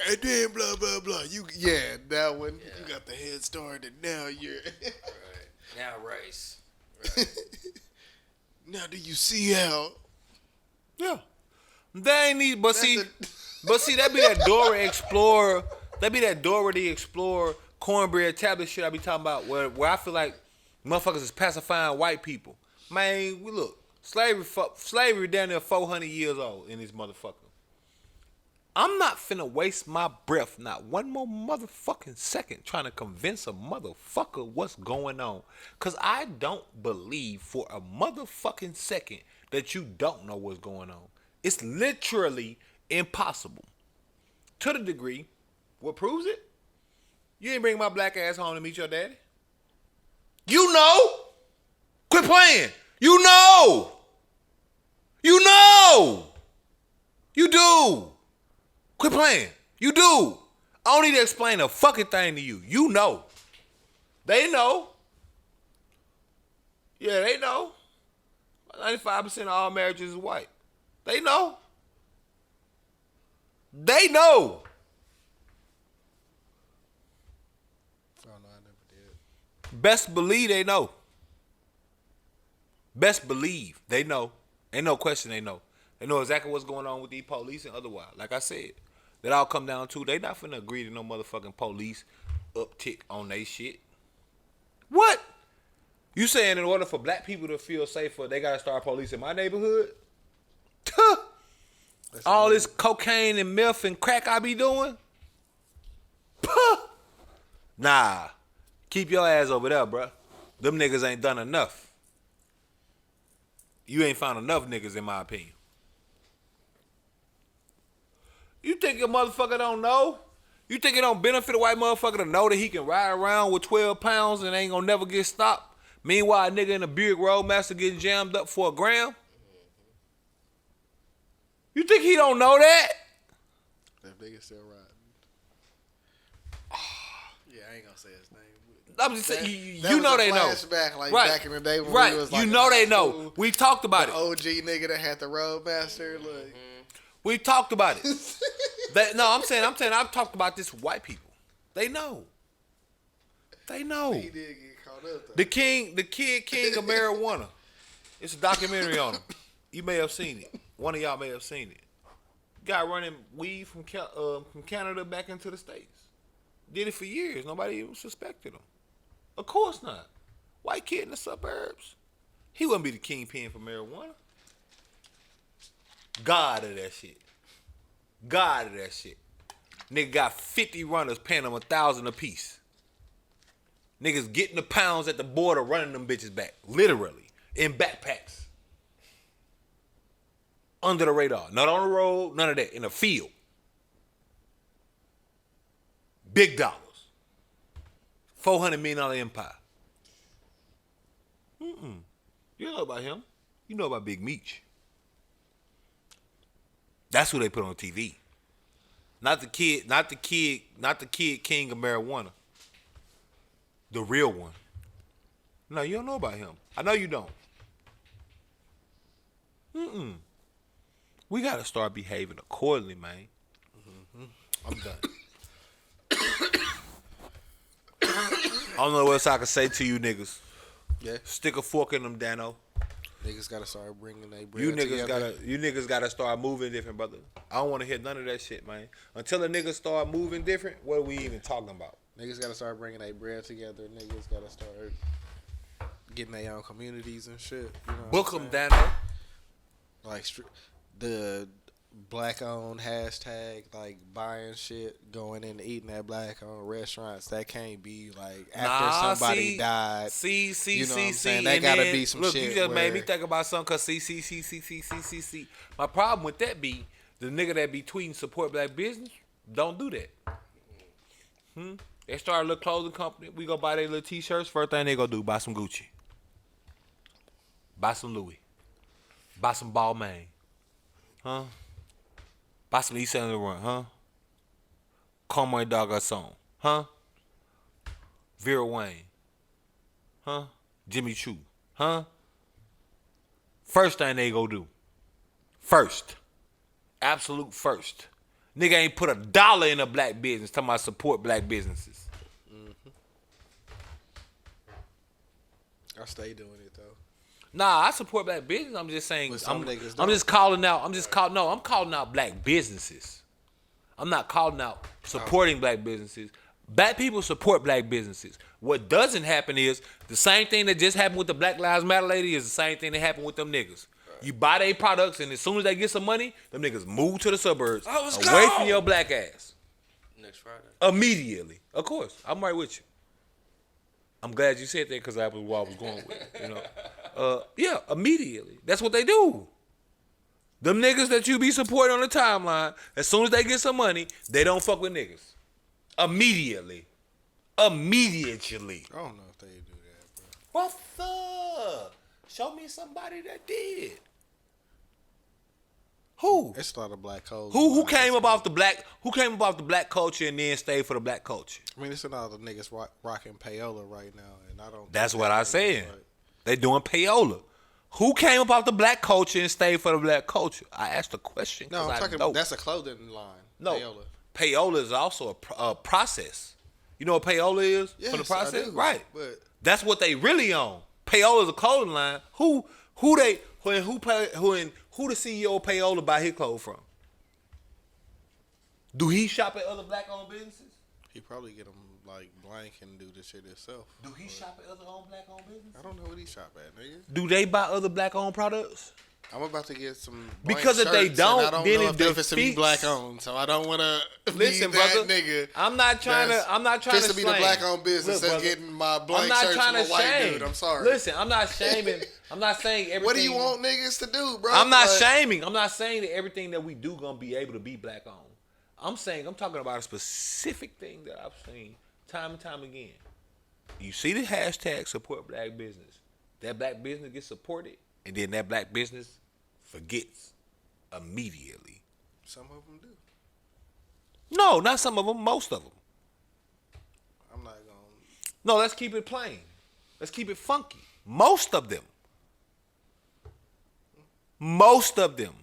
And then blah, blah, blah. That one. Yeah. You got the head start and now you're... Right. Now race. Right. Now do you see how? Yeah. They ain't need, but see, that be that Dora Explorer. That be that Dora the Explorer cornbread tablet shit I be talking about. Where I feel like motherfuckers is pacifying white people. Man, we look slavery down there 400 years old in this motherfucker. I'm not finna waste my breath not one more motherfucking second trying to convince a motherfucker what's going on. Cause I don't believe for a motherfucking second that you don't know what's going on. It's literally impossible. To the degree, what proves it? You ain't bring my black ass home to meet your daddy. You know. Quit playing. You know. You know. You do. Quit playing. You do. I don't need to explain a fucking thing to you. You know. They know. Yeah, they know. 95% of all marriages is white. They know. They know. Oh no, I never did. Best believe they know. Best believe they know. Ain't no question they know. They know exactly what's going on with these police and otherwise. Like I said, that all come down to they not finna agree to no motherfucking police uptick on they shit. What? You saying in order for black people to feel safer, they gotta start police in my neighborhood? Tuh. All this cocaine and meth and crack I be doing? Puh. Nah. Keep your ass over there, bruh. Them niggas ain't done enough. You ain't found enough niggas in my opinion. You think a motherfucker don't know? You think it don't benefit a white motherfucker to know that he can ride around with 12 pounds and ain't gonna never get stopped? Meanwhile, a nigga in a Buick Roadmaster getting jammed up for a gram? You think he don't know that? That nigga still riding. Yeah, I ain't gonna say his name. I'm just saying, That you was know a they know. flashback, like Right. back in the day when Right. we was like you know in they high know. school. We talked about The it. OG nigga that had the Roadmaster. Look. We talked about it. I'm saying I've talked about this with white people. They know. They know. He did get caught up though. The kid king of marijuana. It's a documentary on him. You may have seen it. One of y'all may have seen it. Guy running weed from Canada back into the States. Did it for years. Nobody even suspected him. Of course not. White kid in the suburbs. He wouldn't be the kingpin for marijuana. God of that shit. God of that shit. Nigga got 50 runners paying them $1,000 a piece. Niggas getting the pounds at the border running them bitches back. Literally. In backpacks. Under the radar. Not on the road. None of that. In a field. Big dollars. $400 million empire. You know about him. You know about Big Meech. That's who they put on TV. Not the kid king of marijuana. The real one. No, you don't know about him. I know you don't. We gotta start behaving accordingly, man. I'm done. I don't know what else I can say to you niggas. Yeah. Stick a fork in them, Dano. Niggas gotta start bringing their bread You together. niggas gotta start moving different, brother. I don't want to hear none of that shit, man. Until a nigga start moving different, what are we even talking about? Niggas gotta start bringing their bread together. Niggas gotta start getting their own communities and shit. You know Book what I'm them, saying? Dano. Like the black-owned hashtag, like buying shit, going in and eating at black-owned restaurants. That can't be like after somebody died. See. You know what I'm saying? That and gotta then, be some look, shit you just made me where- think about something because see. My problem with that be the nigga that be tweeting support black business. Don't do that. They start a little clothing company. We go buy their little t-shirts. First thing they go do, buy some Gucci. Buy some Louis. Buy some Balmain. Huh? Buy some East Saint Laurent, huh? Comme Dog Garçon, huh? Vera Wayne, huh? Jimmy Choo, huh? First thing they go do. First. Absolute first. Nigga ain't put $1 in a black business talking about support black businesses. I stay doing it though. Nah, I support black business. I'm just saying. But some niggas I'm don't. just calling out. I'm calling out black businesses. I'm not calling out supporting black businesses. Black people support black businesses. What doesn't happen is the same thing that just happened with the Black Lives Matter lady is the same thing that happened with them niggas. Right. You buy their products, and as soon as they get some money, them niggas move to the suburbs away from your black ass. Next Friday. Immediately. Of course. I'm right with you. I'm glad you said that because that was what I was going with. You know, yeah, immediately. That's what they do. Them niggas that you be supporting on the timeline, as soon as they get some money, they don't fuck with niggas. Immediately. Immediately. I don't know if they do that, bro. What's up? Show me somebody that did. Who? It's a lot of black hoes. Who came about the black culture and then stayed for the black culture? I mean, it's a lot of niggas rocking payola right now, and I don't. That's what I said. Right. They doing payola. Who came about the black culture and stayed for the black culture? I asked a question. No, I'm talking about that's a clothing line. No, payola. Payola is also a process. You know what payola is Yes, for the process, I do, right? But that's what they really own. Payola is a clothing line. Who the CEO of Payola buy his clothes from? Do he shop at other black-owned businesses? he probably get them like blank and do the shit himself. Do he shop at other black-owned businesses? I don't know what he shop at, nigga. Do they buy other black-owned products? I'm about to get some because if they don't, I don't then know it if it's to be defeats. black owned, so I don't want to Listen, be that brother, nigga. I'm not trying to be the black owned business Look, that's getting my blank I'm not shirts trying from a to white shame. dude. I'm sorry. Listen, I'm not shaming. I'm not saying everything. What do you want niggas to do, bro? I'm not shaming. I'm not saying that everything that we do gonna be able to be black owned. I'm talking about a specific thing that I've seen time and time again. You see the hashtag support black business. That black business gets supported, and then that black business forgets immediately. Some of them do. No, not some of them. Most of them. I'm not gonna. No, let's keep it plain. Let's keep it funky. Most of them. Most of them.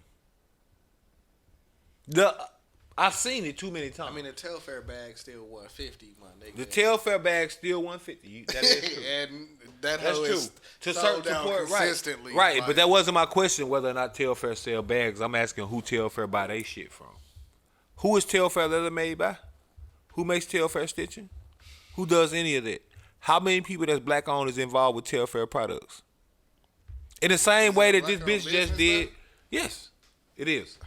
I've seen it too many times. I mean, the Telfair bag still 150, my nigga. The Telfair bag still 150. That is true. And that's true. Is To sold down support, consistently. Right, like, but that wasn't my question whether or not Telfair sell bags. I'm asking who Telfair buy they shit from. Who is Telfair leather made by? Who makes Telfair stitching? Who does any of that? How many people that's black owned is involved with Telfair products? In the same way that this bitch just did. Yes, it is.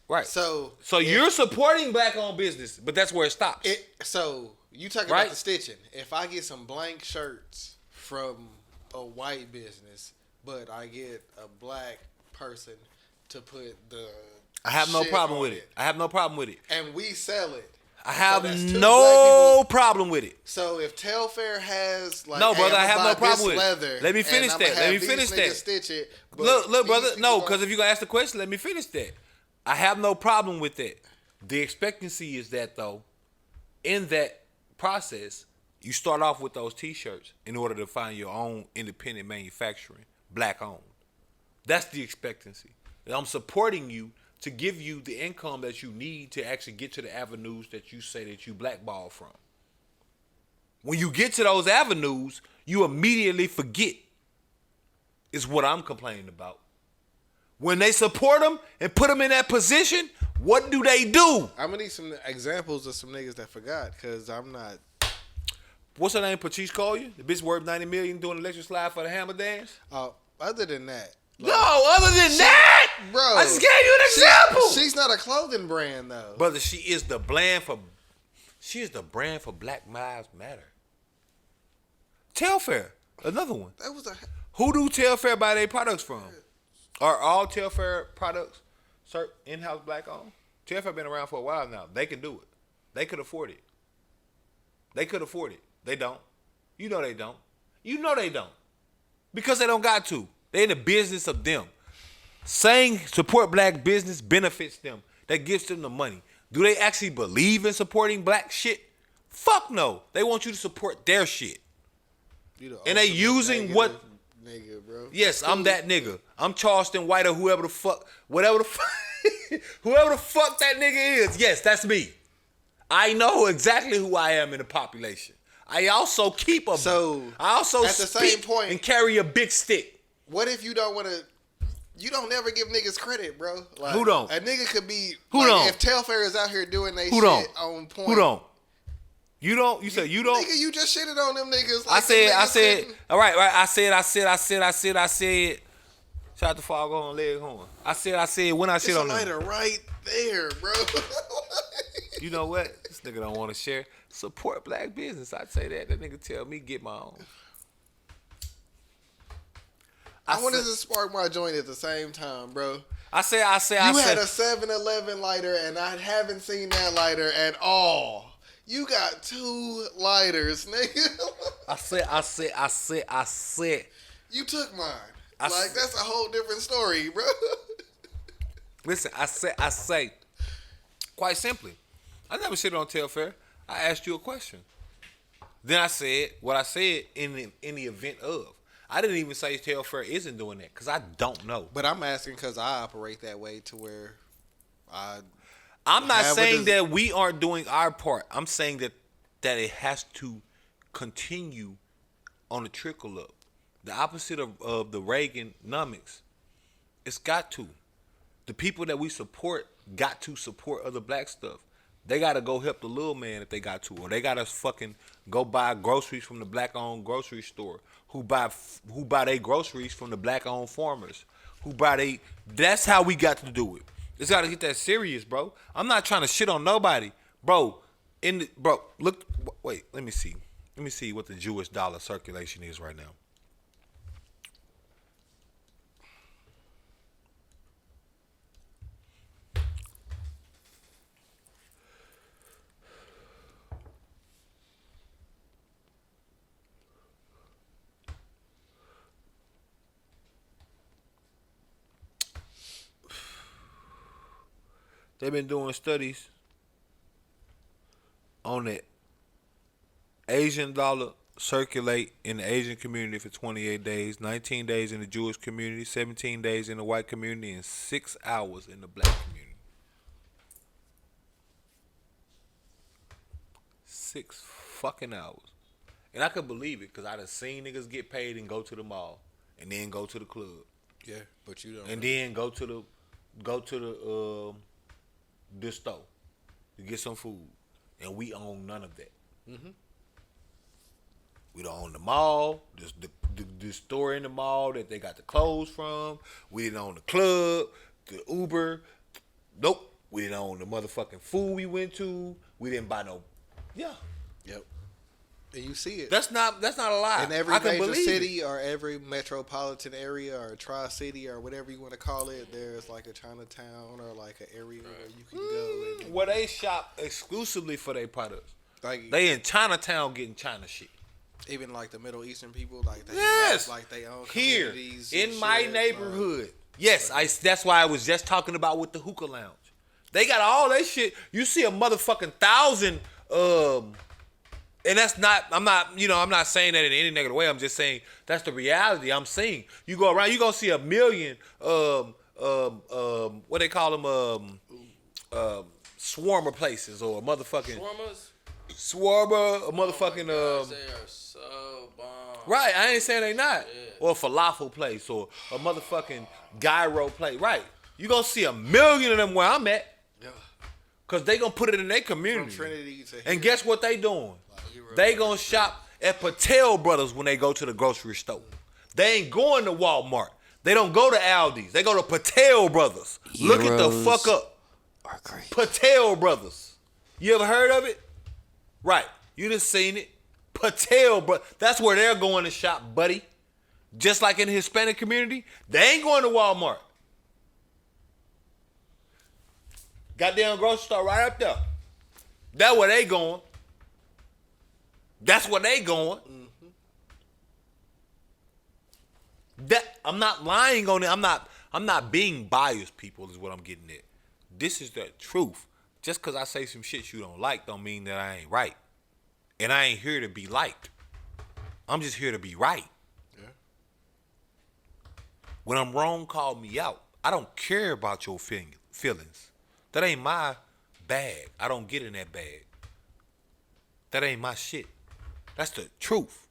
Right. So you're supporting black owned business, but that's where it stops. So you talking Right? about the stitching. If I get some blank shirts from a white business, but I get a black person to put the I have no shit problem on with it. I have no problem with it. And we sell it. I have that's two no black people. problem with it. So if Telfair has like, No, hey, brother, I'ma I have buy no problem this with it. leather, Let me and finish I'ma that. Let have me these finish niggas that. Stitch it, but Look, these brother. people No, don't- because if you're gonna ask the question, let me finish that. I have no problem with that. The expectancy is that though, in that process, you start off with those T-shirts in order to find your own independent manufacturing, black owned. That's the expectancy. And I'm supporting you to give you the income that you need to actually get to the avenues that you say that you blackball from. When you get to those avenues, you immediately forget. Is what I'm complaining about. When they support them and put them in that position, what do they do? I'm gonna need some examples of some niggas that forgot, cause I'm not. What's her name? Patrice call you? The bitch worth $90 million doing an electric slide for the hammer dance? Other than that, No, other than that, bro, I just gave you an example. She's not a clothing brand though. Brother, she is the brand for Black Lives Matter. Telfair, another one. That was a. Who do Telfair buy their products from? Are all Telfair products in-house black owned? Telfair been around for a while now. They can do it. They could afford it. They don't. You know they don't. Because they don't got to. They in the business of them. Saying support black business benefits them. That gives them the money. Do they actually believe in supporting black shit? Fuck no. They want you to support their shit. And they using what? Nigga, bro. Yes, I'm that nigga. I'm Charleston White or whoever the fuck that nigga is. Yes, that's me. I know exactly who I am in the population. I also keep a. So I also at the same point and carry a big stick. What if you don't want to? You don't never give niggas credit, bro. Like, Who don't? A nigga could be. Who like, don't? If Telfair is out here doing they Who shit don't? on point. Who don't? You don't? You said you don't? Nigga, you just shitted on them niggas. I Like said. couldn't- All right. I said. Shout out to Foghorn Leghorn. I said when I shit It's a on them. lighter right there, bro. You know what? This nigga don't want to share. Support black business. I'd say that. That nigga tell me get my own. I wanted to spark my joint at the same time, bro. I said. You had a 7-Eleven lighter, and I haven't seen that lighter at all. You got 2 lighters, nigga. I said. You took mine. I Like, s- that's a whole different story, bro. Listen, I say. Quite simply, I never shit on Telfair. I asked you a question. Then I said what I said in the event of. I didn't even say Telfair isn't doing that because I don't know. But I'm asking because I operate that way to where I'm not have a saying des- that we aren't doing our part. I'm saying that it has to continue on the trickle up. The opposite of the Reaganomics. It's got to. The people that we support got to support other black stuff. They got to go help the little man if they got to. Or they got to fucking go buy groceries from the black-owned grocery store. Who buy their groceries from the black-owned farmers. That's how we got to do it. It's got to get that serious, bro. I'm not trying to shit on nobody. Bro, look, wait, let me see. Let me see what the Jewish dollar circulation is right now. They've been doing studies on the Asian dollar circulate in the Asian community for 28 days, 19 days in the Jewish community, 17 days in the white community, and 6 hours in the black community. 6 fucking hours. And I could believe it because I done seen niggas get paid and go to the mall and then go to the club. yeah, but you don't. And then go to the store to get some food, and we own none of that. Mm-hmm. We don't own the mall, the store in the mall that they got the clothes from. We didn't own the club, the Uber. Nope. We didn't own the motherfucking food we went to. We didn't buy no. Yeah. Yep. And you see it. That's not a lie. In every I can major believe city it. or every metropolitan area or tri-city or whatever you want to call it, there's like a Chinatown or like an area where you can go. And, Where they shop exclusively for their products. like They in Chinatown getting China shit. even like the Middle Eastern people, like they Yes. have like they own Here communities in and my shit, neighborhood. Yes, that's why I was just talking about with the hookah lounge. They got all that shit. You see a motherfucking 1,000 and that's not I'm not saying that in any negative way. I'm just saying that's the reality I'm seeing. You go around, you gonna see a million what they call them swarmer places or a motherfucking Shawarmas? swarmer, a motherfucking Gosh, they are so bomb. right, I ain't saying they not. Yeah. Or a falafel place or a motherfucking gyro place. Right. You gonna see a million of them where I'm at. Yeah. Cause they gonna put it in their From community. Trinity to And here. guess what they doing? Hero They gonna shop at Patel Brothers when they go to the grocery store. They ain't going to Walmart. They don't go to Aldi's. They go to Patel Brothers. Look at the Heroes fuck up. are great. Patel Brothers. You ever heard of it? Right. You done seen it. Patel Brothers. That's where they're going to shop, buddy. Just like in the Hispanic community, they ain't going to Walmart. Goddamn grocery store right up there. That's where they going. That's where they going. Mm-hmm. That I'm not lying on it. I'm not being biased, people, is what I'm getting at. This is the truth. Just because I say some shit you don't like don't mean that I ain't right. And I ain't here to be liked. I'm just here to be right. Yeah. When I'm wrong, call me out. I don't care about your feelings. That ain't my bag. I don't get in that bag. That ain't my shit. That's the truth.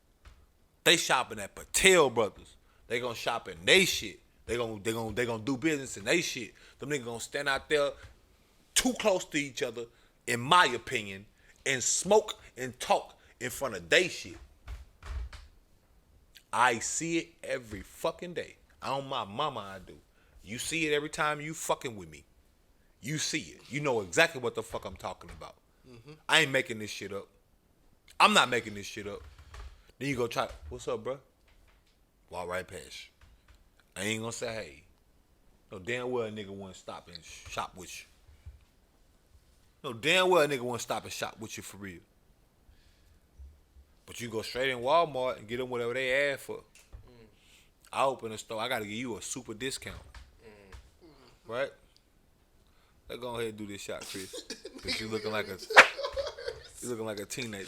They shopping at Patel Brothers. They gonna shop in they shit. They gonna do business in they shit. Them niggas gonna stand out there too close to each other, in my opinion, and smoke and talk in front of they shit. I see it every fucking day. On my mama, I do. You see it every time you fucking with me. You see it. You know exactly what the fuck I'm talking about. I ain't making this shit up. I'm not making this shit up. Then you go try, what's up, bro? Walk right past you. I ain't gonna say hey. No damn well a nigga wouldn't stop and shop with you. No damn well a nigga wouldn't stop and shop with you for real. But you go straight in Walmart and get them whatever they ask for. I open a store, I gotta give you a super discount. Right? Let's go ahead and do this shot, Chris. Cause you looking like a teenager.